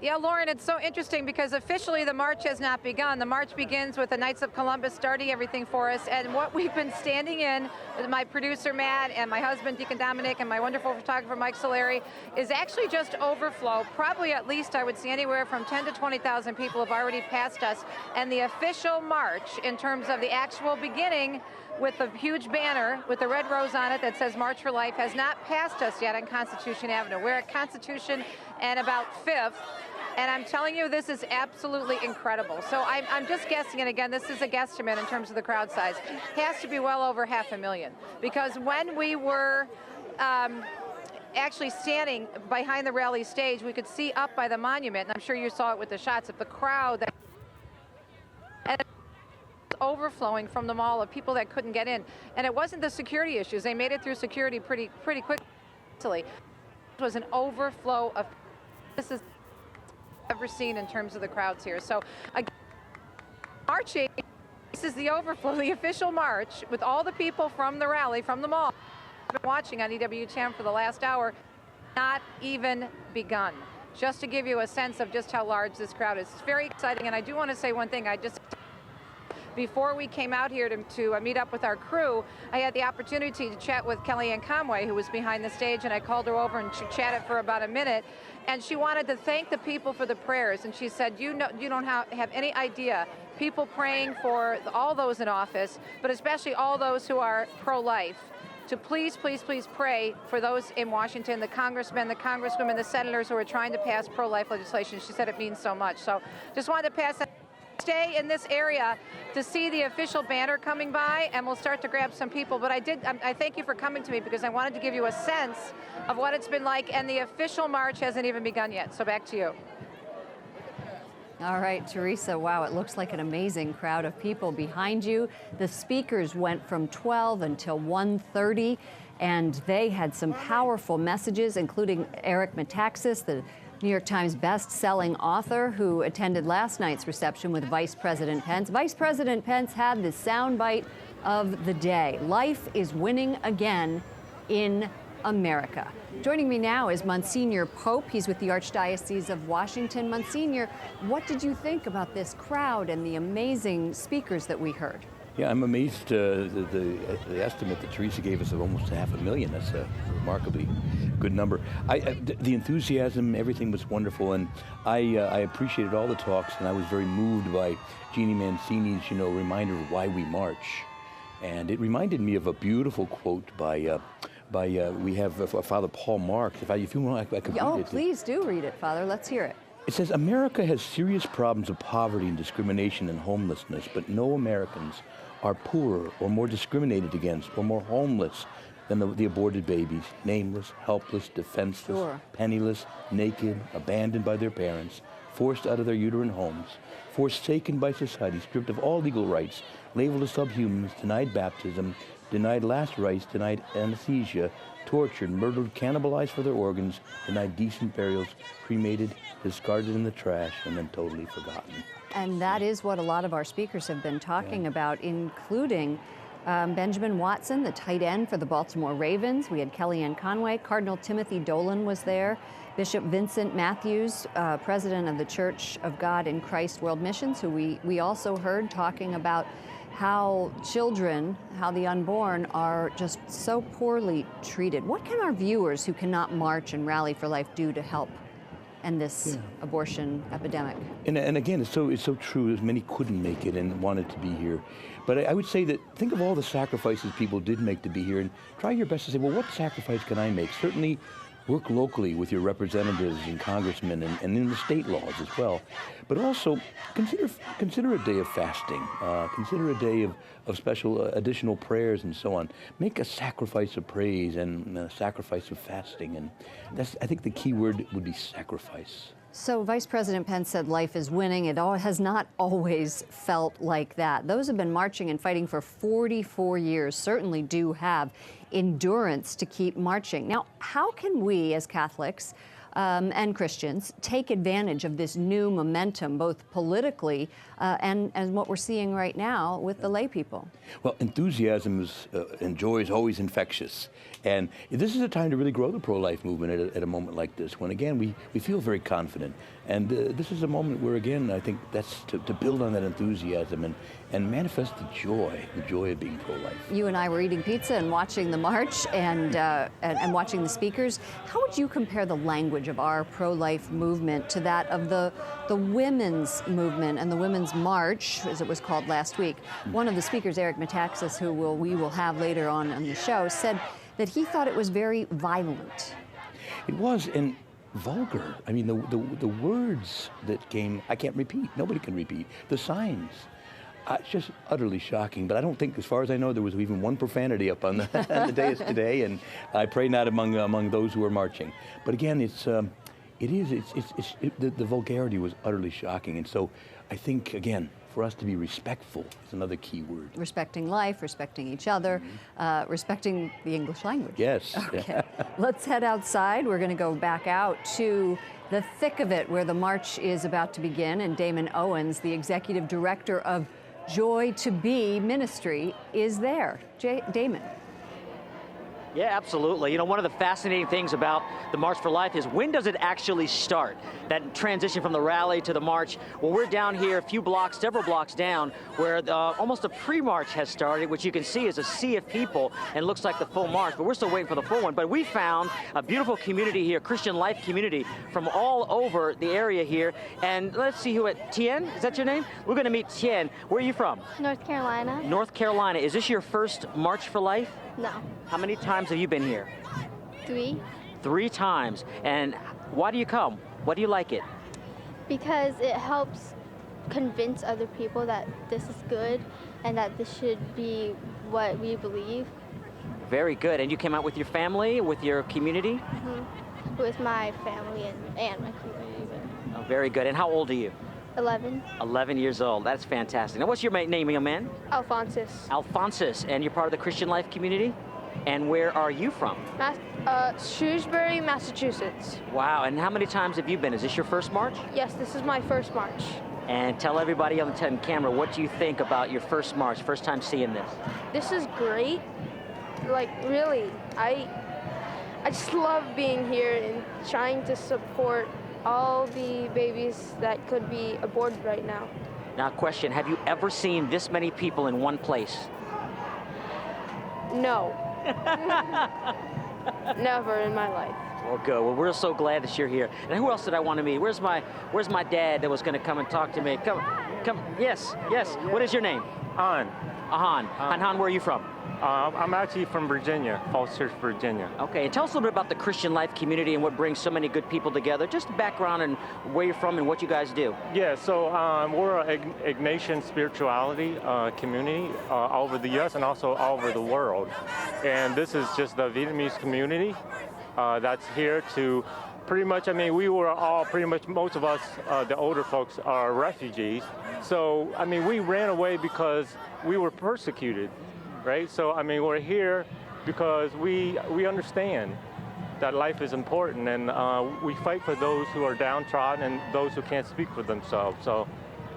Yeah, Lauren, it's so interesting because officially the march has not begun. The march begins with the Knights of Columbus starting everything for us. And what we've been standing in with my producer, Matt, and my husband, Deacon Dominic, and my wonderful photographer, Mike Solari, is actually just overflow. Probably at least, I would say, anywhere from 10 to 20,000 people have already passed us. And the official march, in terms of the actual beginning, with a huge banner with the red rose on it that says March for Life, has not passed us yet on Constitution Avenue. We're at Constitution and about 5th. And I'm telling you, this is absolutely incredible. So I'm just guessing, and again, this is a guesstimate in terms of the crowd size. Has to be well over 500,000. Because when we were actually standing behind the rally stage, we could see up by the monument, and I'm sure you saw it with the shots of the crowd that overflowing from the mall of people that couldn't get in. And it wasn't the security issues. They made it through security pretty quickly. It was an overflow of, this is ever seen in terms of the crowds here. So again, marching, this is the overflow, the official march with all the people from the rally, from the mall. I've been watching on EWTN for the last hour, not even begun. Just to give you a sense of just how large this crowd is. It's very exciting, and I do want to say one thing. Before we came out here to meet up with our crew, I had the opportunity to chat with Kellyanne Conway, who was behind the stage, and I called her over and she chatted for about a minute. And she wanted to thank the people for the prayers. And she said, you don't have any idea, people praying for all those in office, but especially all those who are pro-life, to please, please, please pray for those in Washington, the congressmen, the congresswomen, the senators who are trying to pass pro-life legislation. She said it means so much. So just wanted to pass that. Stay in this area to see the official banner coming by, and we'll start to grab some people. But I thank you for coming to me because I wanted to give you a sense of what it's been like, and the official march hasn't even begun yet. So back to you. All right, Teresa, wow, it looks like an amazing crowd of people behind you. The speakers went from 12 until 1:30, and they had some powerful messages, including Eric Metaxas, the New York Times best-selling author who attended last night's reception with Vice President Pence. Vice President Pence had the soundbite of the day. Life is winning again in America. Joining me now is Monsignor Pope. He's with the Archdiocese of Washington. Monsignor, what did you think about this crowd and the amazing speakers that we heard? Yeah, I'm amazed the estimate that Teresa gave us of almost 500,000. That's a remarkably good number. The enthusiasm, everything was wonderful, and I appreciated all the talks, and I was very moved by Jeannie Mancini's, reminder of why we march. And it reminded me of a beautiful quote by we have Father Paul Marks. If you want, I could read it. Oh, please do read it, Father. Let's hear it. It says, America has serious problems of poverty and discrimination and homelessness, but no Americans are poorer or more discriminated against or more homeless than the aborted babies, nameless, helpless, defenseless, penniless, naked, abandoned by their parents, forced out of their uterine homes, forsaken by society, stripped of all legal rights, labeled as subhumans, denied baptism, denied last rites, denied anesthesia, tortured, murdered, cannibalized for their organs, denied decent burials, cremated, discarded in the trash, and then totally forgotten. And that is what a lot of our speakers have been talking about, including Benjamin Watson, the tight end for the Baltimore Ravens. We had Kellyanne Conway. Cardinal Timothy Dolan was there. Bishop Vincent Matthews, president of the Church of God in Christ World Missions, who we also heard talking about how children, how the unborn are just so poorly treated. What can our viewers who cannot march and rally for life do to help end this abortion epidemic? And again, it's so true. As many couldn't make it and wanted to be here. But I would say that think of all the sacrifices people did make to be here, and try your best to say, well, what sacrifice can I make? Certainly work locally with your representatives and congressmen and in the state laws as well. But also consider a day of fasting. Consider a day of special additional prayers and so on. Make a sacrifice of praise and a sacrifice of fasting. And I think the key word would be sacrifice. So Vice President Pence said life is winning. It has not always felt like that. Those who have been marching and fighting for 44 years certainly do have endurance to keep marching. Now, how can we as Catholics and Christians take advantage of this new momentum, both politically and what we're seeing right now with the lay people? Well, enthusiasm and joy is always infectious. And this is a time to really grow the pro-life movement at a moment like this, when, again, we feel very confident. And this is a moment where, again, I think that's to build on that enthusiasm and manifest the joy of being pro-life. You and I were eating pizza and watching the march and watching the speakers. How would you compare the language of our pro-life movement to that of the women's movement and the women's march, as it was called last week? One of the speakers, Eric Metaxas, who we will have later on the show, said that he thought it was very violent. It was, and vulgar. I mean, the words that came, I can't repeat. Nobody can repeat. The signs. It's just utterly shocking. But I don't think, as far as I know, there was even one profanity up on the dais today, and I pray not among those who are marching. But again, the vulgarity was utterly shocking. And so I think, again, for us to be respectful is another key word. Respecting life, respecting each other, respecting the English language. Yes. Okay. Let's head outside. We're going to go back out to the thick of it where the march is about to begin. And Damon Owens, the executive director of Joy to Be Ministry, is there. Damon. Yeah, absolutely. You know, one of the fascinating things about the March for Life is when does it actually start? That transition from the rally to the march. Well, we're down here a few blocks, several blocks down, where almost a pre-march has started, which you can see is a sea of people and looks like the full march, but we're still waiting for the full one. But we found a beautiful community here, Christian life community from all over the area here. And let's see Tien, is that your name? We're going to meet Tien. Where are you from? North Carolina. North Carolina. Is this your first March for Life? No. How many times have you been here? 3. 3 times. And why do you come? Why do you like it? Because it helps convince other people that this is good and that this should be what we believe. Very good. And you came out with your family, with your community? With my family and my community. Oh, very good. And how old are you? 11. 11 years old. That's fantastic. Now, what's your name, young man? Alphonsus. Alphonsus, and you're part of the Christian Life community? And where are you from? Shrewsbury, Massachusetts. Wow, and how many times have you been? Is this your first march? Yes, this is my first march. And tell everybody on the camera, what do you think about your first march, first time seeing this? This is great. Like, really, I just love being here and trying to support all the babies that could be aborted right now. Now, question, have you ever seen this many people in one place? No. Never in my life. Well, good. Well, we're so glad that you're here. And who else did I want to meet? Where's my dad that was going to come and talk to me? Come. Yes. What is your name? Han. Han. Han, where are you from? I'm actually from Virginia, Falls Church, Virginia. Okay, and tell us a little bit about the Christian Life community and what brings so many good people together. Just the background and where you're from and what you guys do. Yeah, so we're an Ignatian spirituality community all over the U.S. and also all over the world. And this is just the Vietnamese community that's here to pretty much, we were all pretty much, most of us, the older folks, are refugees. So, we ran away because we were persecuted. Right? So, we're here because we understand that life is important, and we fight for those who are downtrodden and those who can't speak for themselves. So,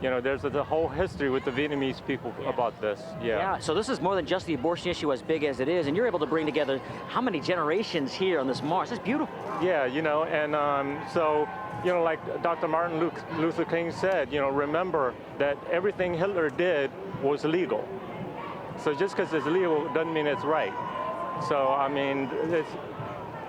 there's a whole history with the Vietnamese people about this. Yeah, so this is more than just the abortion issue, as big as it is, and you're able to bring together how many generations here on this march? It's beautiful. Yeah, and like Dr. Martin Luther King said, remember that everything Hitler did was legal. So just because it's legal doesn't mean it's right. So,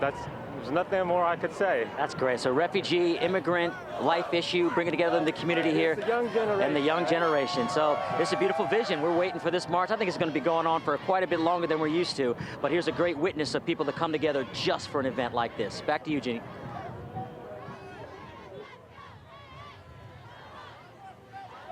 there's nothing more I could say. That's great. So refugee, immigrant, life issue, bringing together the community here. The young generation. And the young generation. So it's a beautiful vision. We're waiting for this march. I think it's going to be going on for quite a bit longer than we're used to. But here's a great witness of people that come together just for an event like this. Back to you, Jeannie.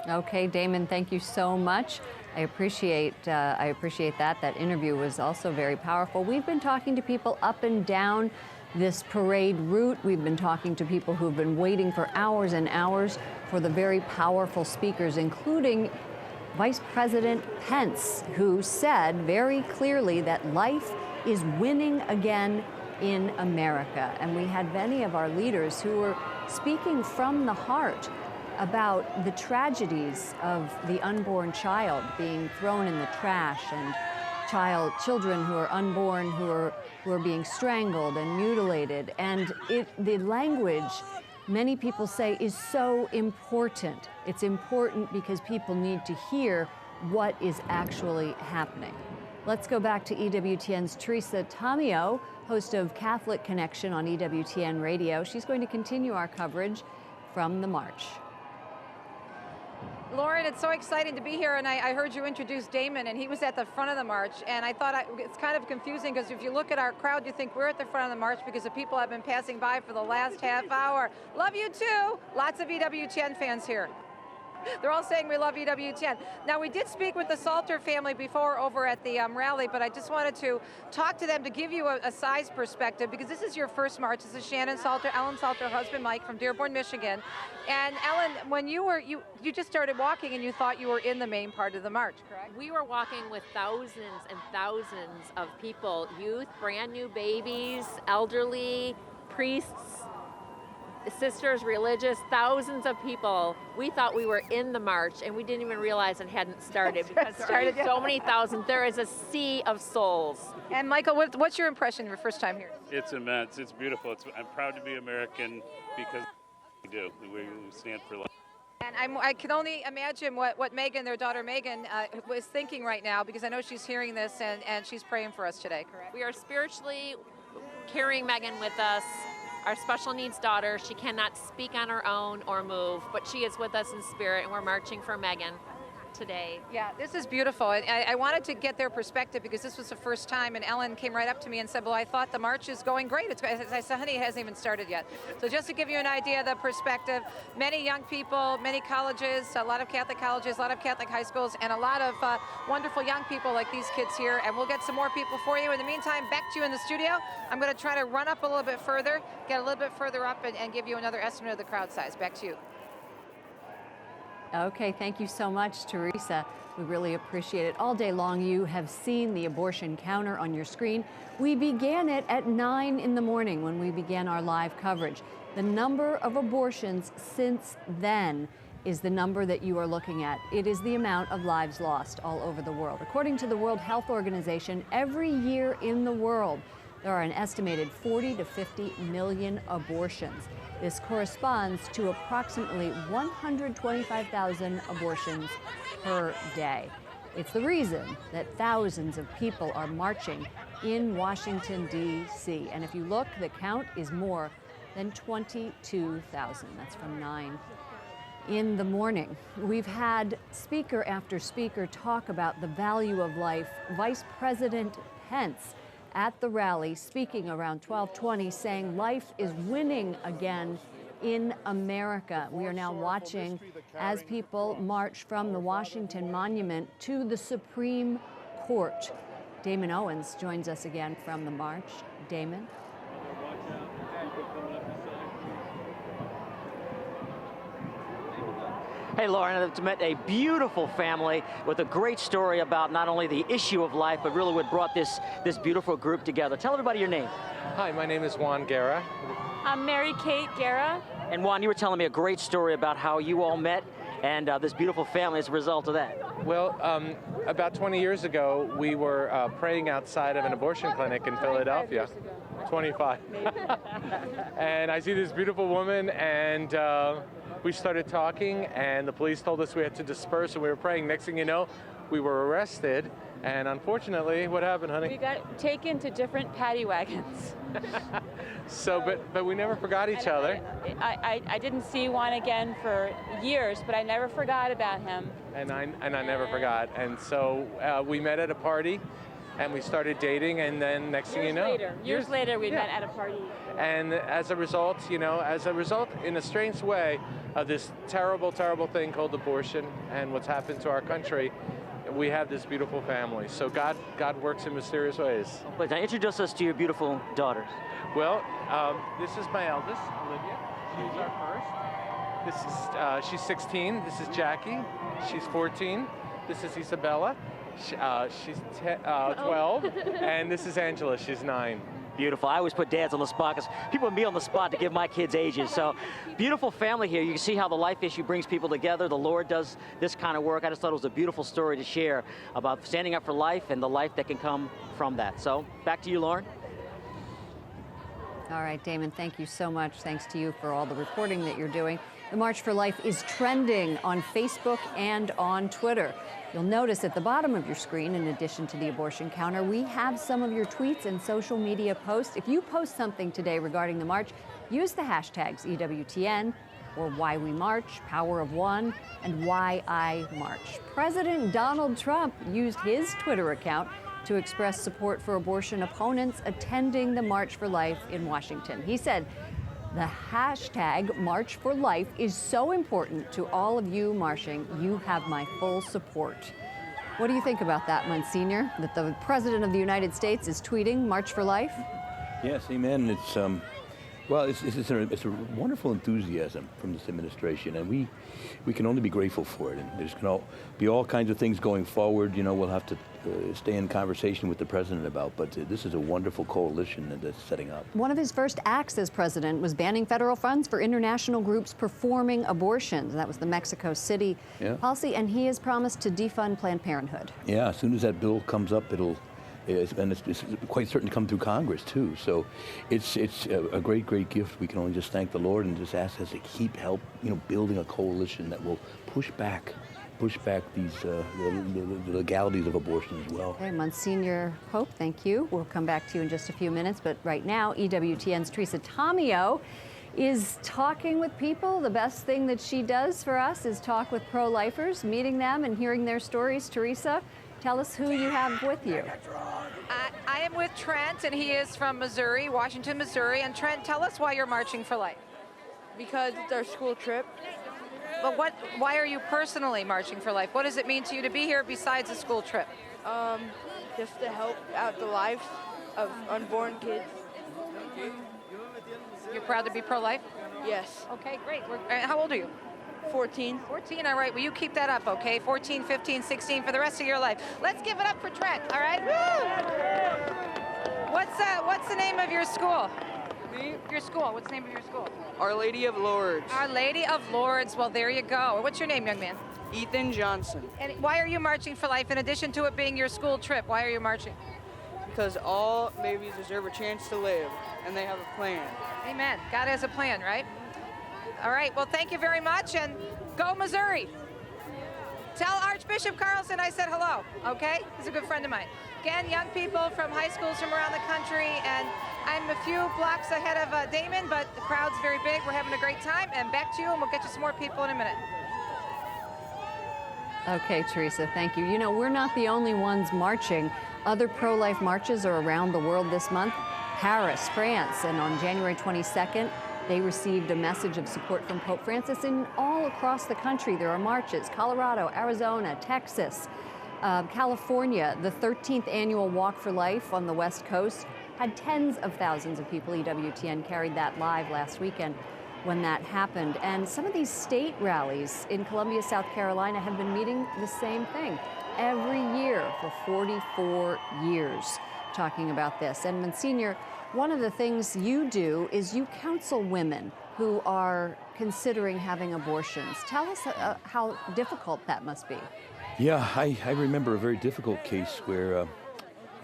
Okay, Damon, thank you so much. I appreciate that. That interview was also very powerful. We've been talking to people up and down this parade route. We've been talking to people who've been waiting for hours and hours for the very powerful speakers, including Vice President Pence, who said very clearly that life is winning again in America. And we had many of our leaders who were speaking from the heart about the tragedies of the unborn child being thrown in the trash, and children who are unborn who are being strangled and mutilated. And the language, many people say, is so important. It's important because people need to hear what is actually happening. Let's go back to EWTN's Teresa Tomeo, host of Catholic Connection on EWTN Radio. She's going to continue our coverage from the march. Lauren, it's so exciting to be here, and I heard you introduce Damon, and he was at the front of the march, and I thought it's kind of confusing because if you look at our crowd, you think we're at the front of the march because the people have been passing by for the last half hour. Love you too. Lots of EWTN fans here. They're all saying we love EWTN. Now, we did speak with the Salter family before over at the rally, but I just wanted to talk to them to give you a size perspective, because this is your first march. This is Shannon Salter, Ellen Salter, husband Mike from Dearborn, Michigan. And Ellen, when you just started walking and you thought you were in the main part of the march, correct? We were walking with thousands and thousands of people, youth, brand new babies, elderly, priests, sisters, religious, thousands of people. We thought we were in the march, and we didn't even realize it hadn't started because there are so many thousands. There is a sea of souls. And Michael, what's your impression your first time here? It's immense. It's beautiful. I'm proud to be American because we do. We stand for life. And I can only imagine what Megan, their daughter Megan, was thinking right now, because I know she's hearing this and she's praying for us today, correct? We are spiritually carrying Megan with us. Our special needs daughter, she cannot speak on her own or move, but she is with us in spirit, and we're marching for Megan today. Yeah, this is beautiful. I wanted to get their perspective because this was the first time, and Ellen came right up to me and said, well, I thought the march is going great. I said, honey, it hasn't even started yet. So just to give you an idea of the perspective, many young people, many colleges, a lot of Catholic colleges, a lot of Catholic high schools, and a lot of wonderful young people like these kids here, and we'll get some more people for you. In the meantime, back to you in the studio. I'm going to try to run up a little bit further, get a little bit further up, and give you another estimate of the crowd size. Back to you. Okay, thank you so much, Teresa. We really appreciate it. All day long, you have seen the abortion counter on your screen. We began it at 9 in the morning when we began our live coverage. The number of abortions since then is the number that you are looking at. It is the amount of lives lost all over the world. According to the World Health Organization, every year in the world, there are an estimated 40 to 50 million abortions. This corresponds to approximately 125,000 abortions per day. It's the reason that thousands of people are marching in Washington, D.C. And if you look, the count is more than 22,000. That's from 9 in the morning. We've had speaker after speaker talk about the value of life. Vice President Pence at the rally speaking around 12:20, saying life is winning again in America. We are now watching as people march from the Washington Monument to the Supreme Court. Damon Owens joins us again from the march. Damon? Hey, Lauren, I've met a beautiful family with a great story about not only the issue of life, but really what brought this beautiful group together. Tell everybody your name. Hi, my name is Juan Guerra. I'm Mary Kate Guerra. And Juan, you were telling me a great story about how you all met and this beautiful family as a result of that. Well, about 20 years ago, we were praying outside of an abortion clinic in Philadelphia. 25. And I see this beautiful woman, and we started talking, and the police told us we had to disperse, and we were praying. Next thing you know, we were arrested, and unfortunately, what happened, honey? We got taken to different paddy wagons. So, but we never forgot each other. I didn't see Juan again for years, but I never forgot about him. And I never forgot. And so we met at a party, and we started dating, and then next thing you know, years later, we met at a party. And as a result, in a strange way, of this terrible, terrible thing called abortion and what's happened to our country, we have this beautiful family. So God works in mysterious ways. But now introduce us to your beautiful daughters. Well, this is my eldest, Olivia. She's our first. She's 16. This is Jackie. She's 14. This is Isabella. She's 12. And this is Angela. She's 9. Beautiful. I always put dads on the spot because people put me on the spot to give my kids ages. So beautiful family here. You can see how the life issue brings people together. The Lord does this kind of work. I just thought it was a beautiful story to share about standing up for life and the life that can come from that. So back to you, Lauren. All right, Damon, thank you so much. Thanks to you for all the reporting that you're doing. The March for Life is trending on Facebook and on Twitter. You'll notice at the bottom of your screen, in addition to the abortion counter, we have some of your tweets and social media posts. If you post something today regarding the march, use the hashtags EWTN or Why We March, Power of One, and Why I March. President Donald Trump used his Twitter account to express support for abortion opponents attending the March for Life in Washington. He said, "The hashtag March for Life is so important to all of you marching. You have my full support." What do you think about that, Monsignor, that the President of the United States is tweeting March for Life? Yes, amen. It's a wonderful enthusiasm from this administration, and we can only be grateful for it. And there's going to be all kinds of things going forward. We'll have to stay in conversation with the president about, but this is a wonderful coalition that's setting up. One of his first acts as president was banning federal funds for international groups performing abortions. That was the Mexico City policy, and he has promised to defund Planned Parenthood. Yeah, as soon as that bill comes up, it's quite certain to come through Congress too. So it's a great gift. We can only just thank the Lord and just ask us to keep building a coalition that will push back these the legalities of abortion as well. Okay, Monsignor Pope, thank you. We'll come back to you in just a few minutes, but right now, EWTN's Teresa Tomeo is talking with people. The best thing that she does for us is talk with pro-lifers, meeting them and hearing their stories. Teresa, tell us who you have with you. I am with Trent, and he is from Missouri, Washington, Missouri. And Trent, tell us why you're marching for life. Because it's our school trip. But why are you personally marching for life? What does it mean to you to be here besides a school trip? Just to help out the lives of unborn kids. You're proud to be pro-life? Yes. Okay, great. How old are you? 14. 14, all right. Will you keep that up, okay? 14, 15, 16 for the rest of your life. Let's give it up for Trent, all right? Woo! What's the name of your school? Me? Your school. What's the name of your school? Our Lady of Lourdes. Our Lady of Lourdes. Well, there you go. What's your name, young man? Ethan Johnson. And why are you marching for life in addition to it being your school trip? Why are you marching? Because all babies deserve a chance to live, and they have a plan. Amen. God has a plan, right? All right. Well, thank you very much, and go Missouri. Tell Archbishop Carlson I said hello, okay? He's a good friend of mine. Again, young people from high schools from around the country, and I'm a few blocks ahead of Damon, but the crowd's very big. We're having a great time, and back to you, and we'll get you some more people in a minute. Okay, Teresa, thank you. You know, we're not the only ones marching. Other pro-life marches are around the world this month. Paris, France, and on January 22nd, they received a message of support from Pope Francis. And all across the country, there are marches. Colorado, Arizona, Texas, California. The 13th annual Walk for Life on the West Coast had tens of thousands of people. EWTN carried that live last weekend when that happened. And some of these state rallies in Columbia, South Carolina have been meeting the same thing every year for 44 years, talking about this. And Monsignor, one of the things you do is you counsel women who are considering having abortions. Tell us how difficult that must be. Yeah, I remember a very difficult case where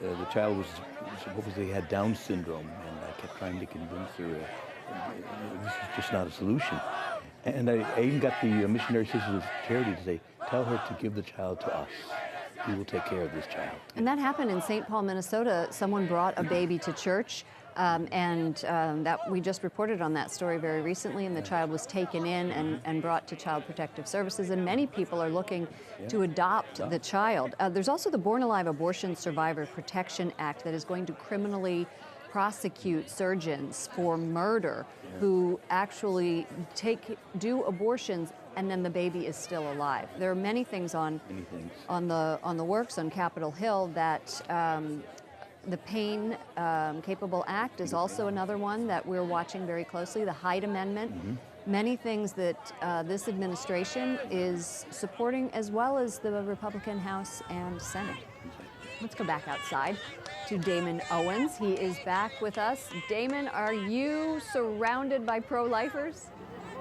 the child was supposedly had Down syndrome, and I kept trying to convince her this is just not a solution. And I even got the Missionary Sisters of Charity to say, tell her to give the child to us. We will take care of this child. And that happened in St. Paul, Minnesota. Someone brought a baby to church, that we just reported on that story very recently, and the child was taken in and brought to Child Protective Services, and many people are looking to adopt the child. There's also the Born Alive Abortion Survivor Protection Act that is going to criminally prosecute surgeons for murder who actually do abortions and then the baby is still alive. There are many things on the works on Capitol Hill that the Pain Capable Act is also another one that we're watching very closely, the Hyde Amendment. Many things that this administration is supporting, as well as the Republican House and Senate. Let's go back outside to Damon Owens. He is back with us. Damon, are you surrounded by pro-lifers?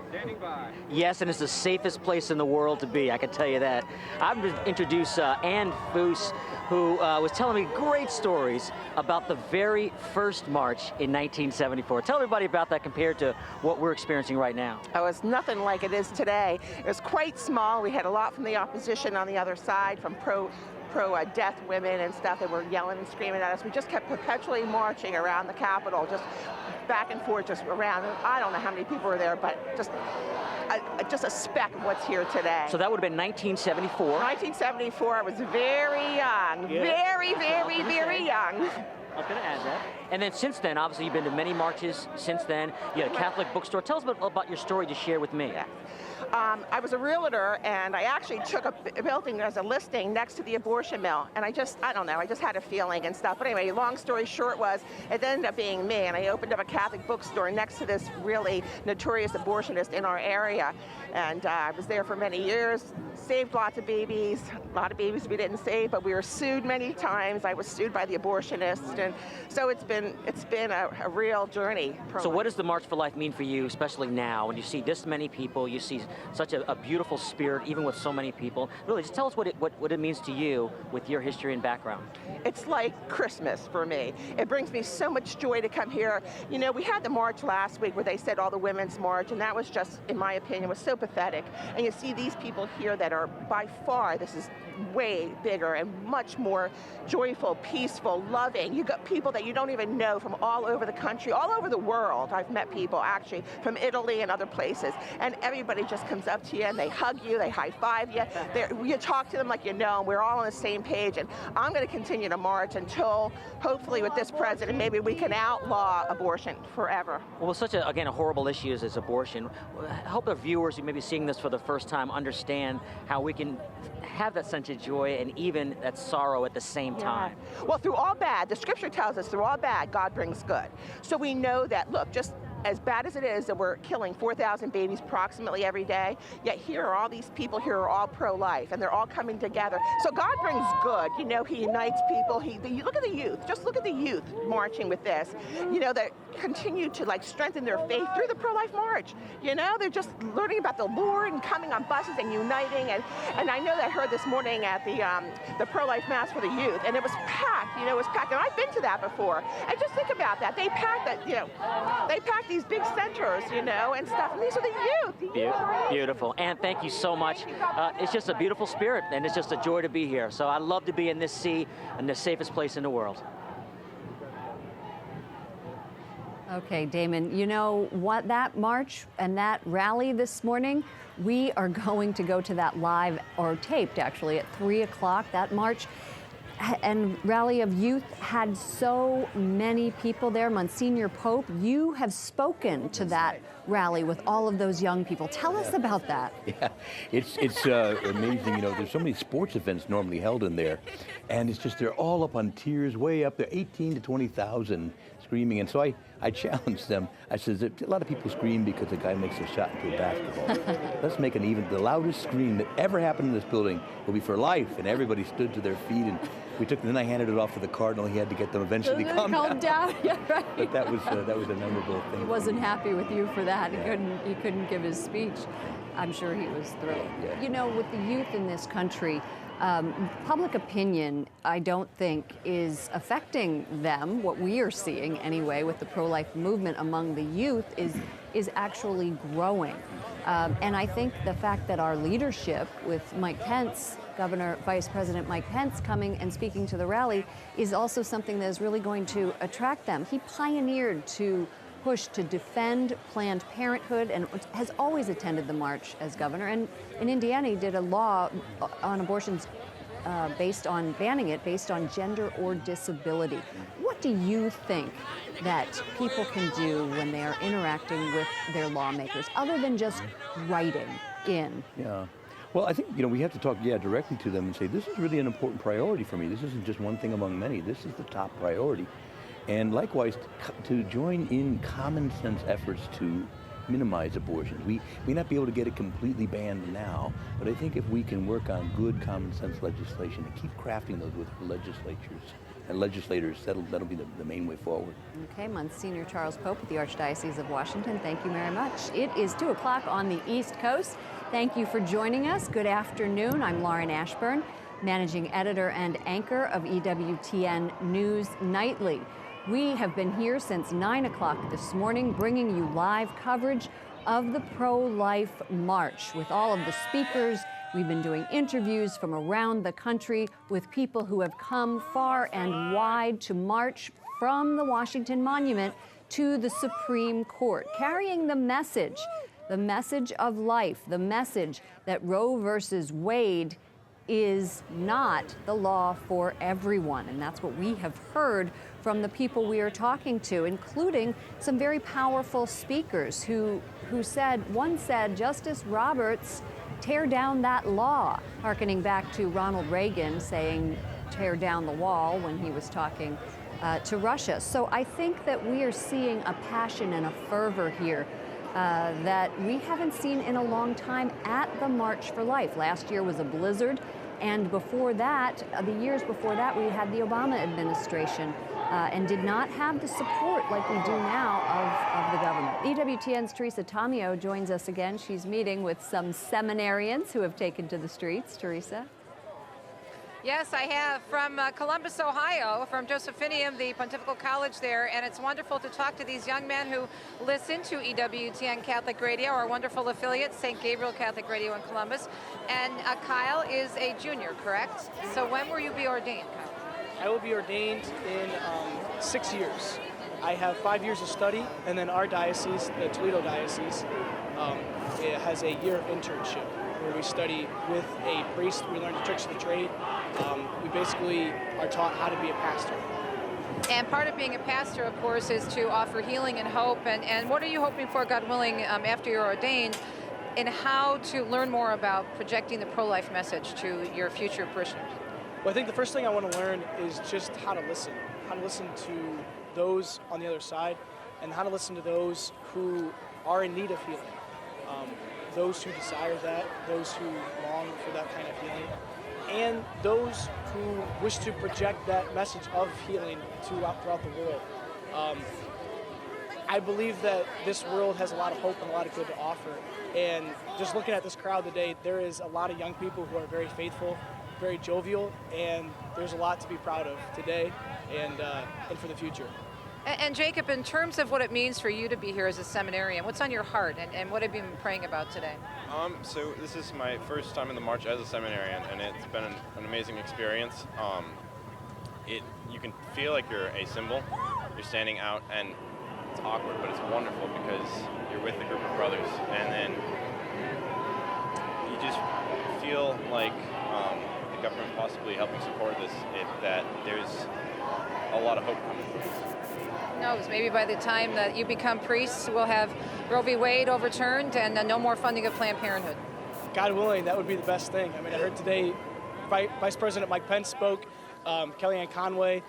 Standing by. Yes, and it's the safest place in the world to be, I can tell you that. I'm going to introduce Ann Foose, who was telling me great stories about the very first march in 1974. Tell everybody about that compared to what we're experiencing right now. Oh, it's nothing like it is today. It was quite small. We had a lot from the opposition on the other side, from pro-death women and stuff that were yelling and screaming at us. We just kept perpetually marching around the Capitol, just back and forth, just around. I don't know how many people were there, but just a speck of what's here today. So that would have been 1974. 1974, I was very young, very young. I was going to add that. And then since then, obviously, you've been to many marches since then. You had a Catholic bookstore. Tell us about your story to share with me. Yeah. I was a realtor, and I actually took a building as a listing next to the abortion mill, and I don't know, I just had a feeling and stuff. But anyway, long story short was, it ended up being me, and I opened up a Catholic bookstore next to this really notorious abortionist in our area. And I was there for many years, saved lots of babies, a lot of babies we didn't save, but we were sued many times. I was sued by the abortionist, and so it's been a real journey. So what does the March for Life mean for you, especially now, when you see this many people, you see such a beautiful spirit, even with so many people? Really, just tell us what it means to you with your history and background. It's like Christmas for me. It brings me so much joy to come here. You know, we had the march last week where they said all the women's march, and that was just, in my opinion, was so pathetic. And you see these people here that are by far, this is way bigger and much more joyful, peaceful, loving. You got people that you don't even know from all over the country, all over the world. I've met people actually from Italy and other places, and everybody just comes up to you and they hug you, they high five you. You talk to them like you know, and we're all on the same page. And I'm going to continue to march until, hopefully with this president, maybe we can outlaw abortion forever. Well, such a horrible issue as abortion, I hope the viewers who may be seeing this for the first time understand how we can have that sense of joy and even that sorrow at the same time. Well, through all bad, the scripture tells us through all bad, God brings good. So we know that, look, just as bad as it is that we're killing 4,000 babies approximately every day, yet here are all these people here who are all pro-life, and they're all coming together. So God brings good. You know, he unites people. You look at the youth. Just look at the youth marching with this. You know, that continue to like strengthen their faith through the pro-life march. You know, they're just learning about the Lord and coming on buses and uniting. And I know that I heard this morning at the pro-life mass for the youth, and it was packed. You know, it was packed. And I've been to that before. And just think about that. They packed that. You know, they packed these big centers. You know, and stuff. And these are the youth. Beautiful. And thank you so much. It's just a beautiful spirit, and it's just a joy to be here. So I love to be in this sea and the safest place in the world. Okay, Damon, you know what, that march and that rally this morning, we are going to go to that live, or taped actually, at 3 o'clock. That march and rally of youth had so many people there. Monsignor Pope, you have spoken to that rally with all of those young people. Tell us about that. Yeah, it's amazing. You know, there's so many sports events normally held in there, and it's just they're all up on tiers, way up there, 18 to 20,000 screaming. And so I challenged them. I said, a lot of people scream because a guy makes a shot into a basketball. Let's make the loudest scream that ever happened in this building will be for life. And everybody stood to their feet, and then I handed it off to the cardinal. He had to get them eventually calm down. Yeah, right. But that was a memorable thing. He wasn't happy with you for that. He couldn't give his speech. I'm sure he was thrilled. Yeah. You know, with the youth in this country, public opinion, I don't think, is affecting them. What we are seeing, anyway, with the pro-life movement among the youth is actually growing. And I think the fact that our leadership, with Mike Pence, Vice President Mike Pence, coming and speaking to the rally, is also something that is really going to attract them. He pioneered to push to defend Planned Parenthood and has always attended the march as governor. And in Indiana, he did a law on abortions based on banning it based on gender or disability. What do you think that people can do when they are interacting with their lawmakers, other than just writing in? Yeah. Well, I think, you know, we have to talk, directly to them and say, this is really an important priority for me. This isn't just one thing among many. This is the top priority. And likewise, to join in common sense efforts to minimize abortion. We may not be able to get it completely banned now, but I think if we can work on good common sense legislation and keep crafting those with legislators, that'll be the main way forward. Okay, Monsignor Charles Pope with the Archdiocese of Washington, thank you very much. It is 2 o'clock on the East Coast. Thank you for joining us. Good afternoon. I'm Lauren Ashburn, managing editor and anchor of EWTN News Nightly. We have been here since 9 o'clock this morning, bringing you live coverage of the pro-life march with all of the speakers. We've been doing interviews from around the country with people who have come far and wide to march from the Washington Monument to the Supreme Court, carrying the message of life, the message that Roe versus Wade is not the law for everyone. And that's what we have heard from the people we are talking to, including some very powerful speakers who said, one said, Justice Roberts, tear down that law, hearkening back to Ronald Reagan saying, tear down the wall when he was talking to Russia. So I think that we are seeing a passion and a fervor here that we haven't seen in a long time at the March for Life. Last year was a blizzard, and before that, the years before that, we had the Obama administration and did not have the support like we do now of the government. EWTN's Teresa Tomeo joins us again. She's meeting with some seminarians who have taken to the streets. Teresa? Yes, I have, from Columbus, Ohio, from Josephinium, the Pontifical College there, and it's wonderful to talk to these young men who listen to EWTN Catholic Radio, our wonderful affiliate, St. Gabriel Catholic Radio in Columbus. And Kyle is a junior, correct? So when will you be ordained, Kyle? I will be ordained in 6 years. I have 5 years of study, and then our diocese, the Toledo Diocese, it has a year of internship where we study with a priest. We learn the tricks of the trade. We basically are taught how to be a pastor. And part of being a pastor, of course, is to offer healing and hope. And what are you hoping for, God willing, after you're ordained, in how to learn more about projecting the pro-life message to your future parishioners? Well, I think the first thing I want to learn is just how to listen to those on the other side. and how to listen to those who are in need of healing, those who desire that, those who long for that kind of healing, and those who wish to project that message of healing throughout the world. I believe that this world has a lot of hope and a lot of good to offer. And just looking at this crowd today, there is a lot of young people who are very faithful, very jovial, and there's a lot to be proud of today and for the future. And Jacob, in terms of what it means for you to be here as a seminarian, what's on your heart and what have you been praying about today? So this is my first time in the march as a seminarian, and it's been an amazing experience. You can feel like you're a symbol. You're standing out, and it's awkward, but it's wonderful because you're with a group of brothers, and then you just feel like the government possibly helping support this, that there's a lot of hope coming from this. Who knows, maybe by the time that you become priests, we'll have Roe v. Wade overturned and no more funding of Planned Parenthood. God willing, that would be the best thing. I mean, I heard today Vice President Mike Pence spoke, Kellyanne Conway.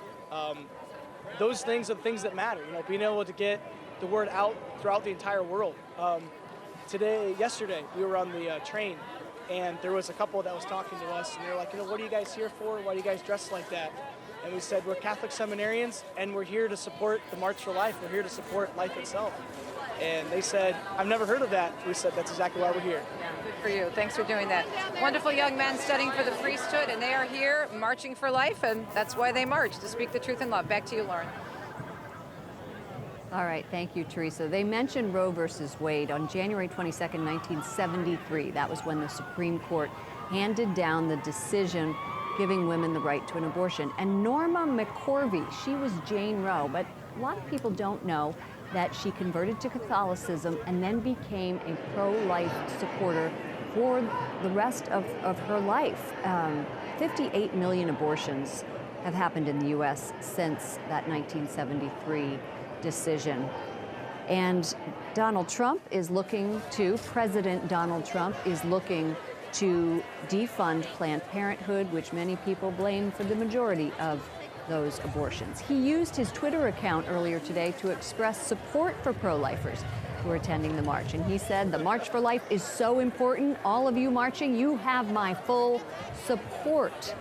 Those things are the things that matter, you know, being able to get the word out throughout the entire world. Yesterday, we were on the train, and there was a couple that was talking to us, and they were like, you know, what are you guys here for? Why do you guys dress like that? And we said, we're Catholic seminarians, and we're here to support the March for Life. We're here to support life itself. And they said, I've never heard of that. We said, that's exactly why we're here. Yeah, good for you. Thanks for doing that. Wonderful young men studying for the priesthood, and they are here marching for life, and that's why they march, to speak the truth in love. Back to you, Lauren. All right, thank you, Teresa. They mentioned Roe versus Wade on January 22nd, 1973. That was when the Supreme Court handed down the decision giving women the right to an abortion. And Norma McCorvey, she was Jane Roe, but a lot of people don't know that she converted to Catholicism and then became a pro-life supporter for the rest of her life. 58 million abortions have happened in the U.S. since that 1973 decision. And President Donald Trump is looking to defund Planned Parenthood, which many people blame for the majority of those abortions. He used his Twitter account earlier today to express support for pro-lifers who are attending the march. And he said, the March for Life is so important. All of you marching, you have my full support.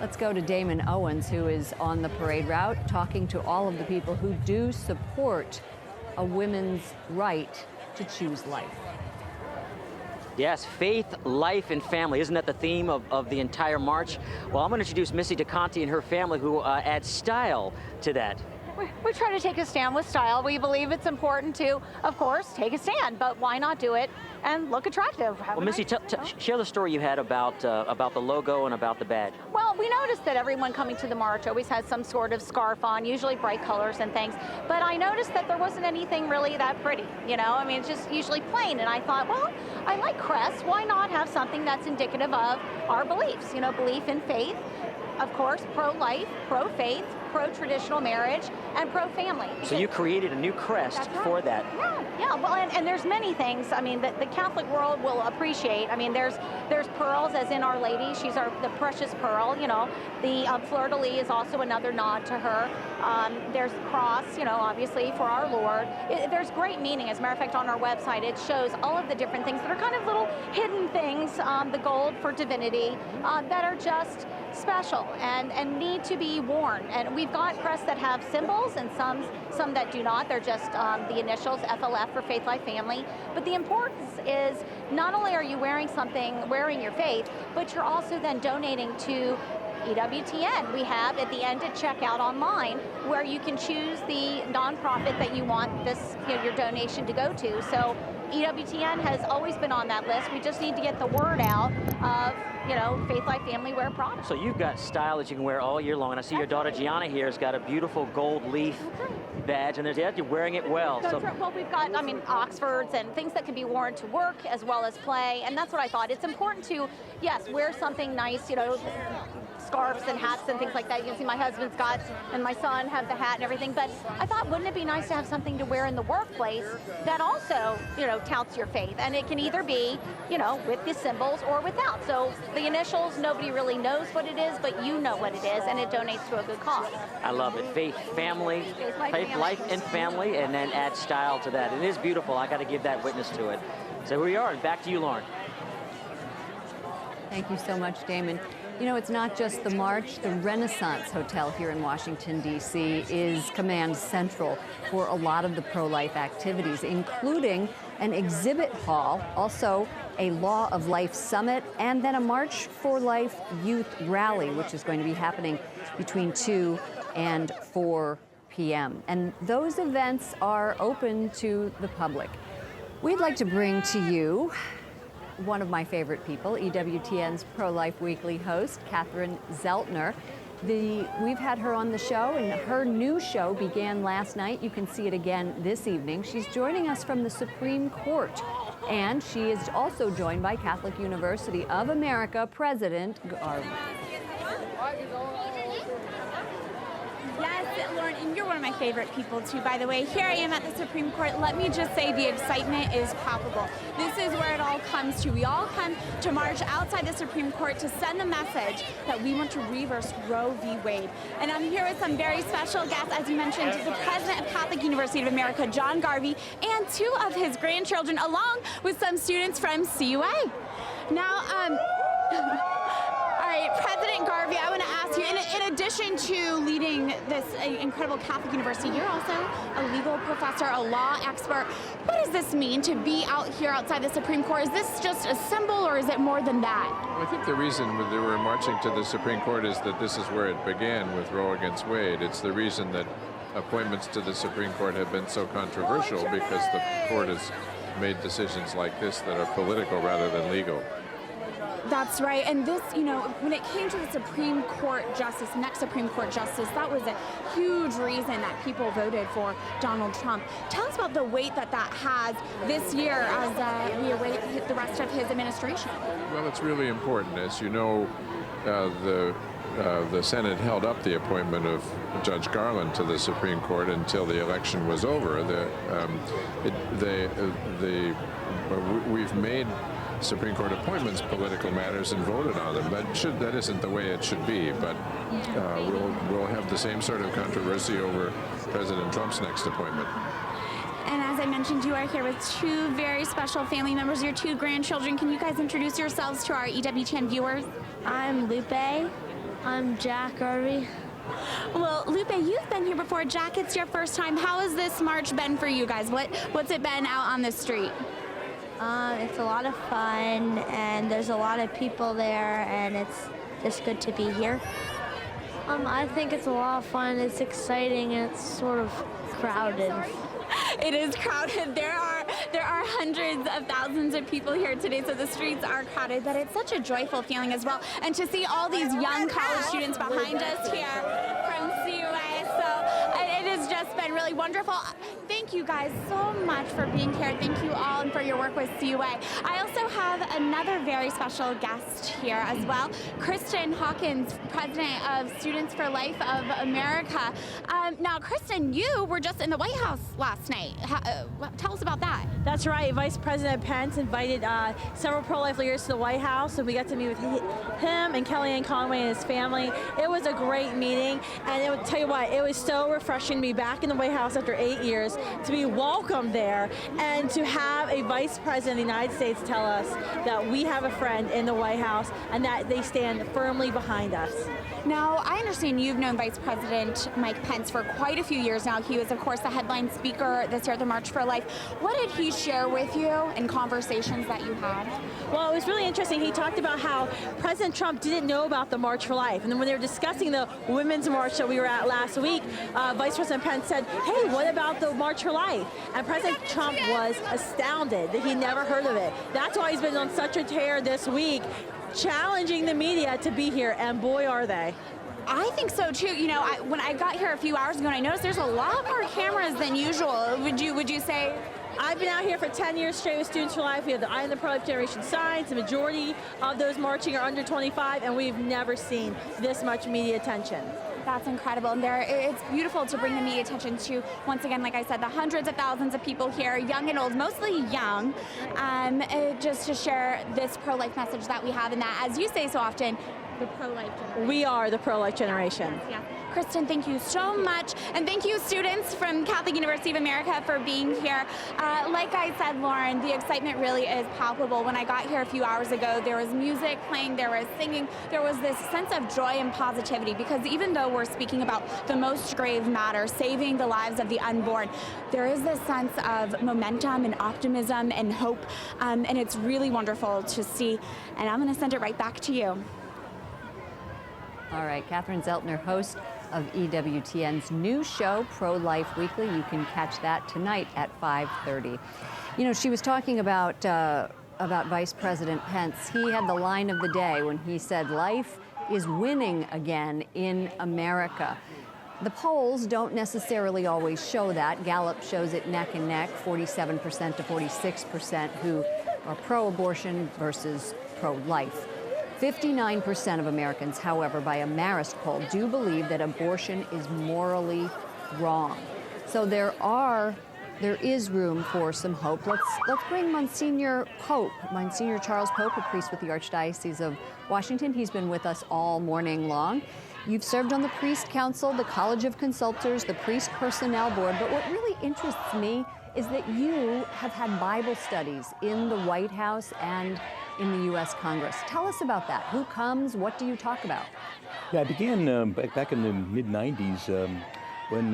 Let's go to Damon Owens, who is on the parade route, talking to all of the people who do support a women's right to choose life. Yes, faith, life, and family. Isn't that the theme of the entire march? Well, I'm going to introduce Missy DeConti and her family, who add style to that. We try to take a stand with style. We believe it's important to, of course, take a stand, but why not do it and look attractive? Well, Missy, share the story you had about the logo and about the badge. Well, we noticed that everyone coming to the march always has some sort of scarf on, usually bright colors and things, but I noticed that there wasn't anything really that pretty, you know? I mean, it's just usually plain, and I thought, well, I like crests. Why not have something that's indicative of our beliefs, you know, belief in faith, of course, pro-life, pro-faith, pro-traditional marriage, and pro-family. So you created a new crest for that. Yeah, well, and there's many things, I mean, that the Catholic world will appreciate. I mean, there's pearls, as in Our Lady. She's the precious pearl, you know. The fleur-de-lis is also another nod to her. There's cross, you know, obviously, for our Lord. There's great meaning. As a matter of fact, on our website, it shows all of the different things that are kind of little hidden things, the gold for divinity, that are just special and need to be worn. And we've got crests that have symbols and some that do not. They're just the initials, FLF, for Faith, Life, Family. But the importance is not only are you wearing your faith, but you're also then donating to EWTN. We have at the end at checkout online where you can choose the nonprofit that you want this, you know, your donation to go to. So EWTN has always been on that list. We just need to get the word out of, you know, Faith, Life, Family wear products. So you've got style that you can wear all year long, and I see your daughter Gianna here has got a beautiful gold leaf badge, and you're wearing it well. That's right. Well, we've got, I mean, Oxfords and things that can be worn to work as well as play, and that's what I thought. It's important to, yes, wear something nice, you know, scarves and hats and things like that. You can see my husband's got, and my son have the hat and everything. But I thought, wouldn't it be nice to have something to wear in the workplace that also, touts your faith? And it can either be, with the symbols or without. So the initials, nobody really knows what it is, but you know what it is, and it donates to a good cause. I love it. Faith, family, faith, life, and family, and then add style to that. It is beautiful. I got to give that witness to it. So here we are, and back to you, Lauren. Thank you so much, Damon. It's not just the march. The Renaissance Hotel here in Washington, D.C. is command central for a lot of the pro-life activities, including an exhibit hall, also a Law of Life Summit, and then a March for Life youth rally, which is going to be happening between 2 and 4 p.m. And those events are open to the public. We'd like to bring to you one of my favorite people, EWTN's Pro-Life Weekly host, Catherine Zeltner. We've had her on the show, and her new show began last night. You can see it again this evening. She's joining us from the Supreme Court, and she is also joined by Catholic University of America President Garvey. Yes, Lauren, and you're one of my favorite people too, by the way. Here I am at the Supreme Court. Let me just say the excitement is palpable. This is where it all comes to. We all come to march outside the Supreme Court to send the message that we want to reverse Roe v. Wade. And I'm here with some very special guests, as you mentioned, the president of Catholic University of America, John Garvey, and 2 of his grandchildren, along with some students from CUA. Now, all right, President Garvey, I want to ask you, in addition to leading this incredible Catholic university, you're also a legal professor, a law expert. What does this mean to be out here outside the Supreme Court? Is this just a symbol, or is it more than that? Well, I think the reason they were marching to the Supreme Court is that this is where it began with Roe against Wade. It's the reason that appointments to the Supreme Court have been so controversial, because the court has made decisions like this that are political rather than legal. That's right. And this, when it came to the Supreme Court justice, next Supreme Court justice, that was a huge reason that people voted for Donald Trump. Tell us about the weight that has this year as we await the rest of his administration. Well, it's really important. As you know, the Senate held up the appointment of Judge Garland to the Supreme Court until the election was over. We've made Supreme Court appointments political matters and voted on them. That isn't the way it should be, but we'll have the same sort of controversy over President Trump's next appointment. And as I mentioned, you are here with 2 very special family members, your 2 grandchildren. Can you guys introduce yourselves to our EWTN viewers? I'm Lupe. I'm Jack Garvey. Well, Lupe, you've been here before. Jack, it's your first time. How has this march been for you guys? What's it been out on the street? It's a lot of fun, and there's a lot of people there, and it's just good to be here. I think it's a lot of fun. It's exciting, and it's sort of crowded. It is crowded. There are hundreds of thousands of people here today, so the streets are crowded, but it's such a joyful feeling as well. And to see all these young college students behind us here from CUA, so it has just been really wonderful. Thank you guys so much for being here. Thank you all and for your work with CUA. I also have another very special guest here as well, Kristen Hawkins, president of Students for Life of America. Now, Kristen, you were just in the White House last night. Tell us about that. That's right. Vice President Pence invited several pro-life leaders to the White House, and we got to meet with him and Kellyanne Conway and his family. It was a great meeting, and I will tell you what, it was so refreshing to be back in the White House after 8 years, to be welcomed there, and to have a Vice President of the United States tell us that we have a friend in the White House and that they stand firmly behind us. Now, I understand you've known Vice President Mike Pence for quite a few years now. He was, of course, the headline speaker this year at the March for Life. What did he share with you in conversations that you had? Well, it was really interesting. He talked about how President Trump didn't know about the March for Life. And then when they were discussing the Women's March that we were at last week, Vice President Pence said, hey, what about the March for Life? And President Trump was astounded that he never heard of it. That's why he's been on such a tear this week, challenging the media to be here, and boy, are they. I think so too. You know, when I got here a few hours ago, and I noticed there's a lot more cameras than usual. Would you say? I've been out here for 10 years straight with Students for Life. We have the I Am the Pro-Life Generation signs. The majority of those marching are under 25, and we've never seen this much media attention. That's incredible, and it's beautiful to bring the media attention to, once again, like I said, the hundreds of thousands of people here, young and old, mostly young, just to share this pro-life message that we have, and that, as you say so often, the pro-life generation. We are the pro-life generation. Yeah. Kristen, thank you so much. And thank you, students from Catholic University of America, for being here. Like I said, Lauren, the excitement really is palpable. When I got here a few hours ago, there was music playing, there was singing, there was this sense of joy and positivity, because even though we're speaking about the most grave matter, saving the lives of the unborn, there is this sense of momentum and optimism and hope, and it's really wonderful to see. And I'm going to send it right back to you. All right, Catherine Zeltner, host of EWTN's new show, Pro-Life Weekly. You can catch that tonight at 5:30. You know, she was talking about Vice President Pence. He had the line of the day when he said, "Life is winning again in America." The polls don't necessarily always show that. Gallup shows it neck and neck, 47% to 46% who are pro-abortion versus pro-life. 59% of Americans, however, by a Marist poll, do believe that abortion is morally wrong. So there is room for some hope. Let's bring Monsignor Charles Pope, a priest with the Archdiocese of Washington. He's been with us all morning long. You've served on the Priest Council, the College of Consultors, the Priest Personnel Board, but what really interests me is that you have had Bible studies in the White House and in the U.S. Congress. Tell us about that. Who comes? What do you talk about? Yeah, I began back in the mid-'90s when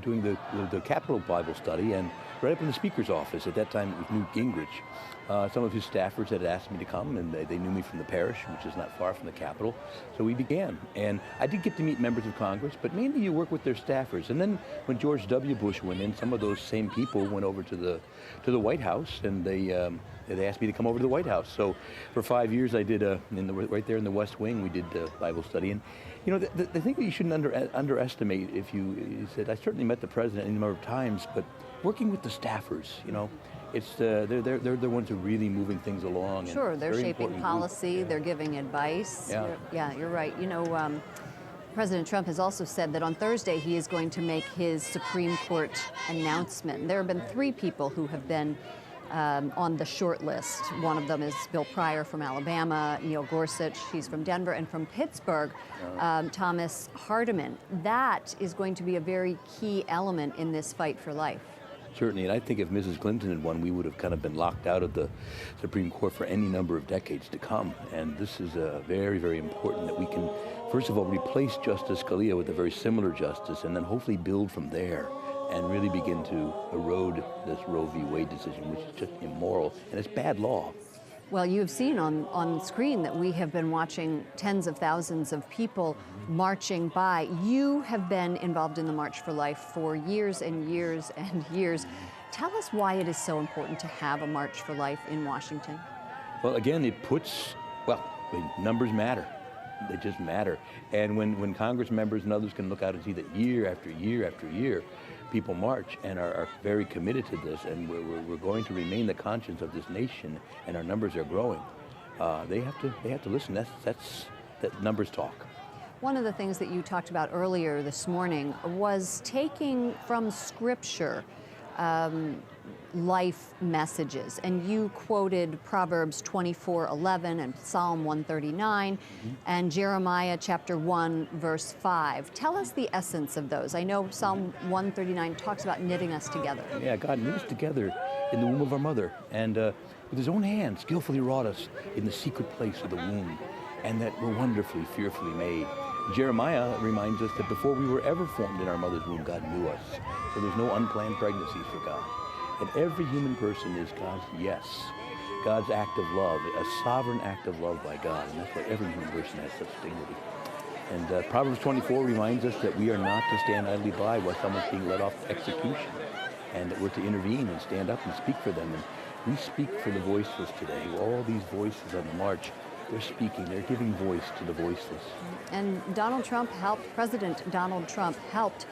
doing the Capitol Bible study, and right up in the Speaker's office. At that time, it was Newt Gingrich. Some of his staffers had asked me to come, and they knew me from the parish, which is not far from the Capitol. So we began. And I did get to meet members of Congress, but mainly you work with their staffers. And then when George W. Bush went in, some of those same people went over to the White House, and they asked me to come over to the White House. So for 5 years, I did right there in the West Wing, we did Bible study. And you know, the thing that you shouldn't underestimate, if you said, I certainly met the president a number of times, but working with the staffers, you know, it's they're the ones who are really moving things along. Sure, they're shaping policy, they're giving advice. Yeah. You're right. You know, President Trump has also said that on Thursday he is going to make his Supreme Court announcement. There have been 3 people who have been on the short list. One of them is Bill Pryor from Alabama, Neil Gorsuch, he's from Denver, and from Pittsburgh, Thomas Hardiman. That is going to be a very key element in this fight for life. Certainly, and I think if Mrs. Clinton had won, we would have kind of been locked out of the Supreme Court for any number of decades to come. And this is very, very important that we can, first of all, replace Justice Scalia with a very similar justice, and then hopefully build from there and really begin to erode this Roe v. Wade decision, which is just immoral, and it's bad law. Well, you have seen on screen that we have been watching tens of thousands of people marching by. You have been involved in the March for Life for years and years and years. Tell us why it is so important to have a March for Life in Washington. Well, again, numbers matter. They just matter. And when Congress members and others can look out and see that year after year after year, people march and are very committed to this, and we're going to remain the conscience of this nation, and our numbers are growing. They have to listen. That numbers talk. One of the things that you talked about earlier this morning was taking from Scripture life messages, and you quoted Proverbs 24:11 and Psalm 139 and Jeremiah chapter 1 verse 5. Tell us the essence of those. I know Psalm 139 talks about knitting us together. Yeah, God knit us together in the womb of our mother, and with his own hand skillfully wrought us in the secret place of the womb, and that we're wonderfully, fearfully made. Jeremiah reminds us that before we were ever formed in our mother's womb, God knew us. So there's no unplanned pregnancies for God. And every human person is God's yes, God's act of love, a sovereign act of love by God. And that's why every human person has such dignity. And Proverbs 24 reminds us that we are not to stand idly by while someone's being led off to execution, and that we're to intervene and stand up and speak for them. And we speak for the voiceless today. All these voices on the march They're speaking. They're giving voice to the voiceless. And President Donald Trump helped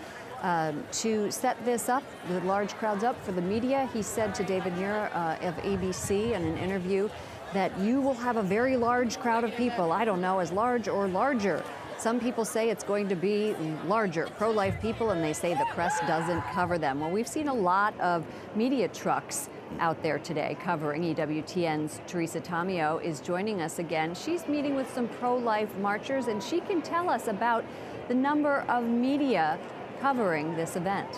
to set this up, the large crowds up for the media. He said to David Muir of ABC in an interview that you will have a very large crowd of people. I don't know, as large or larger. Some people say it's going to be larger, pro-life people, and they say the press doesn't cover them. Well, we've seen a lot of media trucks out there today covering. EWTN's Teresa Tamio is joining us again. She's meeting with some pro-life marchers, and she can tell us about the number of media covering this event.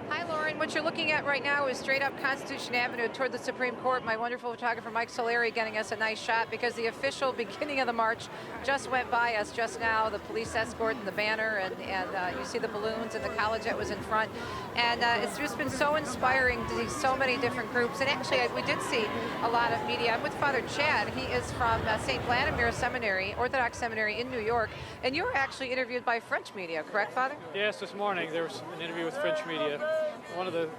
Hi, Lauren. What you're looking at right now is straight up Constitution Avenue toward the Supreme Court. My wonderful photographer, Mike Solari, getting us a nice shot because the official beginning of the march just went by us just now. The police escort and the banner, and you see the balloons and the college that was in front. And it's just been so inspiring to see so many different groups. And actually, we did see a lot of media. I'm with Father Chad. He is from St. Vladimir Seminary, Orthodox Seminary in New York. And you were actually interviewed by French media, correct, Father? Yes, this morning there was an interview with French media. One of the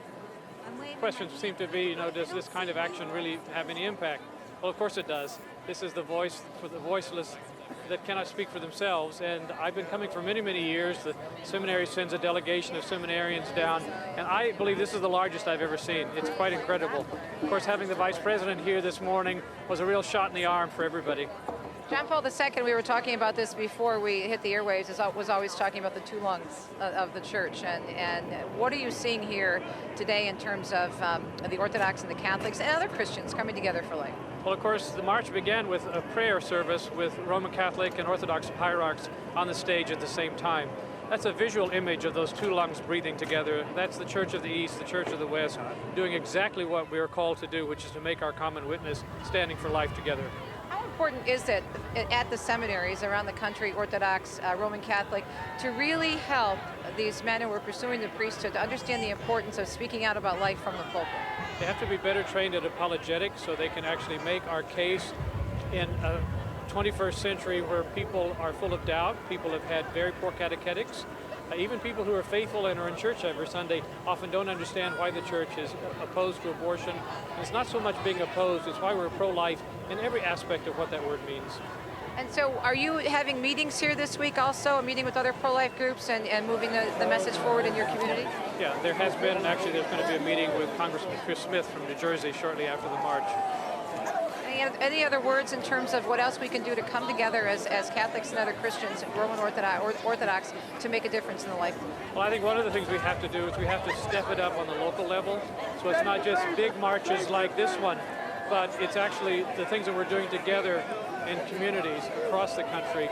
questions seemed to be, does this kind of action really have any impact? Well, of course it does. This is the voice for the voiceless that cannot speak for themselves. And I've been coming for many, many years. The seminary sends a delegation of seminarians down, and I believe this is the largest I've ever seen. It's quite incredible. Of course, having the Vice President here this morning was a real shot in the arm for everybody. John Paul II, we were talking about this before we hit the airwaves, was always talking about the two lungs of the church. And what are you seeing here today in terms of the Orthodox and the Catholics and other Christians coming together for life? Well, of course, the march began with a prayer service with Roman Catholic and Orthodox hierarchs on the stage at the same time. That's a visual image of those two lungs breathing together. That's the Church of the East, the Church of the West, doing exactly what we are called to do, which is to make our common witness, standing for life together. How important is it at the seminaries around the country, Orthodox, Roman Catholic, to really help these men who are pursuing the priesthood to understand the importance of speaking out about life from the pulpit? They have to be better trained at apologetics so they can actually make our case in a 21st century where people are full of doubt, people have had very poor catechetics. Even people who are faithful and are in church every Sunday often don't understand why the church is opposed to abortion. And it's not so much being opposed, it's why we're pro-life in every aspect of what that word means. And so are you having meetings here this week also, a meeting with other pro-life groups and moving the message forward in your community? Yeah, there has been, and actually there's going to be a meeting with Congressman Chris Smith from New Jersey shortly after the march. Any other words in terms of what else we can do to come together as Catholics and other Christians, Roman Orthodox, to make a difference in the life? Well, I think one of the things we have to do is we have to step it up on the local level. So it's not just big marches like this one, but it's actually the things that we're doing together in communities across the country,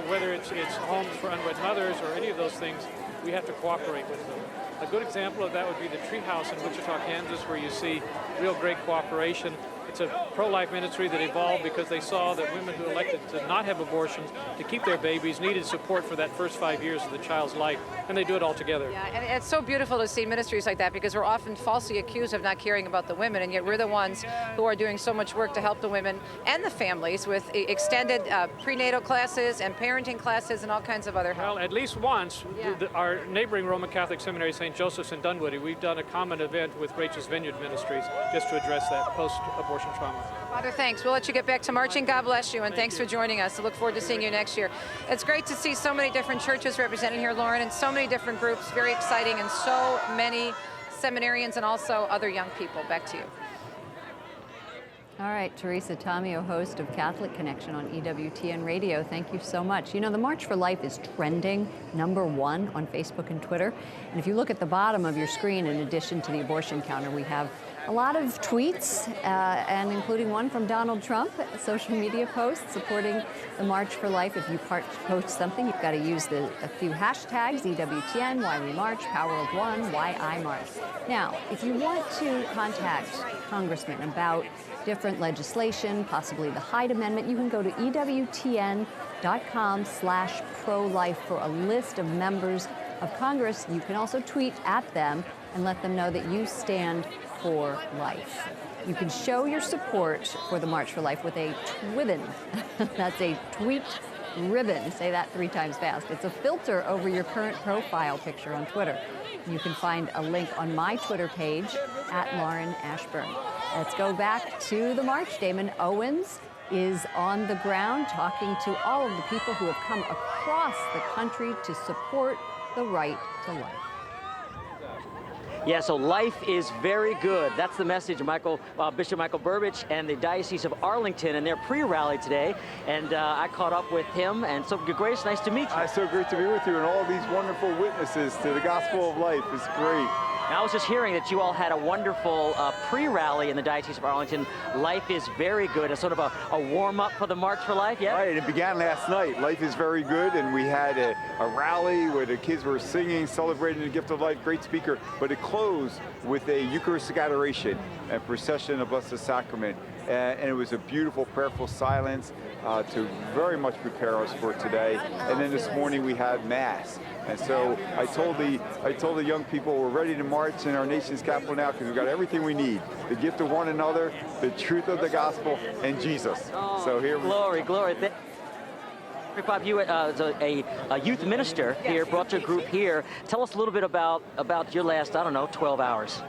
whether it's homes for unwed mothers or any of those things. We have to cooperate with them. A good example of that would be the Treehouse in Wichita, Kansas, where you see real great cooperation. It's a pro-life ministry that evolved because they saw that women who elected to not have abortions, to keep their babies, needed support for that first 5 years of the child's life, and they do it all together. Yeah, and it's so beautiful to see ministries like that because we're often falsely accused of not caring about the women, and yet we're the ones who are doing so much work to help the women and the families with extended prenatal classes and parenting classes and all kinds of other help. Well, at least once, our neighboring Roman Catholic Seminary, St. Joseph's in Dunwoody, we've done a common event with Rachel's Vineyard Ministries just to address that post-abortion trauma. Father, thanks. We'll let you get back to marching. God bless you, and thanks for joining us. I look forward to seeing you next year. It's great to see so many different churches represented here, Lauren, and so many different groups. Very exciting, and so many seminarians and also other young people. Back to you. All right, Teresa Tamio, host of Catholic Connection on EWTN Radio. Thank you so much. You know, the March for Life is trending #1 on Facebook and Twitter. And if you look at the bottom of your screen, in addition to the abortion counter, we have a lot of tweets, and including one from Donald Trump, social media posts supporting the March for Life. If you post something, you've got to use a few hashtags, EWTN, Why We March, Power of One, Why I March. Now, if you want to contact congressmen about different legislation, possibly the Hyde Amendment, you can go to EWTN.com/pro-life for a list of members of Congress. You can also tweet at them and let them know that you stand for life. You can show your support for the March for Life with a TWIBBN. That's a tweet ribbon. Say that 3 times fast. It's a filter over your current profile picture on Twitter. You can find a link on my Twitter page at Lauren Ashburn. Let's go back to the march. Damon Owens is on the ground talking to all of the people who have come across the country to support the right to life. Yeah, so life is very good. That's the message of Bishop Michael Burbidge and the Diocese of Arlington and their pre-rally today. And I caught up with him. And so, Your Grace, nice to meet you. It's so great to be with you and all these wonderful witnesses to the gospel of life. It's great. Now, I was just hearing that you all had a wonderful pre-rally in the Diocese of Arlington. Life is very good. It's sort of a warm-up for the March for Life, yeah? Right, it began last night. Life is very good, and we had a rally where the kids were singing, celebrating the gift of life, great speaker, but it closed with a Eucharistic adoration and procession of Blessed Sacrament. And it was a beautiful, prayerful silence to very much prepare us for today. And then this morning we had Mass. And so I told the young people we're ready to march in our nation's capital now because we've got everything we need: the gift of one another, the truth of the gospel, and Jesus. So here we Glory, glory. Bob, you as a youth minister here, brought your group here. Tell us a little bit about your last, I don't know, 12 hours.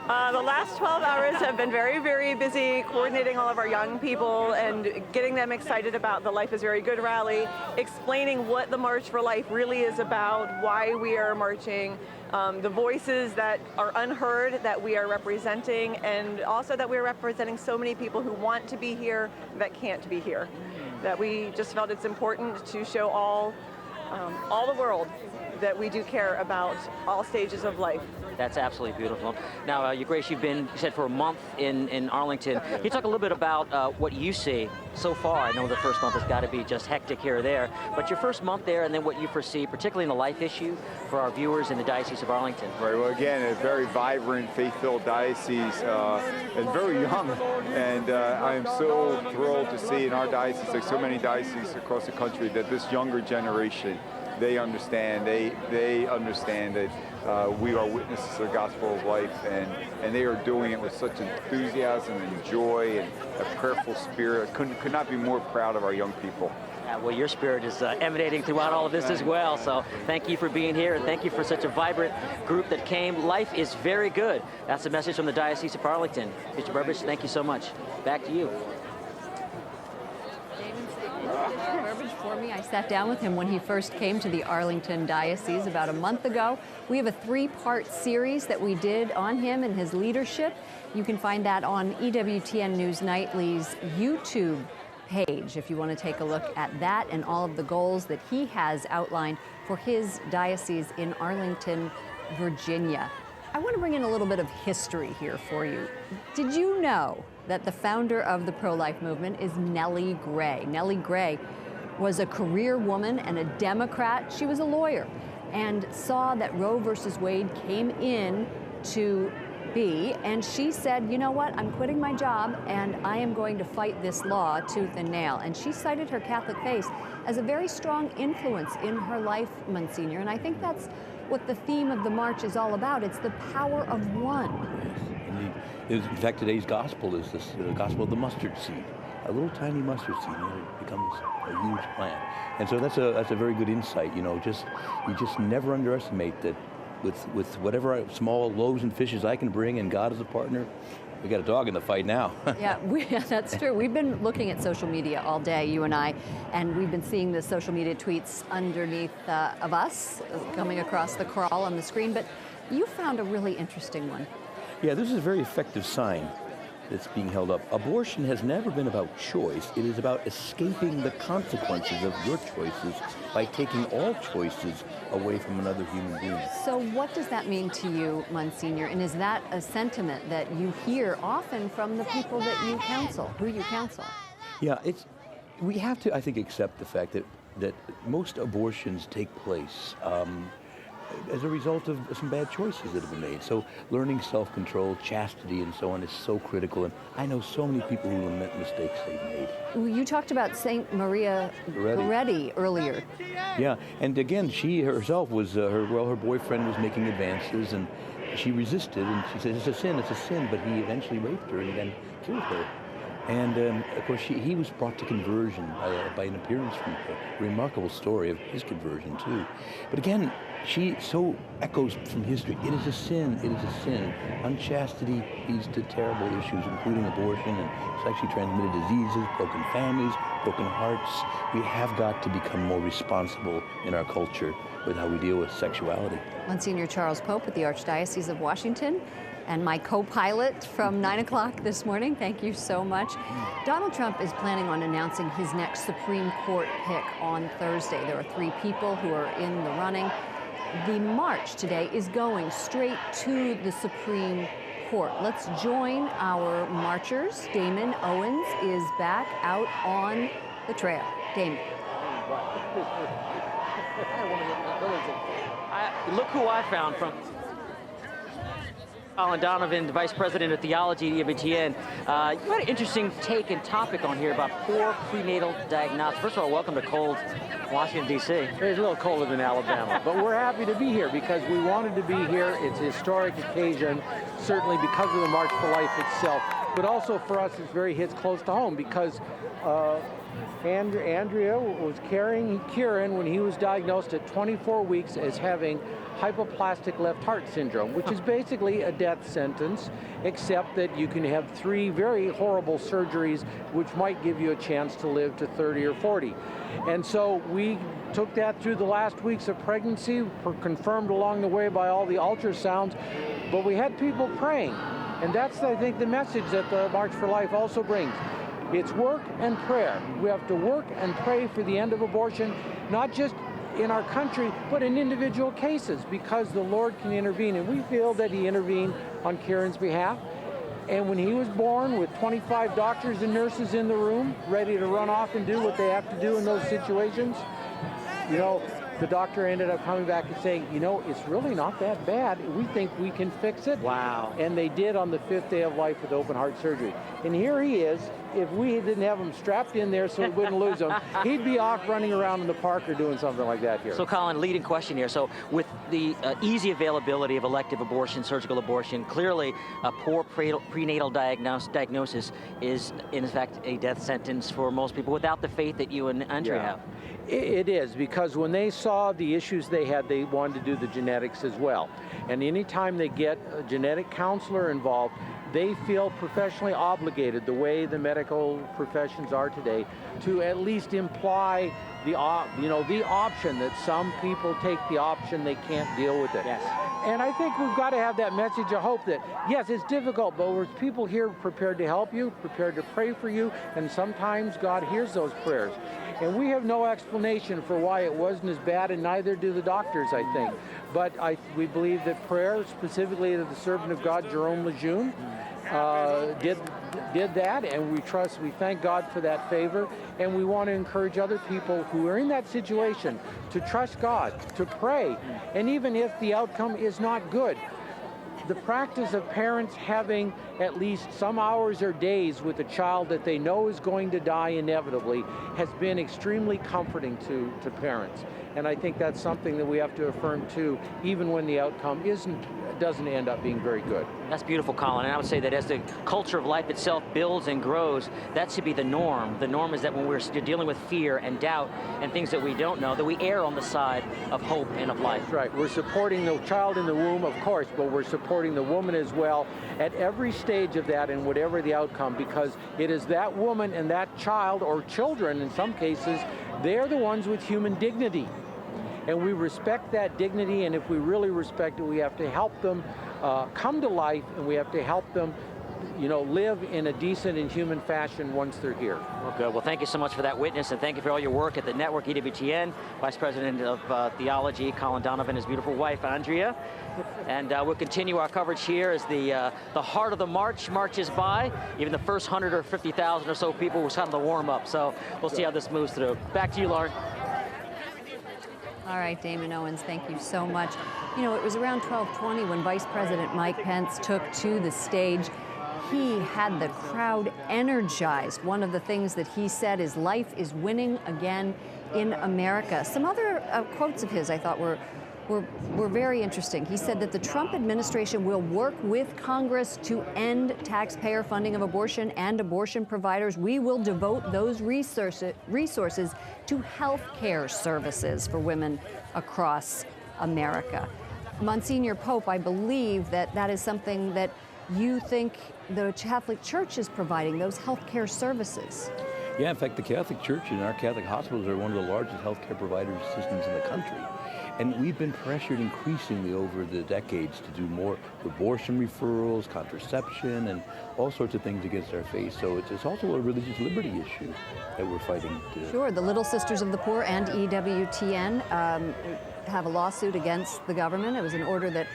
The last 12 hours have been very, very busy coordinating all of our young people and getting them excited about the Life is Very Good rally, explaining what the March for Life really is about, why we are marching, the voices that are unheard that we are representing, and also that we are representing so many people who want to be here that can't be here. That we just felt it's important to show all the world that we do care about all stages of life. That's absolutely beautiful. Now, Your Grace, you've been, you said, for a month in Arlington. Can you talk a little bit about what you see so far? I know the first month has got to be just hectic here or there, but your first month there and then what you foresee, particularly in the life issue, for our viewers in the Diocese of Arlington. Right, well, again, a very vibrant, faith-filled diocese and very young. And I am so thrilled to see in our diocese, like so many dioceses across the country, that this younger generation, they understand that we are witnesses to the gospel of life, and they are doing it with such enthusiasm and joy and a prayerful spirit. Could not be more proud of our young people. Well, your spirit is emanating throughout all of this as well, so thank you for being here, and thank you for such a vibrant group that came. Life is very good. That's a message from the Diocese of Arlington. Bishop Burbidge, thank you so much. Back to you. For me, I sat down with him when he first came to the Arlington Diocese about a month ago. We have a 3-part series that we did on him and his leadership. You can find that on EWTN News Nightly's YouTube page if you want to take a look at that and all of the goals that he has outlined for his diocese in Arlington, Virginia. I want to bring in a little bit of history here for you. Did you know that the founder of the pro-life movement is Nellie Gray? Nellie Gray was a career woman and a Democrat. She was a lawyer and saw that Roe versus Wade came in to be, and she said, you know what, I'm quitting my job and I am going to fight this law tooth and nail. And she cited her Catholic faith as a very strong influence in her life, Monsignor. And I think that's what the theme of the march is all about. It's the power of one. In fact, today's gospel is this gospel of the mustard seed. A little tiny mustard seed, it becomes a huge plant. And so that's a very good insight. You just never underestimate that with whatever small loaves and fishes I can bring, and God as a partner, we got a dog in the fight now. Yeah, that's true. We've been looking at social media all day, you and I, and we've been seeing the social media tweets underneath of us coming across the crawl on the screen. But you found a really interesting one. Yeah, this is a very effective sign that's being held up. Abortion has never been about choice. It is about escaping the consequences of your choices by taking all choices away from another human being. So what does that mean to you, Monsignor? And is that a sentiment that you hear often from the people that you counsel, who you counsel? Yeah, we have to, I think, accept the fact that most abortions take place as a result of some bad choices that have been made. So learning self-control, chastity, and so on is so critical. And I know so many people who lament mistakes they've made. You talked about Saint Maria Goretti earlier. Yeah, and again, she herself was, her boyfriend was making advances, and she resisted, and she said, it's a sin, but he eventually raped her and then killed her. And of course, he was brought to conversion by an appearance from a remarkable story of his conversion too. But again, she so echoes from history. It is a sin. It is a sin. Unchastity leads to terrible issues, including abortion and sexually transmitted diseases, broken families, broken hearts. We have got to become more responsible in our culture with how we deal with sexuality. Monsignor Charles Pope with the Archdiocese of Washington, and my co-pilot from 9 o'clock this morning. Thank you so much. Donald Trump is planning on announcing his next Supreme Court pick on Thursday. There are 3 people who are in the running. The march today is going straight to the Supreme Court. Let's join our marchers. Damon Owens is back out on the trail. Damon. Look who I found from Colin Donovan, Vice President of Theology at EWTN. You had an interesting take and topic on here about poor prenatal diagnostics. First of all, welcome to cold Washington, D.C. It's a little colder than Alabama, but we're happy to be here because we wanted to be here. It's a historic occasion, certainly because of the March for Life itself, but also for us it hits close to home because Andrea was carrying Kieran when he was diagnosed at 24 weeks as having hypoplastic left heart syndrome, which is basically a death sentence, except that you can have 3 very horrible surgeries which might give you a chance to live to 30 or 40. And so we took that through the last weeks of pregnancy, confirmed along the way by all the ultrasounds, but we had people praying. And that's, I think, the message that the March for Life also brings. It's work and prayer. We have to work and pray for the end of abortion, not just in our country, but in individual cases, because the Lord can intervene. And we feel that he intervened on Kieran's behalf. And when he was born with 25 doctors and nurses in the room, ready to run off and do what they have to do in those situations, you know, the doctor ended up coming back and saying, you know, it's really not that bad. We think we can fix it. Wow. And they did on the 5th day of life with open heart surgery. And here he is. If we didn't have him strapped in there so we wouldn't lose him, he'd be off running around in the park or doing something like that here. So, Colin, leading question here. So, with the easy availability of elective abortion, surgical abortion, clearly a poor prenatal diagnosis is, in fact, a death sentence for most people without the faith that you and Andrea have. It is, because when they saw the issues they had, they wanted to do the genetics as well. And anytime they get a genetic counselor involved, they feel professionally obligated, the way the medical professions are today, to at least imply the option that some people take the option they can't deal with it. Yes. And I think we've got to have that message of hope that, yes, it's difficult, but there's people here prepared to help you, prepared to pray for you, and sometimes God hears those prayers. And we have no explanation for why it wasn't as bad, and neither do the doctors, I think. But we believe that prayer, specifically to the servant of God, Jerome Lejeune, did that, and we thank God for that favor, and we want to encourage other people who are in that situation to trust God, to pray, and even if the outcome is not good, the practice of parents having at least some hours or days with a child that they know is going to die inevitably has been extremely comforting to parents. And I think that's something that we have to affirm too, even when the outcome doesn't end up being very good. That's beautiful, Colin. And I would say that as the culture of life itself builds and grows, that should be the norm. The norm is that when we're dealing with fear and doubt and things that we don't know, that we err on the side of hope and of life. That's right. We're supporting the child in the womb, of course, but we're supporting the woman as well at every stage of that and whatever the outcome, because it is that woman and that child, or children in some cases, they're the ones with human dignity. And we respect that dignity, and if we really respect it, we have to help them come to life, and we have to help them, live in a decent and human fashion once they're here. Well, good. Well, thank you so much for that witness, and thank you for all your work at the network, EWTN. Vice President of Theology, Colin Donovan, his beautiful wife, Andrea. And we'll continue our coverage here as the heart of the march marches by. Even the first 100 or 50,000 or so people was kind of the warm-up, so we'll see how this moves through. Back to you, Lauren. All right, Damon Owens, thank you so much. You know, it was around 12:20 when Vice President Mike Pence took to the stage. He had the crowd energized. One of the things that he said is life is winning again in America. Some other quotes of his I thought were very interesting. He said that the Trump administration will work with Congress to end taxpayer funding of abortion and abortion providers. We will devote those resources to health care services for women across America. Monsignor Pope, I believe that that is something that you think the Catholic Church is providing, those healthcare services. Yeah, in fact, the Catholic Church and our Catholic hospitals are one of the largest healthcare provider systems in the country. And we've been pressured increasingly over the decades to do more abortion referrals, contraception, and all sorts of things against our faith. So it's also a religious liberty issue that we're fighting to. Sure, the Little Sisters of the Poor and EWTN have a lawsuit against the government. It was an order that,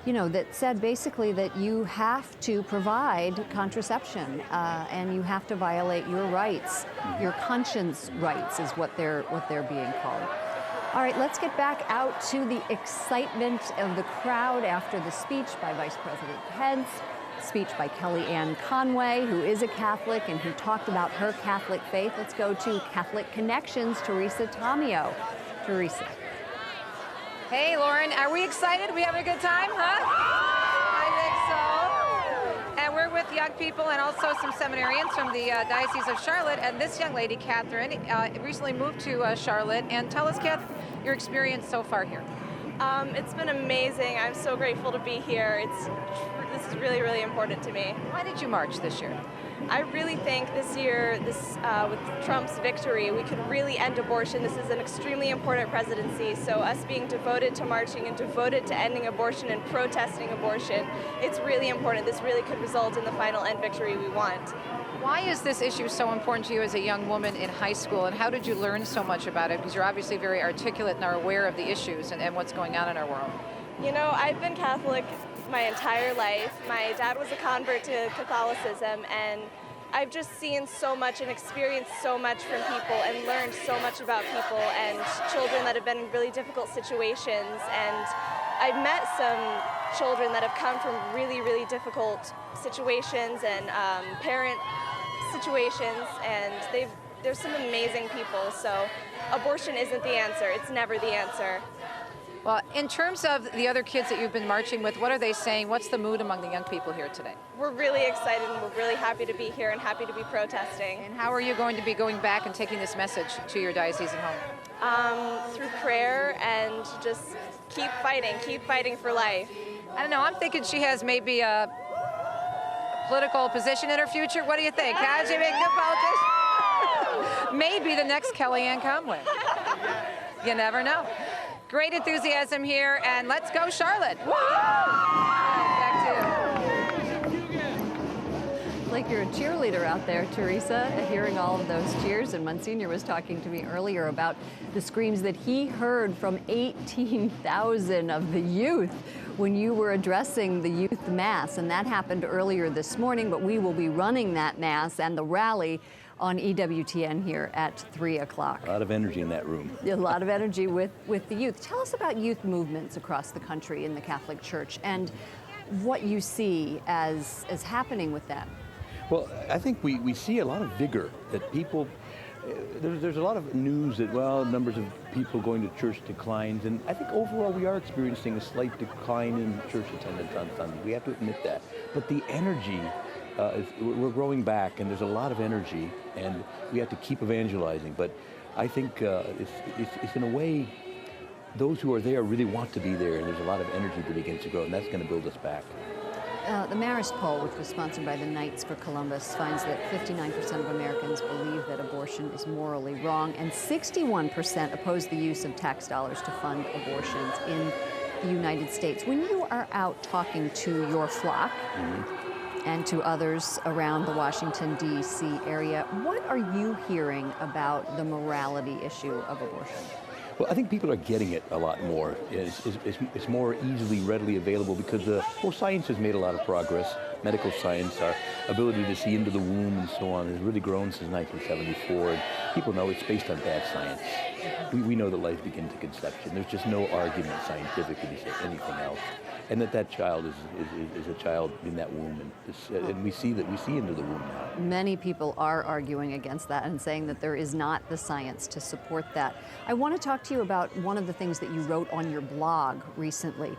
you know, that said basically that you have to provide contraception and you have to violate your rights, your conscience rights is what they're being called. All right, let's get back out to the excitement of the crowd after the speech by Vice President Pence, speech by Kellyanne Conway, who is a Catholic and who talked about her Catholic faith. Let's go to Catholic Connections, Teresa Tomeo. Teresa. Hey, Lauren, are we excited? We having a good time, huh? I think so. And we're with young people and also some seminarians from the Diocese of Charlotte. And this young lady, Catherine, recently moved to Charlotte. And tell us, Catherine, your experience so far here. It's been amazing. I'm so grateful to be here. This is really, really important to me. Why did you march this year? I really think this year, with Trump's victory, we could really end abortion. This is an extremely important presidency, so us being devoted to marching and devoted to ending abortion and protesting abortion, it's really important. This really could result in the final end victory we want. Why is this issue so important to you as a young woman in high school, and how did you learn so much about it? Because you're obviously very articulate and are aware of the issues and what's going on in our world. You know, I've been Catholic my entire life. My dad was a convert to Catholicism, and I've just seen so much and experienced so much from people and learned so much about people and children that have been in really difficult situations. And I've met some children that have come from really, really difficult situations and parent situations, and there's some amazing people. So abortion isn't the answer. It's never the answer. Well, in terms of the other kids that you've been marching with, what are they saying? What's the mood among the young people here today? We're really excited and we're really happy to be here and happy to be protesting. And how are you going to be going back and taking this message to your diocese and home? Through prayer and just keep fighting for life. I don't know, I'm thinking she has maybe a political position in her future. What do you think? How'd you make a good politician? Maybe the next Kellyanne Conway. You never know. Great enthusiasm here, and let's go, Charlotte. Woo! Back to you. Like you're a cheerleader out there, Teresa, hearing all of those cheers. And Monsignor was talking to me earlier about the screams that he heard from 18,000 of the youth when you were addressing the youth mass. And that happened earlier this morning, but we will be running that mass and the rally on EWTN here at 3 o'clock. A lot of energy in that room. A lot of energy with the youth. Tell us about youth movements across the country in the Catholic Church and what you see as happening with them. Well, I think we see a lot of vigor that people, there's a lot of news that, well, numbers of people going to church declines, and I think overall we are experiencing a slight decline in church attendance on Sunday. We have to admit that. But the energy, we're growing back, and there's a lot of energy, and we have to keep evangelizing. But I think it's in a way, those who are there really want to be there, and there's a lot of energy that begins to grow, and that's going to build us back. The Marist poll, which was sponsored by the Knights for Columbus, finds that 59% of Americans believe that abortion is morally wrong, and 61% oppose the use of tax dollars to fund abortions in the United States. When you are out talking to your flock, and to others around the Washington, D.C. area, what are you hearing about the morality issue of abortion? Well, I think people are getting it a lot more. It's more easily, readily available because science has made a lot of progress. Medical science, our ability to see into the womb and so on has really grown since 1974. And people know it's based on bad science. We know that life begins at conception. There's just no argument scientifically to say anything else. And that child is a child in that womb, and we see into the womb now. Many people are arguing against that and saying that there is not the science to support that. I want to talk to you about one of the things that you wrote on your blog recently.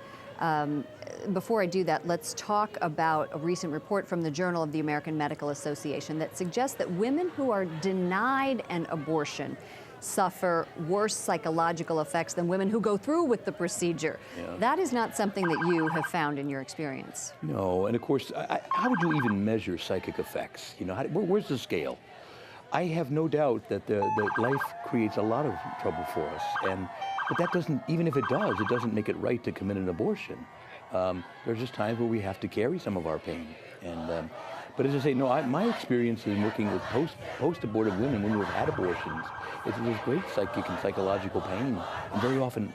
Before I do that, let's talk about a recent report from the Journal of the American Medical Association that suggests that women who are denied an abortion suffer worse psychological effects than women who go through with the procedure. Yeah. That is not something that you have found in your experience. No, and of course, how would you even measure psychic effects? You know, where's the scale? I have no doubt that that life creates a lot of trouble for us, but that doesn't, even if it does, it doesn't make it right to commit an abortion. There's just times where we have to carry some of our pain, but as I say, no, my experience in working with post-abortive women when who have had abortions, there's great psychic and psychological pain, and very often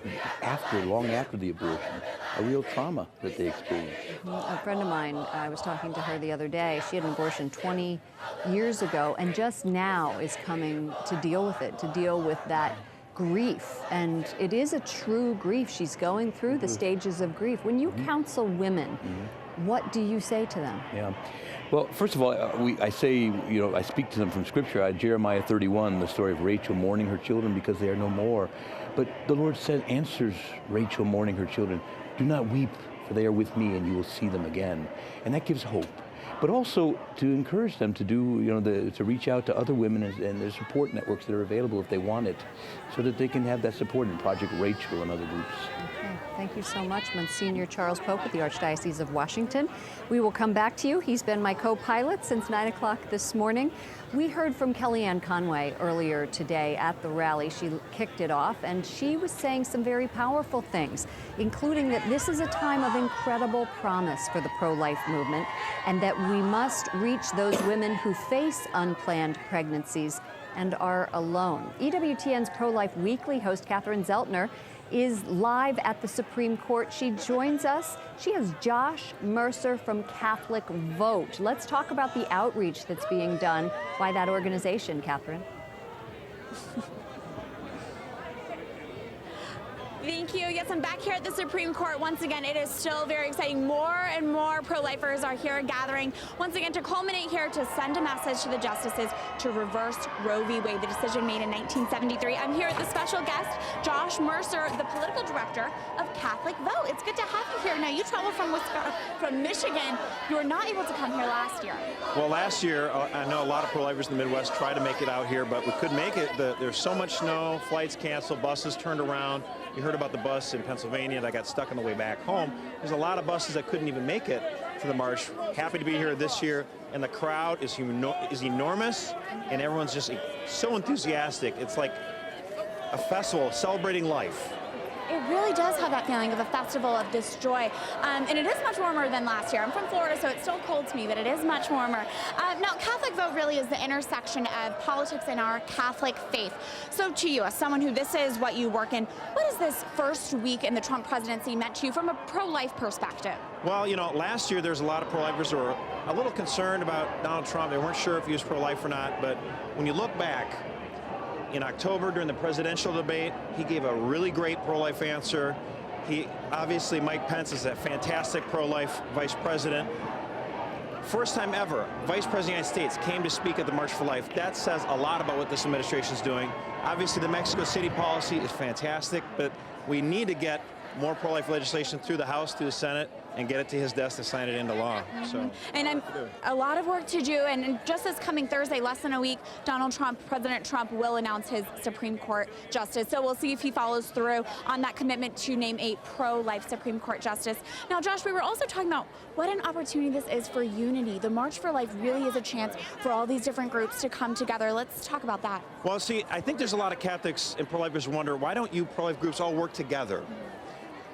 long after the abortion, a real trauma that they experience. A friend of mine, I was talking to her the other day, she had an abortion 20 years ago, and just now is coming to deal with it, to deal with that grief. And it is a true grief. She's going through the stages of grief. When you counsel women, what do you say to them? Yeah. Well, first of all, I speak to them from Scripture. Jeremiah 31, the story of Rachel mourning her children because they are no more. But the Lord answers Rachel mourning her children, "Do not weep, for they are with me, and you will see them again." And that gives hope. But also to encourage them to to reach out to other women, and there's support networks that are available if they want it, so that they can have that support in Project Rachel and other groups. Okay, thank you so much, Monsignor Charles Pope with the Archdiocese of Washington. We will come back to you. He's been my co-pilot since 9 o'clock this morning. We heard from Kellyanne Conway earlier today at the rally. She kicked it off, and she was saying some very powerful things, including that this is a time of incredible promise for the pro-life movement, and that we must reach those women who face unplanned pregnancies and are alone. EWTN's Pro-Life Weekly host, Catherine Zeltner, is live at the Supreme Court. She joins us. She has Josh Mercer from Catholic Vote. Let's talk about the outreach that's being done by that organization, Catherine. Thank you. Yes, I'm back here at the Supreme Court. Once again, it is still very exciting. More and more pro-lifers are here gathering, once again, to culminate here to send a message to the justices to reverse Roe v. Wade, the decision made in 1973. I'm here with the special guest, Josh Mercer, the political director of Catholic Vote. It's good to have you here. Now, you traveled from Michigan. You were not able to come here last year. Well, last year, I know a lot of pro-lifers in the Midwest tried to make it out here, but we couldn't make it. There's so much snow, flights canceled, buses turned around. You heard about the bus in Pennsylvania that got stuck on the way back home. There's a lot of buses that couldn't even make it to the march. Happy to be here this year, and the crowd is enormous, and everyone's just so enthusiastic. It's like a festival celebrating life. It really does have that feeling of a festival of this joy. And it is much warmer than last year. I'm from Florida, so it's still cold to me, but it is much warmer. Now, Catholic Vote really is the intersection of politics and our Catholic faith. So to you, as someone who this is what you work in, what has this first week in the Trump presidency meant to you from a pro-life perspective? Well, last year there's a lot of pro-lifers who were a little concerned about Donald Trump. They weren't sure if he was pro-life or not, but when you look back, in October, during the presidential debate, he gave a really great pro-life answer. Mike Pence is a fantastic pro-life vice president. First time ever, Vice President of the United States came to speak at the March for Life. That says a lot about what this administration is doing. Obviously, the Mexico City policy is fantastic, but we need to get more pro-life legislation through the House, through the Senate, and get it to his desk to sign it into law. And a lot of work to do, and just this coming Thursday, less than a week, President Trump will announce his Supreme Court justice. So we'll see if he follows through on that commitment to name a pro-life Supreme Court justice. Now, Josh, we were also talking about what an opportunity this is for unity. The March for Life really is a chance for all these different groups to come together. Let's talk about that. Well, see, I think there's a lot of Catholics and pro-lifers who wonder, why don't you pro-life groups all work together?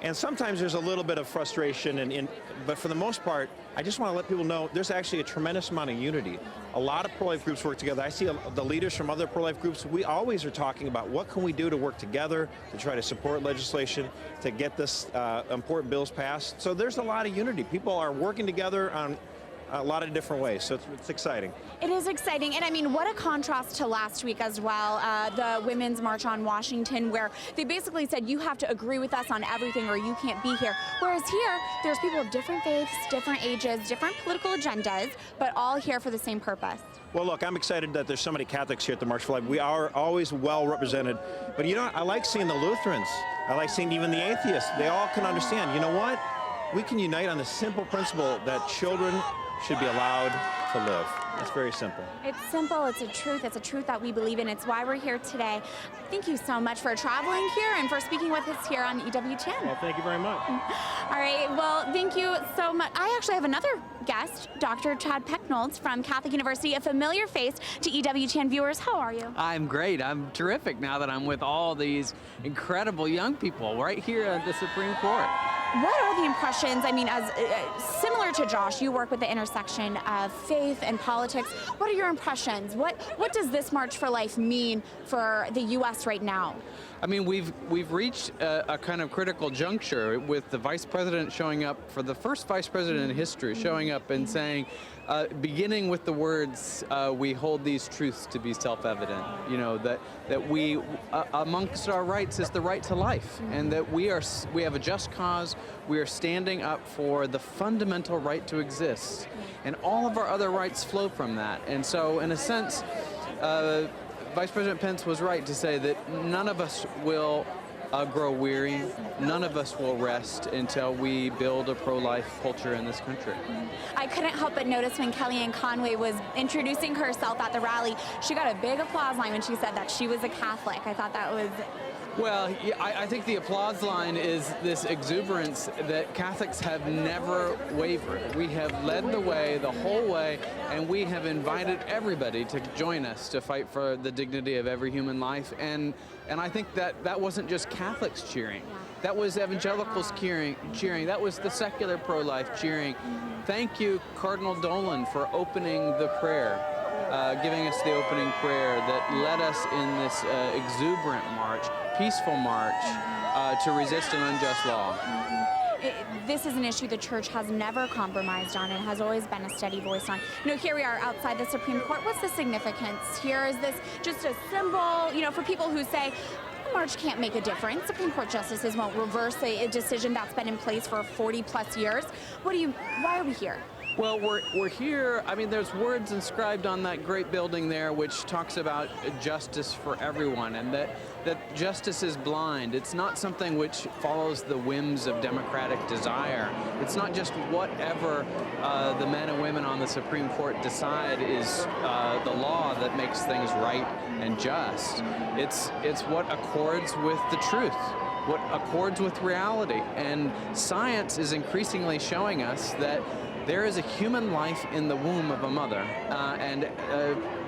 And sometimes there's a little bit of frustration, but for the most part, I just want to let people know there's actually a tremendous amount of unity. A lot of pro-life groups work together. I see the leaders from other pro-life groups. We always are talking about what can we do to work together to try to support legislation to get this important bills passed. So there's a lot of unity. People are working together on a lot of different ways, so it's exciting. It is exciting, and I mean, what a contrast to last week as well, the Women's March on Washington, where they basically said you have to agree with us on everything or you can't be here. Whereas here, there's people of different faiths, different ages, different political agendas, but all here for the same purpose. Well, look, I'm excited that there's so many Catholics here at the March for Life. We are always well represented, but I like seeing the Lutherans. I like seeing even the atheists. They all can understand, you know what? We can unite on the simple principle that children should be allowed to live. It's very simple. It's simple, it's a truth that we believe in. It's why we're here today. Thank you so much for traveling here and for speaking with us here on EWTN. Well, thank you very much. All right, well, thank you so much. I actually have another guest, Dr. Chad Pecknold from Catholic University, a familiar face to EWTN viewers. How are you? I'm great. I'm terrific now that I'm with all these incredible young people right here at the Supreme Court. What are the impressions? I mean, as similar to Josh, you work with the intersection of faith and politics. What are your impressions? What does this March for Life mean for the U.S. right now? I mean, we've reached a kind of critical juncture with the vice president showing up, for the first vice president in history, showing up and saying, beginning with the words, we hold these truths to be self-evident, you know, that we, amongst our rights is the right to life, and that we have a just cause, we are standing up for the fundamental right to exist, and all of our other rights flow from that. And so, in a sense, Vice President Pence was right to say that none of us will grow weary. None of us will rest until we build a pro-life culture in this country. I couldn't help but notice when Kellyanne Conway was introducing herself at the rally, she got a big applause line when she said that she was a Catholic. I thought that was... Well, yeah, I think the applause line is this exuberance that Catholics have never wavered. We have led the way the whole way, and we have invited everybody to join us to fight for the dignity of every human life. And I think that wasn't just Catholics cheering. That was evangelicals cheering. That was the secular pro-life cheering. Thank you, Cardinal Dolan, for opening the prayer. Giving us the opening prayer that led us in this exuberant march, peaceful march, to resist an unjust law. This is an issue the church has never compromised on and has always been a steady voice on. You know, here we are outside the Supreme Court. What's the significance here? Is this just a symbol, you know, for people who say, the march can't make a difference. Supreme Court justices won't reverse a decision that's been in place for 40 plus years. Why are we here? Well, we're here. I mean, there's words inscribed on that great building there which talks about justice for everyone, and that justice is blind. It's not something which follows the whims of democratic desire. It's not just whatever the men and women on the Supreme Court decide is the law that makes things right and just. It's what accords with the truth, what accords with reality. And science is increasingly showing us that there is a human life in the womb of a mother. And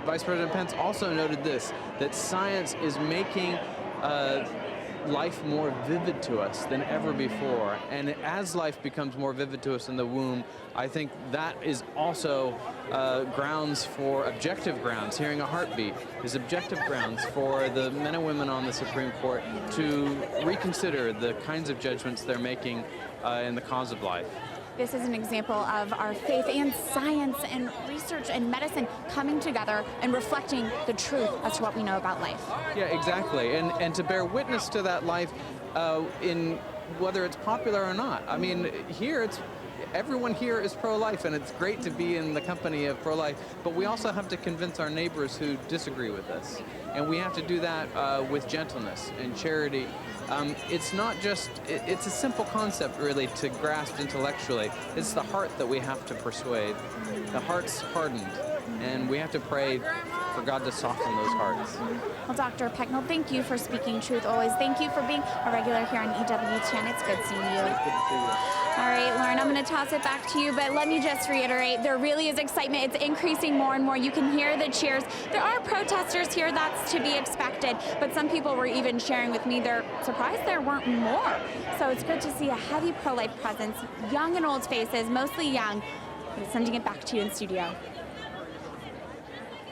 Vice President Pence also noted this, that science is making life more vivid to us than ever before. And as life becomes more vivid to us in the womb, I think that is also grounds for objective grounds. Hearing a heartbeat is objective grounds for the men and women on the Supreme Court to reconsider the kinds of judgments they're making in the cause of life. This is an example of our faith and science and research and medicine coming together and reflecting the truth as to what we know about life. Yeah, exactly. And to bear witness to that life in whether it's popular or not. I mean, here everyone here is pro-life, and it's great to be in the company of pro-life, but we also have to convince our neighbors who disagree with us. And we have to do that with gentleness and charity. It's not just, it's a simple concept really to grasp intellectually. It's the heart that we have to persuade. The heart's hardened, and we have to pray for God to soften those hearts. Well, Dr. Pecknold, thank you for speaking truth always. Thank you for being a regular here on EWTN. It's good seeing you. It's good to see you. All right, Lauren, I'm going to toss it back to you, but let me just reiterate, there really is excitement. It's increasing more and more. You can hear the cheers. There are protesters here, that's to be expected, but some people were even sharing with me they're surprised there weren't more. So it's good to see a heavy pro-life presence, young and old faces, mostly young. I'm sending it back to you in studio.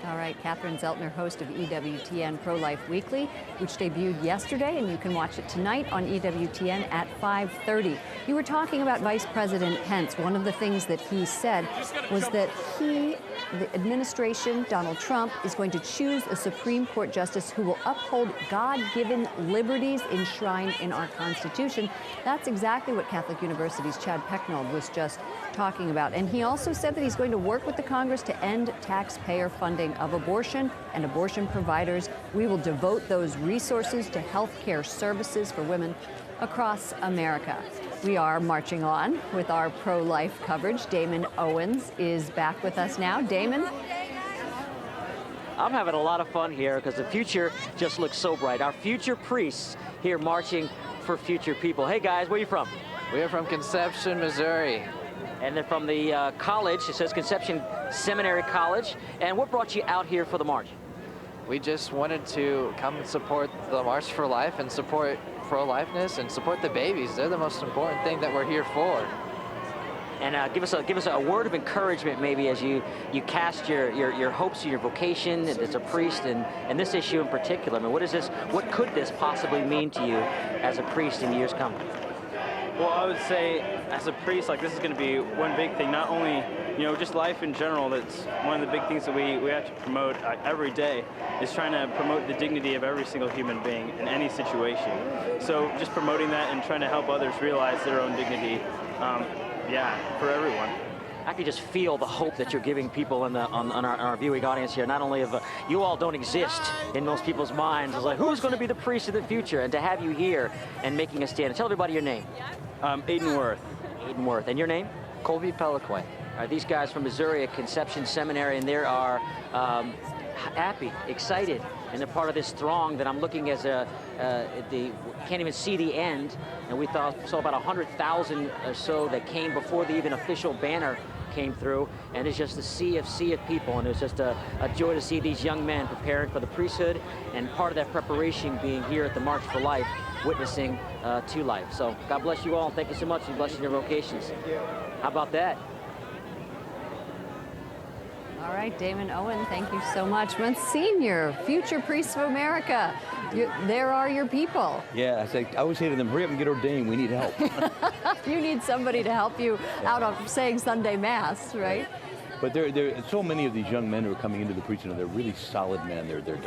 All right, Catherine Zeltner, host of EWTN Pro-Life Weekly, which debuted yesterday, and you can watch it tonight on EWTN at 5:30. You were talking about Vice President Pence. One of the things that he said was that the administration, Donald Trump, is going to choose a Supreme Court justice who will uphold God-given liberties enshrined in our Constitution. That's exactly what Catholic University's Chad Pecknold was just talking about. And he also said that he's going to work with the Congress to end taxpayer funding of abortion and abortion providers. We will devote those resources to health care services for women across America. We are marching on with our pro-life coverage. Damon Owens is back with us now. Damon, I'm having a lot of fun here because the future just looks so bright. Our future priests here marching for future people. Hey guys, where are you from? We are from Conception, Missouri. And they're from the college. It says Conception Seminary College. And what brought you out here for the march? We just wanted to come and support the March for Life and support pro-lifeness and support the babies. They're the most important thing that we're here for. And give us a word of encouragement, maybe, as you cast your hopes and your vocation as a priest, and this issue in particular. I mean, what could this possibly mean to you as a priest in years coming? Well, I would say, as a priest, like, this is going to be one big thing. Not only, just life in general. That's one of the big things that we have to promote every day, is trying to promote the dignity of every single human being in any situation. So just promoting that and trying to help others realize their own dignity. For everyone. I can just feel the hope that you're giving people on our viewing audience here. Not only of you all don't exist in most people's minds. It's like, who's going to be the priest of the future? And to have you here and making a stand. Tell everybody your name. Aiden Worth. Aiden Worth. And your name? Colby Peliquin. These guys from Missouri at Conception Seminary, and they are happy, excited, and they're part of this throng that I'm looking as can't even see the end. And we saw about 100,000 or so that came before the even official banner came through. And it's just a sea of people. And it's just a joy to see these young men preparing for the priesthood, and part of that preparation being here at the March for Life, witnessing to life. So God bless you all. Thank you so much for blessing your vocations. How about that? All right, Damon Owen, thank you so much. Monsignor, future priests of America, there are your people. Yeah, I always say to them, hurry up and get ordained. We need help. You need somebody to help you out of saying Sunday Mass, right? But there are so many of these young men who are coming into the priesthood. They're really solid men. They're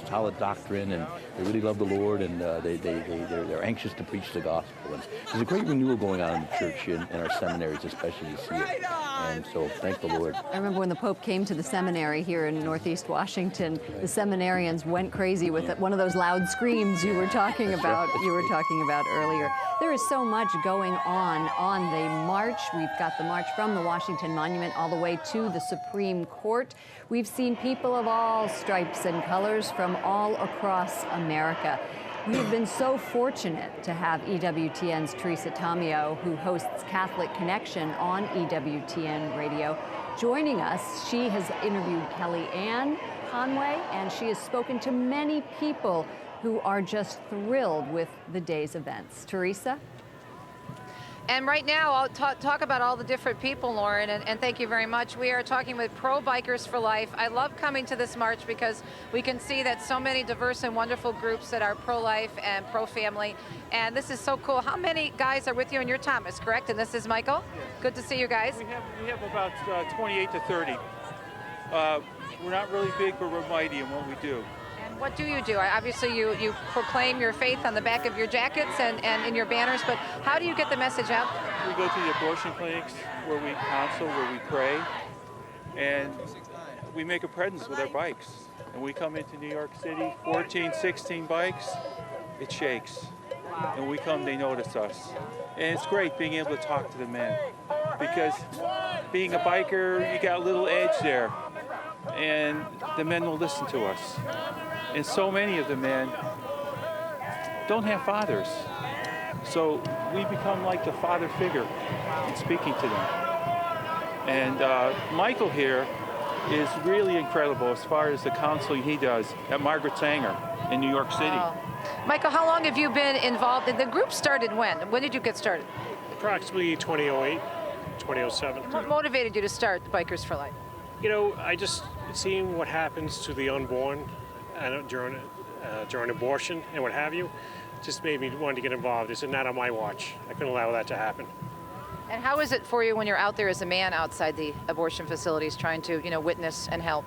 solid doctrine, and they really love the Lord, and they're anxious to preach the gospel. And there's a great renewal going on in the church, in our seminaries especially. You see it. And so thank the Lord. I remember when the Pope came to the seminary here in Northeast Washington, the seminarians went crazy with one of those loud screams you were talking about. Earlier. There is so much going on the march. We've got the march from the Washington Monument all the way to the Supreme Court. We've seen people of all stripes and colors from all across America. We've been so fortunate to have EWTN's Teresa Tomeo, who hosts Catholic Connection on EWTN Radio, joining us. She has interviewed Kellyanne Conway, and she has spoken to many people who are just thrilled with the day's events. Teresa? And right now, I'll talk about all the different people, Lauren, and thank you very much. We are talking with Pro Bikers for Life. I love coming to this march because we can see that so many diverse and wonderful groups that are pro-life and pro-family, and this is so cool. How many guys are with you? And you're Thomas, correct? And this is Michael? Good to see you guys. We have about 28 to 30. We're not really big, but we're mighty in what we do. What do you do? Obviously, you proclaim your faith on the back of your jackets and in your banners, but how do you get the message out? We go to the abortion clinics where we counsel, where we pray, and we make a presence with our bikes. And we come into New York City, 14, 16 bikes, it shakes. And we come, they notice us. And it's great being able to talk to the men, because being a biker, you got a little edge there, and the men will listen to us. And so many of the men don't have fathers. So we become like the father figure in speaking to them. And Michael here is really incredible as far as the counseling he does at Margaret Sanger in New York City. Wow. Michael, how long have you been involved? The group started when? When did you get started? Approximately 2008, 2007. What motivated you to start the Bikers for Life? I just seeing what happens to the unborn during abortion and what have you, just made me want to get involved. It's not on my watch. I couldn't allow that to happen. And how is it for you when you're out there as a man outside the abortion facilities trying to, witness and help?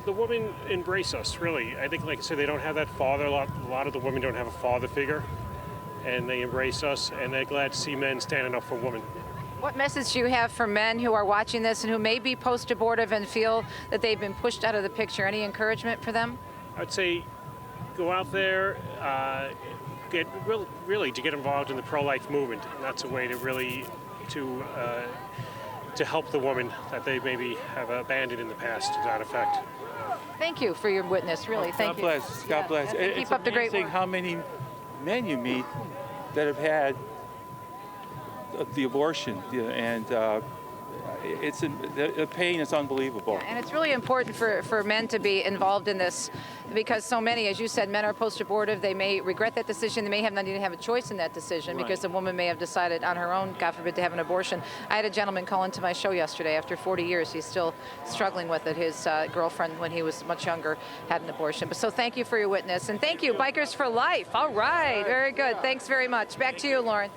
The women embrace us, really. I think, like I said, they don't have that father. A lot of the women don't have a father figure, and they embrace us, and they're glad to see men standing up for women. What message do you have for men who are watching this and who may be post-abortive and feel that they've been pushed out of the picture? Any encouragement for them? I'd say go out there, get involved in the pro-life movement. And that's a way to really to help the woman that they maybe have abandoned in the past to that effect. Thank you for your witness, really. Thank God you. bless. God bless. Keep It's up the great amazing work. how many men you meet that have had the abortion, and the pain is unbelievable. And it's really important for men to be involved in this, because so many, as you said, men are post-abortive. They may regret that decision. They may not even have a choice in that decision, because the woman may have decided on her own, God forbid, to have an abortion. I had a gentleman call into my show yesterday. After 40 years, he's still struggling with it. His girlfriend, when he was much younger, had an abortion. But so thank you for your witness. And thank you, Bikers for Life. All right. Very good. Thanks very much. Back to you, Lauren.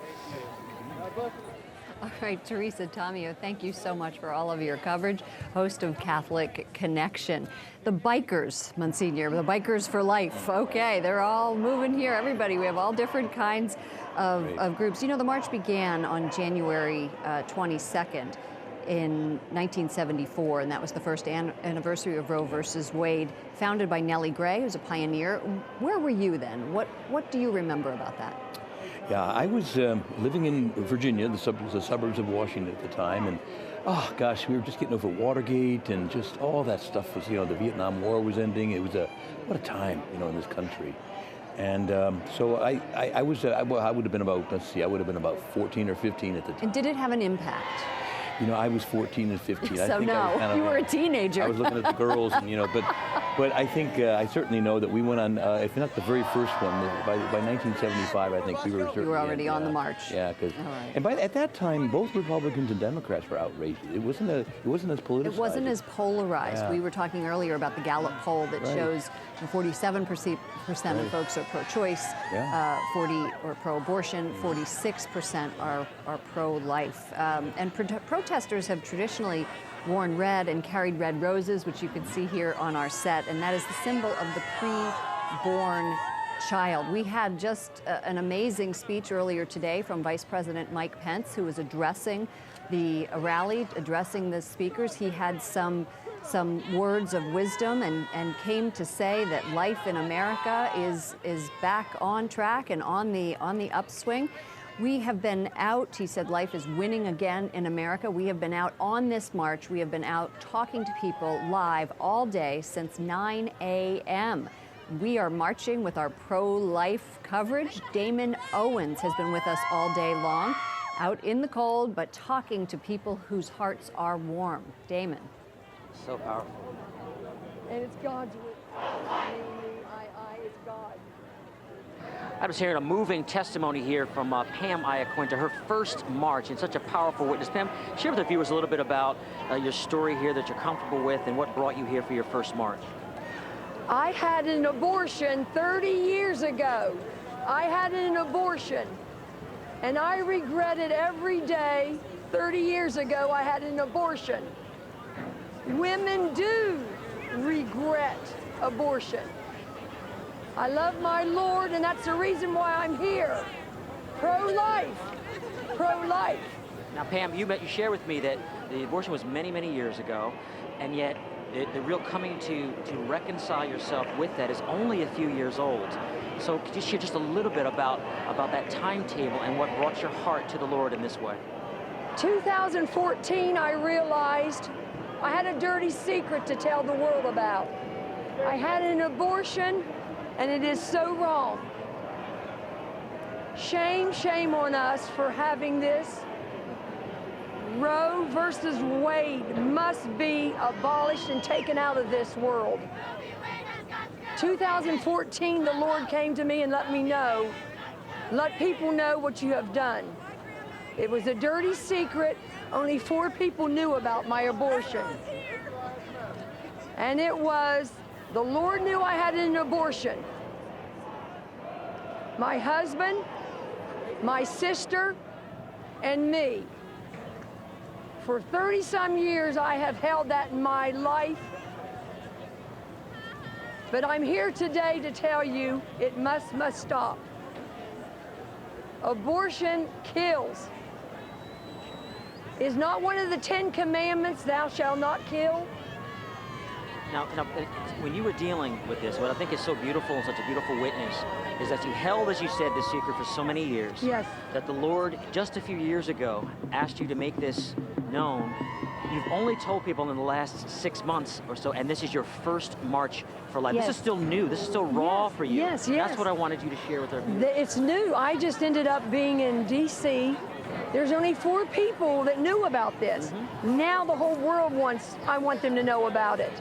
All right, Teresa Tomeo, thank you so much for all of your coverage, host of Catholic Connection. The Bikers, Monsignor, the Bikers for Life. Okay, they're all moving here, everybody. We have all different kinds of groups. You know, the march began on January 22nd in 1974, and that was the first anniversary of Roe versus Wade, founded by Nellie Gray, who's a pioneer. Where were you then? What do you remember about that? Yeah, I was living in Virginia, the suburbs of Washington at the time, and oh gosh, we were just getting over Watergate, and just all that stuff was, the Vietnam War was ending. It was what a time, in this country. And so I would have been about, I would have been about 14 or 15 at the time. And did it have an impact? I was 14 and 15. So I think no, you were a teenager. I was looking at the girls, and but I think I certainly know that we went on, if not the very first one, by 1975, I think we were. You were already on the march. Yeah, because right. and at that time, both Republicans and Democrats were outraged. It wasn't as politicized. It wasn't as polarized. Yeah. We were talking earlier about the Gallup poll that Right. shows 47% of folks are pro-choice, 40 or pro-abortion, 46% are pro-life, and protesters have traditionally worn red and carried red roses, which you can see here on our set, and that is the symbol of the pre-born child. We had just an amazing speech earlier today from Vice President Mike Pence, who was addressing the rally, addressing the speakers. He had some words of wisdom and came to say that life in America is back on track and on the upswing. We have been out, he said, life is winning again in America. We have been out on this march. We have been out talking to people live all day since 9 a.m. We are marching with our pro-life coverage. Damon Owens has been with us all day long, out in the cold, but talking to people whose hearts are warm. Damon. So powerful. And it's God's will. It's God. I was hearing a moving testimony here from Pam Iaquinta, her first march, and such a powerful witness. Pam, share with the viewers a little bit about your story here that you're comfortable with and what brought you here for your first march. I had an abortion 30 years ago. I had an abortion, and I regret it every day. 30 years ago, I had an abortion. Women do regret abortion. I love my Lord, and that's the reason why I'm here. Pro-life. Pro-life. Now, Pam, you share with me that the abortion was many, many years ago, and yet the real coming to reconcile yourself with that is only a few years old. So could you share just a little bit about that timetable and what brought your heart to the Lord in this way? 2014, I realized I had a dirty secret to tell the world about. I had an abortion, and it is so wrong. Shame, shame on us for having this. Roe versus Wade must be abolished and taken out of this world. 2014, the Lord came to me and let me know, let people know what you have done. It was a dirty secret. Only 4 people knew about my abortion. And it was, the Lord knew I had an abortion. My husband, my sister, and me. For 30-some years, I have held that in my life. But I'm here today to tell you it must stop. Abortion kills. Is not one of the 10 commandments, thou shalt not kill? Now, when you were dealing with this, what I think is so beautiful and such a beautiful witness is that you held, as you said, this secret for so many years. Yes. That the Lord, just a few years ago, asked you to make this known, you've only told people in the last 6 months or so, and this is your first March for Life. Yes. This is still new. This is still raw for you. Yes, That's what I wanted you to share with our viewers. It's new. I just ended up being in D.C. There's only 4 people that knew about this. Now the whole world I want them to know about it.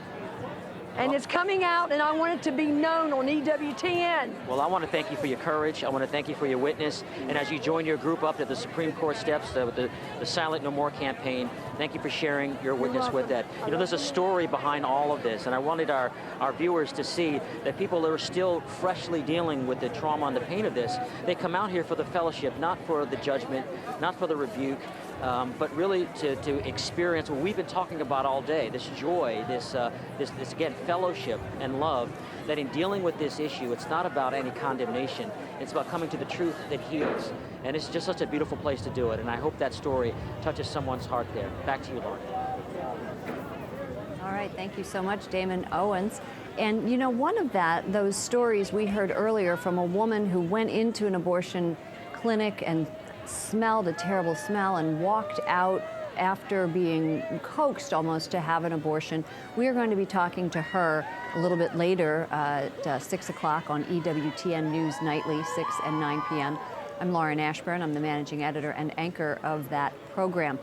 And it's coming out, and I want it to be known on EWTN. Well, I want to thank you for your courage. I want to thank you for your witness. And as you join your group up to the Supreme Court steps with the Silent No More campaign, thank you for sharing your witness with that. You know, there's a story behind all of this, and I wanted our viewers to see that people that are still freshly dealing with the trauma and the pain of this, they come out here for the fellowship, not for the judgment, not for the rebuke, but really to experience what we've been talking about all day, this joy, this again, fellowship and love, that in dealing with this issue, it's not about any condemnation. It's about coming to the truth that heals. And it's just such a beautiful place to do it. And I hope that story touches someone's heart there. Back to you, Lauren. All right, thank you so much, Damon Owens. And you know, one of those stories we heard earlier from a woman who went into an abortion clinic and smelled a terrible smell and walked out after being coaxed almost to have an abortion. We are going to be talking to her a little bit later at 6 o'clock on EWTN News Nightly, 6 and 9 p.m. I'm Lauren Ashburn. I'm the managing editor and anchor of that program.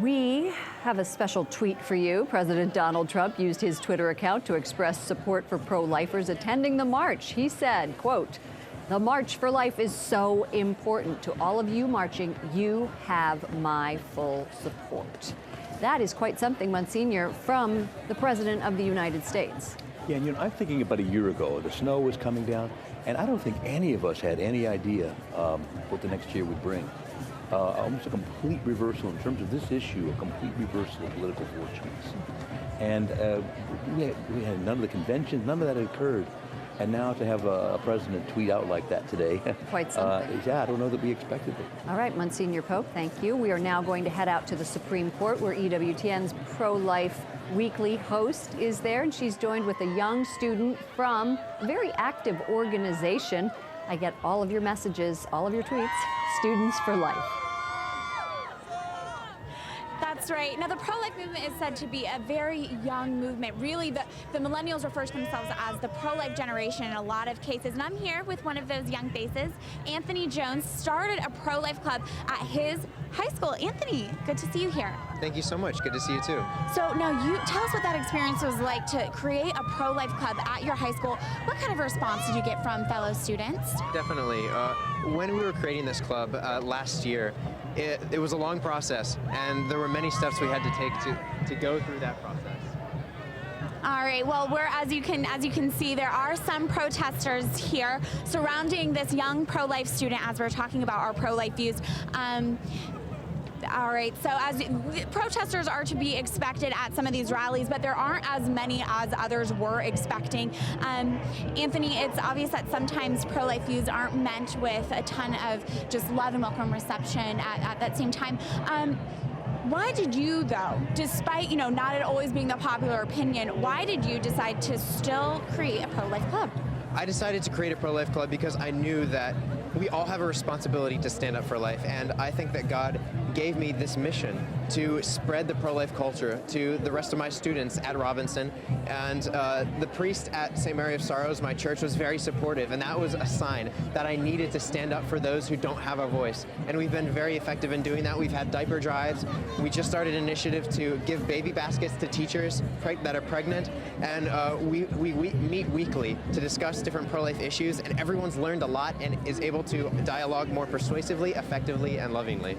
We have a special tweet for you. President Donald Trump used his Twitter account to express support for pro-lifers attending the march. He said, quote, "The March for Life is so important. To all of you marching, you have my full support." That is quite something, Monsignor, from the President of the United States. Yeah, and you know, I'm thinking about a year ago, the snow was coming down, and I don't think any of us had any idea what the next year would bring. Almost a complete reversal in terms of this issue, a complete reversal of political fortunes. And we had none of the conventions, none of that had occurred. And now to have a president tweet out like that today, quite something. Yeah, I don't know that we expected it. All right, Monsignor Pope, thank you. We are now going to head out to the Supreme Court, where EWTN's pro-life weekly host is there, and she's joined with a young student from a very active organization. I get all of your messages, all of your tweets, Students for Life. That's right. Now, the pro-life movement is said to be a very young movement. Really, the millennials refer to themselves as the pro-life generation in a lot of cases. And I'm here with one of those young faces. Anthony Jones started a pro-life club at his high school. Anthony, good to see you here. Thank you so much. Good to see you too. So now you tell us what that experience was like to create a pro-life club at your high school. What kind of response did you get from fellow students? Definitely. When we were creating this club last year, it was a long process, and there were many steps we had to take to go through that process. All right. Well, as you can see, there are some protesters here surrounding this young pro-life student as we're talking about our pro-life views. All right, so as protesters are to be expected at some of these rallies, but there aren't as many as others were expecting. Anthony, it's obvious that sometimes pro-life views aren't meant with a ton of just love and welcome reception at that same time. Why did you, though, despite, not it always being the popular opinion, why did you decide to still create a pro-life club? I decided to create a pro-life club because I knew that we all have a responsibility to stand up for life, and I think that God gave me this mission to spread the pro-life culture to the rest of my students at Robinson. And the priest at St. Mary of Sorrows, my church, was very supportive, and that was a sign that I needed to stand up for those who don't have a voice. And we've been very effective in doing that. We've had diaper drives. We just started an initiative to give baby baskets to teachers that are pregnant, and we meet weekly to discuss different pro-life issues, and everyone's learned a lot and is able to dialogue more persuasively, effectively, and lovingly.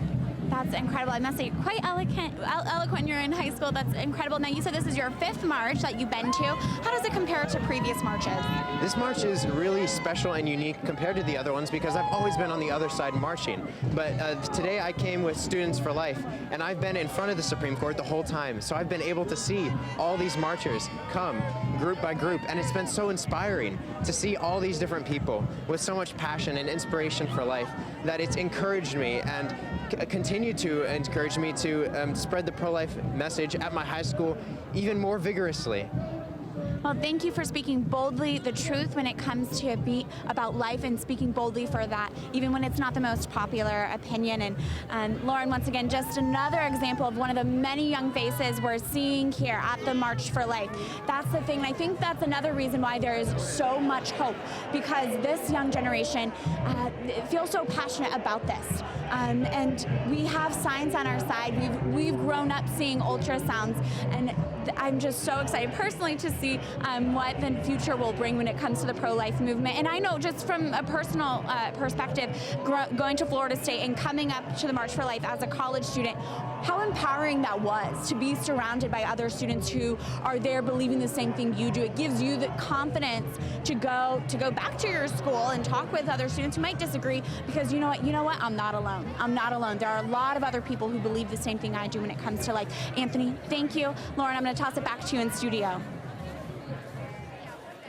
That's incredible. I must say, quite eloquent. You're in high school. That's incredible. Now, you said this is your 5th march that you've been to. How does it compare to previous marches? This march is really special and unique compared to the other ones because I've always been on the other side marching. But today I came with Students for Life, and I've been in front of the Supreme Court the whole time. So I've been able to see all these marchers come group by group, and it's been so inspiring to see all these different people with so much passion and inspiration for life that it's encouraged me and continue to encourage me to spread the pro-life message at my high school even more vigorously. Well, thank you for speaking boldly the truth when it comes to be about life and speaking boldly for that, even when it's not the most popular opinion. And Lauren, once again, just another example of one of the many young faces we're seeing here at the March for Life. That's the thing, and I think that's another reason why there is so much hope, because this young generation feels so passionate about this. And we have science on our side. We've grown up seeing ultrasounds, and I'm just so excited personally to see what the future will bring when it comes to the pro-life movement. And I know just from a personal perspective, going to Florida State and coming up to the March for Life as a college student, how empowering that was to be surrounded by other students who are there believing the same thing you do. It gives you the confidence to go back to your school and talk with other students who might disagree, because you know what, I'm not alone. I'm not alone. There are a lot of other people who believe the same thing I do when it comes to life. Anthony, thank you. Lauren, I'm going to toss it back to you in studio.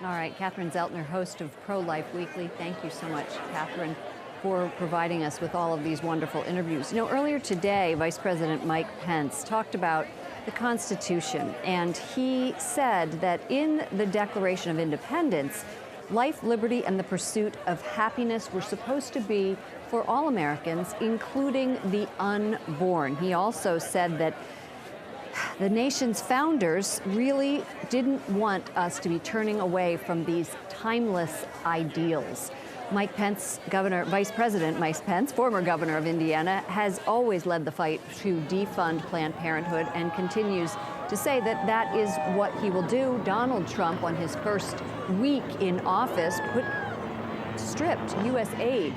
All right, Catherine Zeltner, host of Pro-Life Weekly. Thank you so much, Catherine, for providing us with all of these wonderful interviews. You know, earlier today, Vice President Mike Pence talked about the Constitution, and he said that in the Declaration of Independence, life, liberty, and the pursuit of happiness were supposed to be for all Americans, including the unborn. He also said that the nation's founders really didn't want us to be turning away from these timeless ideals. Mike Pence, Vice President Mike Pence, former governor of Indiana, has always led the fight to defund Planned Parenthood and continues to say that that is what he will do. Donald Trump, on his first week in office, stripped U.S. aid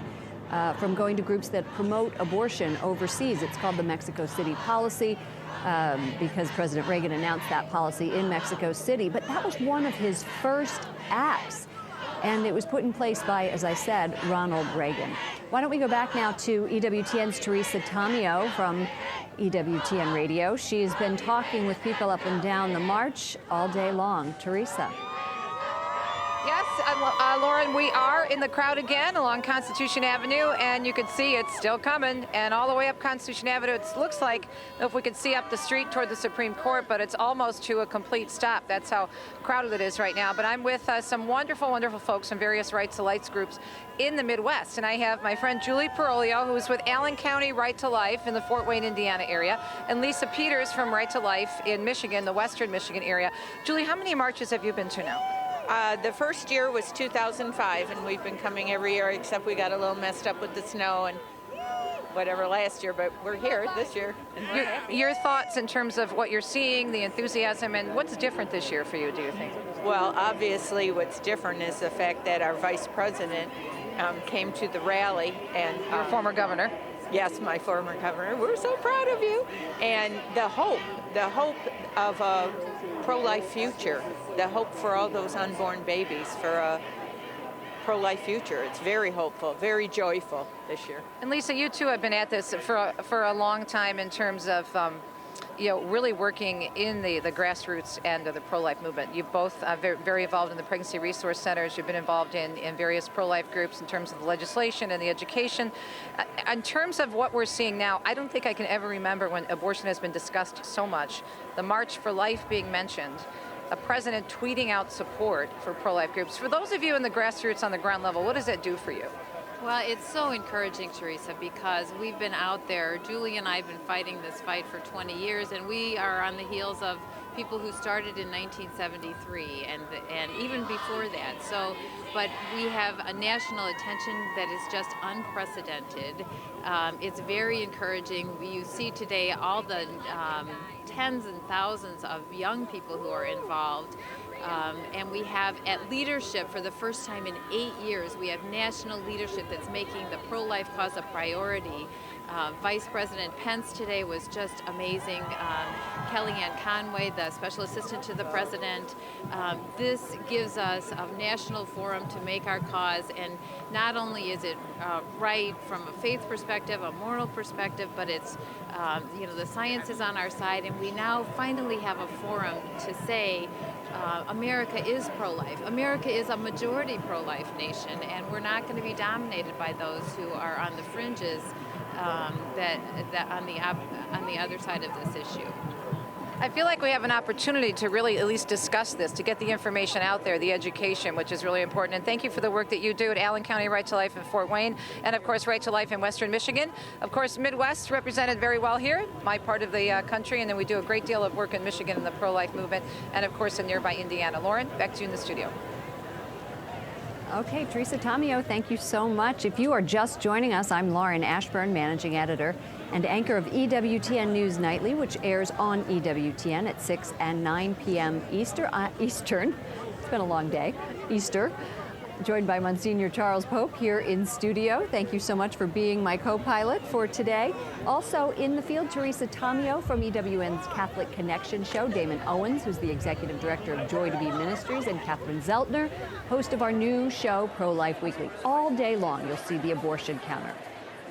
from going to groups that promote abortion overseas. It's called the Mexico City policy, because President Reagan announced that policy in Mexico City. But that was one of his first acts. And it was put in place by, as I said, Ronald Reagan. Why don't we go back now to EWTN's Teresa Tomeo from EWTN Radio. She's been talking with people up and down the march all day long. Teresa. Yes, Lauren, we are in the crowd again along Constitution Avenue, and you can see it's still coming, and all the way up Constitution Avenue. It looks like, if we could see up the street toward the Supreme Court, but it's almost to a complete stop. That's how crowded it is right now. But I'm with some wonderful, wonderful folks from various Right to Life groups in the Midwest, and I have my friend Julie Perolio, who is with Allen County Right to Life in the Fort Wayne, Indiana area, and Lisa Peters from Right to Life in Michigan, the Western Michigan area. Julie, how many marches have you been to now? The first year was 2005, and we've been coming every year, except we got a little messed up with the snow and whatever last year, but we're here this year, and we're happy. Your thoughts in terms of what you're seeing, the enthusiasm, and what's different this year for you, do you think? Well, obviously what's different is the fact that our vice president came to the rally. And your former governor. Yes, my former governor. We're so proud of you. And the hope of a pro-life future, the hope for all those unborn babies, for a pro-life future. It's very hopeful, very joyful this year. And Lisa, you too have been at this for a long time in terms of really working in the grassroots end of the pro-life movement. You've both very involved in the pregnancy resource centers. You've been involved in various pro-life groups in terms of the legislation and the education. In terms of what we're seeing now, I don't think I can ever remember when abortion has been discussed so much. The March for Life being mentioned, a president tweeting out support for pro-life groups. For those of you in the grassroots on the ground level, what does that do for you? Well, it's so encouraging, Teresa, because we've been out there. Julie and I have been fighting this fight for 20 years, and we are on the heels of people who started in 1973 and even before that. So, but we have a national attention that is just unprecedented. It's very encouraging. You see today all the tens and thousands of young people who are involved. And we have at leadership for the first time in 8 years, we have national leadership that's making the pro-life cause a priority. Vice President Pence today was just amazing. Kellyanne Conway, the special assistant to the president. This gives us a national forum to make our cause, and not only is it right from a faith perspective, a moral perspective, but it's, the science is on our side, and we now finally have a forum to say America is pro-life. America is a majority pro-life nation, and we're not going to be dominated by those who are on the fringes that on the other side of this issue. I feel like we have an opportunity to really at least discuss this, to get the information out there, the education, which is really important. And thank you for the work that you do at Allen County Right to Life in Fort Wayne, and of course Right to Life in Western Michigan. Of course, Midwest represented very well here, my part of the country, and then we do a great deal of work in Michigan in the pro-life movement, and of course in nearby Indiana. Lauren, back to you in the studio. Okay, Teresa Tomeo, thank you so much. If you are just joining us, I'm Lauren Ashburn, managing editor and anchor of EWTN News Nightly, which airs on EWTN at 6 and 9 p.m. Eastern. It's been a long day. Easter. Joined by Monsignor Charles Pope here in studio. Thank you so much for being my co-pilot for today. Also in the field, Teresa Tomeo from EWN's Catholic Connection show, Damon Owens, who's the executive director of Joy to Be Ministries, and Catherine Zeltner, host of our new show, Pro-Life Weekly. All day long, you'll see the abortion counter.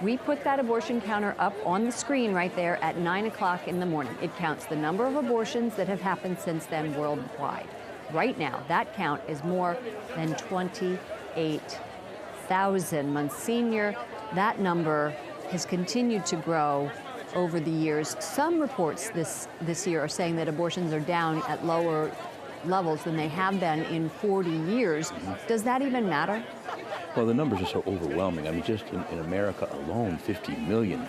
We put that abortion counter up on the screen right there at 9 o'clock in the morning. It counts the number of abortions that have happened since then worldwide. Right now, that count is more than 28,000. Monsignor, that number has continued to grow over the years. Some reports this year are saying that abortions are down at lower levels than they have been in 40 years. Does that even matter? Well, the numbers are so overwhelming. I mean, just in America alone, 50 million.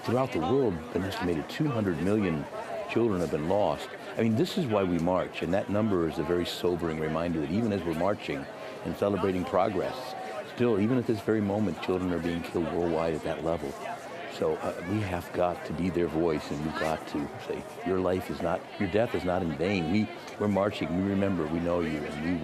Throughout the world, an estimated 200 million children have been lost. I mean, this is why we march, and that number is a very sobering reminder that even as we're marching and celebrating progress, still, even at this very moment, children are being killed worldwide at that level. So we have got to be their voice, and we've got to say, your death is not in vain. We're marching, we remember, we know you, and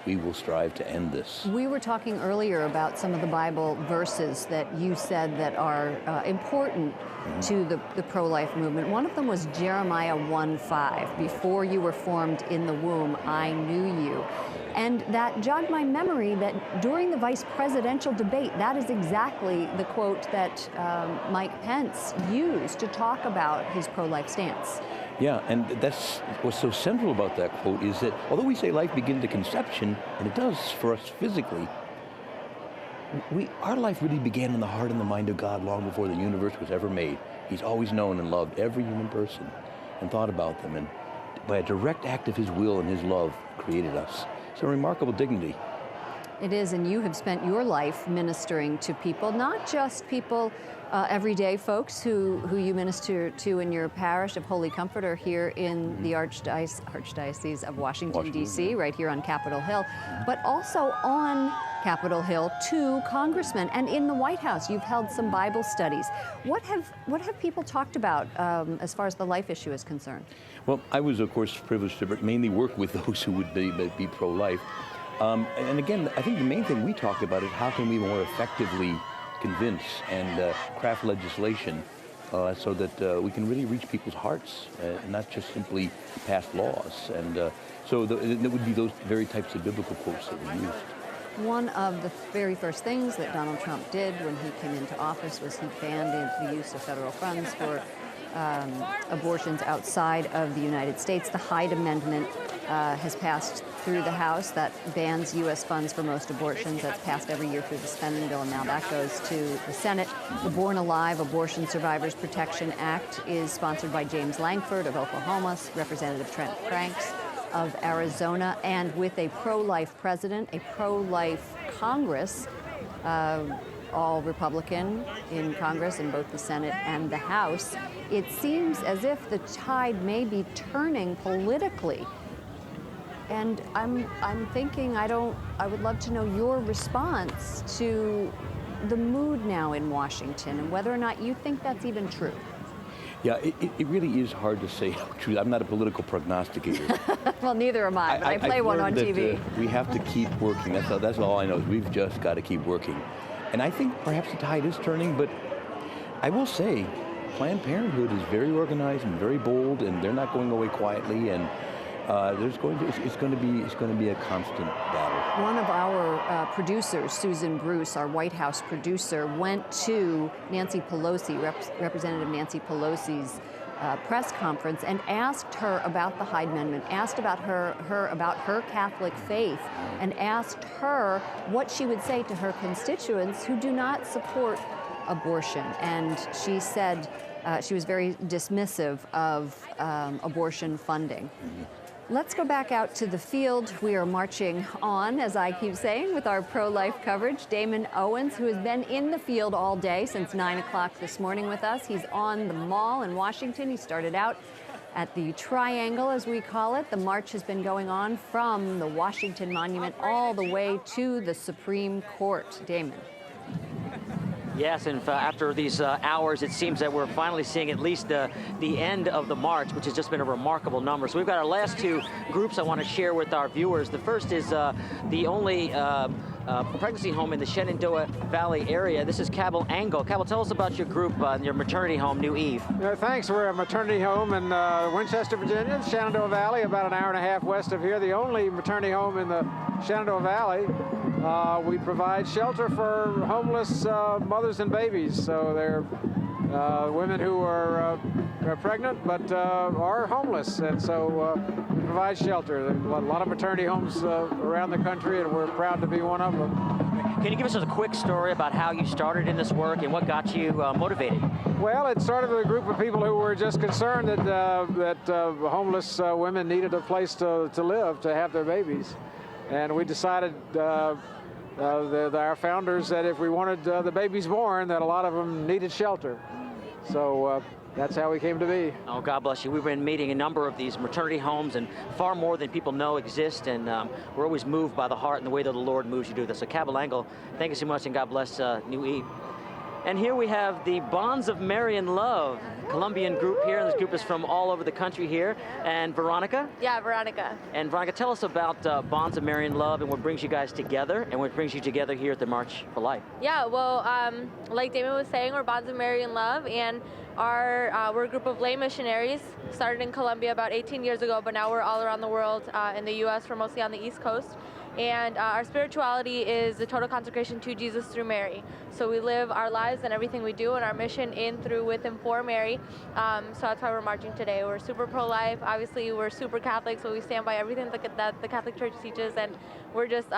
we will strive to end this. We were talking earlier about some of the Bible verses that you said that are important to the pro-life movement. One of them was Jeremiah 1:5. Before you were formed in the womb, I knew you. And that jogged my memory that during the vice presidential debate, that is exactly the quote that Mike Pence used to talk about his pro-life stance. Yeah, and that's what's so central about that quote is that although we say life begins at conception, and it does for us physically, our life really began in the heart and the mind of God long before the universe was ever made. He's always known and loved every human person and thought about them, and by a direct act of his will and his love created us. It's a remarkable dignity. It is, and you have spent your life ministering to people, not just people, everyday folks who you minister to in your parish of Holy Comforter here in the Archdiocese of Washington, D.C., right here on Capitol Hill, but also on Capitol Hill to congressmen. And in the White House, you've held some Bible studies. What have people talked about as far as the life issue is concerned? Well, I was, of course, privileged to mainly work with those who would be pro-life. And again, I think the main thing we talked about is how can we more effectively convince and craft legislation so that we can really reach people's hearts, and not just simply pass laws. And so it would be those very types of biblical quotes that we used. One of the very first things that Donald Trump did when he came into office was he banned the use of federal funds for abortions outside of the United States. The Hyde Amendment has passed through the House that bans U.S. funds for most abortions. That's passed every year through the spending bill, and now that goes to the Senate. The Born Alive Abortion Survivors Protection Act is sponsored by James Langford of Oklahoma, Representative Trent Franks of Arizona, and with a pro-life president, a pro-life Congress, all Republican in Congress in both the Senate and the House, it seems as if the tide may be turning politically. And I'm thinking, I would love to know your response to the mood now in Washington and whether or not you think that's even true. Yeah, it really is hard to say true. I'm not a political prognosticator. Well, neither am I, but I play one on TV. We have to keep working. That's all I know. We've just got to keep working. And I think perhaps the tide is turning, but I will say Planned Parenthood is very organized and very bold, and they're not going away quietly. And it's going to be a constant battle. One of our producers, Susan Bruce, our White House producer, went to Nancy Pelosi, Representative Nancy Pelosi's press conference, and asked her about the Hyde Amendment, asked about her Catholic faith, and asked her what she would say to her constituents who do not support abortion. And she said, she was very dismissive of abortion funding. Let's go back out to the field. We are marching on, as I keep saying, with our pro-life coverage. Damon Owens, who has been in the field all day since 9 o'clock this morning with us. He's on the Mall in Washington. He started out at the Triangle, as we call it. The march has been going on from the Washington Monument all the way to the Supreme Court. Damon. Yes, and after these hours, it seems that we're finally seeing at least the end of the march, which has just been a remarkable number. So we've got our last two groups I want to share with our viewers. The first is the only pregnancy home in the Shenandoah Valley area. This is Cabell Angle. Cabell, tell us about your group, your maternity home, New Eve. Thanks. We're a maternity home in Winchester, Virginia, Shenandoah Valley, about an hour and a half west of here, the only maternity home in the Shenandoah Valley. We provide shelter for homeless mothers and babies. So they're women who are pregnant but are homeless, and so we provide shelter. There are a lot of maternity homes around the country, and we're proud to be one of them. Can you give us a quick story about how you started in this work and what got you motivated? Well, it started with a group of people who were just concerned that homeless women needed a place to live, to have their babies. And we decided, our founders, that if we wanted the babies born, that a lot of them needed shelter. So that's how we came to be. Oh, God bless you. We've been meeting a number of these maternity homes, and far more than people know exist, and we're always moved by the heart and the way that the Lord moves you to do this. So Cabell Angle, thank you so much, and God bless New Eve. And here we have the Bonds of Marion Love, Colombian group here, and this group is from all over the country here. And Veronica? Yeah, Veronica. And Veronica, tell us about Bonds of Marion Love and what brings you guys together and what brings you together here at the March for Life. Yeah, well, like Damon was saying, we're Bonds of Marion Love, and we're a group of lay missionaries, started in Colombia about 18 years ago, but now we're all around the world. In the U.S., we're mostly on the East Coast. And our spirituality is the total consecration to Jesus through Mary. So we live our lives and everything we do and our mission in, through, with, and for Mary. So that's why we're marching today. We're super pro-life. Obviously, we're super Catholic, so we stand by everything that the Catholic Church teaches. And we're just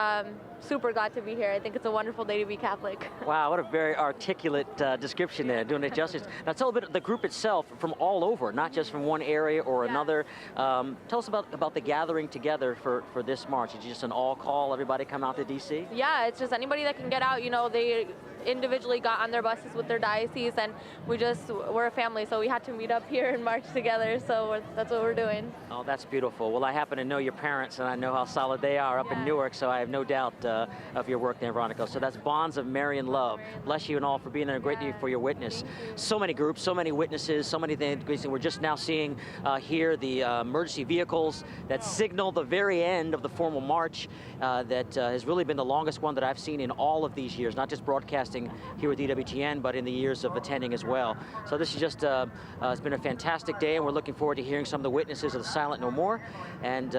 super glad to be here. I think it's a wonderful day to be Catholic. Wow, what a very articulate description there, doing it justice. Now tell a bit of the group itself from all over, not just from one area or another. Tell us about the gathering together for this march. Is it just an all-call, everybody come out to D.C.? Yeah, it's just anybody that can get out. You know, they individually got on their buses with their diocese, and we're a family, so we had to meet up here and march together, so that's what we're doing. Oh, that's beautiful. Well, I happen to know your parents, and I know how solid they are up in Newark, so I have no doubt of your work there, Veronica. So that's Bonds of Marion Love. Bless you and all for being there, and great for your witness. So many groups, so many witnesses, so many things. We're just now seeing here the emergency vehicles that signal the very end of the formal march that has really been the longest one that I've seen in all of these years, not just broadcasting here with EWTN, but in the years of attending as well. So this is just, it's been a fantastic day, and we're looking forward to hearing some of the witnesses of the Silent No More, and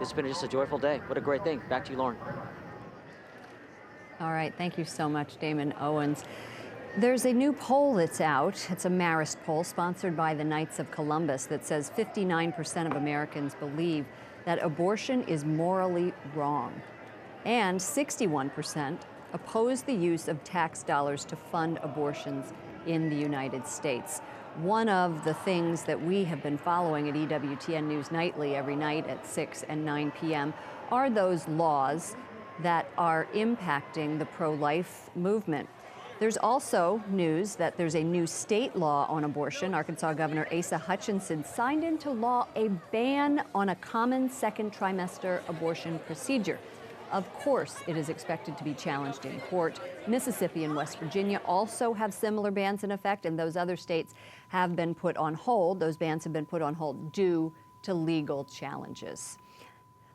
it's been just a joyful day. What a great thing. Back to you, Lauren. All right, thank you so much, Damon Owens. There's a new poll that's out. It's a Marist poll sponsored by the Knights of Columbus that says 59% of Americans believe that abortion is morally wrong, and 61% oppose the use of tax dollars to fund abortions in the United States. One of the things that we have been following at EWTN News Nightly every night at 6 and 9 p.m. are those laws that are impacting the pro-life movement. There's also news that there's a new state law on abortion. Arkansas Governor Asa Hutchinson signed into law a ban on a common second trimester abortion procedure. Of course, it is expected to be challenged in court. Mississippi and West Virginia also have similar bans in effect, and those other states have been put on hold. Those bans have been put on hold due to legal challenges.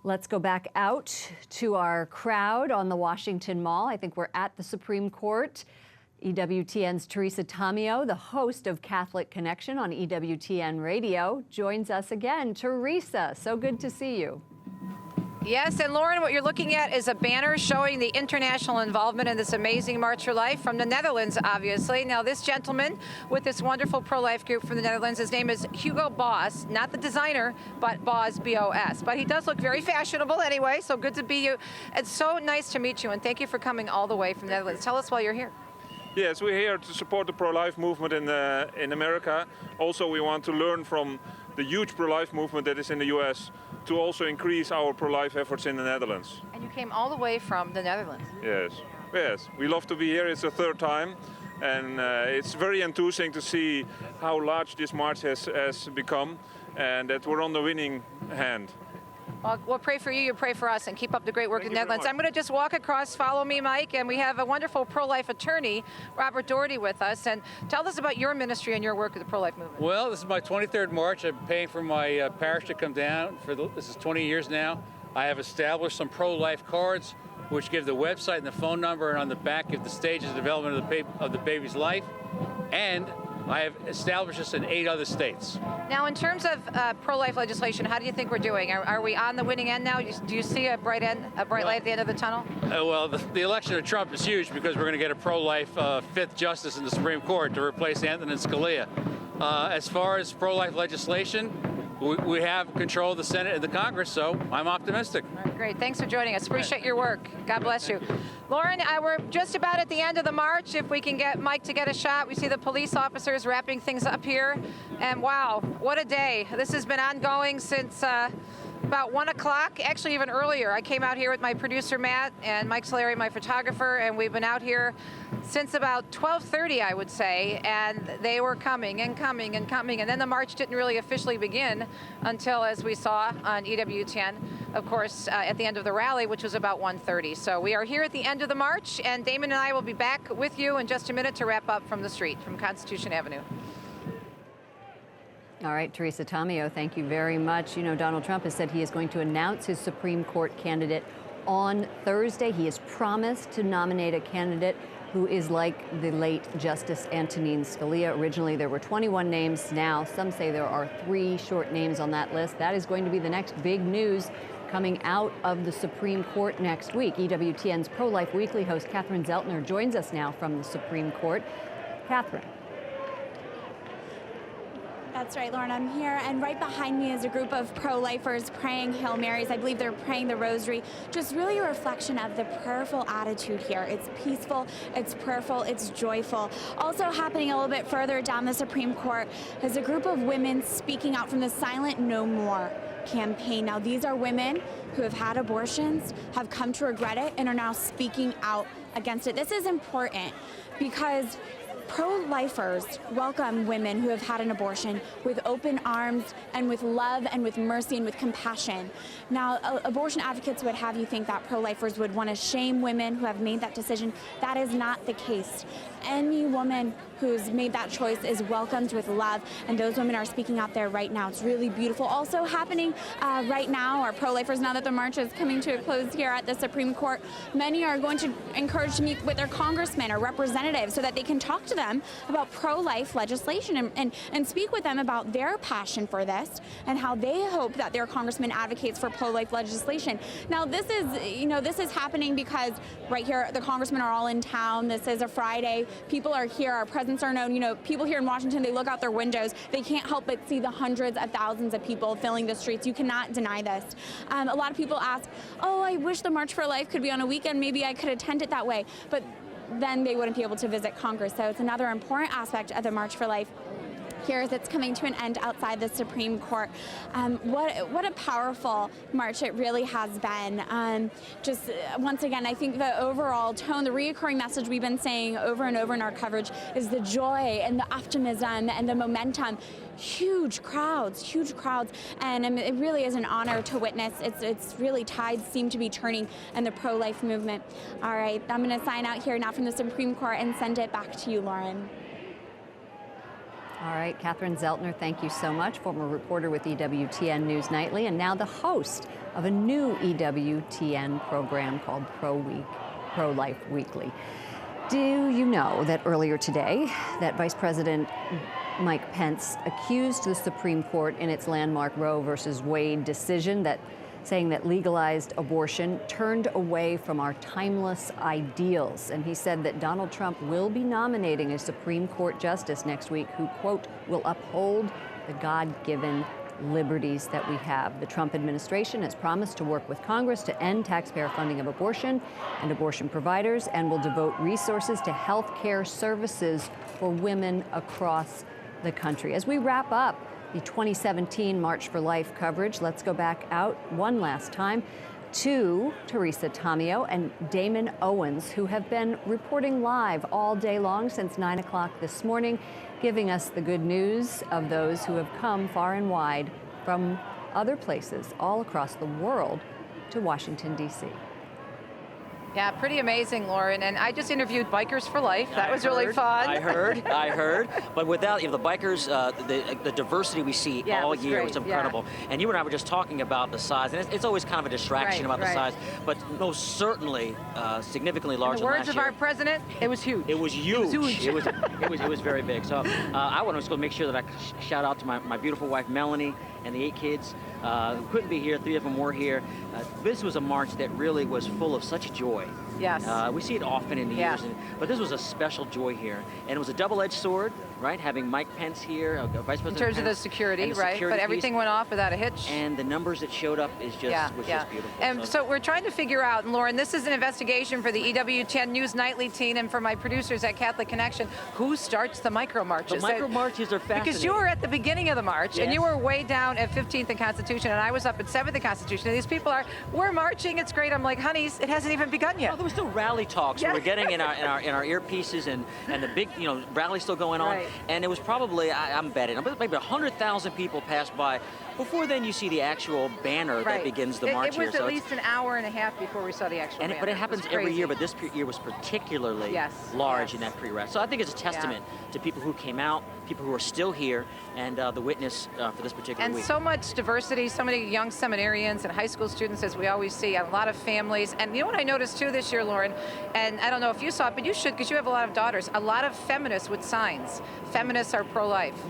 Let's go back out to our crowd on the Washington Mall. I think we're at the Supreme Court. EWTN's Teresa Tomeo, the host of Catholic Connection on EWTN Radio, joins us again. Teresa, so good to see you. Yes, and Lauren, what you're looking at is a banner showing the international involvement in this amazing March for Life from the Netherlands, obviously. Now, this gentleman with this wonderful pro-life group from the Netherlands, his name is Hugo Boss, not the designer, but Boss, B-O-S. But he does look very fashionable anyway, so good to be you. It's so nice to meet you, and thank you for coming all the way from the Netherlands. Tell us why you're here. Yes, we're here to support the pro-life movement in America. Also, we want to learn from the huge pro-life movement that is in the US to also increase our pro-life efforts in the Netherlands. And you came all the way from the Netherlands. Yes, yes. We love to be here. It's the third time. And it's very enthusing to see how large this march has become and that we're on the winning hand. Well, we'll pray for you, you pray for us, and keep up the great work in the Netherlands. I'm going to just walk across, follow me, Mike, and we have a wonderful pro-life attorney, Robert Doherty, with us. And tell us about your ministry and your work with the pro-life movement. Well, this is my 23rd march. I'm paying for my parish to come down. This is 20 years now. I have established some pro-life cards, which give the website and the phone number, and on the back give the stages of development of the baby's life. And I have established this in 8 other states. Now, in terms of pro-life legislation, how do you think we're doing? Are we on the winning end now? Do you see a bright light at the end of the tunnel? Well, the election of Trump is huge because we're going to get a pro-life 5th justice in the Supreme Court to replace Antonin Scalia. As far as pro-life legislation, we have control of the Senate and the Congress, so I'm optimistic. All right, great. Thanks for joining us. Appreciate your work. God bless you. Lauren, we're just about at the end of the march. If we can get Mike to get a shot, we see the police officers wrapping things up here. And wow, what a day. This has been ongoing since about 1 o'clock, actually even earlier. I came out here with my producer, Matt, and Mike Solari, my photographer, and we've been out here since about 12:30, I would say, and they were coming and coming and coming. And then the march didn't really officially begin until, as we saw on EWTN, of course, at the end of the rally, which was about 1:30. So we are here at the end of the march, and Damon and I will be back with you in just a minute to wrap up from the street, from Constitution Avenue. All right, Teresa Tomeo, thank you very much. You know, Donald Trump has said he is going to announce his Supreme Court candidate on Thursday. He has promised to nominate a candidate who is like the late Justice Antonin Scalia. Originally, there were 21 names. Now, some say there are 3 short names on that list. That is going to be the next big news coming out of the Supreme Court next week. EWTN's Pro-Life Weekly host Catherine Zeltner joins us now from the Supreme Court. Catherine. That's right, Lauren. I'm here, and right behind me is a group of pro-lifers praying Hail Marys. I believe they're praying the Rosary. Just really a reflection of the prayerful attitude here. It's peaceful, it's prayerful, it's joyful. Also happening a little bit further down the Supreme Court is a group of women speaking out from the Silent No More campaign. Now, these are women who have had abortions, have come to regret it, and are now speaking out against it. This is important because pro-lifers welcome women who have had an abortion with open arms and with love and with mercy and with compassion. Now, abortion advocates would have you think that pro-lifers would want to shame women who have made that decision. That is not the case. Any woman who's made that choice is welcomed with love, and those women are speaking out there right now. It's really beautiful. Also happening right now are pro-lifers, now that the march is coming to a close here at the Supreme Court. Many are going to encourage to meet with their congressmen or representatives so that they can talk to them about pro-life legislation and speak with them about their passion for this and how they hope that their congressman advocates for pro-life legislation. Now, this is happening because right here the congressmen are all in town. This is a Friday. People are here. Our presence are known. You know, people here in Washington, they look out their windows. They can't help but see the hundreds of thousands of people filling the streets. You cannot deny this. A lot of people ask, oh, I wish the March for Life could be on a weekend. Maybe I could attend it that way. But then they wouldn't be able to visit Congress. So it's another important aspect of the March for Life here as it's coming to an end outside the Supreme Court. What a powerful march it really has been. Just once again, I think the overall tone, the reoccurring message we've been saying over and over in our coverage is the joy and the optimism and the momentum. Huge crowds, and it really is an honor to witness. It's really tides seem to be turning in the pro-life movement. All right, I'm going to sign out here now from the Supreme Court and send it back to you, Lauren. All right, Catherine Zeltner, thank you so much, former reporter with EWTN News Nightly, and now the host of a new EWTN program called Pro-Life Weekly. Do you know that earlier today that Vice President Mike Pence accused the Supreme Court in its landmark Roe versus Wade decision saying that legalized abortion turned away from our timeless ideals. And he said that Donald Trump will be nominating a Supreme Court justice next week who, quote, will uphold the God-given liberties that we have. The Trump administration has promised to work with Congress to end taxpayer funding of abortion and abortion providers, and will devote resources to health care services for women across the country. As we wrap up the 2017 March for Life coverage, let's go back out one last time to Teresa Tomeo and Damon Owens, who have been reporting live all day long since 9 o'clock this morning, giving us the good news of those who have come far and wide from other places all across the world to Washington, D.C. Yeah, pretty amazing, Lauren. And I just interviewed Bikers for Life. That was really fun. I heard. But without the bikers, the diversity we see all year was incredible. Yeah. And you and I were just talking about the size, and it's always kind of a distraction about the size, but most certainly significantly larger than last year. In the words of our president, it was huge. It was huge. It was very big. So I want to make sure that I shout out to my beautiful wife Melanie and the 8 kids who couldn't be here. 3 of them were here. This was a march that really was full of such joy. Yes. We see it often in the years, but this was a special joy here. And it was a double-edged sword, right? Having Mike Pence here, Vice President in terms Pence, of the security, right? But everything went off without a hitch. And the numbers that showed up was just beautiful. And so we're trying to figure out, and Lauren, this is an investigation for the EWTN News Nightly team and for my producers at Catholic Connection, who starts the micro marches. The micro marches are fascinating. Because you were at the beginning of the march, and you were way down at 15th and Constitution, and I was up at 7th and Constitution. And these people we're marching, it's great. I'm like, honeys, it hasn't even begun yet. Oh, there was still rally talks we were getting in our earpieces, and the big rally still going on. Right. And it was probably, I'm betting, maybe 100,000 people passed by. Before then, you see the actual banner that begins the march here. It was at least an hour and a half before we saw the actual banner. But it happens every year, but this year was particularly large in that pre-rally. So I think it's a testament to people who came out, people who are still here, and the witness for this particular week. And so much diversity, so many young seminarians and high school students, as we always see, a lot of families. And you know what I noticed too this year, Lauren, and I don't know if you saw it, but you should, because you have a lot of daughters, a lot of feminists with signs. Feminists are pro-life,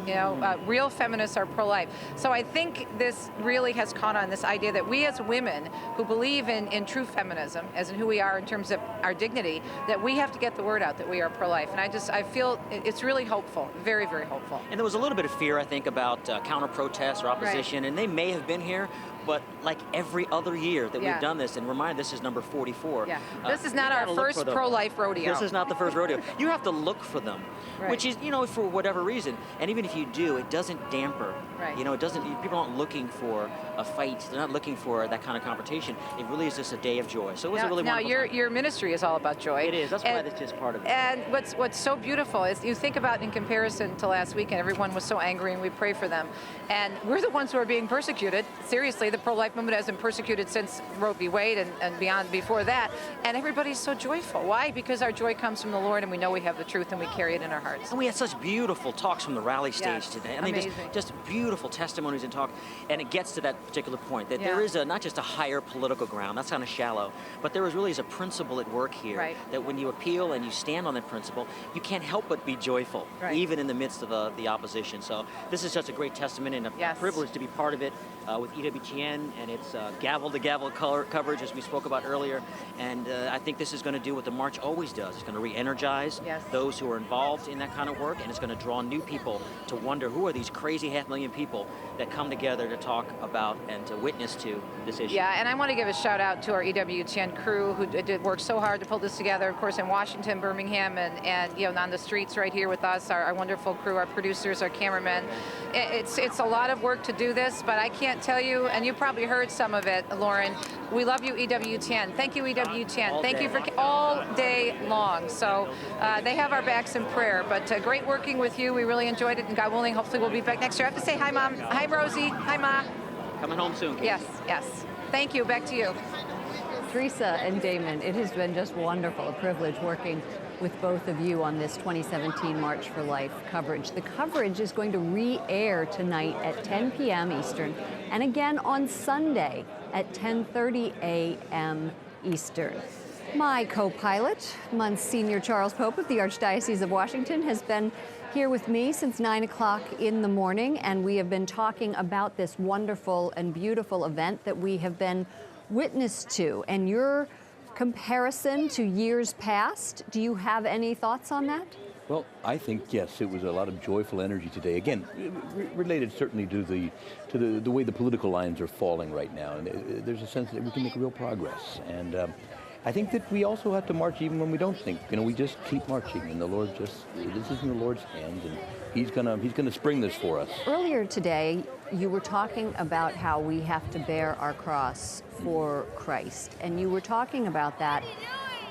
real feminists are pro-life. So I think this really has caught on, this idea that we as women who believe in true feminism, as in who we are in terms of our dignity, that we have to get the word out that we are pro-life. And I feel it's really hopeful, very, very hopeful. And there was a little bit of fear, I think, about counter-protests or opposition, and they may have been here, but like every other year that we've done this, and remind, this is number 44. Yeah. This is not our first pro-life rodeo. This is not the first rodeo. You have to look for them, which is, for whatever reason. And even if you do, it doesn't damper. Right. It doesn't. People aren't looking for a fight. They're not looking for that kind of confrontation. It really is just a day of joy. So it was a really wonderful time. Your ministry is all about joy. It is. That's why this is part of it. And what's so beautiful is you think about, in comparison to last weekend, everyone was so angry, and we pray for them. And we're the ones who are being persecuted. Seriously, the pro-life movement has been persecuted since Roe v. Wade and beyond before that. And everybody's so joyful. Why? Because our joy comes from the Lord, and we know we have the truth, and we carry it in our hearts. And we had such beautiful talks from the rally stage today. I mean, just beautiful testimonies and talk. And it gets to that particular point, that there is not just a higher political ground, that's kind of shallow, but there really is a principle at work here, that when you appeal and you stand on that principle, you can't help but be joyful, even in the midst of the opposition. So this is such a great testament and a privilege to be part of it with EWTN, and it's gavel-to-gavel coverage, as we spoke about earlier. And I think this is going to do what the march always does. It's going to re-energize those who are involved in that kind of work, and it's going to draw new people to wonder, who are these crazy 500,000 people that come together to talk about and to witness to this issue. Yeah, and I want to give a shout out to our EWTN crew who did work so hard to pull this together, of course, in Washington, Birmingham, and on the streets right here with us, our wonderful crew, our producers, our cameramen. It's a lot of work to do this, but I can't tell you, and you probably heard some of it, Lauren, we love you, EWTN. Thank you, EWTN. Thank you for all day long. So they have our backs in prayer, but great working with you. We really enjoyed it, and God willing, hopefully we'll be back next year. I have to say hi, Mom. Hi, Rosie. Hi, Ma. Coming home soon, Kate. Yes. Thank you. Back to you. Teresa and Damon, it has been just wonderful, a privilege working with both of you on this 2017 March for Life coverage. The coverage is going to re-air tonight at 10 p.m. Eastern, and again on Sunday at 10:30 a.m. Eastern. My co-pilot, Monsignor Charles Pope of the Archdiocese of Washington, has been here with me since 9 o'clock in the morning, and we have been talking about this wonderful and beautiful event that we have been witness to. And your comparison to years past, do you have any thoughts on that? Well, I think, yes, it was a lot of joyful energy today. Again, related certainly to the way the political lines are falling right now. And there's a sense that we can make real progress. And I think that we also have to march even when we don't think. We just keep marching, and the Lord this is in the Lord's hands, and He's gonna spring this for us. Earlier today, you were talking about how we have to bear our cross for Christ, and you were talking about that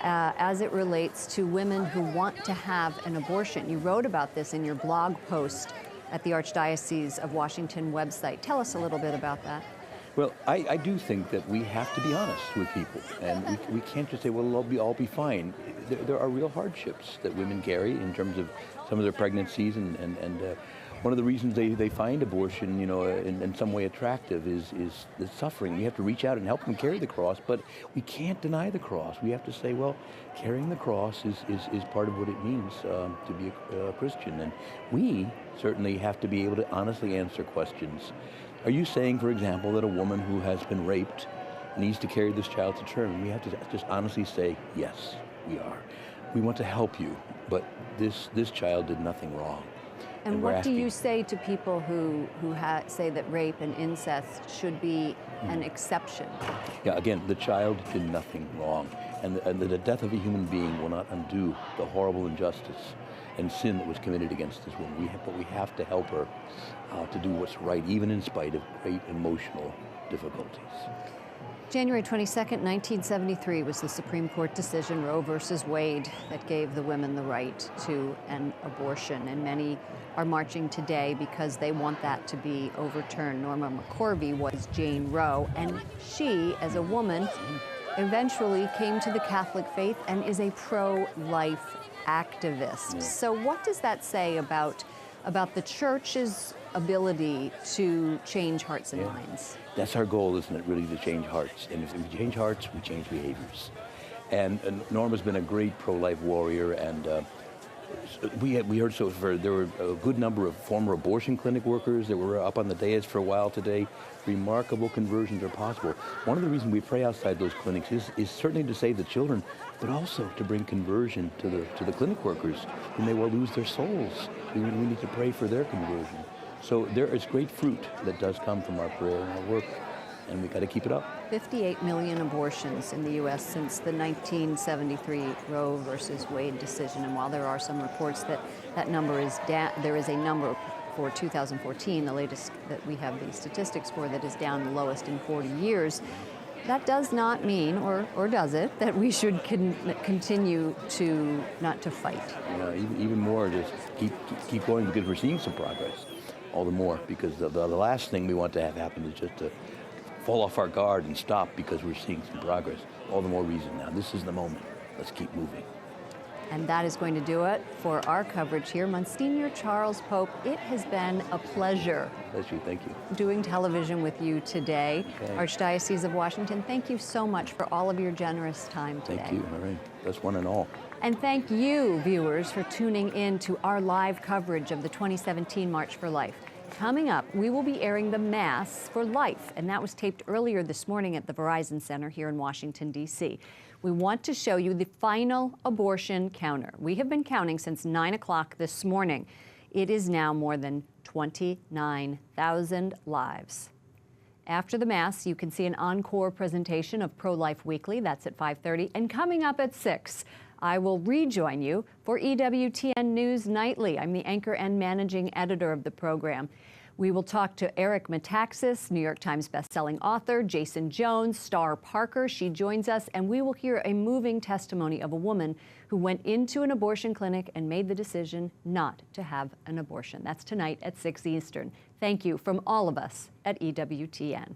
as it relates to women who want to have an abortion. You wrote about this in your blog post at the Archdiocese of Washington website. Tell us a little bit about that. Well, I do think that we have to be honest with people, and we can't just say, well, it'll all be fine. There are real hardships that women carry in terms of some of their pregnancies, and one of the reasons they find abortion, in some way attractive is the suffering. We have to reach out and help them carry the cross, but we can't deny the cross. We have to say, well, carrying the cross is part of what it means to be a Christian, and we certainly have to be able to honestly answer questions. Are you saying, for example, that a woman who has been raped needs to carry this child to term? We have to just honestly say, yes, we are. We want to help you, but this child did nothing wrong. And what do you say to people who say that rape and incest should be an exception? Yeah, again, the child did nothing wrong. And the death of a human being will not undo the horrible injustice and sin that was committed against this woman. But we have to help her to do what's right, even in spite of great emotional difficulties. January 22nd, 1973 was the Supreme Court decision, Roe versus Wade, that gave the women the right to an abortion. And many are marching today because they want that to be overturned. Norma McCorvey was Jane Roe, and she, as a woman, eventually came to the Catholic faith and is a pro-life activist. So what does that say about the church's ability to change hearts and minds? That's our goal, isn't it, really, to change hearts. And if we change hearts, we change behaviors. And Norma's been a great pro-life warrior, and we heard there were a good number of former abortion clinic workers that were up on the dais for a while today. Remarkable conversions are possible. One of the reasons we pray outside those clinics is certainly to save the children, but also to bring conversion to the clinic workers who may well lose their souls. We need to pray for their conversion. So there is great fruit that does come from our prayer and our work, and we got to keep it up. 58 million abortions in the U.S. since the 1973 Roe versus Wade decision. And while there are some reports that number is down, there is a number for 2014, the latest that we have the statistics for, that is down the lowest in 40 years. That does not mean, or does it, that we should continue not to fight? Even more, just keep going, because we're seeing some progress. All the more, because the last thing we want to have happen is just to fall off our guard and stop because we're seeing some progress. All the more reason now. This is the moment. Let's keep moving. And that is going to do it for our coverage here. Monsignor Charles Pope, it has been a pleasure. Pleasure, thank you. Doing television with you today. Okay. Archdiocese of Washington, thank you so much for all of your generous time today. Thank you. All right. That's one and all. And thank you, viewers, for tuning in to our live coverage of the 2017 March for Life. Coming up, we will be airing the Mass for Life, and that was taped earlier this morning at the Verizon Center here in Washington, D.C. We want to show you the final abortion counter. We have been counting since 9 o'clock this morning. It is now more than 29,000 lives. After the Mass, you can see an encore presentation of Pro-Life Weekly. That's at 5:30. And coming up at 6, I will rejoin you for EWTN News Nightly. I'm the anchor and managing editor of the program. We will talk to Eric Metaxas, New York Times bestselling author, Jason Jones, Star Parker. She joins us, and we will hear a moving testimony of a woman who went into an abortion clinic and made the decision not to have an abortion. That's tonight at 6 Eastern. Thank you from all of us at EWTN.